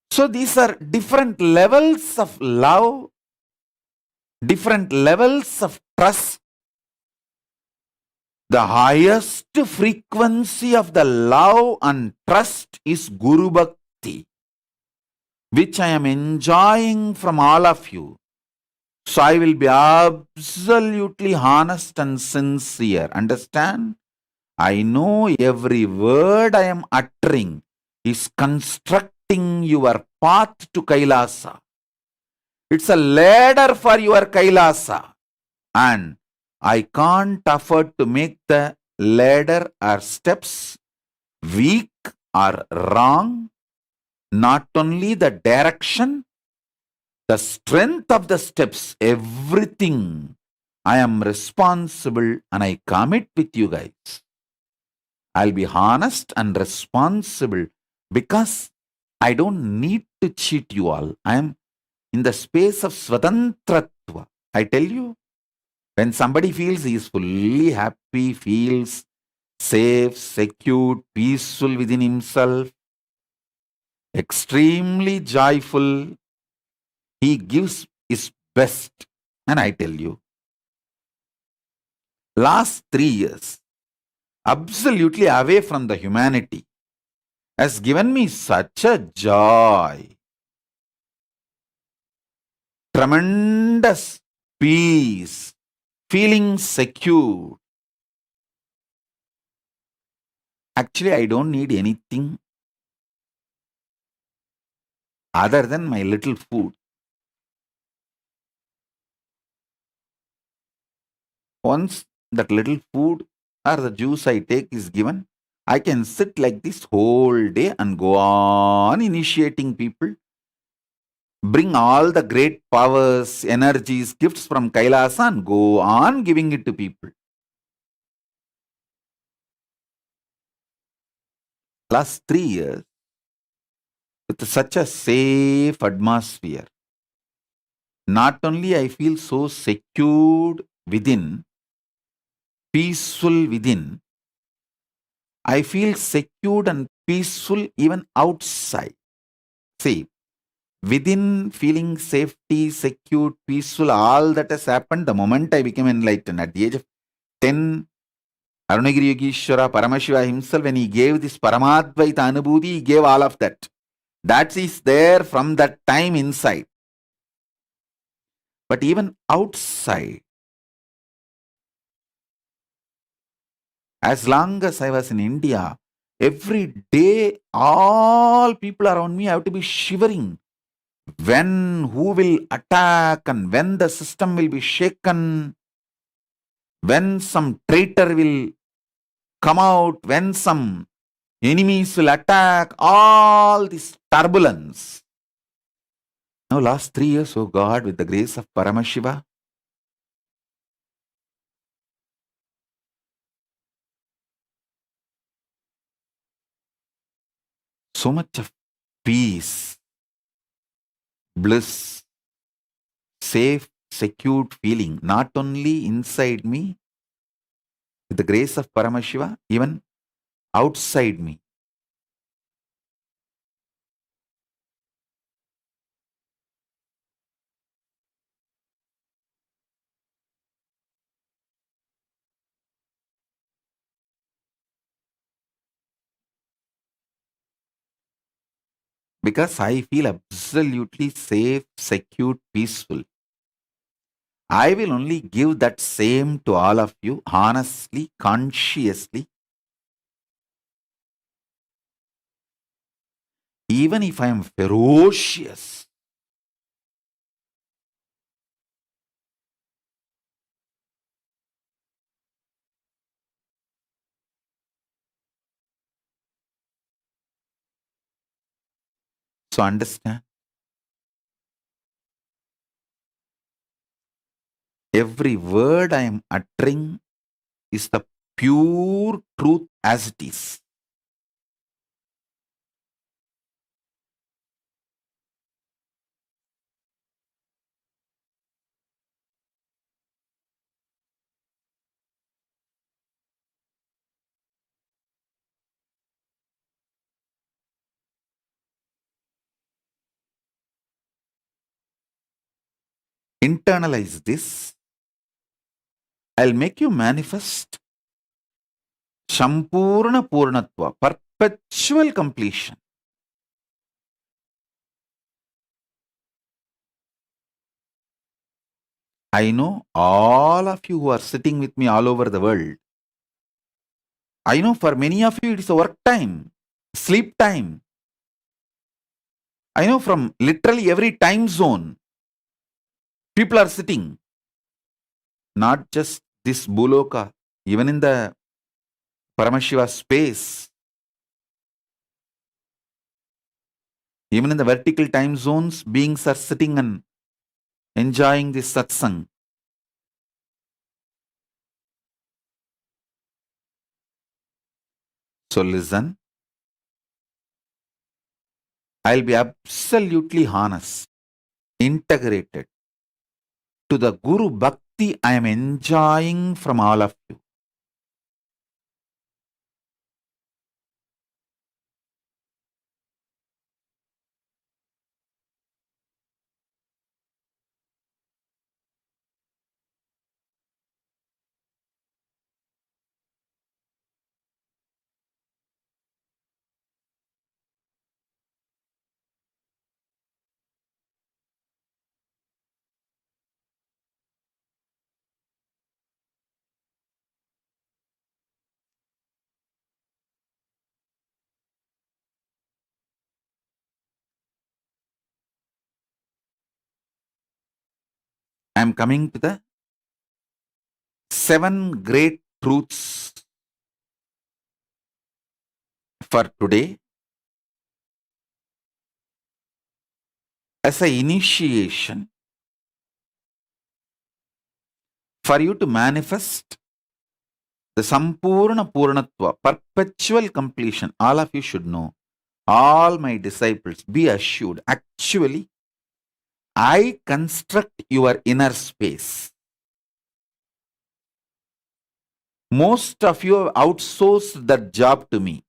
So these are different levels of love, different levels of trust. The highest frequency of the love and trust is Guru Bhakti, which I am enjoying from all of you. So I will be absolutely honest and sincere. Understand? I know every word I am uttering is constructing your path to Kailasa. It's a ladder for your Kailasa. And I can't afford to make the ladder or steps weak or wrong. Not only the direction, the strength of the steps, everything. I am responsible and I commit with you guys. I'll be honest and responsible because I don't need to cheat you all. I am in the space of Svatantratva. I tell you, when somebody feels he is fully happy, feels safe, secure, peaceful within himself, extremely joyful, he gives his best. And I tell you, last 3 years, absolutely away from the humanity, has given me such a joy, tremendous peace, feeling secure. Actually, I don't need anything other than my little food. Once that little food or the juice I take is given, I can sit like this whole day and go on initiating people, bring all the great powers, energies, gifts from Kailasa and go on giving it to people. Last 3 years, with such a safe atmosphere, not only I feel so secured within, peaceful within, I feel secured and peaceful even outside. See, within feeling safety, secure, peaceful, all that has happened the moment I became enlightened. At the age of 10, Arunagiri Yogeshwara Paramashiva himself, when he gave this Paramadvaita Anubhuti, he gave all of that. That is there from that time inside. But even outside, as long as I was in India, every day, all people around me have to be shivering. When, who will attack and when the system will be shaken, when some traitor will come out, when some enemies will attack, all this turbulence. Now, last 3 years, oh God, with the grace of Paramashiva, so much of peace, bliss, safe, secured feeling, not only inside me, with the grace of Paramashiva, even outside me. Because I feel absolutely safe, secure, peaceful. I will only give that same to all of you honestly, consciously, even if I am ferocious. So understand, every word I am uttering is the pure truth as it is. Internalize this. I'll make you manifest Shampurna Purnatva, perpetual completion. I know all of you who are sitting with me all over the world. I know for many of you it is a work time, sleep time. I know from literally every time zone, people are sitting. Not just this Buloka, even in the Paramashiva space, even in the vertical time zones, beings are sitting and enjoying this satsang. So listen, I'll be absolutely honest, integrated to the Guru Bhakti I am enjoying from all of you. I am coming to the 7 great truths for today as an initiation for you to manifest the Sampurna Purnatva, perpetual completion. All of you should know, all my disciples, be assured, actually, I construct your inner space. Most of you have outsourced that job to me.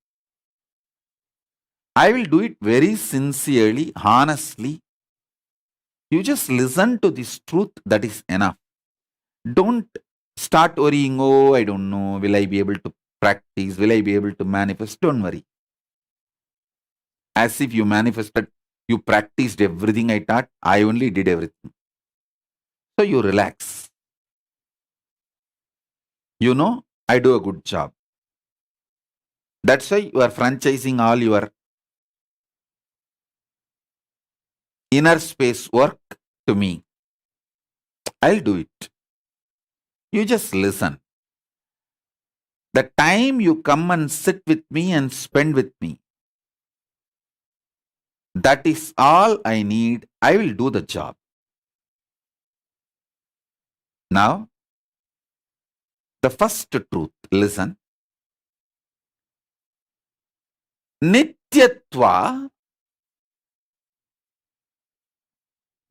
I will do it very sincerely, honestly. You just listen to this truth, that is enough. Don't start worrying, oh, I don't know, will I be able to practice? Will I be able to manifest? Don't worry. As if you manifested, you practiced everything I taught, I only did everything. So you relax. You know, I do a good job. That's why you are franchising all your inner space work to me. I'll do it. You just listen. The time you come and sit with me and spend with me, that is all I need. I will do the job. Now, the first truth, listen. Nityatva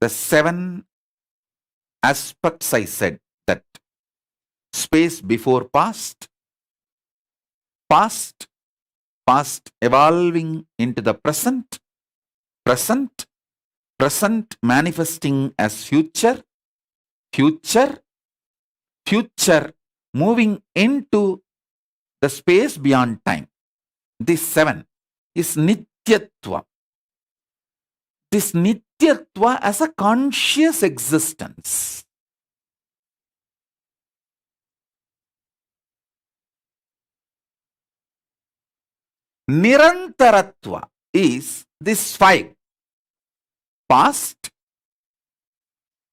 the 7 aspects I said, that space before past, past, past evolving into the present, present, present manifesting as future, future, future moving into the space beyond time. This 7 is Nityatva. This Nityatva as a conscious existence. Nirantaratva is this 5. Past,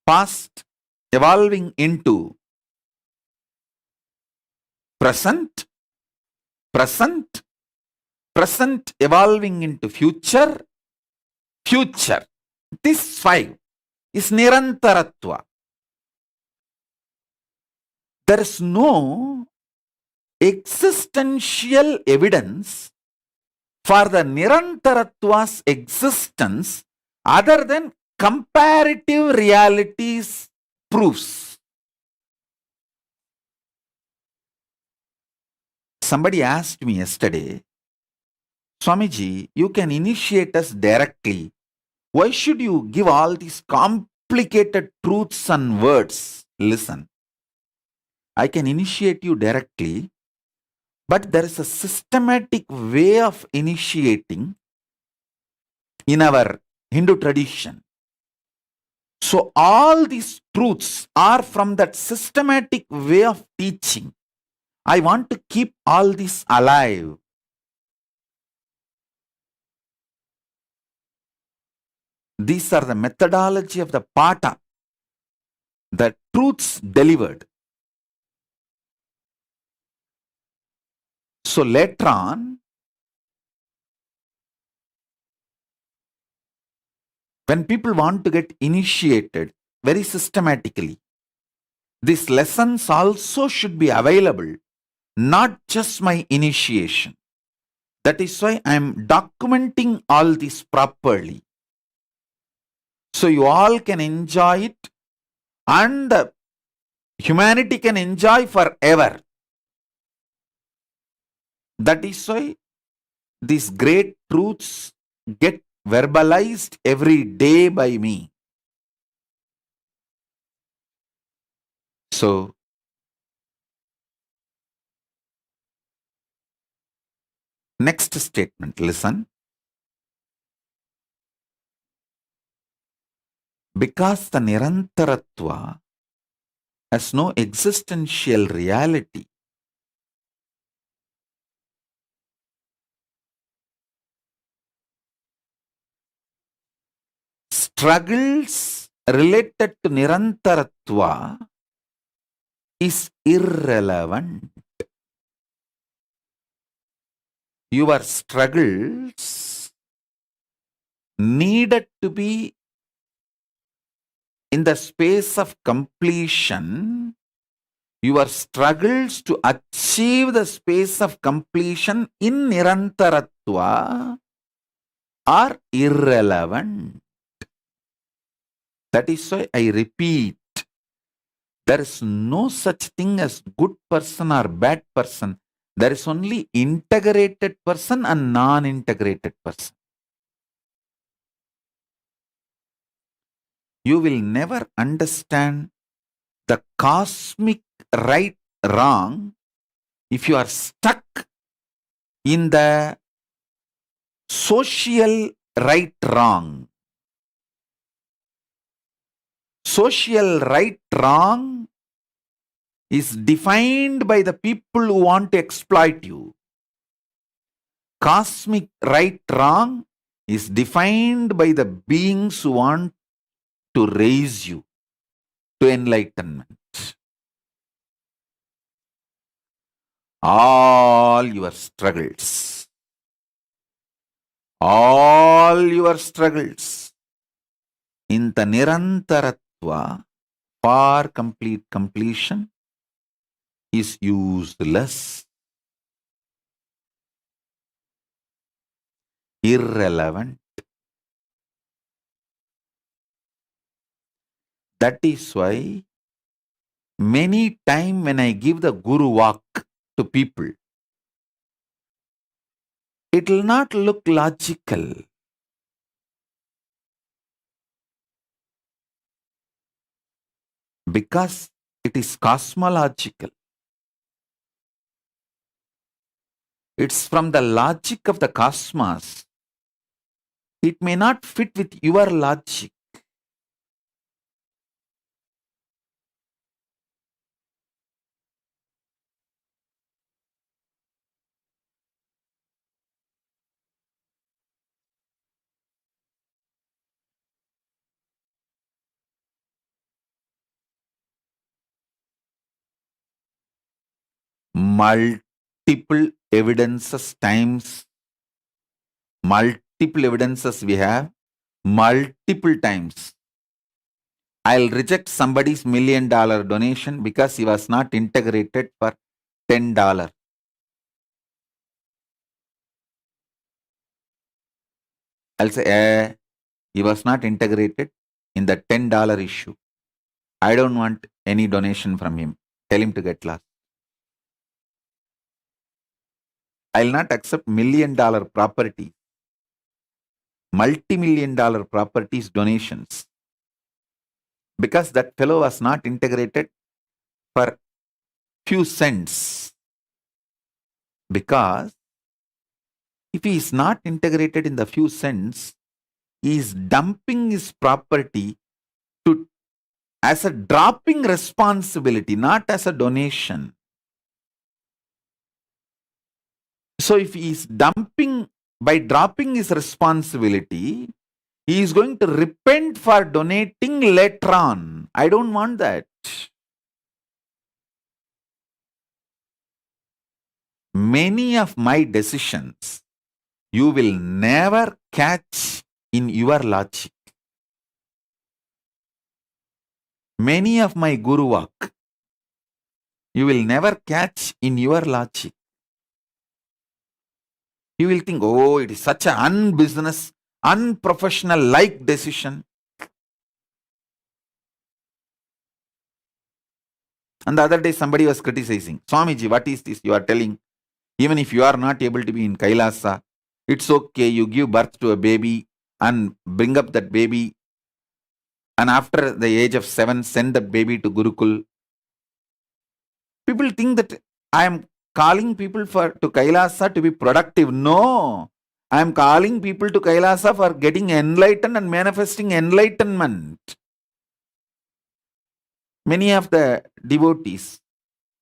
past evolving into present, present, present evolving into future, future. This 5 is Nirantaratva. There is no existential evidence for the Nirantaratva's existence other than comparative realities proofs. Somebody asked me yesterday, Swamiji, you can initiate us directly. Why should you give all these complicated truths and words? Listen, I can initiate you directly, but there is a systematic way of initiating in our Hindu tradition. So all these truths are from that systematic way of teaching. I want to keep all this alive. These are the methodology of the Pata, the truths delivered. So later on, when people want to get initiated very systematically, these lessons also should be available, not just my initiation. That is why I am documenting all this properly. So you all can enjoy it and the humanity can enjoy forever. That is why these great truths get verbalized every day by me. So, next statement, listen. Because the Nirantaratva has no existential reality, struggles related to Nirantaratva is irrelevant. Your struggles needed to be in the space of completion. Your struggles to achieve the space of completion in Nirantaratva are irrelevant. That is why I repeat, there is no such thing as good person or bad person. There is only integrated person and non-integrated person. You will never understand the cosmic right wrong if you are stuck in the social right wrong. Social right wrong is defined by the people who want to exploit you. Cosmic right wrong is defined by the beings who want to raise you to enlightenment. All your struggles in the Nirantaratva for complete completion is useless, irrelevant. That is why many time when I give the Guru walk to people, it will not look logical. Because it is cosmological. It's from the logic of the cosmos. It may not fit with your logic. Multiple evidences times, multiple evidences we have, multiple times. I'll reject somebody's $1 million donation because he was not integrated for $10. I'll say, he was not integrated in the $10 issue. I don't want any donation from him. Tell him to get lost. I'll not accept $1 million property, multi-million dollar properties donations because that fellow was not integrated for few cents. Because if he is not integrated in the few cents, he is dumping his property to as a dropping responsibility, not as a donation. So if he is dumping by dropping his responsibility, he is going to repent for donating later on. I don't want that. Many of my decisions you will never catch in your logic. Many of my guru walk you will never catch in your logic. You will think, oh, it is such an unbusiness, unprofessional like decision. And the other day somebody was criticizing, Swamiji, what is this you are telling? Even if you are not able to be in Kailasa, it's okay, you give birth to a baby and bring up that baby, and after the age of 7, send that baby to Gurukul. People think that I am calling people to Kailasa to be productive. No, I am calling people to Kailasa for getting enlightened and manifesting enlightenment. Many of the devotees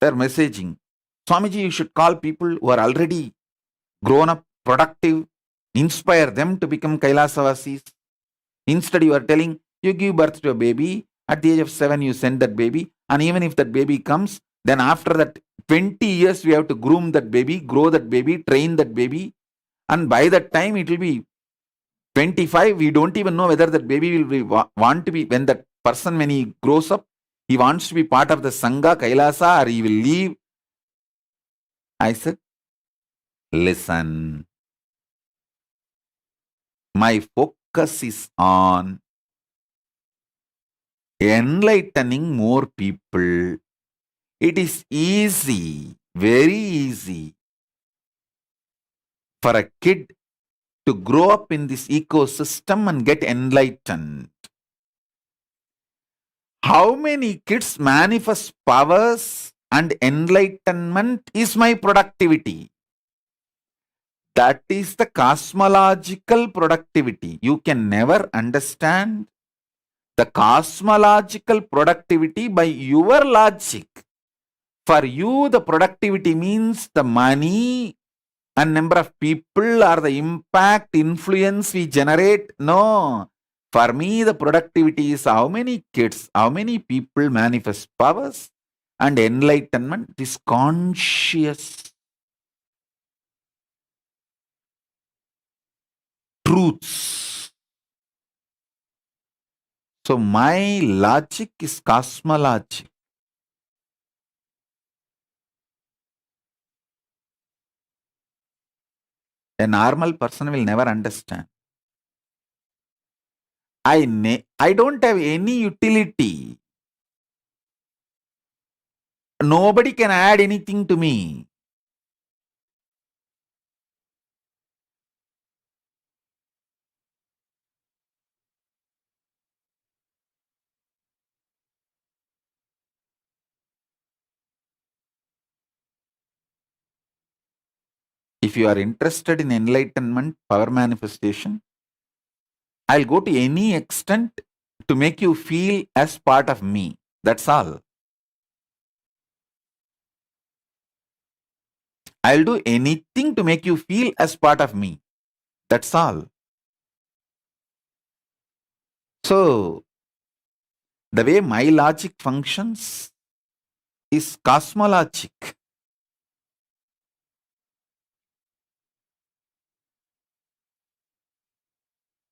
are messaging, Swamiji, you should call people who are already grown up, productive, inspire them to become Kailasavasis. Instead, you are telling, you give birth to a baby, at the age of 7, you send that baby, and even if that baby comes, then after that 20 years, we have to groom that baby, grow that baby, train that baby, and by that time, it will be 25. We don't even know whether that baby will be, want to be, when that person, when he grows up, he wants to be part of the Sangha, Kailasa, or he will leave. I said, listen, my focus is on enlightening more people. It is easy, very easy for a kid to grow up in this ecosystem and get enlightened. How many kids manifest powers and enlightenment is my productivity. That is the cosmological productivity. You can never understand the cosmological productivity by your logic. For you, the productivity means the money and number of people or the impact, influence we generate. No. For me, the productivity is how many kids, how many people manifest powers, and enlightenment is conscious truths. So my logic is cosmologic. A normal person will never understand. I don't have any utility. Nobody can add anything to me. If you are interested in enlightenment, power manifestation, I'll go to any extent to make you feel as part of me. That's all. I'll do anything to make you feel as part of me. That's all. So, the way my logic functions is cosmologic.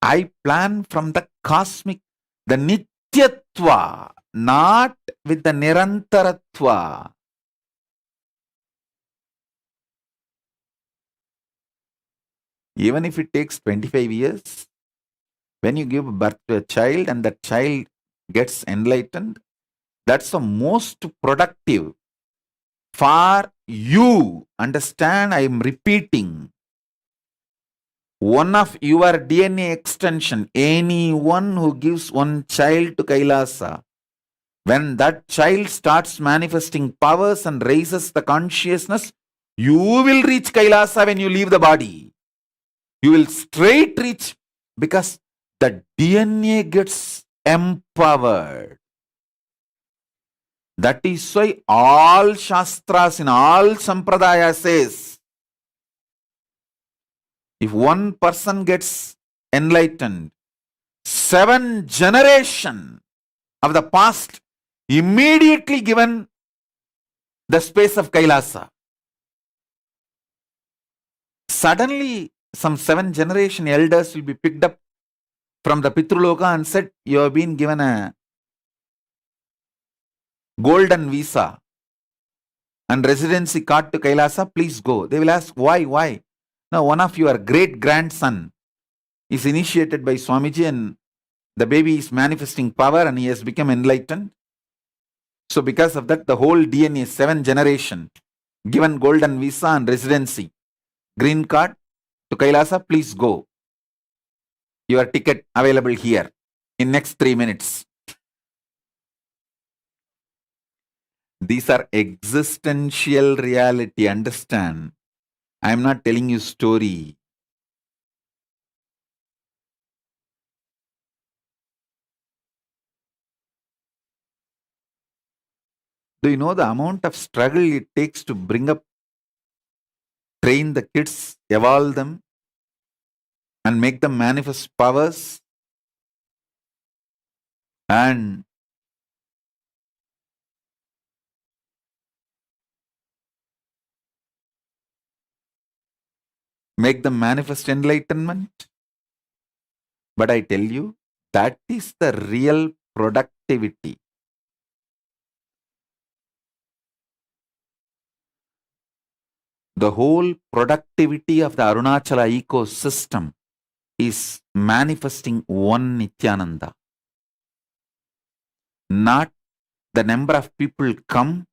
I plan from the cosmic, the Nityatva, not with the Nirantaratva. Even if it takes 25 years, when you give birth to a child and that child gets enlightened, that's the most productive for you. Understand, I am repeating. One of your DNA extension, anyone who gives one child to Kailasa, when that child starts manifesting powers and raises the consciousness, you will reach Kailasa when you leave the body. You will straight reach because the DNA gets empowered. That is why all Shastras in all Sampradaya says, if one person gets enlightened, 7 generations of the past immediately given the space of Kailasa. Suddenly, some 7 generation elders will be picked up from the Pitruloka and said, you have been given a golden visa and residency card to Kailasa, please go. They will ask, why? Now, one of your great grandson is initiated by Swamiji and the baby is manifesting power and he has become enlightened. So because of that, the whole DNA, 7 generation, given golden visa and residency, green card to Kailasa, please go. Your ticket available here in next 3 minutes. These are existential reality, understand? I am not telling you story. Do you know the amount of struggle it takes to bring up, train the kids, evolve them, and make them manifest powers? And make them manifest enlightenment? But I tell you, that is the real productivity. The whole productivity of the Arunachala ecosystem is manifesting one Nithyananda. Not the number of people come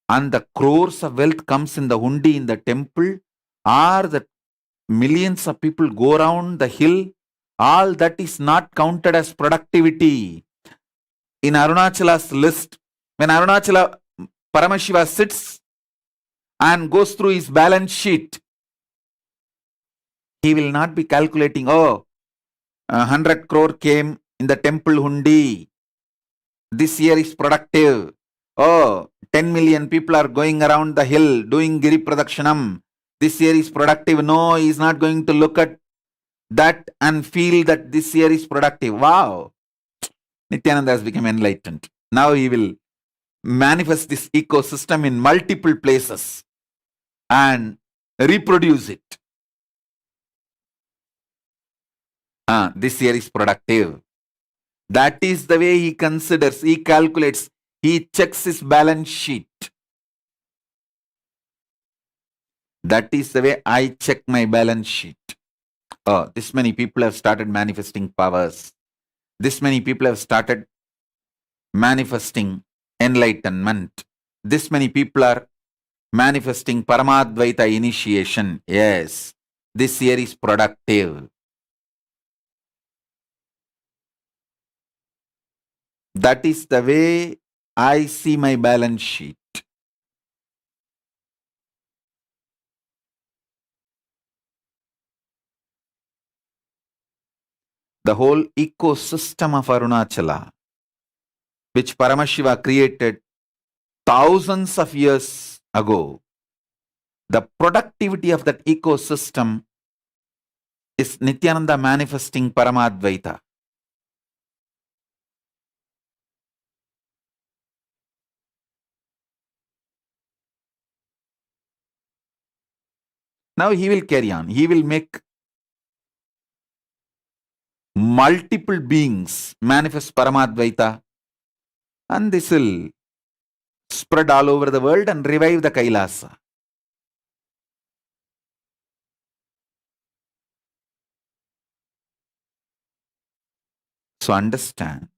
and the crores of wealth comes in the hundi in the temple, or the millions of people go around the hill. All that is not counted as productivity. In Arunachala's list, when Arunachala Paramashiva sits and goes through his balance sheet, he will not be calculating, 100 crore came in the temple hundi. This year is productive. 10 million people are going around the hill doing Giri Pradakshanam. This year is productive. No, he is not going to look at that and feel that this year is productive. Wow. Nithyananda has become enlightened. Now he will manifest this ecosystem in multiple places and reproduce it. This year is productive. That is the way he considers, he calculates, he checks his balance sheet. That is the way I check my balance sheet. This many people have started manifesting powers. This many people have started manifesting enlightenment. This many people are manifesting Paramadvaita initiation. Yes, this year is productive. That is the way I see my balance sheet. The whole ecosystem of Arunachala, which Paramashiva created thousands of years ago, the productivity of that ecosystem is Nityananda manifesting Paramadvaita. Now he will carry on. He will make multiple beings manifest Paramadvaita, and this will spread all over the world and revive the Kailasa. So understand,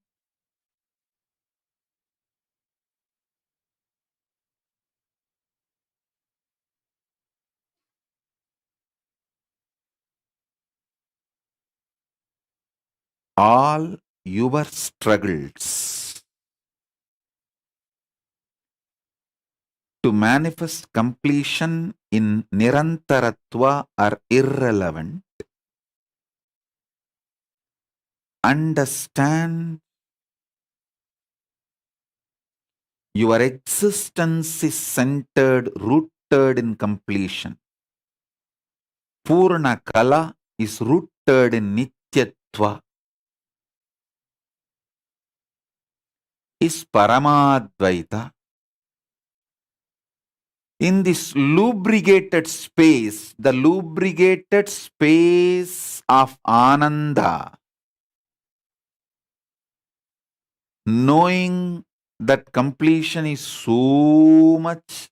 all your struggles to manifest completion in Nirantaratva are irrelevant. Understand, your existence is centered, rooted in completion. Purna Kala is rooted in Nityatva, is Paramadvaita. In this lubricated space, the lubricated space of Ananda, knowing that completion is so much,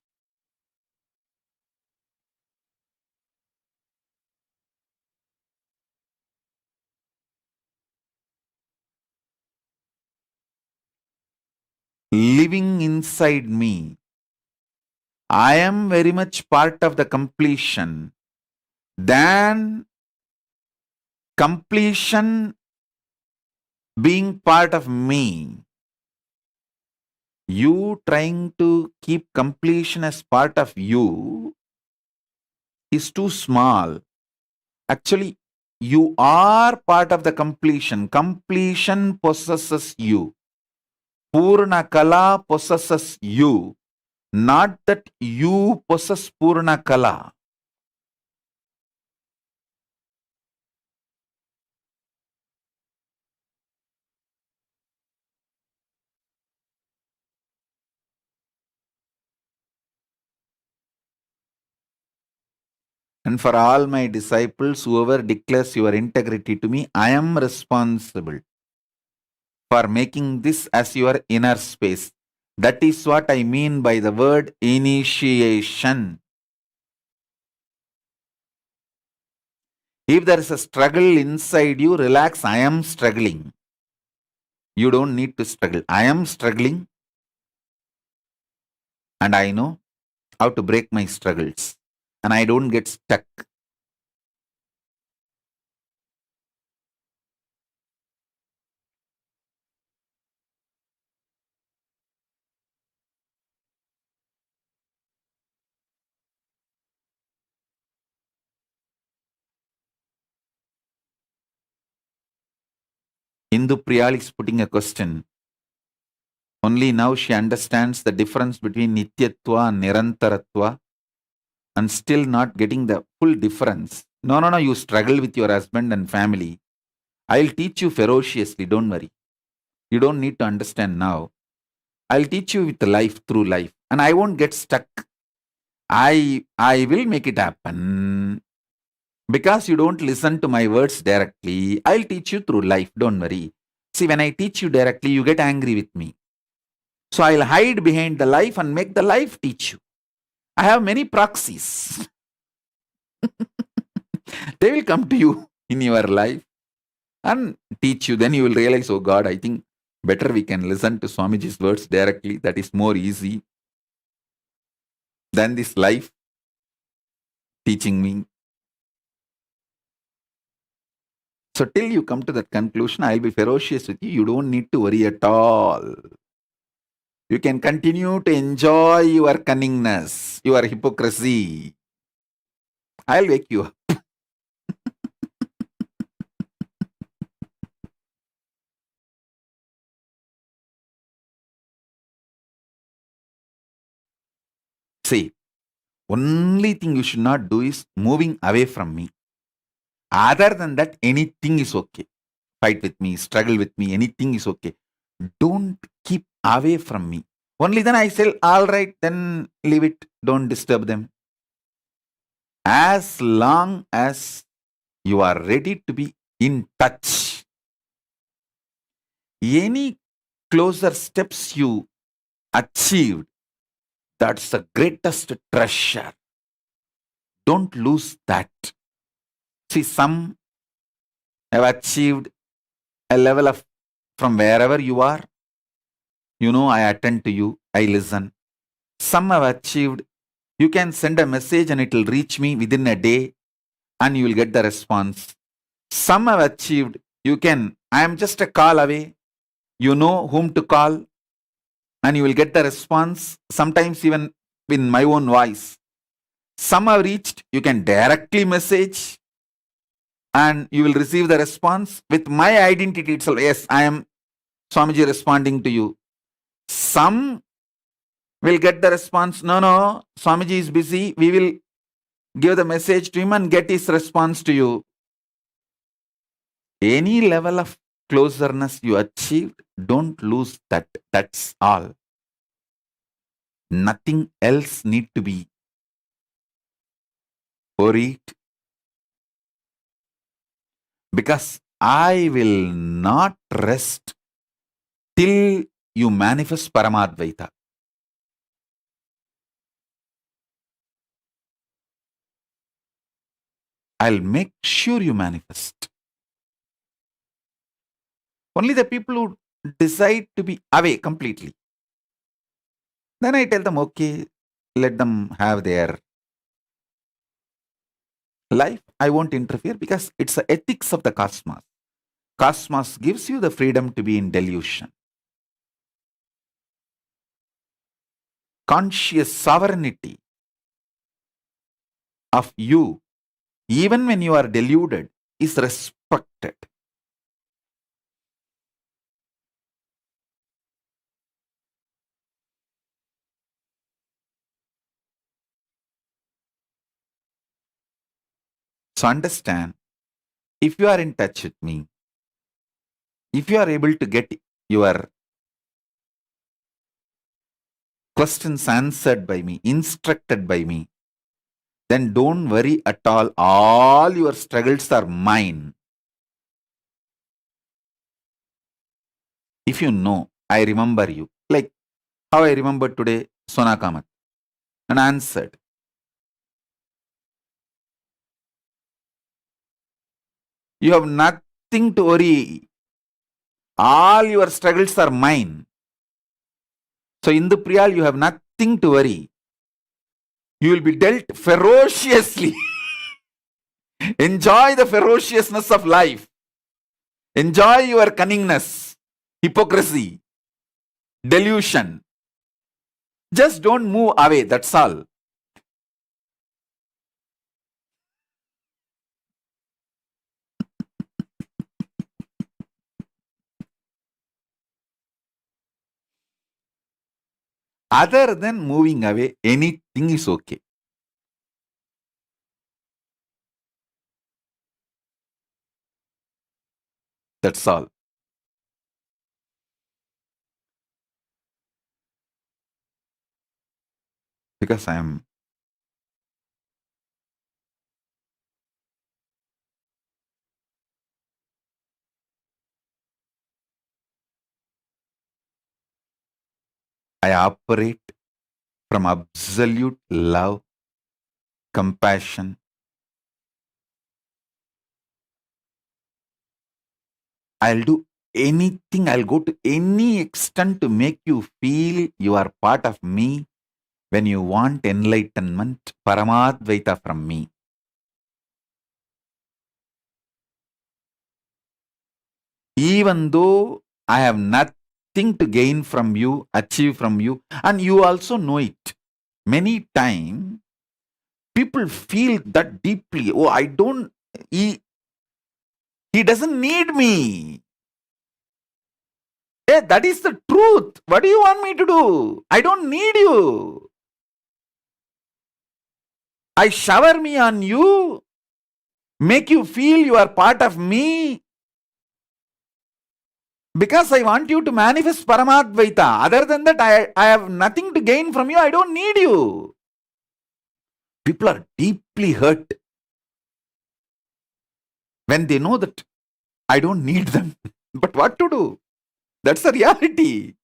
living inside me, I am very much part of the completion. Then completion being part of me, you trying to keep completion as part of you is too small. Actually, you are part of the completion. Completion possesses you. Purna Kala possesses you. Not that you possess Purna Kala. And for all my disciples, whoever declares your integrity to me, I am responsible for making this as your inner space. That is what I mean by the word initiation. If there is a struggle inside you, relax. I am struggling. You don't need to struggle. I am struggling, and I know how to break my struggles, and I don't get stuck. Indu Priyal is putting a question. Only now she understands the difference between Nityatva and Nirantaratva, and still not getting the full difference. No, no, no, you struggle with your husband and family. I'll teach you ferociously, don't worry. You don't need to understand now. I'll teach you with life, through life, and I won't get stuck. I will make it happen. Because you don't listen to my words directly, I'll teach you through life, don't worry. See, when I teach you directly, you get angry with me. So I'll hide behind the life and make the life teach you. I have many proxies. They will come to you in your life. and teach you. Then you will realize, oh God, I think better we can listen to Swamiji's words directly. That is more easy than this life teaching me. So till you come to that conclusion, I'll be ferocious with you. You don't need to worry at all. You can continue to enjoy your cunningness, your hypocrisy. I'll wake you up. See, only thing you should not do is moving away from me. Other than that, anything is okay. Fight with me, struggle with me, anything is okay. Don't keep away from me. Only then I say, all right, then leave it. Don't disturb them. As long as you are ready to be in touch, any closer steps you achieved, that's the greatest treasure. Don't lose that. See, some have achieved a level of from wherever you are. You know, I attend to you, I listen. Some have achieved, you can send a message and it will reach me within a day and you will get the response. Some have achieved, I am just a call away. You know whom to call and you will get the response, sometimes even in my own voice. Some have reached, you can directly message and you will receive the response with my identity itself. Yes, I am Swamiji responding to you. Some will get the response, no, Swamiji is busy. We will give the message to him and get his response to you. Any level of closeness you achieved, don't lose that. That's all. Nothing else need to be worried. Because I will not rest till you manifest Paramadvaita. I'll make sure you manifest. Only the people who decide to be away completely. Then I tell them, okay, let them have their life. I won't interfere because it's the ethics of the cosmos. Cosmos gives you the freedom to be in delusion. Conscious sovereignty of you, even when you are deluded, is respected. So understand, if you are in touch with me, if you are able to get your questions answered by me, instructed by me, then don't worry at all. All your struggles are mine. If you know, I remember you. Like how I remember today Sona Kamat and answered. You have nothing to worry. All your struggles are mine. So in the Priyal, you have nothing to worry. You will be dealt ferociously. Enjoy the ferociousness of life. Enjoy your cunningness, hypocrisy, delusion. Just don't move away, that's all. Other than moving away, anything is okay. That's all. Because I operate from absolute love, compassion, I'll do anything, I'll go to any extent to make you feel you are part of me when you want enlightenment, Paramadvaita from me. Even though I have nothing to gain from you, achieve from you, and you also know it. Many times, people feel that deeply. Oh, he doesn't need me. Yeah, that is the truth. What do you want me to do? I don't need you. I shower me on you, make you feel you are part of me because I want you to manifest Paramadvaita. Other than that, I have nothing to gain from you. I don't need you. People are deeply hurt when they know that I don't need them. But what to do? That's the reality.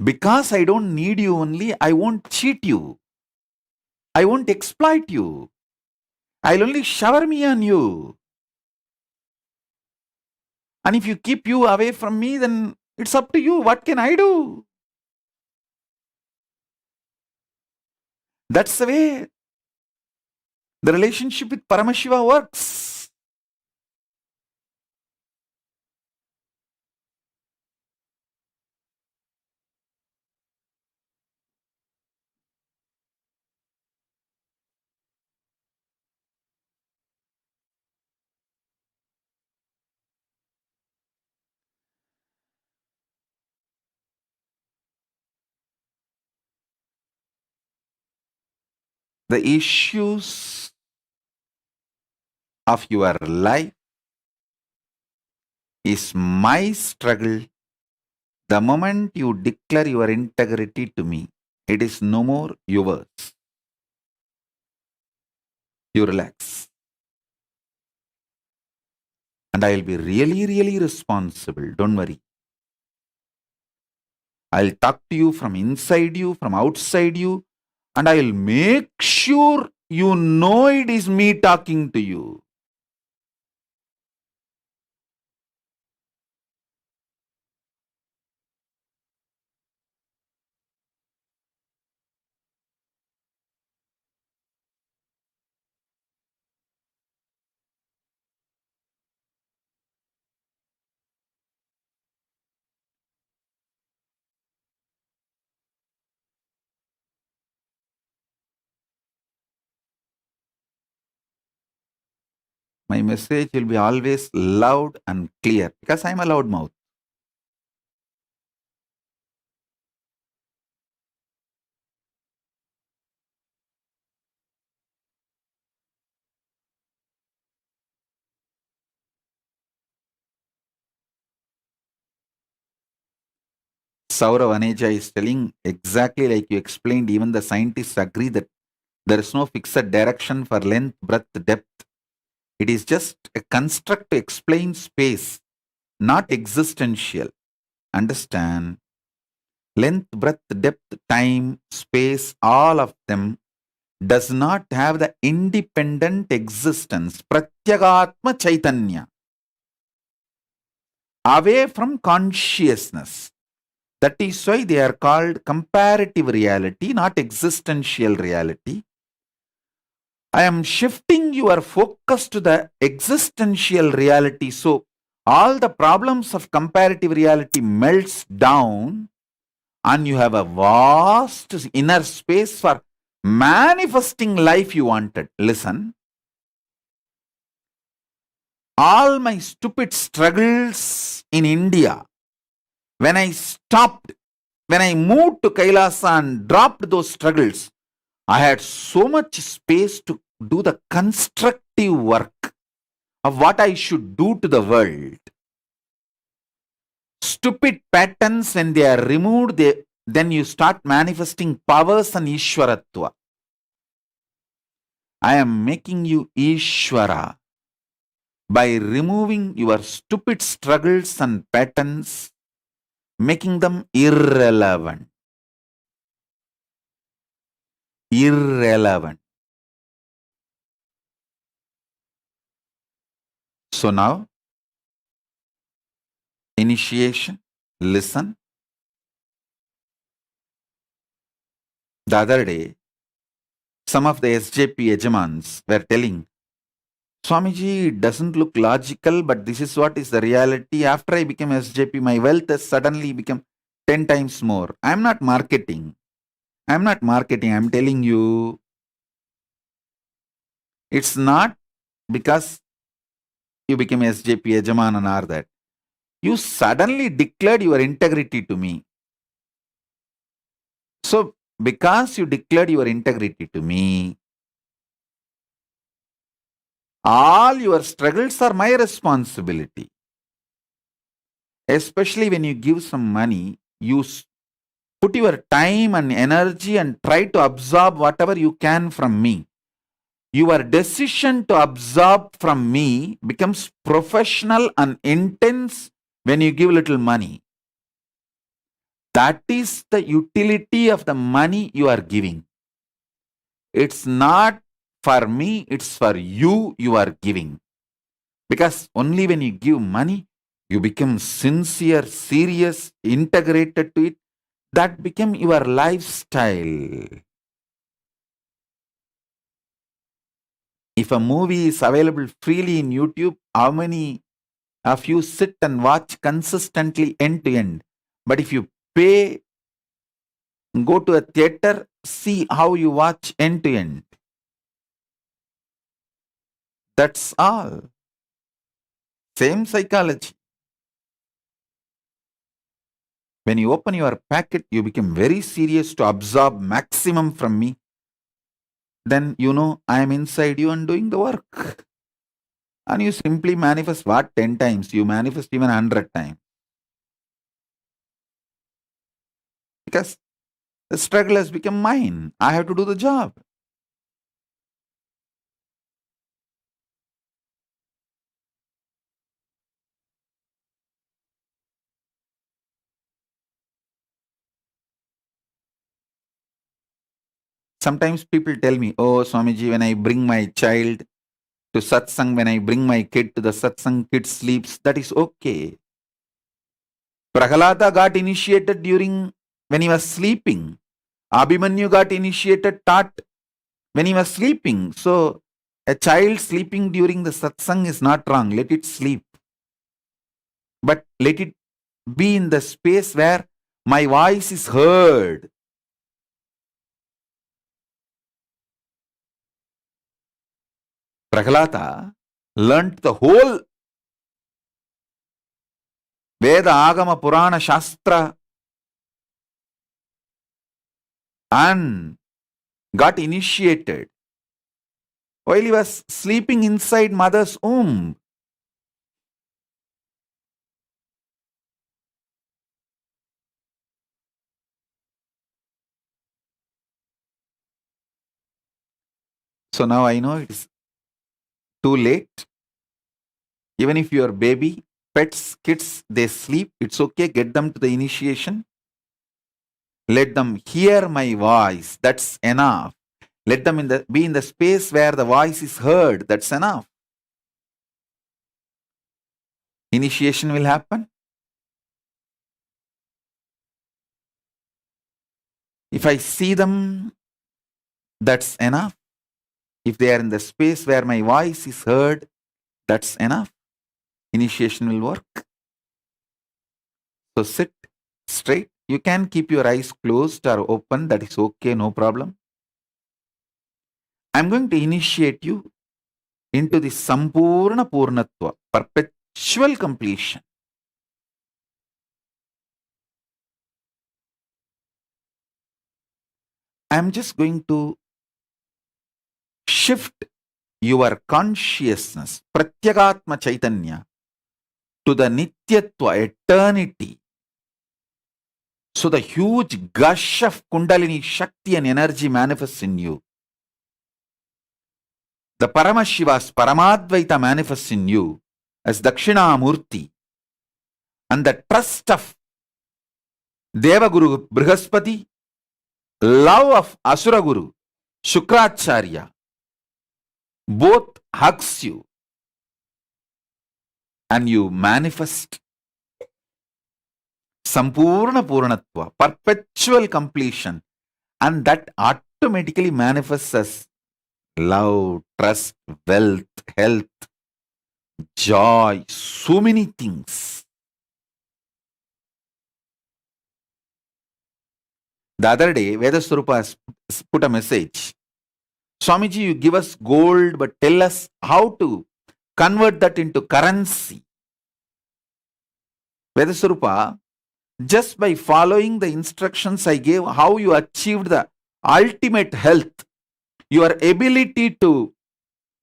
Because I don't need you only, I won't cheat you. I won't exploit you. I'll only shower me on you. And if you keep you away from me, then it's up to you. What can I do? That's the way the relationship with Paramashiva works. The issues of your life is my struggle. The moment you declare your integrity to me, it is no more yours. You relax. And I'll be really, really responsible. Don't worry. I'll talk to you from inside you, from outside you, and I'll make sure you know it is me talking to you. My message will be always loud and clear because I'm a loud mouth. Saurav Aneja is telling exactly like you explained. Even the scientists agree that there is no fixed direction for length, breadth, depth. It is just a construct to explain space, not existential. Understand? Length, breadth, depth, time, space, all of them does not have the independent existence, pratyagatma chaitanya, away from consciousness. That is why they are called comparative reality, not existential reality. I am shifting your focus to the existential reality. So all the problems of comparative reality melts down and you have a vast inner space for manifesting life you wanted. Listen, all my stupid struggles in India, when I stopped, when I moved to Kailasa and dropped those struggles, I had so much space to do the constructive work of what I should do to the world. Stupid patterns, when they are removed, then you start manifesting powers and Ishwaratva. I am making you Ishwara by removing your stupid struggles and patterns, making them irrelevant. Irrelevant. So now, Initiation, listen. The other day, some of the SJP Ejamans were telling, Swamiji, it doesn't look logical, but this is what is the reality. After I became SJP, my wealth has suddenly become 10 times more. I'm not marketing. I'm telling you, it's not because you became SJP Ejamanan or that. You suddenly declared your integrity to me. So, because you declared your integrity to me, all your struggles are my responsibility. Especially when you give some money, you put your time and energy and try to absorb whatever you can from me. Your decision to absorb from me becomes professional and intense when you give little money. That is the utility of the money you are giving. It's not for me, it's for you are giving. Because only when you give money, you become sincere, serious, integrated to it. That become your lifestyle. If a movie is available freely in YouTube, how many of you sit and watch consistently end to end? But if you pay, go to a theater, see how you watch end to end. That's all. Same psychology. When you open your packet, you become very serious to absorb maximum from me. Then you know I am inside you and doing the work. And you simply manifest what? 10 times. You manifest even 100 times. Because the struggle has become mine. I have to do the job. Sometimes people tell me, oh, Swamiji, when I bring my child to satsang, when I bring my kid to the satsang, kid sleeps, that is okay. Prahalada got initiated when he was sleeping. Abhimanyu got initiated, taught when he was sleeping. So, a child sleeping during the satsang is not wrong. Let it sleep. But let it be in the space where my voice is heard. Prahalada learnt the whole Veda, Agama, Purana, Shastra and got initiated while he was sleeping inside mother's womb. So now I know it is too late. Even if your baby, pets, kids, they sleep, it's okay. Get them to the initiation. Let them hear my voice. That's enough. Let them be in the space where the voice is heard. That's enough. Initiation will happen. If I see them, that's enough. If they are in the space where my voice is heard, that's enough. Initiation will work. So sit straight. You can keep your eyes closed or open. That is okay, no problem. I'm going to initiate you into the Sampurna Purnatva, perpetual completion. I'm just going to shift your consciousness, Pratyagatma Chaitanya, to the Nityatva, eternity. So the huge gush of Kundalini Shakti and energy manifests in you. The Paramashiva's Paramadvaita manifests in you as Dakshinamurti. And the trust of Devaguru Brihaspati, love of Asura Guru, Shukracharya, both hugs you. And you manifest Sampurna Purnatva, perpetual completion, and that automatically manifests as love, trust, wealth, health, joy, so many things. The other day, Vedaswarupa has put a message. Swamiji, you give us gold, but tell us how to convert that into currency. Vedaswarupa, just by following the instructions I gave, how you achieved the ultimate health, your ability to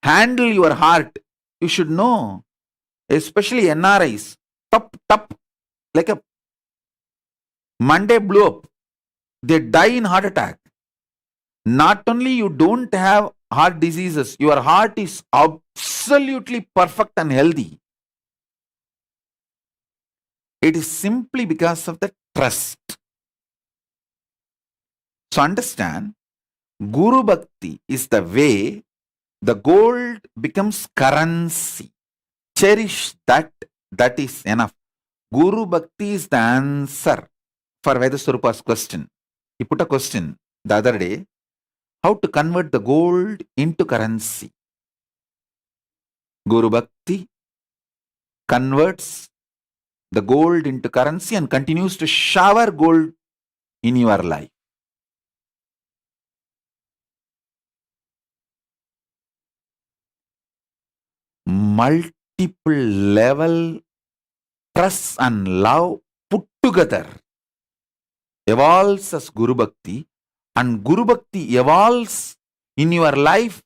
handle your heart, you should know, especially NRIs, top, like a Monday blew up, they die in heart attack. Not only you don't have heart diseases, your heart is absolutely perfect and healthy. It is simply because of the trust. So understand, Guru Bhakti is the way the gold becomes currency. Cherish that, that is enough. Guru Bhakti is the answer for Vedaswarupa's question. He put a question the other day, how to convert the gold into currency. Guru Bhakti converts the gold into currency and continues to shower gold in your life. Multiple level trust and love put together evolves as Guru Bhakti, and Guru Bhakti evolves in your life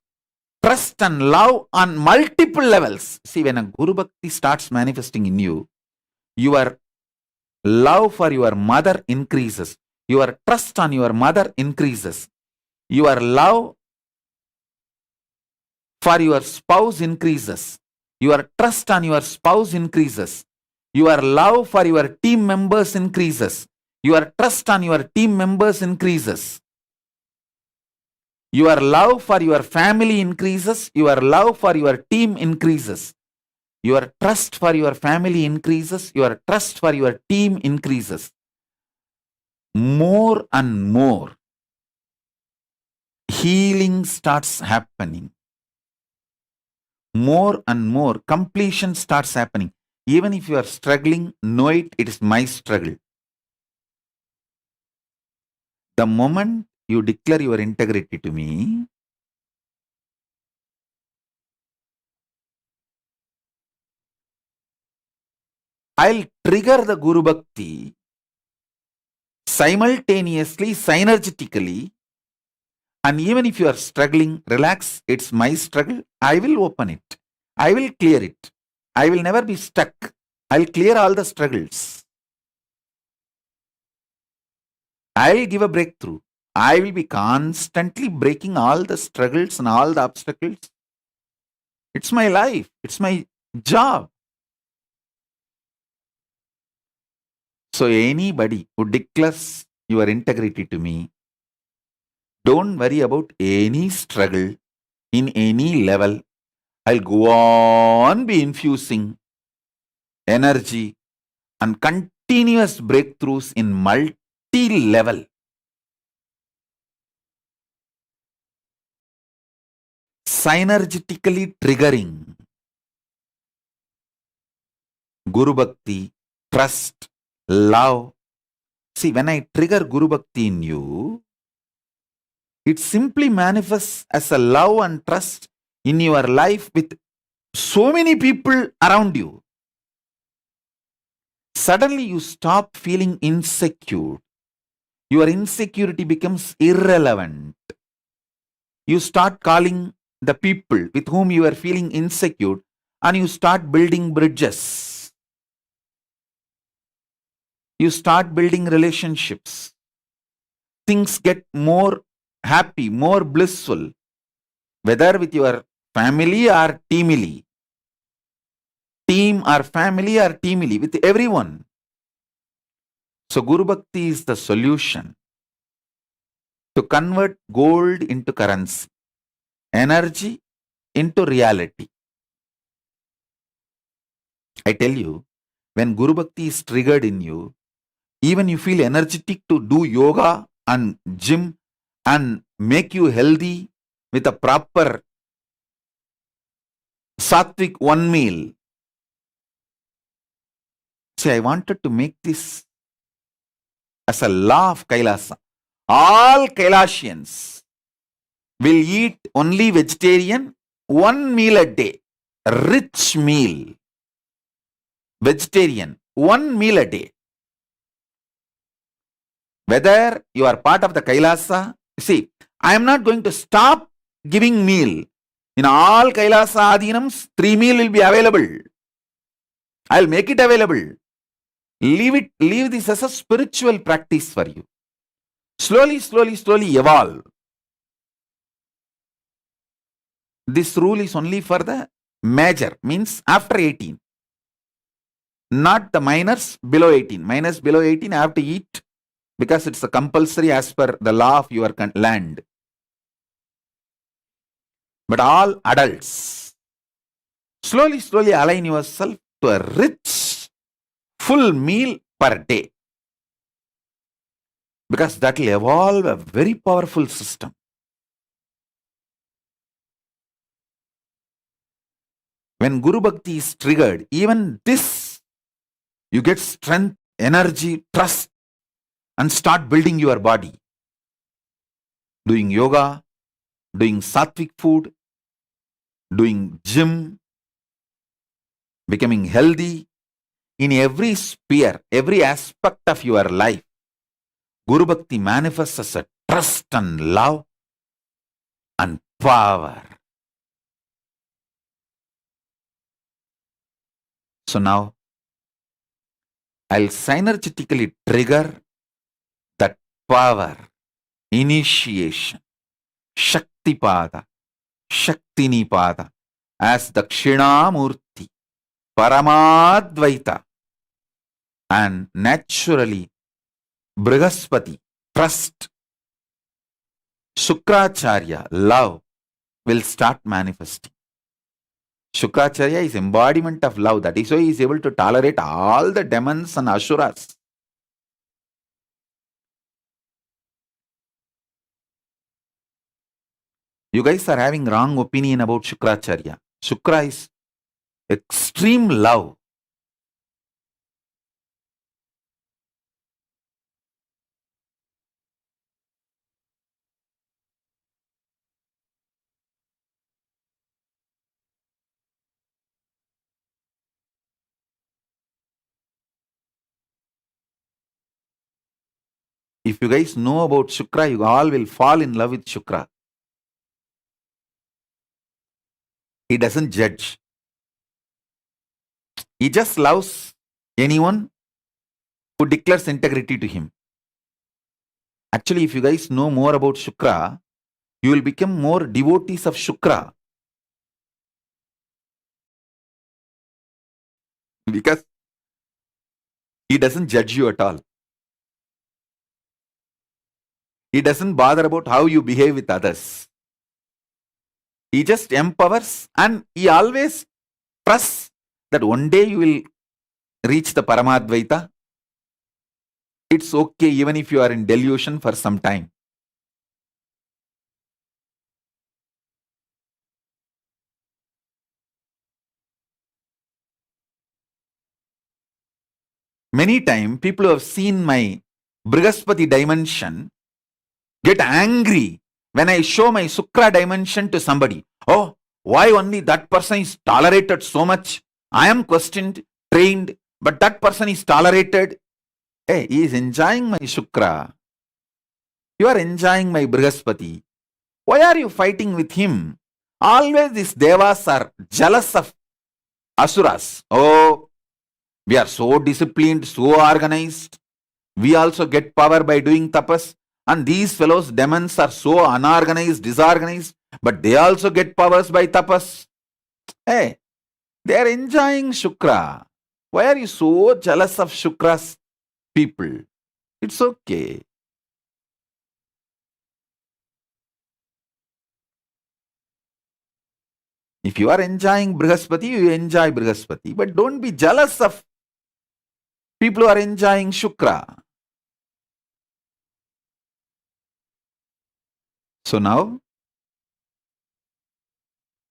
trust and love on multiple levels. See, when a Guru Bhakti starts manifesting in you, your love for your mother increases, your trust on your mother increases, your love for your spouse increases, your trust on your spouse increases, your love for your team members increases, your trust on your team members increases, your love for your family increases, your love for your team increases, your trust for your family increases, your trust for your team increases. More and more healing starts happening. More and more completion starts happening. Even if you are struggling, know it, it is my struggle. The moment you declare your integrity to me, I'll trigger the Guru Bhakti simultaneously, synergetically. And even if you are struggling, relax, it's my struggle. I will open it. I will clear it. I will never be stuck. I'll clear all the struggles. I'll give a breakthrough. I will be constantly breaking all the struggles and all the obstacles. It's my life. It's my job. So anybody who declares your integrity to me, don't worry about any struggle in any level. I'll go on be infusing energy and continuous breakthroughs in multi-level. Synergetically triggering Guru Bhakti, trust, love. See, when I trigger Guru Bhakti in you, it simply manifests as a love and trust in your life with so many people around you. Suddenly you stop feeling insecure. Your insecurity becomes irrelevant. You start calling the people with whom you are feeling insecure and you start building bridges. You start building relationships. Things get more happy, more blissful, whether with your family or teamily. Team or family or teamily, with everyone. So Guru Bhakti is the solution to convert gold into currency, energy into reality. I tell you, when Guru Bhakti is triggered in you, Even you feel energetic to do yoga and gym and make you healthy with a proper sattvic one meal. See, I wanted to make this as a law of Kailasa. All Kailasians will eat only vegetarian one meal a day, a rich meal, vegetarian, one meal a day. Whether you are part of the Kailasa, see, I am not going to stop giving meal. In all Kailasa Adhinams, 3 meal will be available. I'll make it available. Leave this as a spiritual practice for you. Slowly evolve. This rule is only for the major, means after 18. Not the minors below 18. Minors below 18 have to eat because it's a compulsory as per the law of your land. But all adults, slowly align yourself to a rich, full meal per day. Because that will evolve a very powerful system. When Guru Bhakti is triggered, even this, you get strength, energy, trust, and start building your body. Doing yoga, doing sattvic food, doing gym, becoming healthy. In every sphere, every aspect of your life, Guru Bhakti manifests as a trust and love and power. So now, I'll synergetically trigger that power, initiation, Shaktipada, Shaktinipada, as Dakshinamurti, Paramadvaita, and naturally Brihaspati, trust, Shukracharya, love, will start manifesting. Shukracharya is embodiment of love. That is why he is able to tolerate all the demons and asuras. You guys are having wrong opinion about Shukracharya. Shukra is extreme love. If you guys know about Shukra, you all will fall in love with Shukra. He doesn't judge. He just loves anyone who declares integrity to him. Actually, if you guys know more about Shukra, you will become more devotees of Shukra. Because he doesn't judge you at all. He doesn't bother about how you behave with others. He just empowers, and he always trusts that one day you will reach the Paramadvaita. It's okay even if you are in delusion for some time. Many times, people who have seen my Brihaspati dimension get angry when I show my Shukra dimension to somebody. Oh, why only that person is tolerated so much? I am questioned, trained, but that person is tolerated. Hey, he is enjoying my Shukra. You are enjoying my Brihaspati. Why are you fighting with him? Always these devas are jealous of asuras. Oh, we are so disciplined, so organized. We also get power by doing tapas. And these fellows, demons, are so unorganized, disorganized, but they also get powers by tapas. Hey, they are enjoying Shukra. Why are you so jealous of Shukra's people? It's okay. If you are enjoying Brihaspati, you enjoy Brihaspati. But don't be jealous of people who are enjoying Shukra. So now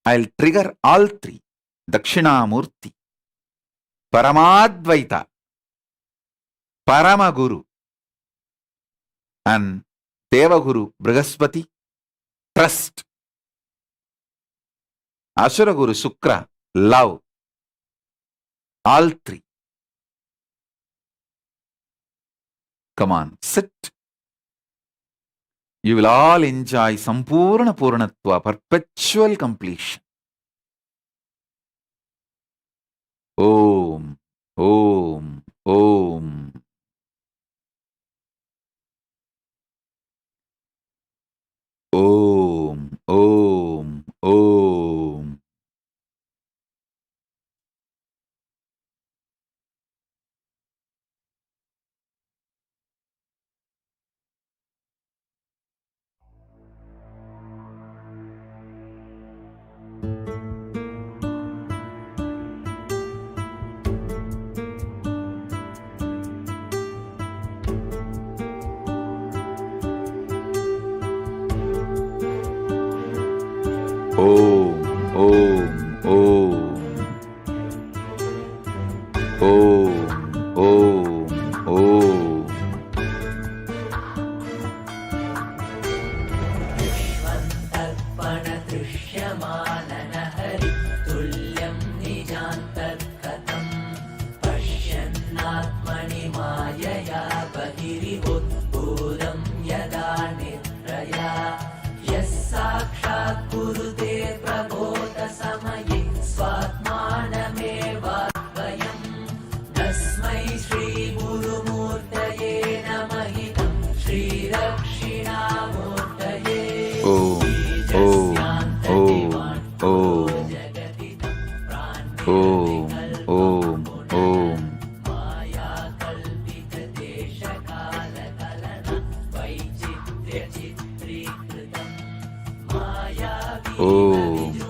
I'll trigger all three: Dakshinamurti, Paramadvaita, Paramaguru, and Devaguru Brihaspati, trust. Asura-guru Shukra, love. All three. Come on, sit. You will all enjoy Sampurna Purnatva, perpetual completion. Om, Om, Om. Om, Om, Om. Om, Om, Om. Om, Om, Om. Om, Om, Om, Om.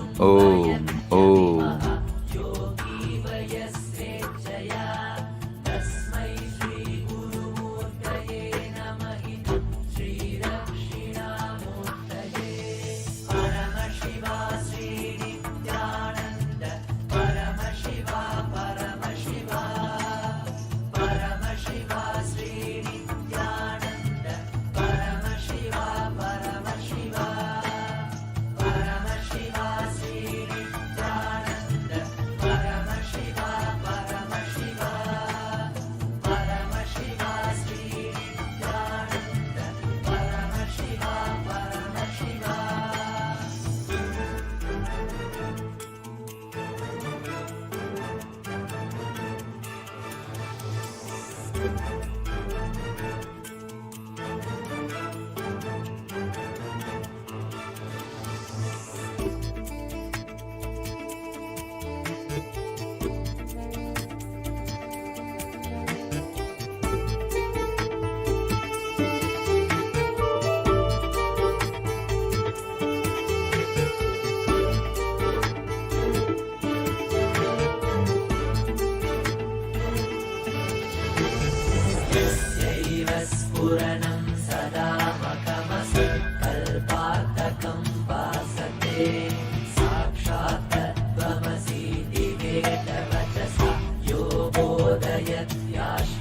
Om, Om, Om. Om, Om, Om.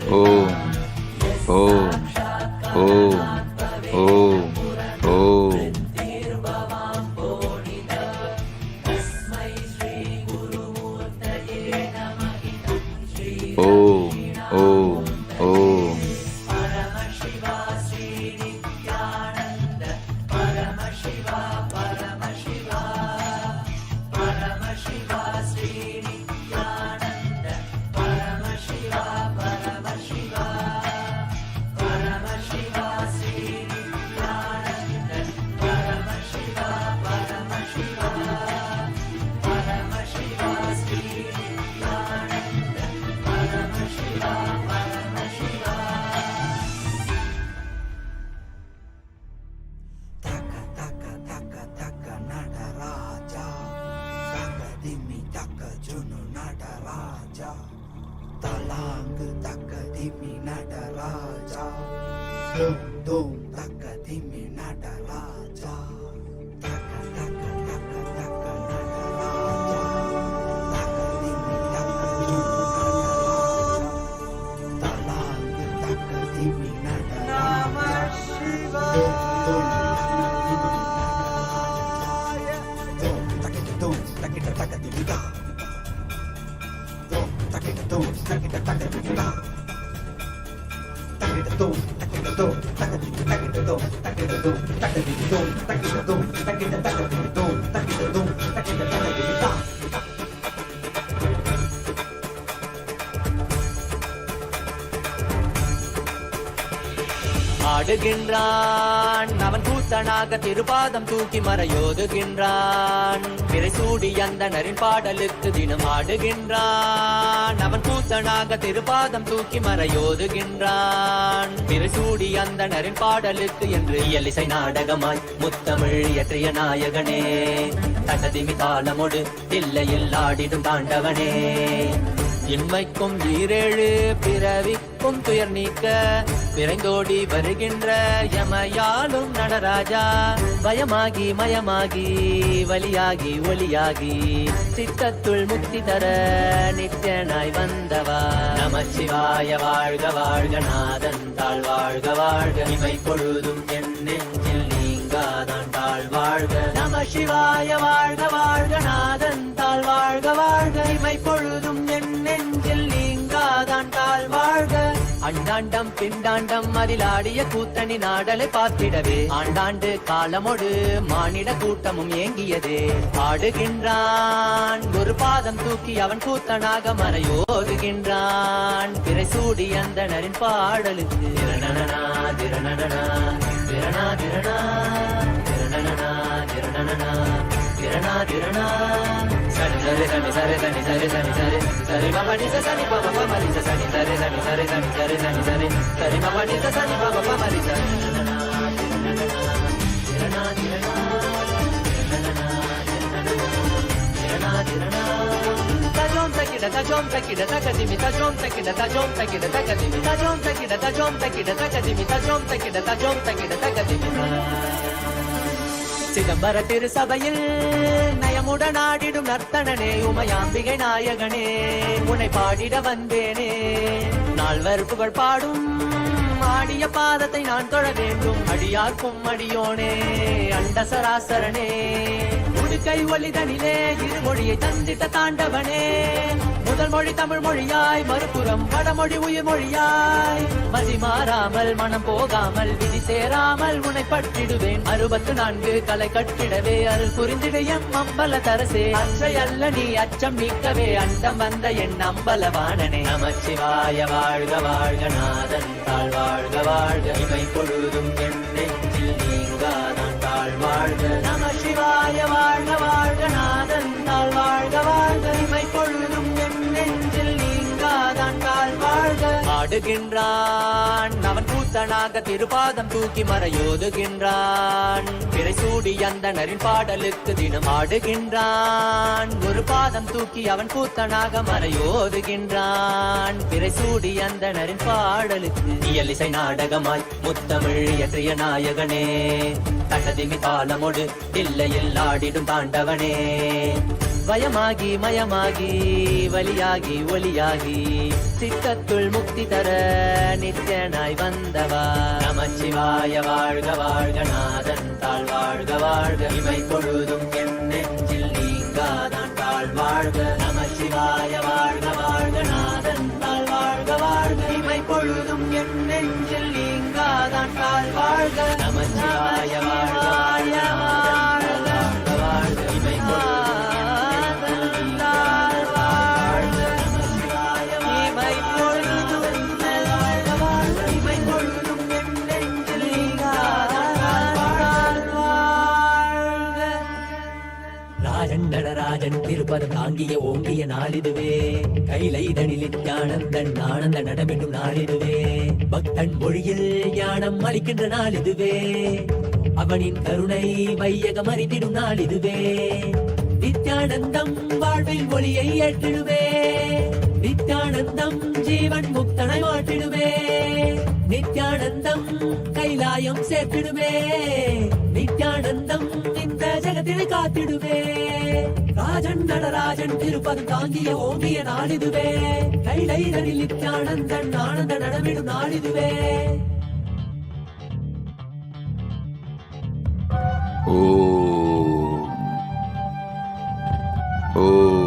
Om, Om, Om, Om, Om. Om, Om, Om. Dum dum takadimi nadaraja. ஆடுகின்றான் அவன் கூத்தனாக திருபாதம் தூக்கி மறையோதுகின்றான் பிறை சூடி அந்தணரின் பாடலுக்கு தினம் ஆடுகின்றான் அவன் கூத்தனாக திருபாதம் தூக்கி மறையோதுகின்றான் பிறை சூடி அந்தணரின் பாடலுக்கு என்று இயலிசை நாடகமாய் முத்தமிழ் இயற்றிய நாயகனே தடதிமி தாளமொடு தில்லையில் ஆடிடும் தாண்டவனே இன்மைக்கும் ஈரேழு பிறவிக்கும் துயர் நீக்க விரைந்தோடி வருகின்ற யமயாலும் நடராஜா பயமாகி மயமாகி வலியாகி ஒளியாகி சித்தத்துள் முக்தி தர நித்யனாய் வந்தவா நமச்சிவாய வாழ்க வாழ்க நாதன் தாழ் வாழ்க வாழ்க இமை பொழுதும் என் நெஞ்சில் நீங்காதான் தாழ் வாழ்க நமசிவாய வாழ்க வாழ்க நாதன் தாழ் வாழ்க வாழ்க இமை பொழுதும் என் நெஞ்சில் நீங்காதான் தாழ் வாழ்க அண்டாண்டம் பிண்டாண்டம் அதிலாடிய கூத்தணி நாடலை பார்த்திடவே ஆண்டாண்டு காலமொடு மானிட கூட்டமும் ஏங்கியதே ஆடுகின்றான் ஒரு பாதம் தூக்கி அவன் கூத்தனாக மறையோதுகின்றான் பிறை சூடி அந்தணரின் பாடலுக்கு திரணனா திரணனா திரணா திரணா திரணனா திரணனா திரணா திரணா சரி சரி சரி சரி சரி சரி சரி சரி சரி பாபா நிச சனி பாபா பாபா நிச சனி சரி சரி சரி சரி சரி சரி சரி சரி பாபா நிச சனி Baba Baba நிச திரணா திரணா திரணா திரணா tajom takida takadimi tajom takida takadimi tajom takida takadimi tajom takida takadimi சிதம்பர திரு சபையில் நயமுடன் ஆடிடும் நர்த்தனனே உமையாம்பிகை நாயகனே உன்னை பாடிட வந்தேனே நால்வர் புகழ் பாடும் ஆடிய பாதத்தை நான் தொழ வேண்டும் அடியார்க்கும் அடியோனே அண்ட சராசரனே உடுக்கை ஒளிதனிலே இருமொழியை தந்திட்ட தாண்டவனே முதல் மொழி தமிழ் மொழியாய் மறுபுறம் வடமொழி உயிர் மொழியாய் மதி மாறாமல் மனம் போகாமல் விதி சேராமல் உன்னை பற்றிடுவேன் 64 கலை கட்டிடவே அருள் புரிந்திட எம் அம்பல தரசே அச்சை அல்ல நீ அச்சம் நீக்கவே அண்டம் வந்த என் அம்பலவாணனே நமச்சிவாய வாழ்க வாழ்க நாதன் தாழ் வாழ்க வாழ்க இமை பொழுதும் என் நெஞ்சில் நீங்காதான் தாழ் வாழ்க நமசிவாய வாழ்க வாழ்க நாதன் தாழ் வாழ்க வாழ்க இமை பொழுதும் என் நெஞ்சில் நீங்காதான் தாழ் வாழ்க ஆடுகின்றான் அவன் கூத்தனாக திருபாதம் தூக்கி மறையோதுகின்றான் பிறை சூடி அந்தணரின் பாடலுக்கு தினம் ஆடுகின்றான் ஒரு பாதம் தூக்கி அவன் கூத்தனாக மறையோதுகின்றான் பிறை சூடி அந்தணரின் பாடலுக்கு இயலிசை நாடகமாய் முத்தமிழ் இயற்றிய நாயகனே தடதிமி தாளமொடு தில்லையில் ஆடிடும் தாண்டவனே பயமாகி மயமாகி வலியாகி ஒளியாகி சித்தத்துள் முக்தி தர நித்யனாய் வந்தவா நமச்சிவாய வாழ்க வாழ்க நாதன் தாழ் வாழ்க வாழ்க இமை பொழுதும் என் நெஞ்சில் நீங்காதான் தாழ் வாழ்க நமச்சிவாய வாழ்க வாழ்க நாதன் தாழ் வாழ்க வாழ்க இமை பொழுதும் என் நெஞ்சில் நீங்காதான் தாழ் வாழ்க நமச்சிவாய வாழ்க வாழ்க வாழ்க இமை பொழுதும் நடராஜன் திருப்பதம் தாங்கிய ஓங்கிய நாளிதுவே கைலைதனில் ஞானந்தன் ஆனந்த நடமென்னும் நாளிதுவே பக்தன் மொழியில் ஞானம் அளிக்கின்ற நாளிதுவே அவனின் கருணை வையகம் அறிந்திடும் நாளிதுவே நித்யானந்தம் வாழ்வில் ஒளியை ஏற்றிடுவே நித்யானந்தம் ஜீவன் முக்தனை மாற்றிடுவே நித்யானந்தம் கைலாயம் சேர்த்திடுவே நித்யானந்தம் இந்த ஜகத்தினை காத்திடுவே ராஜன் நடராஜன் திருப்பதம் தாங்கிய ஓங்கிய நாளிதுவே கைலைதனில் நித்யானந்தன் ஆனந்த நடமிடும் நாளிதுவே ஓம்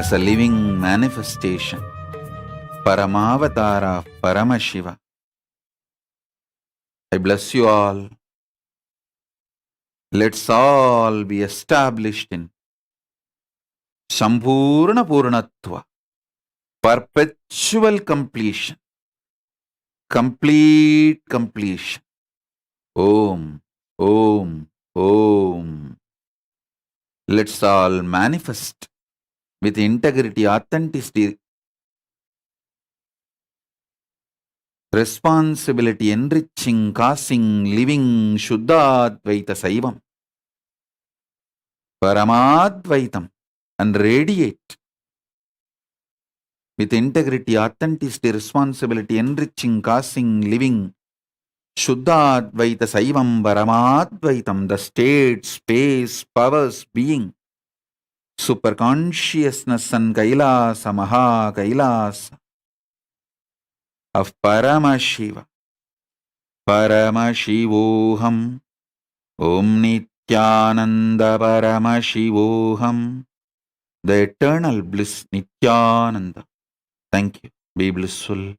as a living manifestation, Paramavatara of Paramashiva. I bless you all. Let's all be established in Sampurna Purnatva, perpetual completion, complete completion. Om, Om, Om. Let's all manifest with integrity, authenticity, responsibility, enriching, causing, living Shuddhadvaita Saivam, Paramadvaitam, and radiate with integrity, authenticity, responsibility, enriching, causing, living Shuddhadvaita Saivam, Paramadvaitam, the state, space, powers, being, super consciousness and Kailasa, Maha Kailasa of Paramashiva, Paramashivoham, Om Nithyananda Paramashivoham, the eternal bliss Nithyananda. Thank you. Be blissful.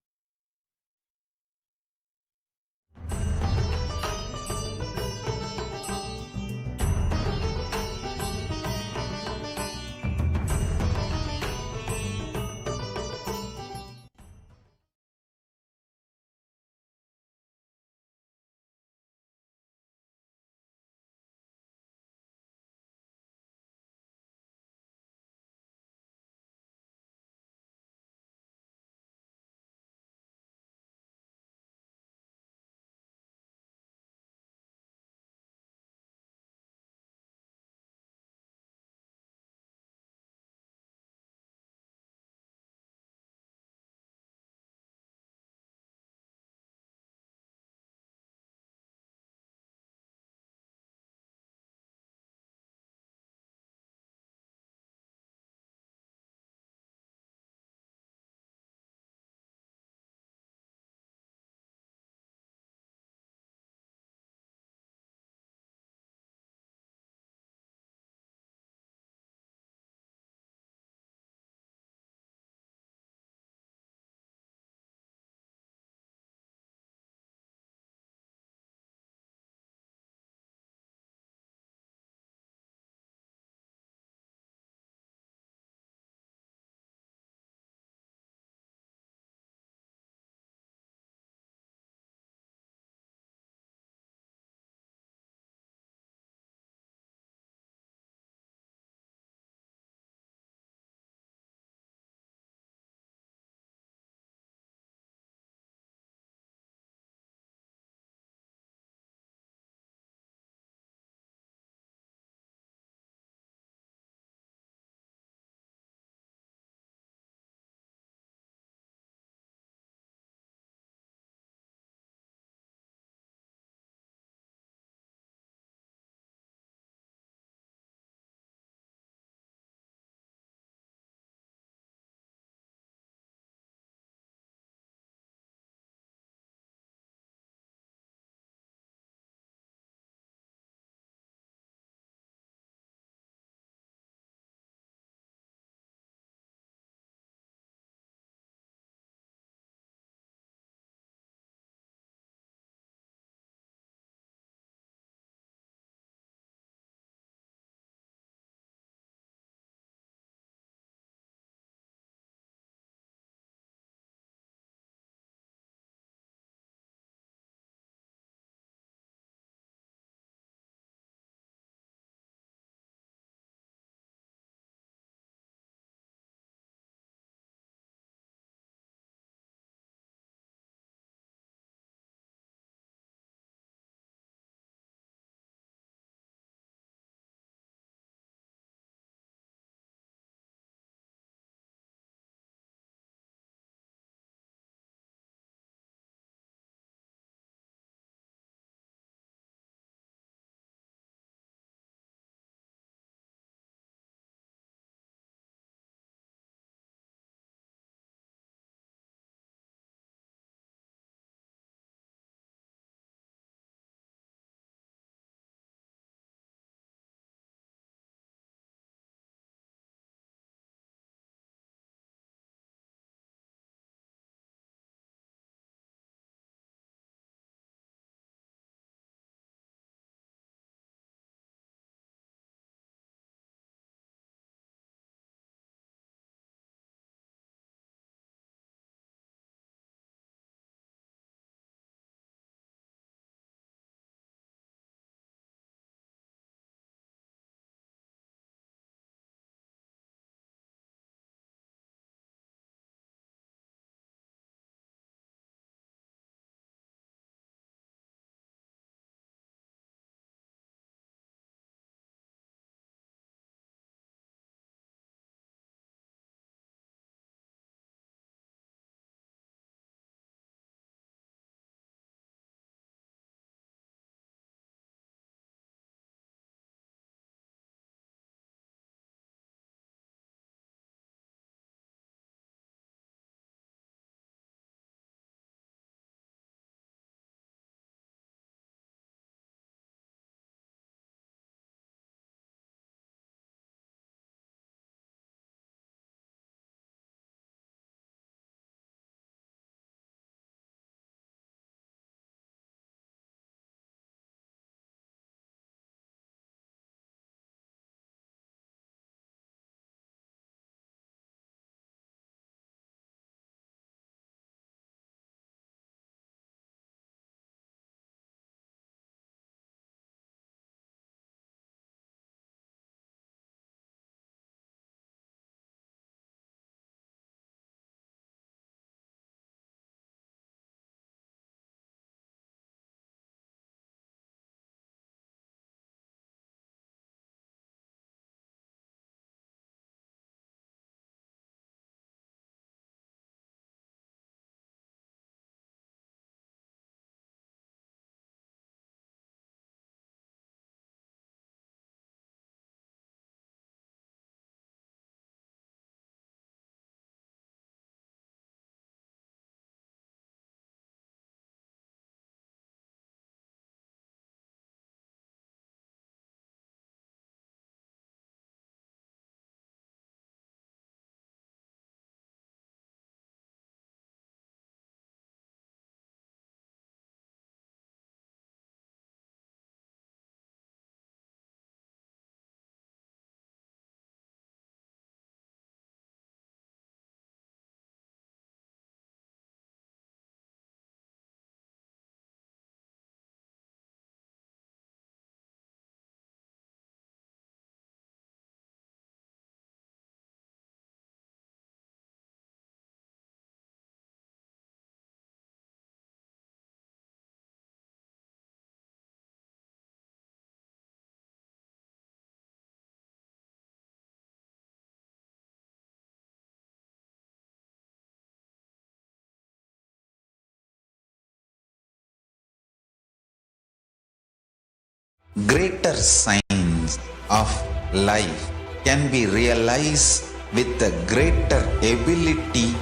greater signs of life can be realized with a greater ability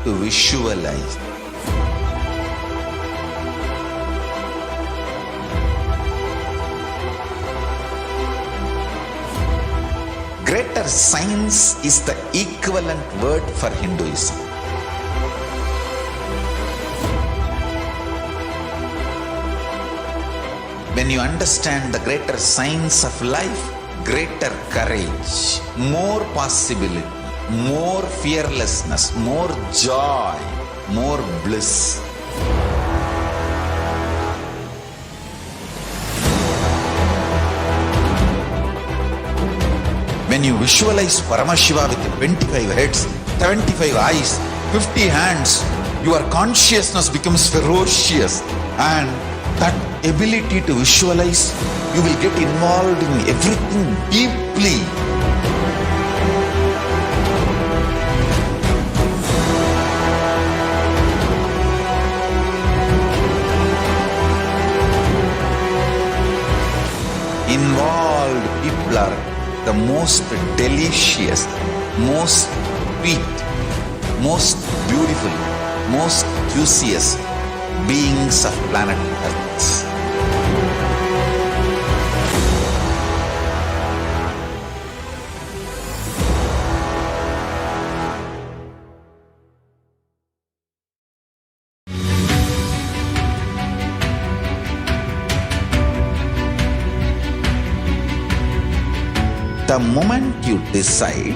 to visualize. Greater science is the equivalent word for Hinduism. When you understand the greater science of life, greater courage, more possibility, more fearlessness, more joy, more bliss. When you visualize Paramashiva with 25 heads, 75 eyes, 50 hands, your consciousness becomes ferocious, and that ability to visualize, you will get involved in everything deeply. Involved people are the most delicious, most sweet, most beautiful, most juiciest beings of planet Earth. The moment you decide,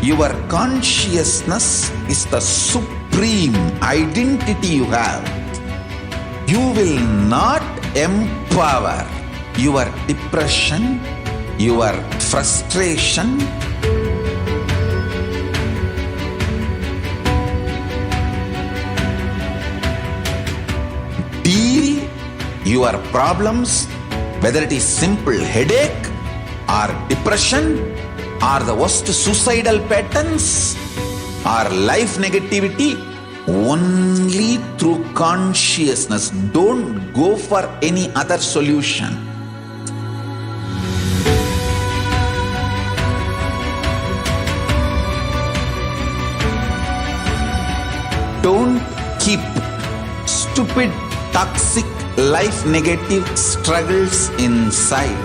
your consciousness is the supreme identity you have. You will not empower your depression, your frustration, deal your problems, whether it is simple headache or depression or the worst suicidal patterns or life negativity, only through consciousness. Don't go for any other solution. Don't keep stupid, toxic, life negative struggles inside.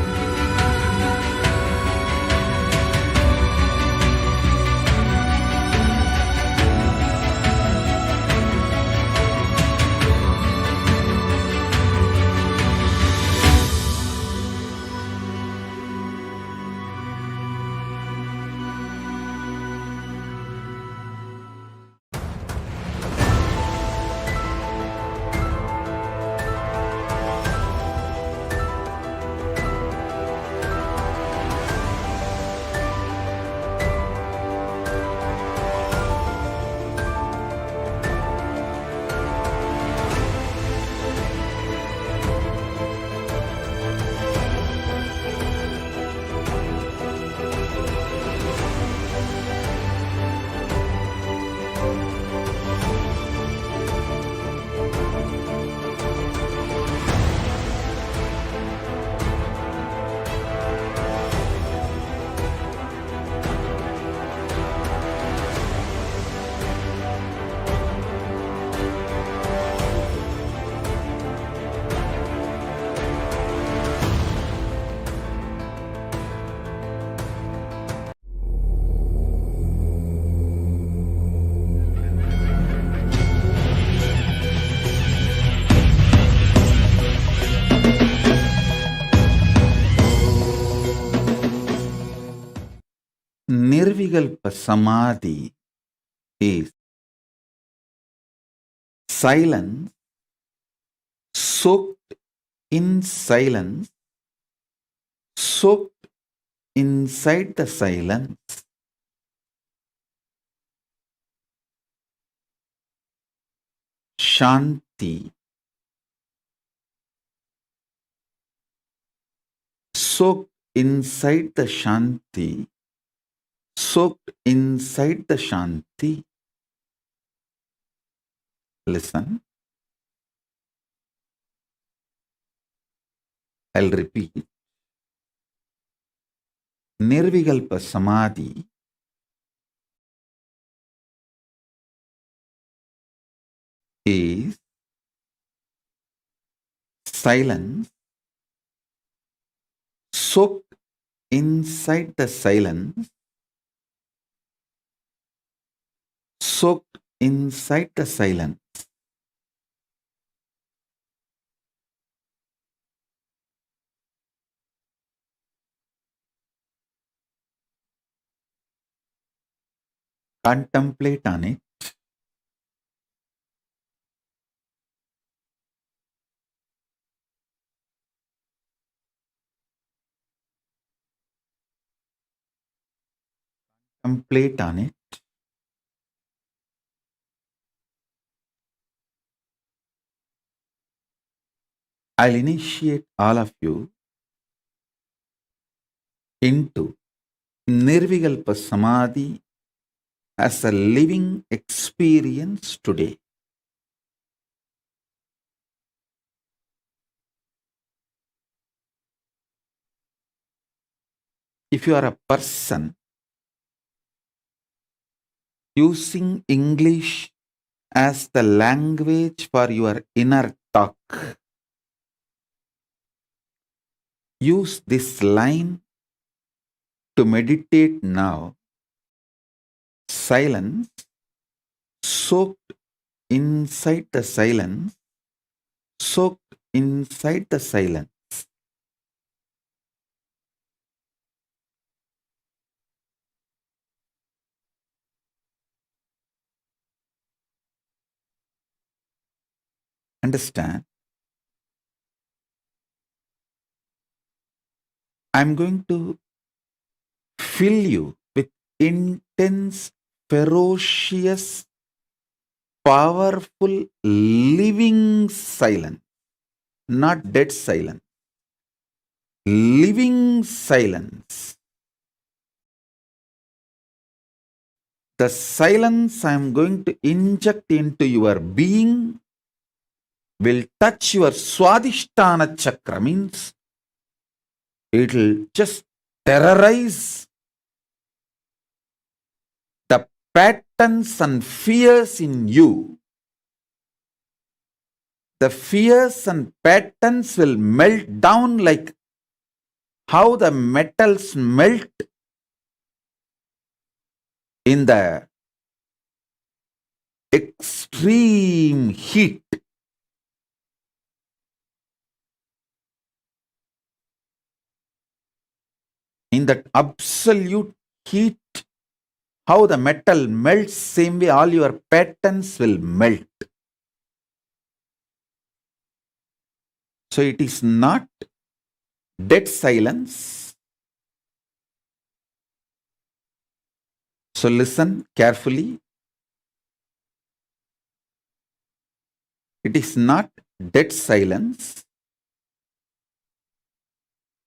Nirvikalpa Samadhi is silence, soaked in silence, soaked inside the silence. Shanti, soaked inside the Shanti, soaked inside the Shanti. Listen. I'll repeat. Nirvikalpa Samadhi is silence, soaked inside the silence, soaked inside the silence. Contemplate on it. Contemplate on it. I'll initiate all of you into Nirvikalpa Samadhi as a living experience today. If you are a person using English as the language for your inner talk, use this line to meditate now. Silence, soaked inside the silence, soaked inside the silence. Understand? I'm going to fill you with intense, ferocious, powerful, living silence, not dead silence. Living silence. The silence I'm going to inject into your being will touch your Swadhisthana chakra, means it will just terrorize the patterns and fears in you. The fears and patterns will melt down like how the metals melt in the extreme heat. In that absolute heat, how the metal melts, same way all your patterns will melt. So it is not dead silence. So listen carefully. It is not dead silence.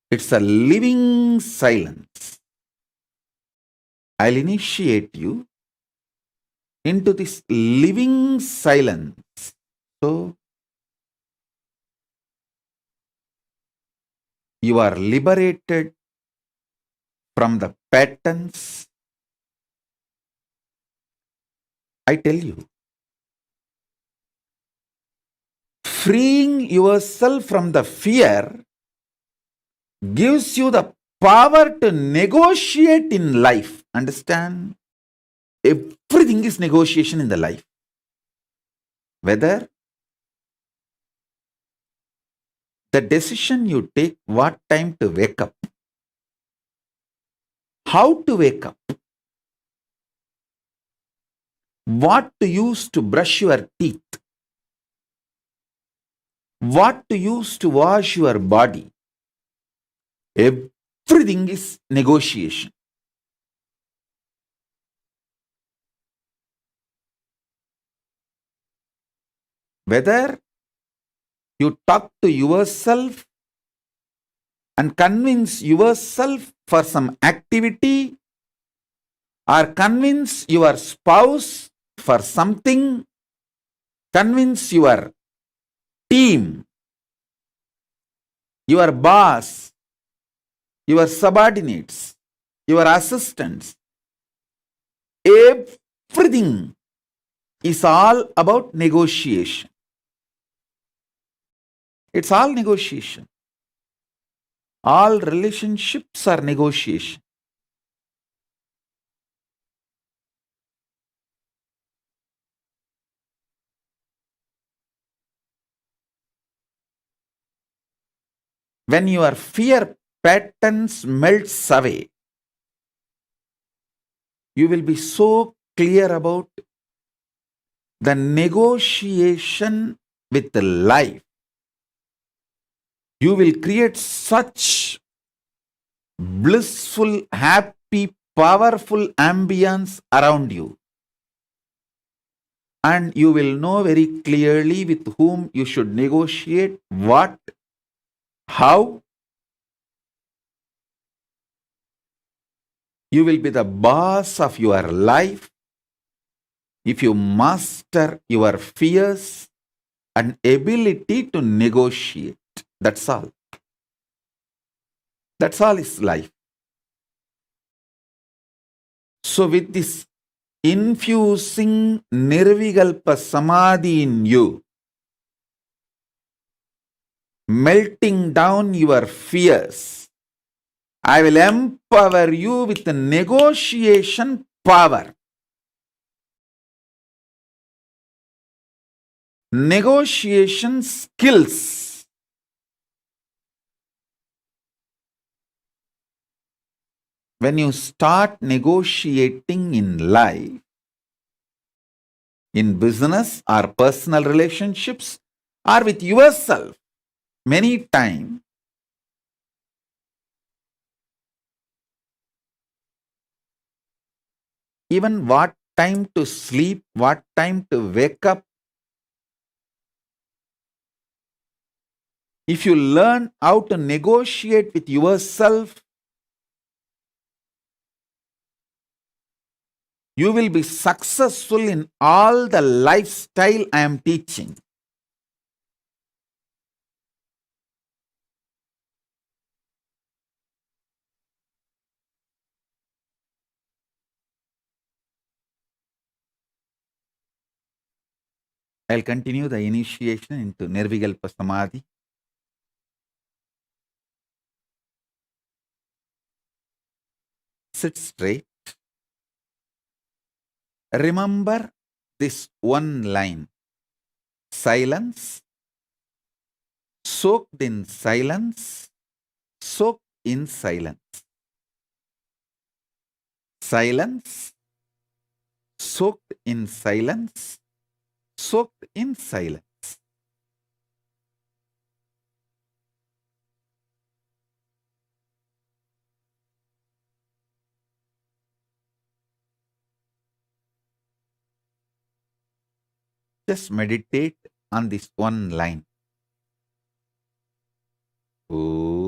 It's a living silence. I'll initiate you into this living silence. So you are liberated from the patterns. I tell you, freeing yourself from the fear gives you the power to negotiate in life. Understand? Everything is negotiation in the life. Whether the decision you take, what time to wake up, how to wake up, what to use to brush your teeth, what to use to wash your body, everything is negotiation. Whether you talk to yourself and convince yourself for some activity, or convince your spouse for something, convince your team, your boss, your subordinates, your assistants, everything is all about negotiation. It's all negotiation. All relationships are negotiation. When your fear patterns melts away, you will be so clear about the negotiation with the life. You will create such blissful, happy, powerful ambience around you. And you will know very clearly with whom you should negotiate, what, how. You will be the boss of your life if you master your fears and ability to negotiate. That's all. That's all is life. So with this infusing Nirvikalpa Samadhi in you, melting down your fears, I will empower you with the negotiation power. Negotiation skills. When you start negotiating in life, in business or personal relationships or with yourself, many times, even what time to sleep, what time to wake up, if you learn how to negotiate with yourself, you will be successful in all the lifestyle I am teaching. I'll continue the initiation into Nirvikalpa Samadhi. Sit straight. Remember this one line. Silence. Soaked in silence. Soaked in silence. Silence. Soaked in silence. Soaked in silence. Just meditate on this one line. Om.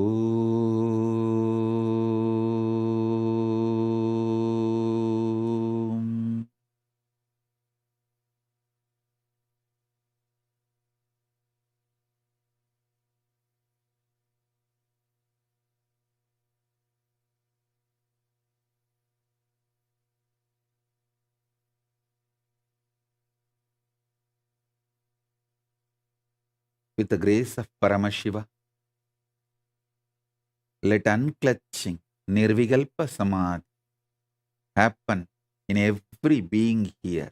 With the grace of Paramashiva, let unclutching Nirvikalpa Samadhi happen in every being here.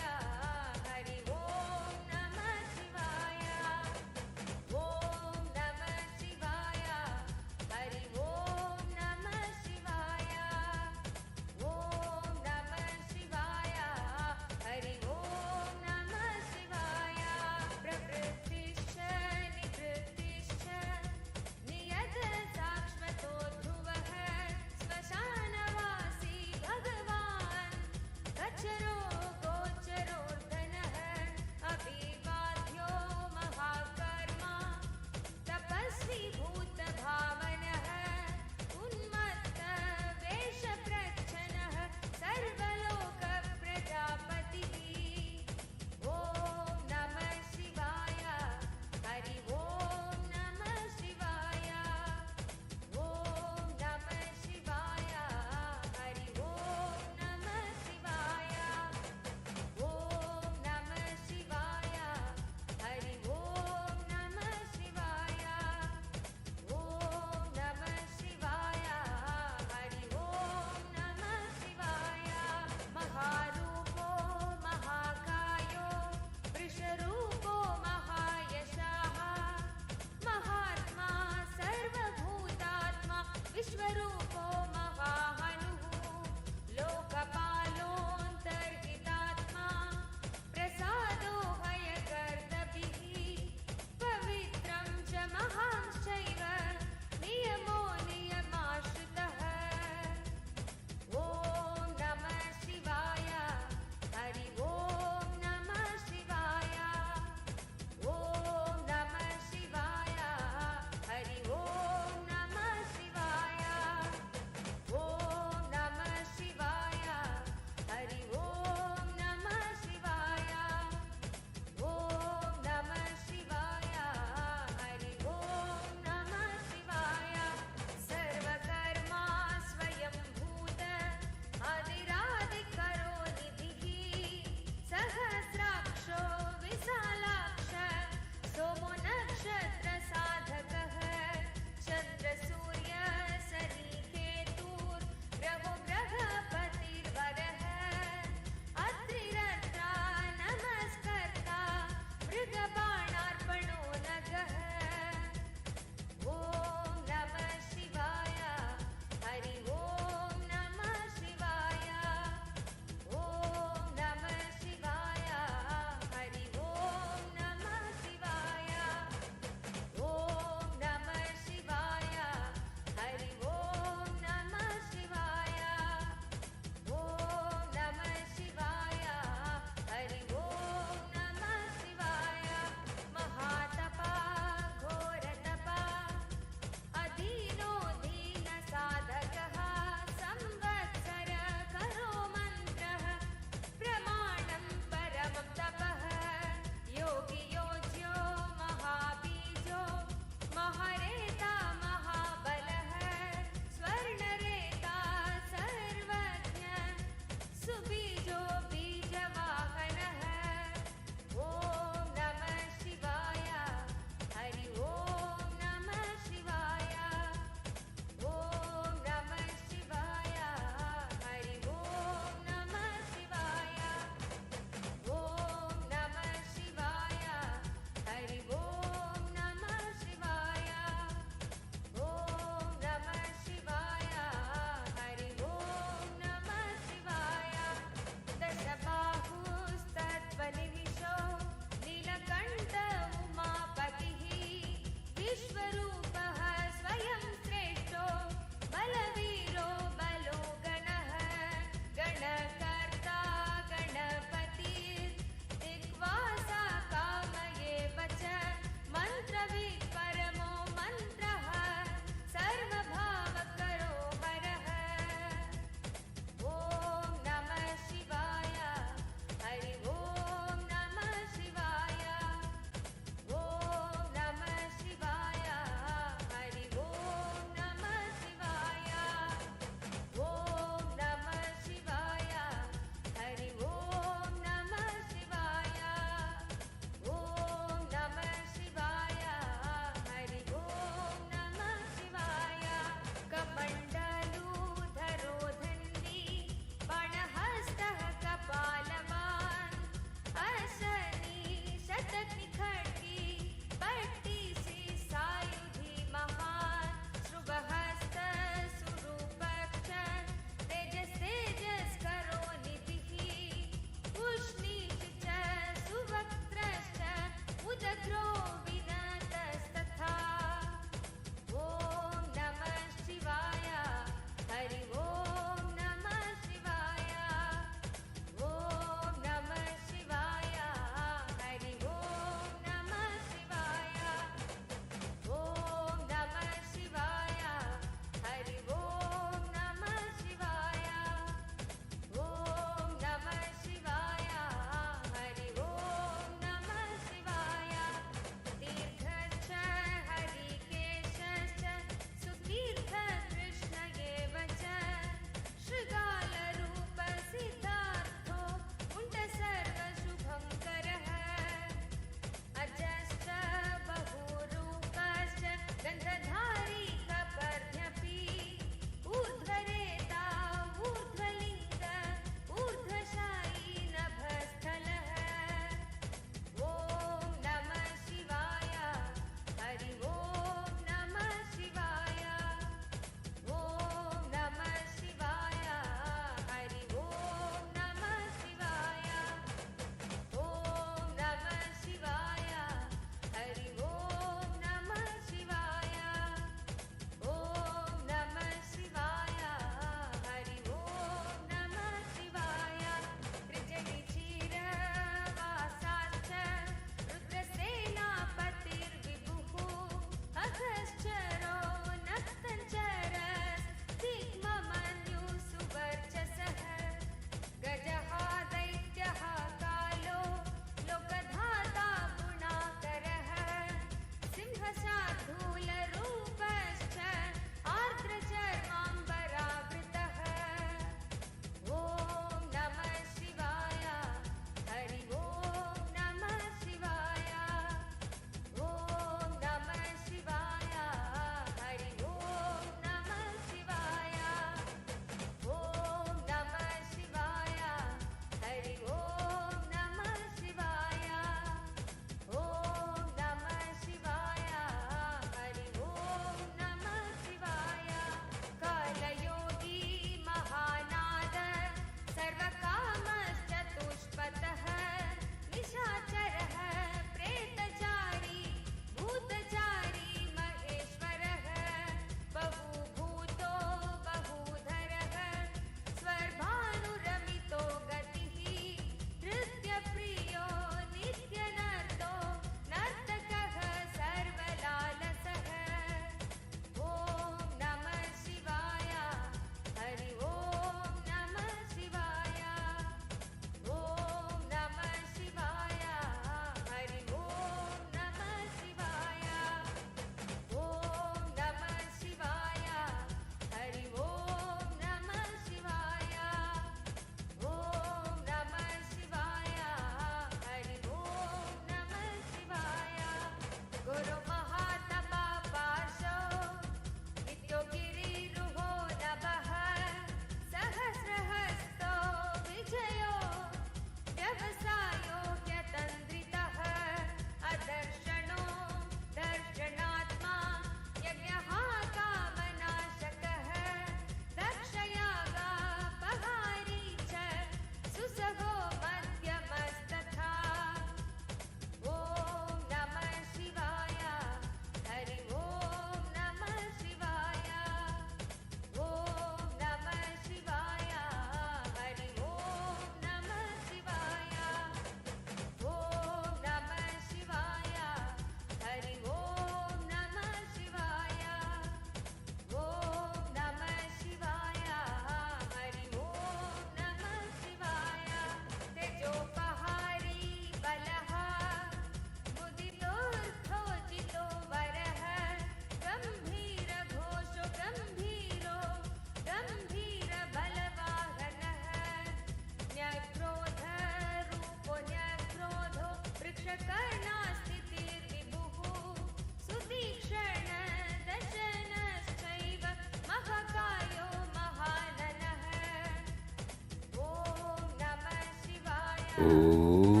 Om.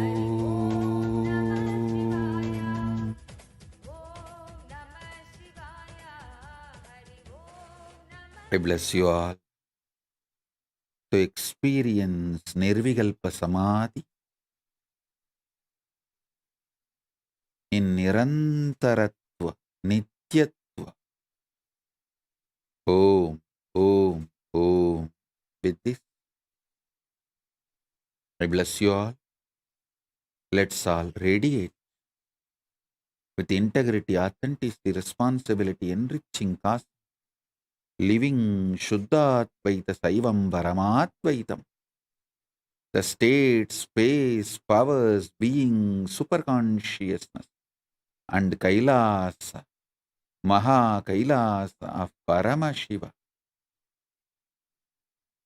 I bless you all to experience Nirvikalpa Samadhi in Nirantaratva, Nityatva. Om, Om, Om. With this, I bless you all. Let's all radiate with integrity, authenticity, responsibility, enriching cause, living Shuddha-Advaita Saivam Paramadvaitam. The state, space, powers, being, superconsciousness, and Kailasa, Maha Kailasa of Paramashiva.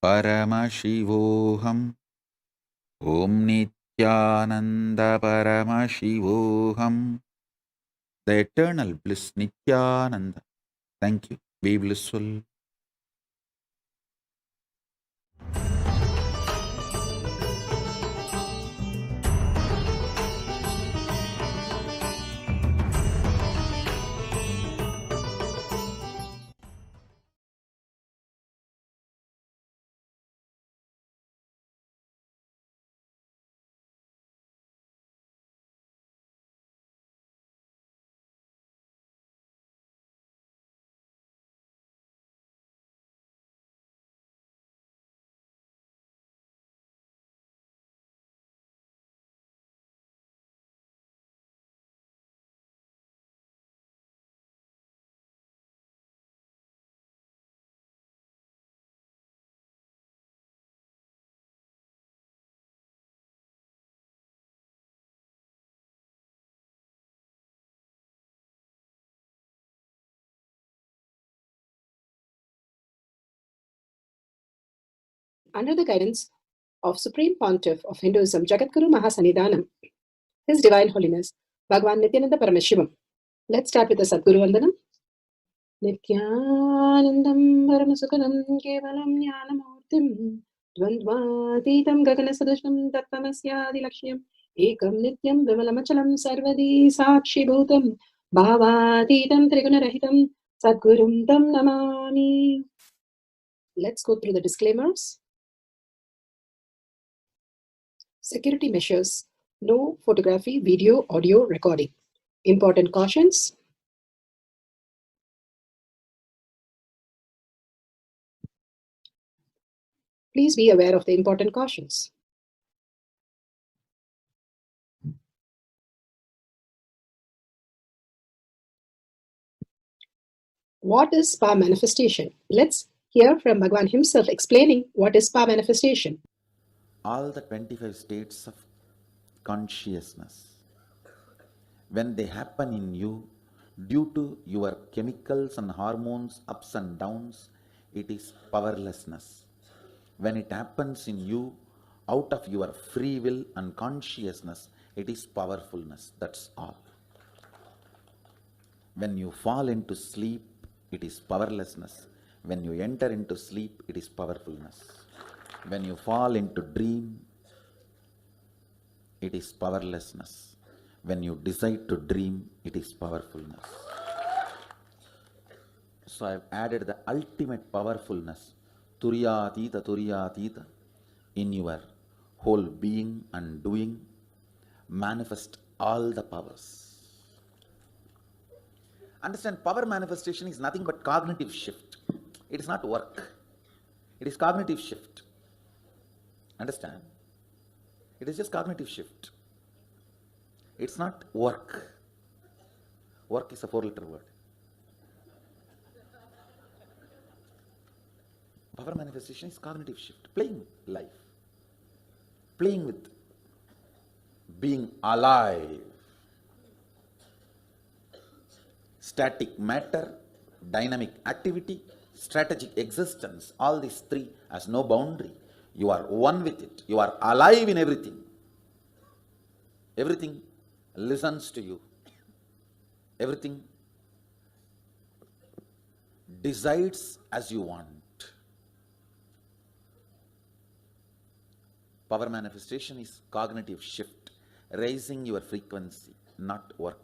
Paramashivoham. Om Nithyananda Paramashivoham. The eternal bliss Nithyananda. Thank you. Be blissful. Under the guidance of Supreme Pontiff of Hinduism, Jagadguru Mahasannidhanam, His Divine Holiness, Bhagavan Nithyananda Paramashivam. Let's start with the Sadguru Vandanam. Nithyanandam Paramasukhanam Kevalam Jnanamurtim Dvandvatitam Gaganasadushnam Tattvamasya Lakshmyam Ekam Nityam Vimalamachalam Sarvadi Sakshi Bhutam Bhavatitam Trigunarahitam Sadgurum Tam Namami. Let's go through the disclaimers. Security measures. No photography, video, audio recording. Important cautions. Please be aware of the important cautions. What is spa manifestation? Let's hear from Bhagavan himself explaining what is spa manifestation. All the 25 states of consciousness, when they happen in you, due to your chemicals and hormones, ups and downs, it is powerlessness. When it happens in you, out of your free will and consciousness, it is powerfulness. That's all. When you fall into sleep, it is powerlessness. When you enter into sleep, it is powerfulness. When you fall into dream, it is powerlessness. When you decide to dream, it is powerfulness. So I have added the ultimate powerfulness, Turiyatita, in your whole being and doing. Manifest all the powers. Understand, power manifestation is nothing but cognitive shift. It is not work. It is cognitive shift. Understand? It is just cognitive shift. It's not work. Work is a 4-letter word. Power manifestation is cognitive shift. Playing life. Playing with being alive. Static matter, dynamic activity, strategic existence. All these three has no boundary. You are one with it. You are alive in everything. Everything listens to you. Everything decides as you want. Power manifestation is cognitive shift, raising your frequency, not work.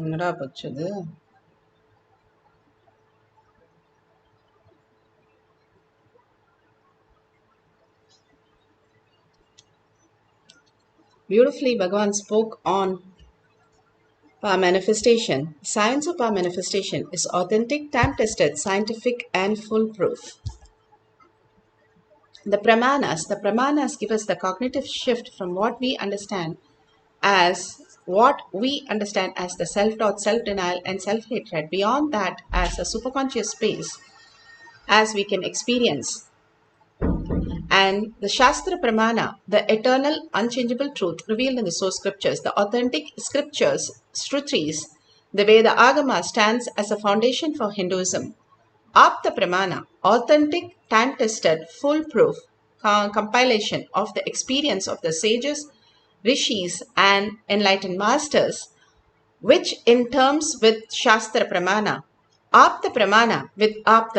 என்னடா பச்சது Beautifully, Bhagavan spoke on power manifestation. Science of power manifestation is authentic, time-tested, scientific, and foolproof. The pramanas give us the cognitive shift from what we understand as the self-doubt, self-denial, and self-hatred. Beyond that, as a superconscious space, as we can experience. And the Shastra Pramana, the eternal, unchangeable truth revealed in the source scriptures, the authentic scriptures, Shrutris, the Veda Agama stands as a foundation for Hinduism. Apta Pramana, authentic, time-tested, foolproof compilation of the experience of the sages, rishis, and enlightened masters, which in terms with Shastra Pramana, Apta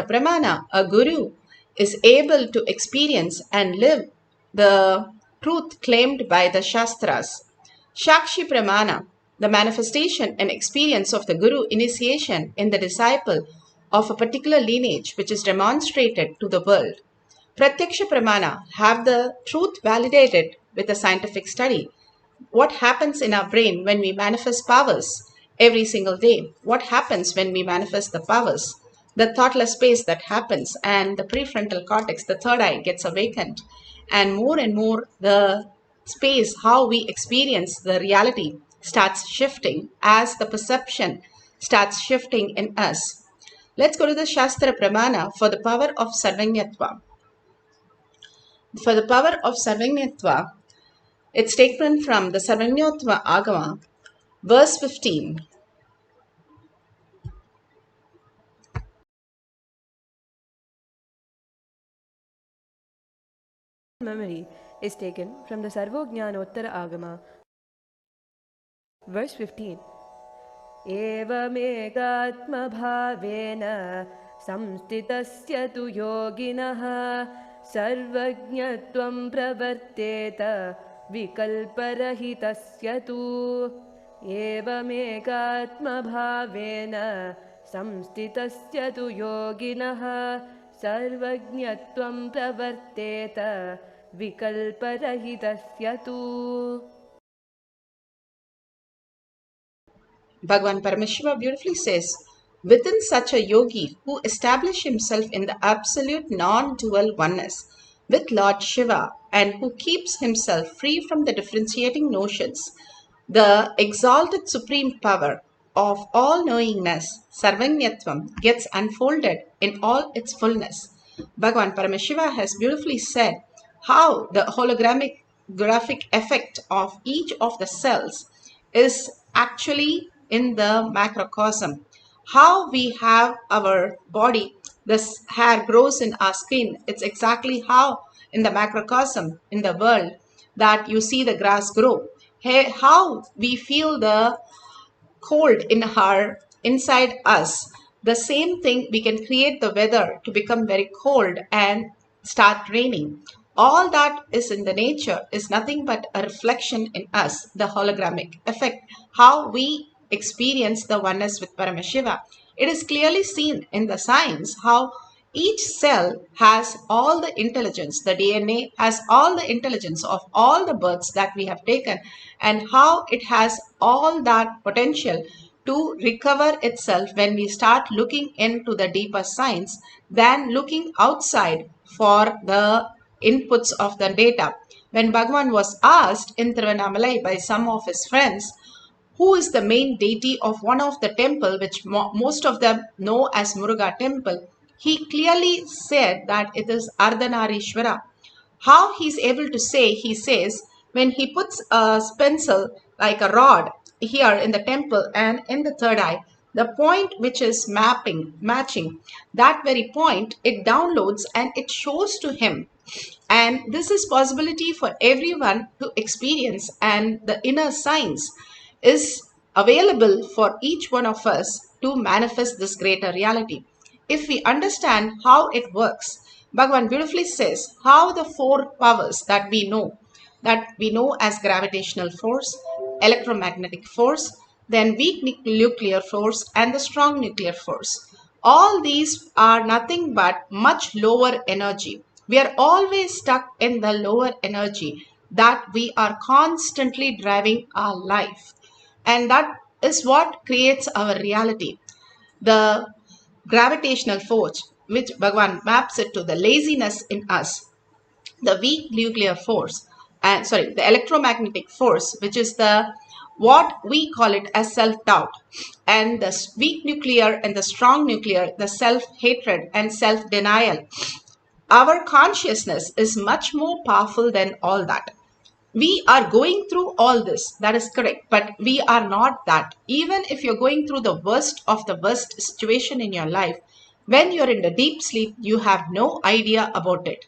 Pramana, a guru is able to experience and live the truth claimed by the Shastras. Shakshi Pramana, the manifestation and experience of the guru initiation in the disciple of a particular lineage which is demonstrated to the world. Pratyaksha Pramana, have the truth validated with a scientific study. What happens in our brain when we manifest powers every single day? What happens when we manifest the powers? The thoughtless space that happens, and the prefrontal cortex, the third eye, gets awakened. And more, the space, how we experience the reality, starts shifting as the perception starts shifting in us. Let's go to the Shastra Pramana for the power of Sarvanyatva. For the power of Sarvanyatva, it's taken from the Sarvanyatva Agama, verse 15. Memory is taken from the Sarvojnanottara Agama, verse 15. Evamegatma bhavena samstitasya tu yoginaha sarvajñatvam pravarteta vikalparahitasya tu. Evamegatma bhavena samstitasya tu yoginaha sarvajñatvam pravarteta vikalparahitasya tu. Bhagavan Paramashiva beautifully says, within such a yogi who established himself in the absolute non-dual oneness with Lord Shiva and who keeps himself free from the differentiating notions, the exalted supreme power of all-knowingness, Sarvanyatvam, gets unfolded in all its fullness. Bhagavan Paramashiva has beautifully said how the holographic effect of each of the cells is actually in the macrocosm. How we have our body, this hair grows in our skin. It's exactly how in the macrocosm, in the world, that you see the grass grow. How we feel the cold in our inside us. The same thing, we can create the weather to become very cold and start raining. All that is in the nature is nothing but a reflection in us, the hologramic effect, how we experience the oneness with Paramashiva. It is clearly seen in the science how each cell has all the intelligence, the DNA has all the intelligence of all the births that we have taken, and how it has all that potential to recover itself when we start looking into the deeper science than looking outside for the inputs of the data. When Bhagavan was asked in Tiruvannamalai by some of his friends, who is the main deity of one of the temple, which most of them know as Muruga temple, he clearly said that it is Ardhanarishwara. How he's able to say, he says, When he puts a pencil like a rod here in the temple and in the third eye, the point which is matching, that very point, it downloads and it shows to him. And this is possibility for everyone to experience, and the inner science is available for each one of us to manifest this greater reality. If we understand how it works, Bhagavan beautifully says how the four powers that we know as gravitational force, electromagnetic force, then weak nuclear force, and the strong nuclear force. All these are nothing but much lower energy. We are always stuck in the lower energy that we are constantly driving our life. And that is what creates our reality. The gravitational force, which Bhagavan maps it to the laziness in us, the weak nuclear force, and the electromagnetic force, which is the what we call it as self-doubt, and the weak nuclear and the strong nuclear, the self-hatred and self-denial. Our consciousness is much more powerful than all that. We are going through all this, that is correct, but we are not that. Even if you're going through the worst of the worst situation in your life, when you're in the deep sleep, you have no idea about it.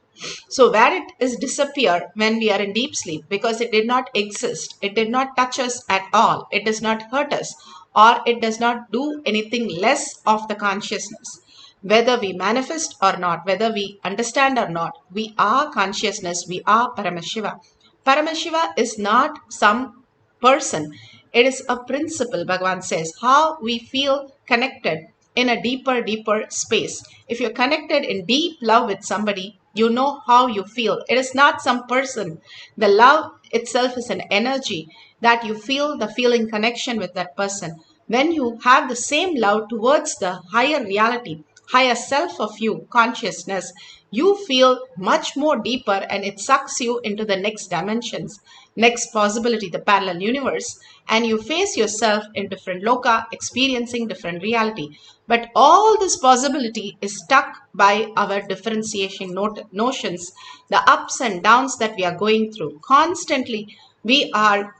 So where it is disappear when we are in deep sleep, because it did not exist, it did not touch us at all, it does not hurt us, or it does not do anything less of the consciousness. Whether we manifest or not, whether we understand or not, we are consciousness, we are Paramashiva. Paramashiva is not some person. It is a principle, Bhagavan says, how we feel connected in a deeper space. If you're connected in deep love with somebody, you know how you feel. It is not some person. The love itself is an energy that you feel the feeling connection with that person. When you have the same love towards the higher reality, higher self of you, consciousness, you feel much more deeper, and it sucks you into the next dimensions, next possibility, the parallel universe, and you face yourself in different loka, experiencing different reality. But all this possibility is stuck by our differentiation notions, the ups and downs that we are going through. Constantly, we are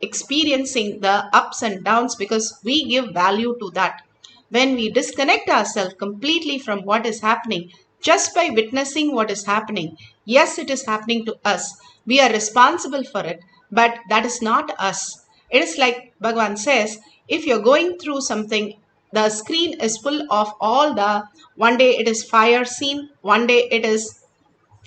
experiencing the ups and downs because we give value to that. When we disconnect ourselves completely from what is happening, just by witnessing what is happening, yes, it is happening to us. We are responsible for it, but that is not us. It is like Bhagavan says, if you're going through something, the screen is full of all the, one day it is fire scene, one day it is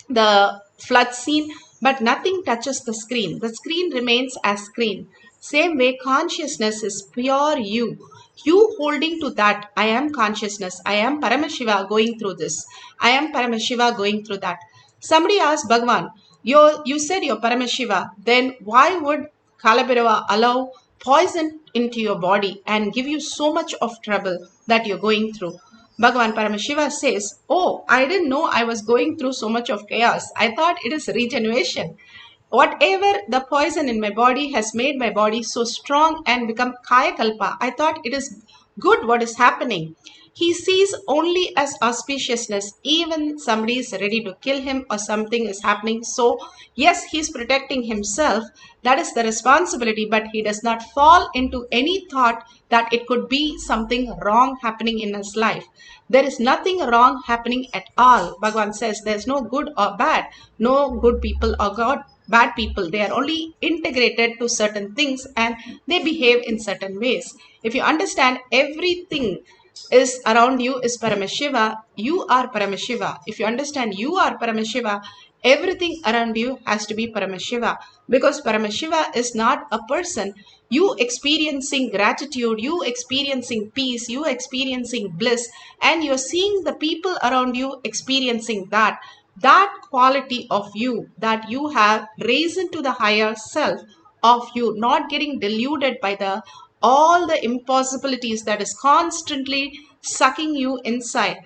the flood scene, but nothing touches the screen. The screen remains as screen. Same way, consciousness is pure you. You holding to that, I am consciousness, I am Paramashiva going through this, I am Paramashiva going through that. Somebody asked Bhagavan, you said you're Paramashiva, then why would Kalabhirava allow poison into your body and give you so much of trouble that you're going through? Bhagavan Paramashiva says, oh, I didn't know I was going through so much of chaos. I thought it is regeneration. Whatever the poison in my body has made my body so strong and become Kaya Kalpa, I thought it is good what is happening. He sees only as auspiciousness, even somebody is ready to kill him or something is happening. So, yes, he is protecting himself. That is the responsibility, but he does not fall into any thought that it could be something wrong happening in his life. There is nothing wrong happening at all. Bhagavan says there is no good or bad, no good people or bad people. They are only integrated to certain things and they behave in certain ways. If you understand everything is around you is Paramashiva, you are Paramashiva. If you understand you are Paramashiva, everything around you has to be Paramashiva, because Paramashiva is not a person. You experiencing gratitude, you experiencing peace, you experiencing bliss, and you're seeing the people around you experiencing that quality of you that you have raised to the higher self of you, not getting deluded by the all the impossibilities that is constantly sucking you inside.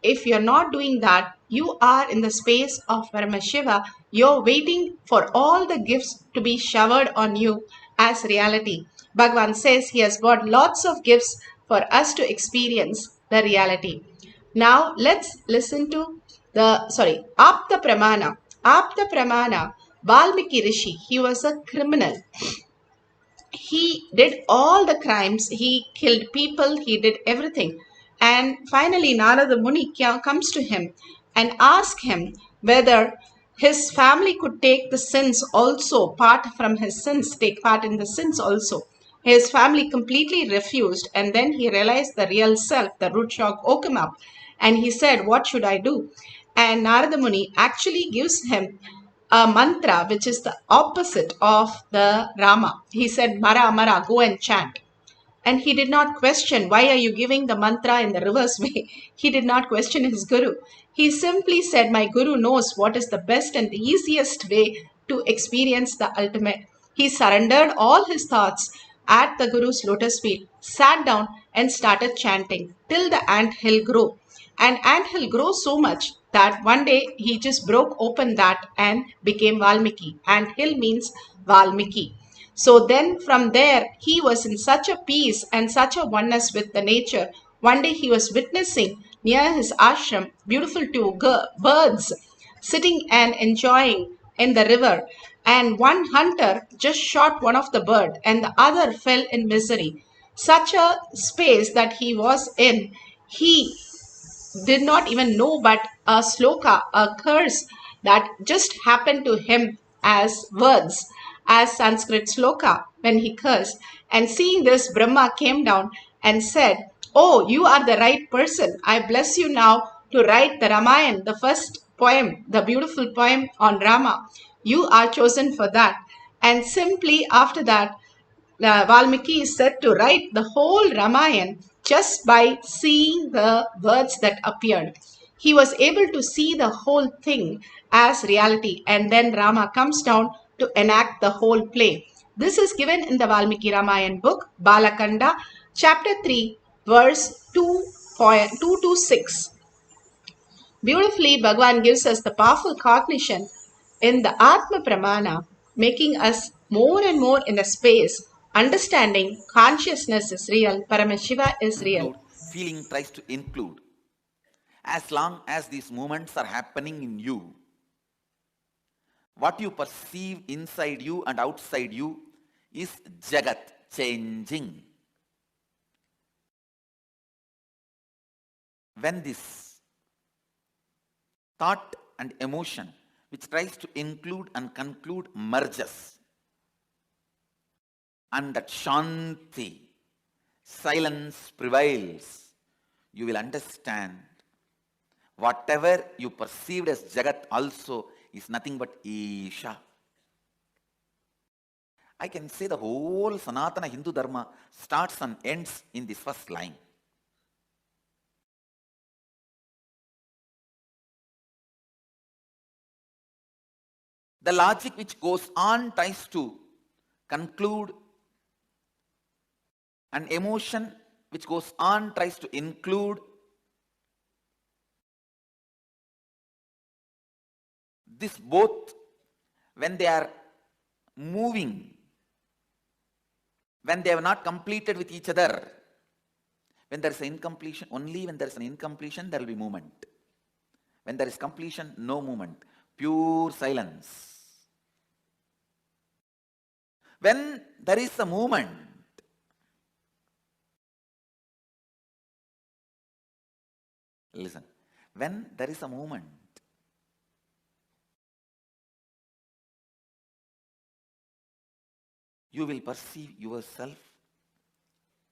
If you're not doing that, you are in the space of Paramashiva. You're waiting for all the gifts to be showered on you as reality. Bhagavan says he has brought lots of gifts for us to experience the reality. Now let's listen to the Apta Pramana. Apta Pramana, Valmiki Rishi, he was a criminal. He did all the crimes, he killed people, he did everything. And finally, Narada Muni comes to him and asks him whether his family could take the sins also, part from his sins, take part in the sins also. His family completely refused, and then he realized the real self, the root shock woke him up, and he said, "What should I do?" And Narada Muni actually gives him a mantra which is the opposite of the Rama. He said, "Mara, Mara, go and chant." And he did not question, why are you giving the mantra in the reverse way? He did not question his guru. He simply said, my guru knows what is the best and the easiest way to experience the ultimate. He surrendered all his thoughts at the guru's lotus feet, sat down and started chanting till the ant hill grew. And ant hill grew so much that one day he just broke open that and became Valmiki. Ant hill means Valmiki. So then from there, he was in such a peace and such a oneness with the nature. One day he was witnessing near his ashram beautiful two birds sitting and enjoying in the river. And one hunter just shot one of the bird and the other fell in misery. Such a space that he was in, he did not even know but a sloka, a curse that just happened to him as words, as Sanskrit sloka when he cursed. And seeing this, Brahma came down and said, "Oh, you are the right person. I bless you now to write the Ramayana, the first poem, the beautiful poem on Rama. You are chosen for that." And simply after that, Valmiki is said to write the whole Ramayana just by seeing the words that appeared. He was able to see the whole thing as reality, and then Rama comes down to enact the whole play. This is given in the Valmiki Ramayana book, Balakanda, chapter 3, verse 2 to 6. Beautifully, Bhagavan gives us the powerful cognition in the Atma Pramana, making us more and more in the space, understanding consciousness is real, Paramashiva is real. Feeling tries to include. As long as these movements are happening in you, what you perceive inside you and outside you is Jagat, changing. When this thought and emotion, which tries to include and conclude, merges, and that Shanti, silence prevails, you will understand whatever you perceived as Jagat also is nothing but Isha. I can say the whole Sanatana Hindu Dharma starts and ends in this first line. The logic which goes on tries to conclude, an emotion which goes on tries to include. This both, when they are moving, when they have not completed with each other, when there is an incompletion, only when there is an incompletion there will be movement. When there is completion, no movement, pure silence. When there is a movement, listen, when there is a movement, you will perceive yourself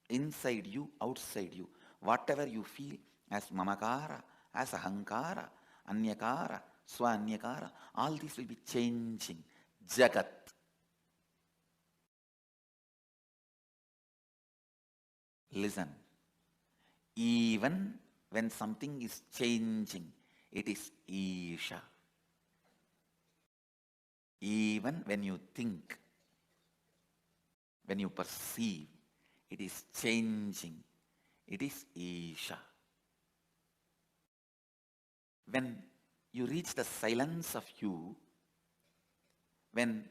inside you, outside you. Whatever you feel as mamakara, as ahankara, anyakara, swanyakara, all these will be changing. Jagat. Listen, even when something is changing, it is Isha. Even when you think, when you perceive, it is changing, it is Isha. When you reach the silence of you, when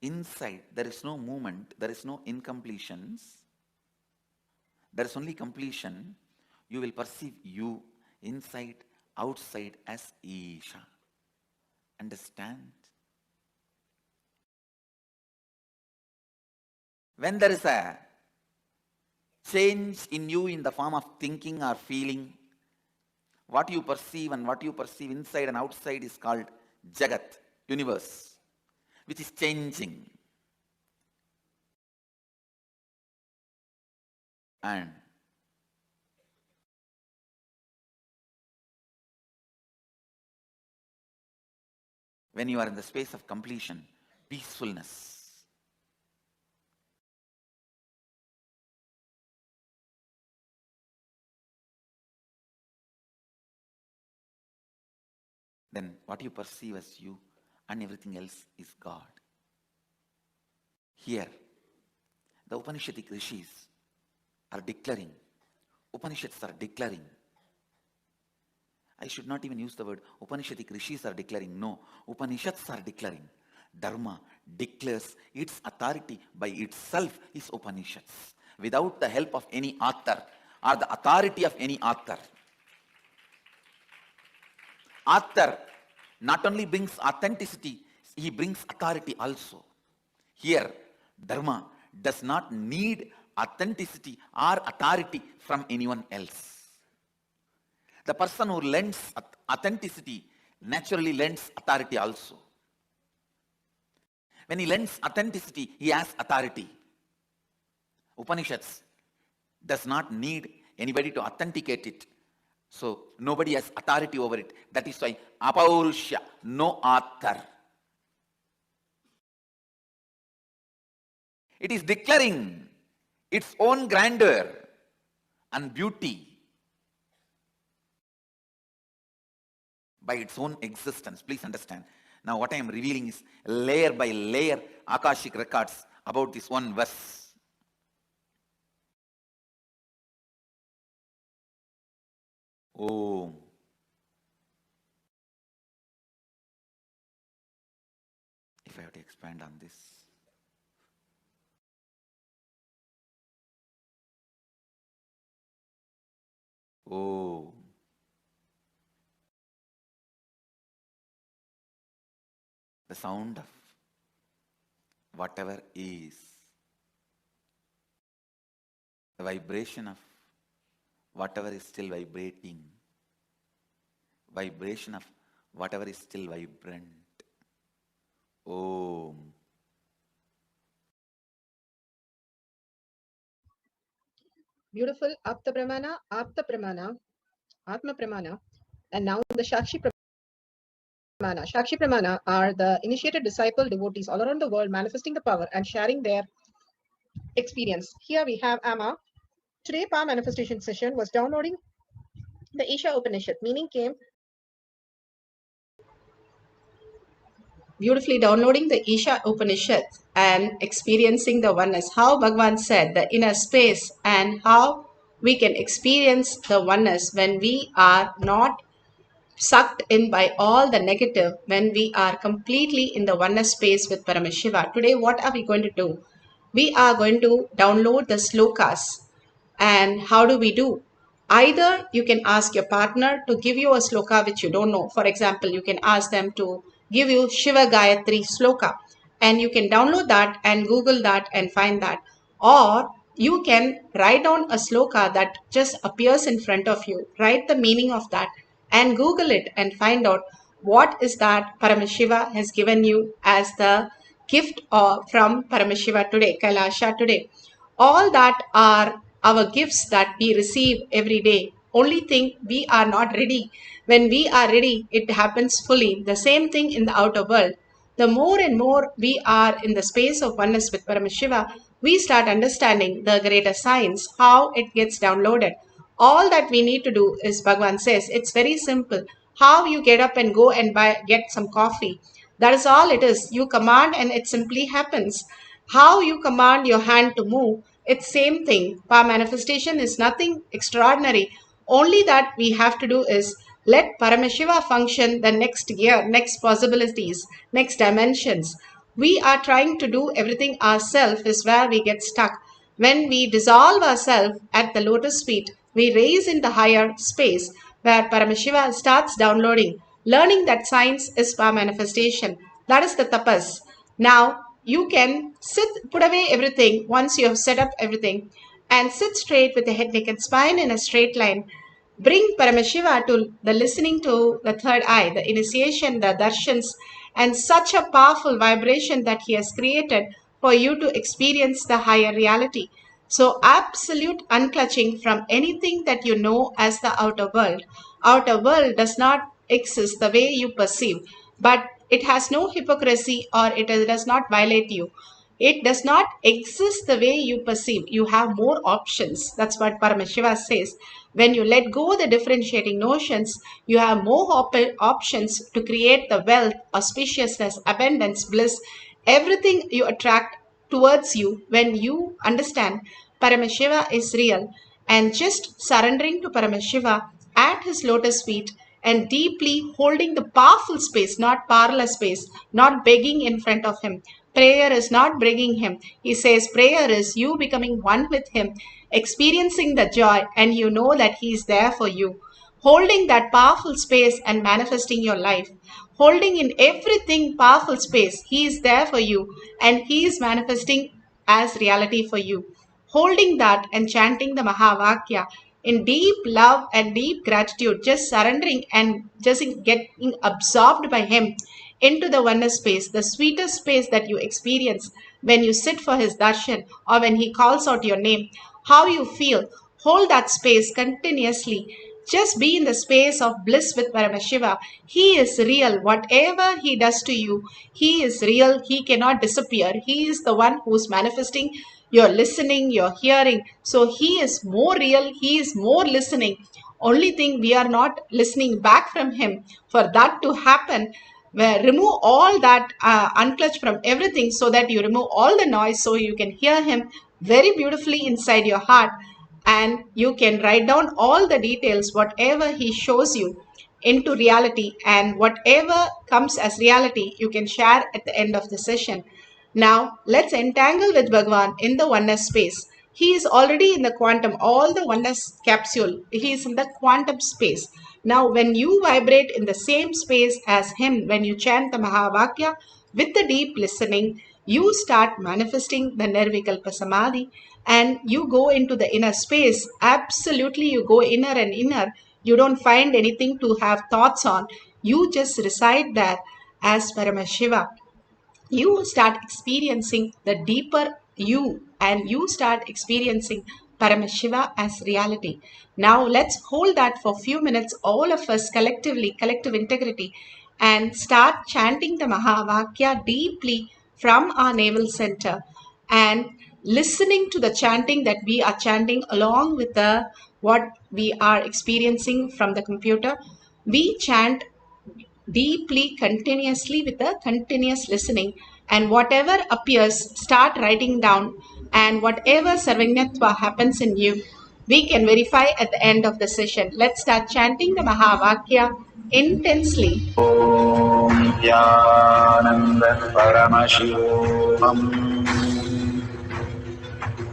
inside there is no movement, there is no incompletions, there is only completion, you will perceive you inside, outside as Isha. Understand? when there is a change in you in the form of thinking or feeling, what you perceive and what you perceive inside and outside is called Jagat, universe, which is changing. And when you are in the space of completion, peacefulness, then what you perceive as you and everything else is God. Here, the Upanishadic rishis are declaring, Upanishads are declaring, I should not even use the word Upanishadic rishis are declaring, no, Upanishads are declaring. Dharma declares its authority by itself is Upanishads, without the help of any author or the authority of any author. Author not only brings authenticity, he brings authority also. Here, Dharma does not need authenticity or authority from anyone else. The person who lends authenticity naturally lends authority also. When he lends authenticity, he has authority. Upanishads does not need anybody to authenticate it. So nobody has authority over it. That is why Apaurusha, no author. It is declaring its own grandeur and beauty by its own existence. Please understand. Now what I am revealing is layer by layer Akashic records about this one verse. Om. If I have to expand on this. Om. The sound of whatever is, the vibration of whatever is still vibrating, vibration of whatever is still vibrant. Om. Beautiful Apta Pramana, Atma Pramana, and now the Shakshi Pramana. Shakshi Pramana are the initiated disciple devotees all around the world manifesting the power and sharing their experience. Here we have Amma. Today, power manifestation session was downloading the Isha Upanishad. Meaning came beautifully downloading the Isha Upanishad and experiencing the oneness. How Bhagavan said the inner space and how we can experience the oneness when we are not sucked in by all the negative, when we are completely in the oneness space with Paramashiva. Today, what are we going to do? We are going to download the slokas. And how do we do? Either you can ask your partner to give you a sloka which you don't know. For example, you can ask them to give you Shiva Gayatri sloka, and you can download that and Google that and find that. Or you can write down a sloka that just appears in front of you. Write the meaning of that and Google it and find out what is that Paramashiva has given you as the gift from Paramashiva today, KAILASA today. All that are our gifts that we receive every day. Only thing, we are not ready. When we are ready, it happens fully. The same thing in the outer world. The more and more we are in the space of oneness with Paramashiva, we start understanding the greater science, how it gets downloaded. All that we need to do is, Bhagavan says, it's very simple. How you get up and go and get some coffee. That is all it is. You command and it simply happens. How you command your hand to move, it's same thing. Power manifestation is nothing extraordinary. Only that we have to do is let Paramashiva function the next gear, next possibilities, next dimensions. We are trying to do everything ourselves is where we get stuck. When we dissolve ourselves at the lotus feet, we raise in the higher space where Paramashiva starts downloading, learning that science is power manifestation. That is the tapas. Now, you can put away everything once you have set up everything and sit straight with the head, neck and spine in a straight line. Bring Paramashiva to the listening to the third eye, the initiation, the darshans, and such a powerful vibration that he has created for you to experience the higher reality. So absolute unclutching from anything that you know as the outer world. Outer world does not exist the way you perceive, but it has no hypocrisy or it does not violate you. It does not exist the way you perceive. You have more options. That's what Paramashiva says. When you let go the differentiating notions, you have more options to create the wealth, auspiciousness, abundance, bliss, everything you attract towards you when you understand Paramashiva is real, and just surrendering to Paramashiva at his lotus feet and deeply holding the powerful space, not powerless space, not begging in front of him. Prayer is not begging him. He says prayer is you becoming one with him, experiencing the joy, and you know that he is there for you. Holding that powerful space and manifesting your life. Holding in everything powerful space, he is there for you and he is manifesting as reality for you. Holding that and chanting the Mahavakya in deep love and deep gratitude, just surrendering and just getting absorbed by him into the oneness space, the sweetest space that you experience when you sit for his darshan or when he calls out your name, how you feel. Hold that space continuously. Just be in the space of bliss with Paramashiva. He is real. Whatever he does to you, he is real. He cannot disappear. He is the one who's manifesting. You're listening, you're hearing. So he is more real. He is more listening. Only thing, we are not listening back from him. For that to happen, remove all that unclutch from everything so that you remove all the noise so you can hear him very beautifully inside your heart, and you can write down all the details, whatever he shows you into reality, and whatever comes as reality you can share at the end of the session. Now let's entangle with Bhagwan in the oneness space. He is already in the quantum, all the oneness capsule. He is in the quantum space. Now when you vibrate in the same space as him, when you chant the Mahavakya with the deep listening, you start manifesting the Nirvikalpa Samadhi and you go into the inner space. Absolutely, you go inner and inner. You don't find anything to have thoughts on. You just reside there as Paramashiva. You start experiencing the deeper you and you start experiencing Paramashiva as reality. Now let's hold that for a few minutes, all of us collectively, collective integrity, and start chanting the Mahavakya deeply from our navel center and listening to the chanting that we are chanting along with the what we are experiencing from the computer. We chant deeply, continuously with a continuous listening, and whatever appears, start writing down, and whatever Sarvajñatva happens in you, we can verify at the end of the session. Let's start chanting the Mahavakya intensely. Om Nithyananda Paramashivoham.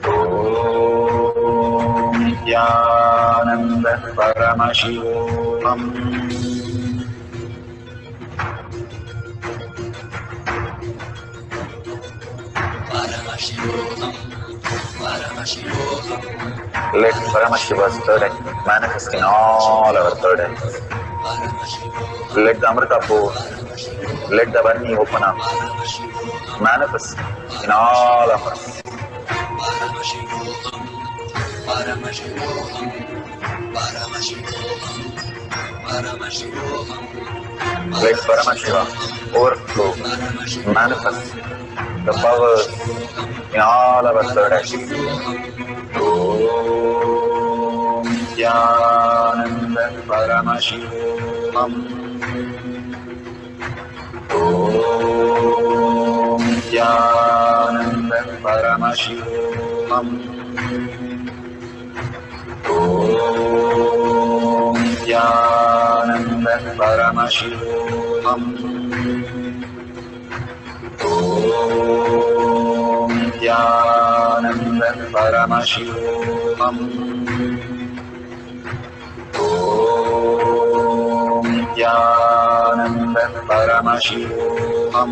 Om Nithyananda Paramashivoham. Let Paramashiva's third eye manifest in all our third eyes. Let the Amrita pour, let the Varni open up, manifest in all of us. Let Paramashiva overflow, manifest the powers in all our third eyes. Om Nithyananda Paramashivoham. Om Nithyananda Paramashivoham. Om Nithyananda Paramashivoham. Om Nithyananda Paramashivoham. Om Nithyananda Paramashivoham.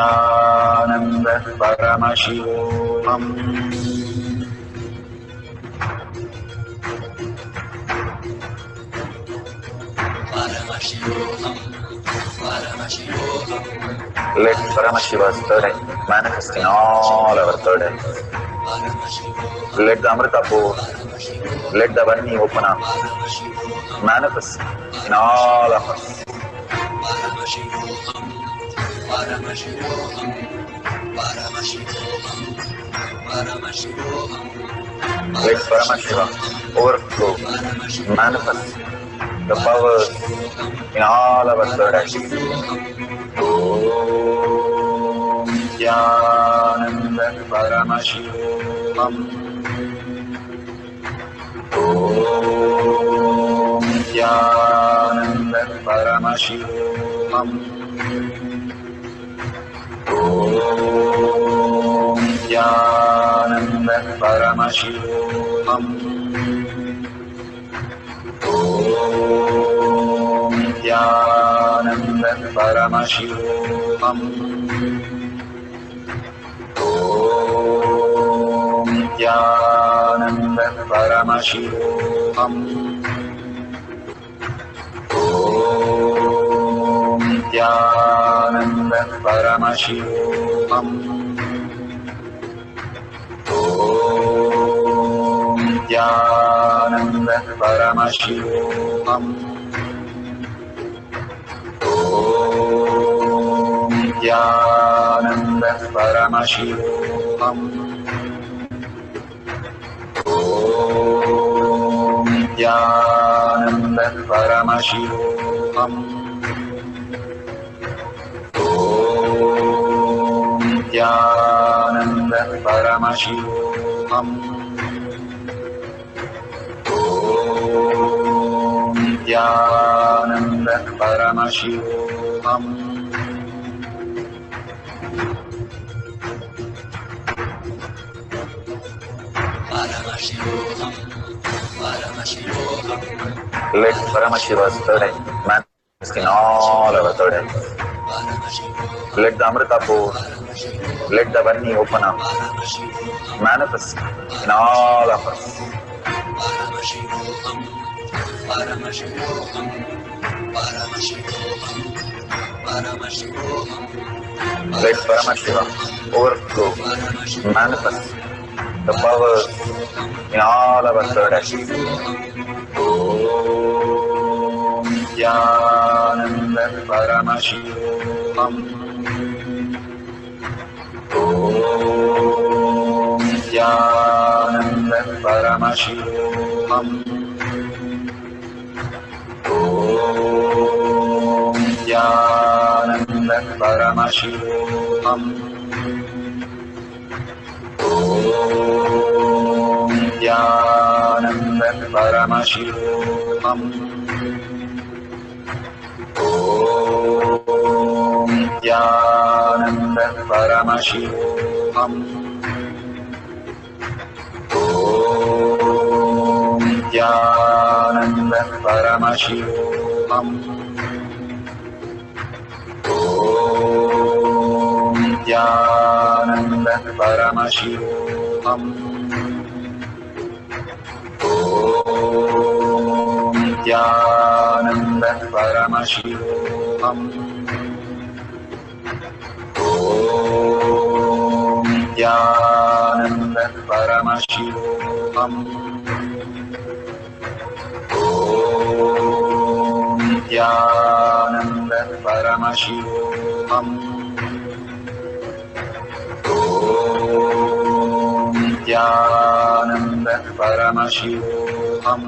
Nithyananda Paramashivoham. Let Paramashiva's third eye manifest in all our third eyes. Let the Amrita pour, let the Vani open up, manifest in all of us. Let Paramashiva overflow, manifest the powers in all our third eyes. Om Nithyananda Paramashivam. Om Nithyananda Paramashivam. Om Nithyananda Paramashivam. Om Nithyananda Paramashivoham. Om Nithyananda Paramashivoham. Om Nithyananda Paramashivoham. Om Nithyananda Paramashivoham. Om Nithyananda Paramashivoham. Om Nithyananda Paramashivoham. Om Nithyananda Paramashivoham. Om Nithyananda Paramashivoham. Let Paramashiva's third eye manifest in all our third eyes. Let the Amrita pour, let the Vani open up, manifest in all of us. Let Paramashiva overflow, manifest the powers in all our third eyes. Om Nithyananda Paramashivam. Om Nithyananda Paramashivam. Om Nithyananda Paramashivam. Om Nithyananda Paramashivoham. Om Nithyananda Paramashivoham. Om Nithyananda Paramashivoham. Om Nithyananda Paramashivoham. Om Nithyananda Paramashivoham. Om Nithyananda Paramashivoham. Om Nithyananda Paramashivoham. Om Nithyananda Paramashivoham.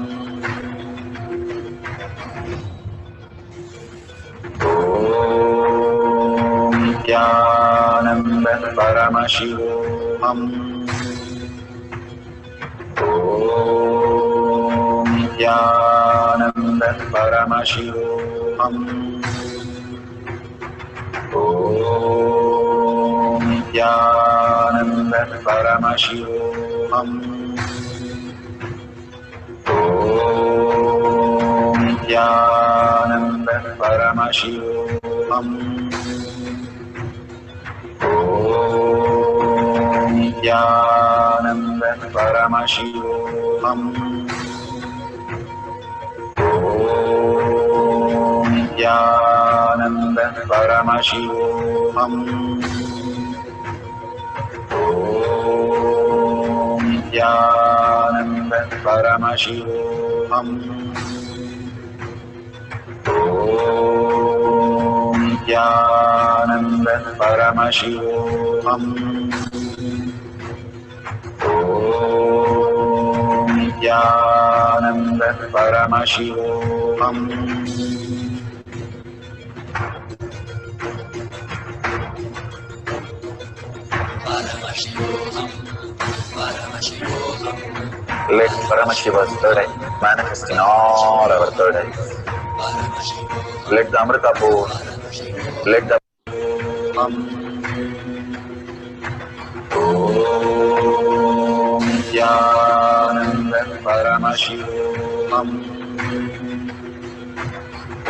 Om Nithyananda Paramashivoham. Om Nithyananda Paramashivoham. Om Nithyananda Paramashivoham. Om Nithyananda Paramashivoham. Nithyananda Paramashivoham. Nithyananda Paramashivoham. Nithyananda Paramashivoham. Nithyananda Paramashivoham. Nithyananda Paramashivoham. Let Paramashiva's third eye manifest in all our third eyes. Let the Amrita pour, let the Om Nithyananda Paramashivoham.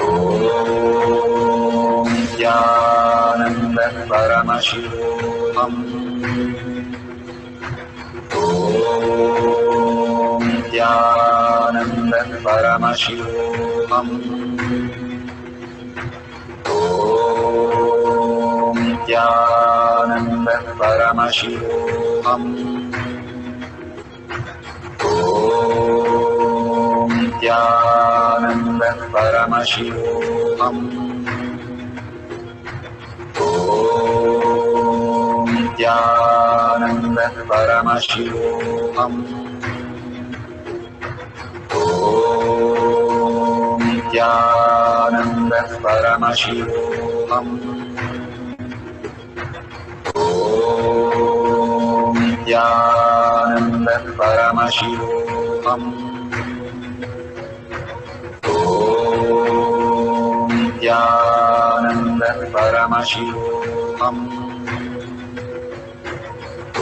Om Nithyananda Paramashivoham. Om Nithyananda Paramashivoham. Om Nithyananda Paramashivoham. Om Nithyananda Paramashivoham. Om Nithyananda Paramashivoham. Om Nithyananda Paramashivoham. Om Nithyananda Paramashivoham. Om Nithyananda Paramashivoham. Om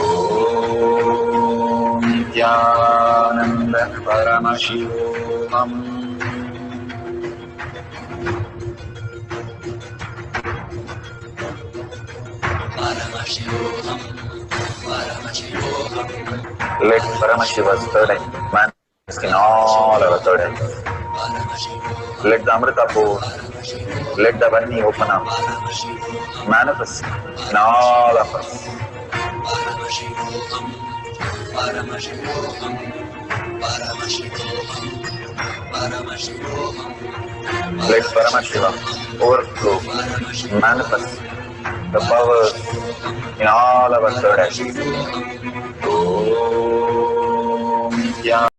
Nithyananda Paramashivoham. Let Paramashiva's third eye manifest in all our third eyes. Let the Amrita pour, let the Varni open up, manifest in all of us. Let Paramashiva overflow, manifest the powers in all our third eyes. Om Nithyananda.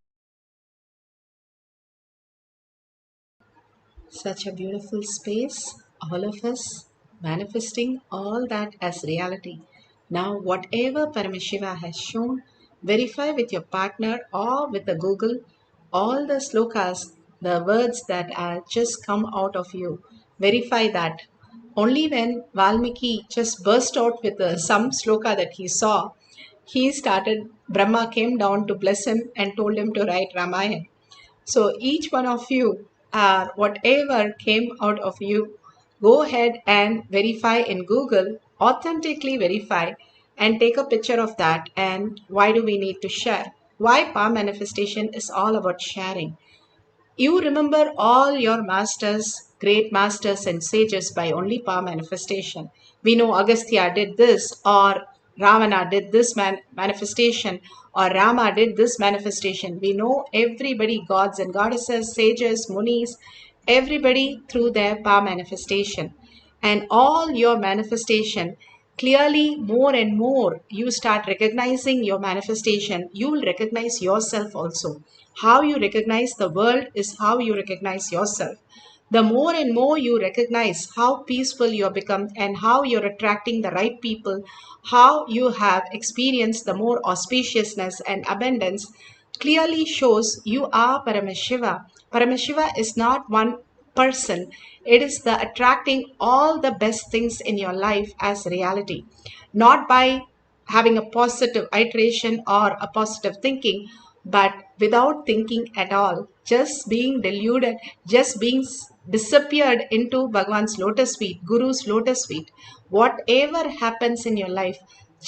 Such a beautiful space, all of us manifesting all that as reality. Now, whatever Paramashiva has shown, verify with your partner or with the Google all the slokas, the words that are just come out of you. Verify that. Only when Valmiki just burst out with some sloka that he saw, he started, Brahma came down to bless him and told him to write Ramayana. So each one of you, whatever came out of you, go ahead and verify in Google, authentically verify and take a picture of that. And why do we need to share? Why power manifestation is all about sharing. You remember all your masters, great masters and sages by only power manifestation. We know Agastya did this, or Ravana did this manifestation, or Rama did this manifestation. We know everybody, gods and goddesses, sages, munis, everybody through their power manifestation. And all your manifestation, clearly more and more you start recognizing your manifestation, you will recognize yourself also. How you recognize the world is how you recognize yourself. The more and more you recognize how peaceful you have become and how you're attracting the right people, how you have experienced the more auspiciousness and abundance, clearly shows you are Paramashiva. Paramashiva is not one person. It is the attracting all the best things in your life as reality. Not by having a positive iteration or a positive thinking, but without thinking at all, just being deluded, just being disappeared into Bhagwan's lotus feet, Guru's lotus feet. whatever happens in your life,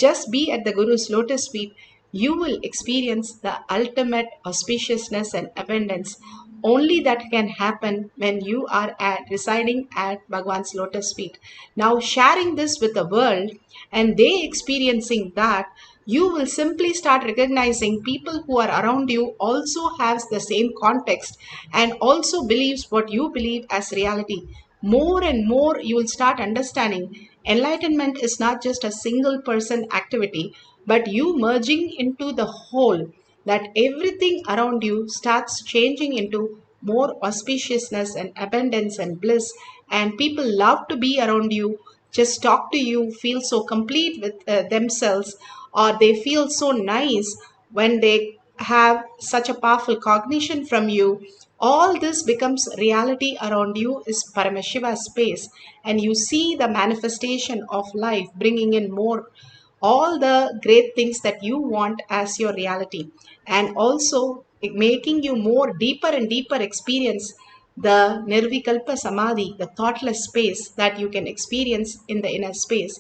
just be at the Guru's lotus feet. You will experience the ultimate auspiciousness and abundance. Only that can happen when you are residing at Bhagwan's lotus feet. Now, sharing this with the world and they experiencing that, you will simply start recognizing people who are around you also has the same context and also believes what you believe as reality. More and more you will start understanding enlightenment is not just a single person activity, but you merging into the whole, that everything around you starts changing into more auspiciousness and abundance and bliss, and people love to be around you, just talk to you, feel so complete with themselves, or they feel so nice when they have such a powerful cognition from you. All this becomes reality around you is Paramashiva space, and you see the manifestation of life bringing in more all the great things that you want as your reality, and also making you more deeper and deeper experience the nirvikalpa samadhi, the thoughtless space that you can experience in the inner space.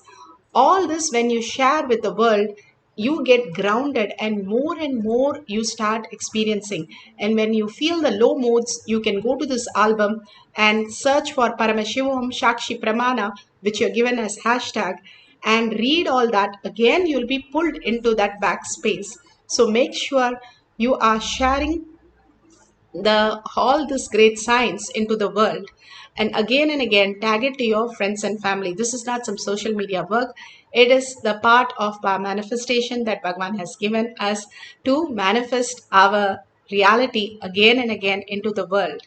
All this, when you share with the world, you get grounded and more you start experiencing. And when you feel the low moods, you can go to this album and search for Paramashivoham Shakshi Pramana, which you're given as hashtag, and read all that. Again, you'll be pulled into that backspace. So make sure you are sharing the all this great science into the world, and again tag it to your friends and family. This is not some social media work. It is the part of our manifestation that Bhagwan has given us to manifest our reality again and again into the world.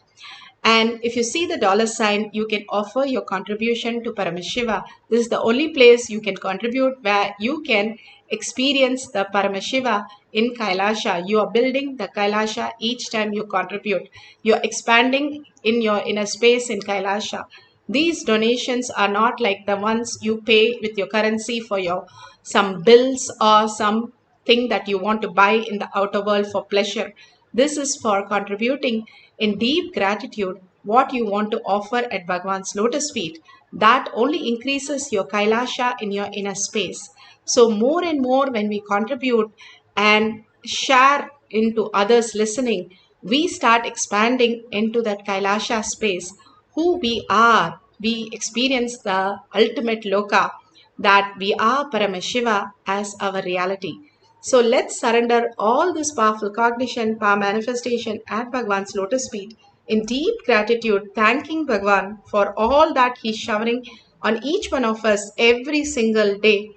And if you see the dollar sign, you can offer your contribution to Paramashiva. This is the only place you can contribute where you can experience the Paramashiva in Kailasha. You are building the Kailasha each time you contribute. You're expanding in your inner space in Kailasha. These donations are not like the ones you pay with your currency for your some bills or something that you want to buy in the outer world for pleasure. This is for contributing in deep gratitude what you want to offer at Bhagwan's lotus feet. That only increases your Kailasha in your inner space. So more and more when we contribute and share into others listening, we start expanding into that Kailasha space. Who we are, we experience the ultimate loka, that we are Paramashiva as our reality. So let's surrender all this powerful cognition, power manifestation at Bhagwan's lotus feet in deep gratitude, thanking Bhagwan for all that he's showering on each one of us every single day,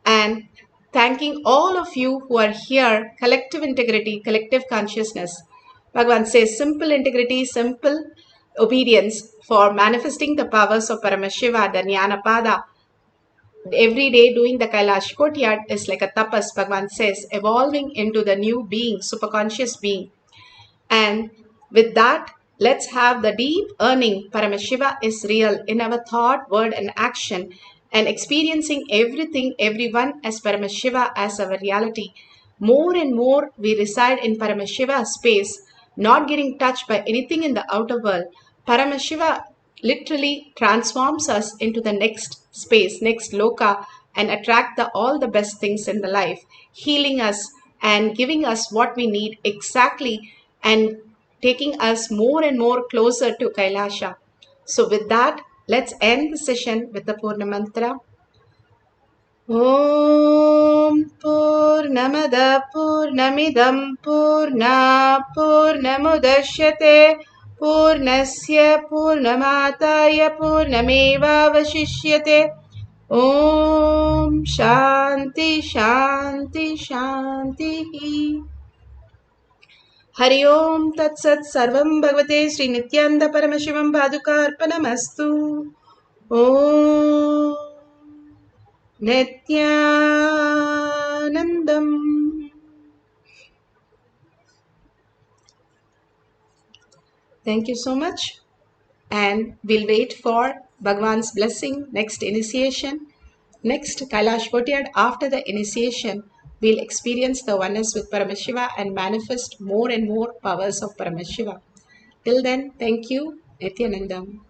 and thanking all of you who are here, collective integrity, collective consciousness. Bhagwan says simple integrity, simple obedience for manifesting the powers of Paramashiva, the Jnanapada. Every day doing the Kailash courtyard is like a tapas, Bhagwan says, evolving into the new being, superconscious being. And with that, let's have the deep earning Paramashiva is real in our thought, word, and action, and experiencing everything, everyone as Paramashiva as our reality. More and more we reside in Paramashiva space, not getting touched by anything in the outer world. Paramashiva literally transforms us into the next space, next loka, and attract all the best things in the life, healing us and giving us what we need exactly, and taking us more and more closer to Kailasha. So with that, let's end the session with the Purna Mantra. Om Purnamada Purnamidam Purna Purnamudashyate Purnasya Purnamataya Purnameva Vashishyate. Om Shanti Shanti Shanti. Hari Om Tat Sat Sarvam Bhagavate Sri Nithyananda Paramashivam Padukarpanamastu. Om Nithyanandam. Thank you so much. And we'll wait for Bhagwan's blessing, next initiation, next Kailash Courtyard. After the initiation, we'll experience the oneness with Paramashiva and manifest more and more powers of Paramashiva. Till then, thank you, Nithyanandam.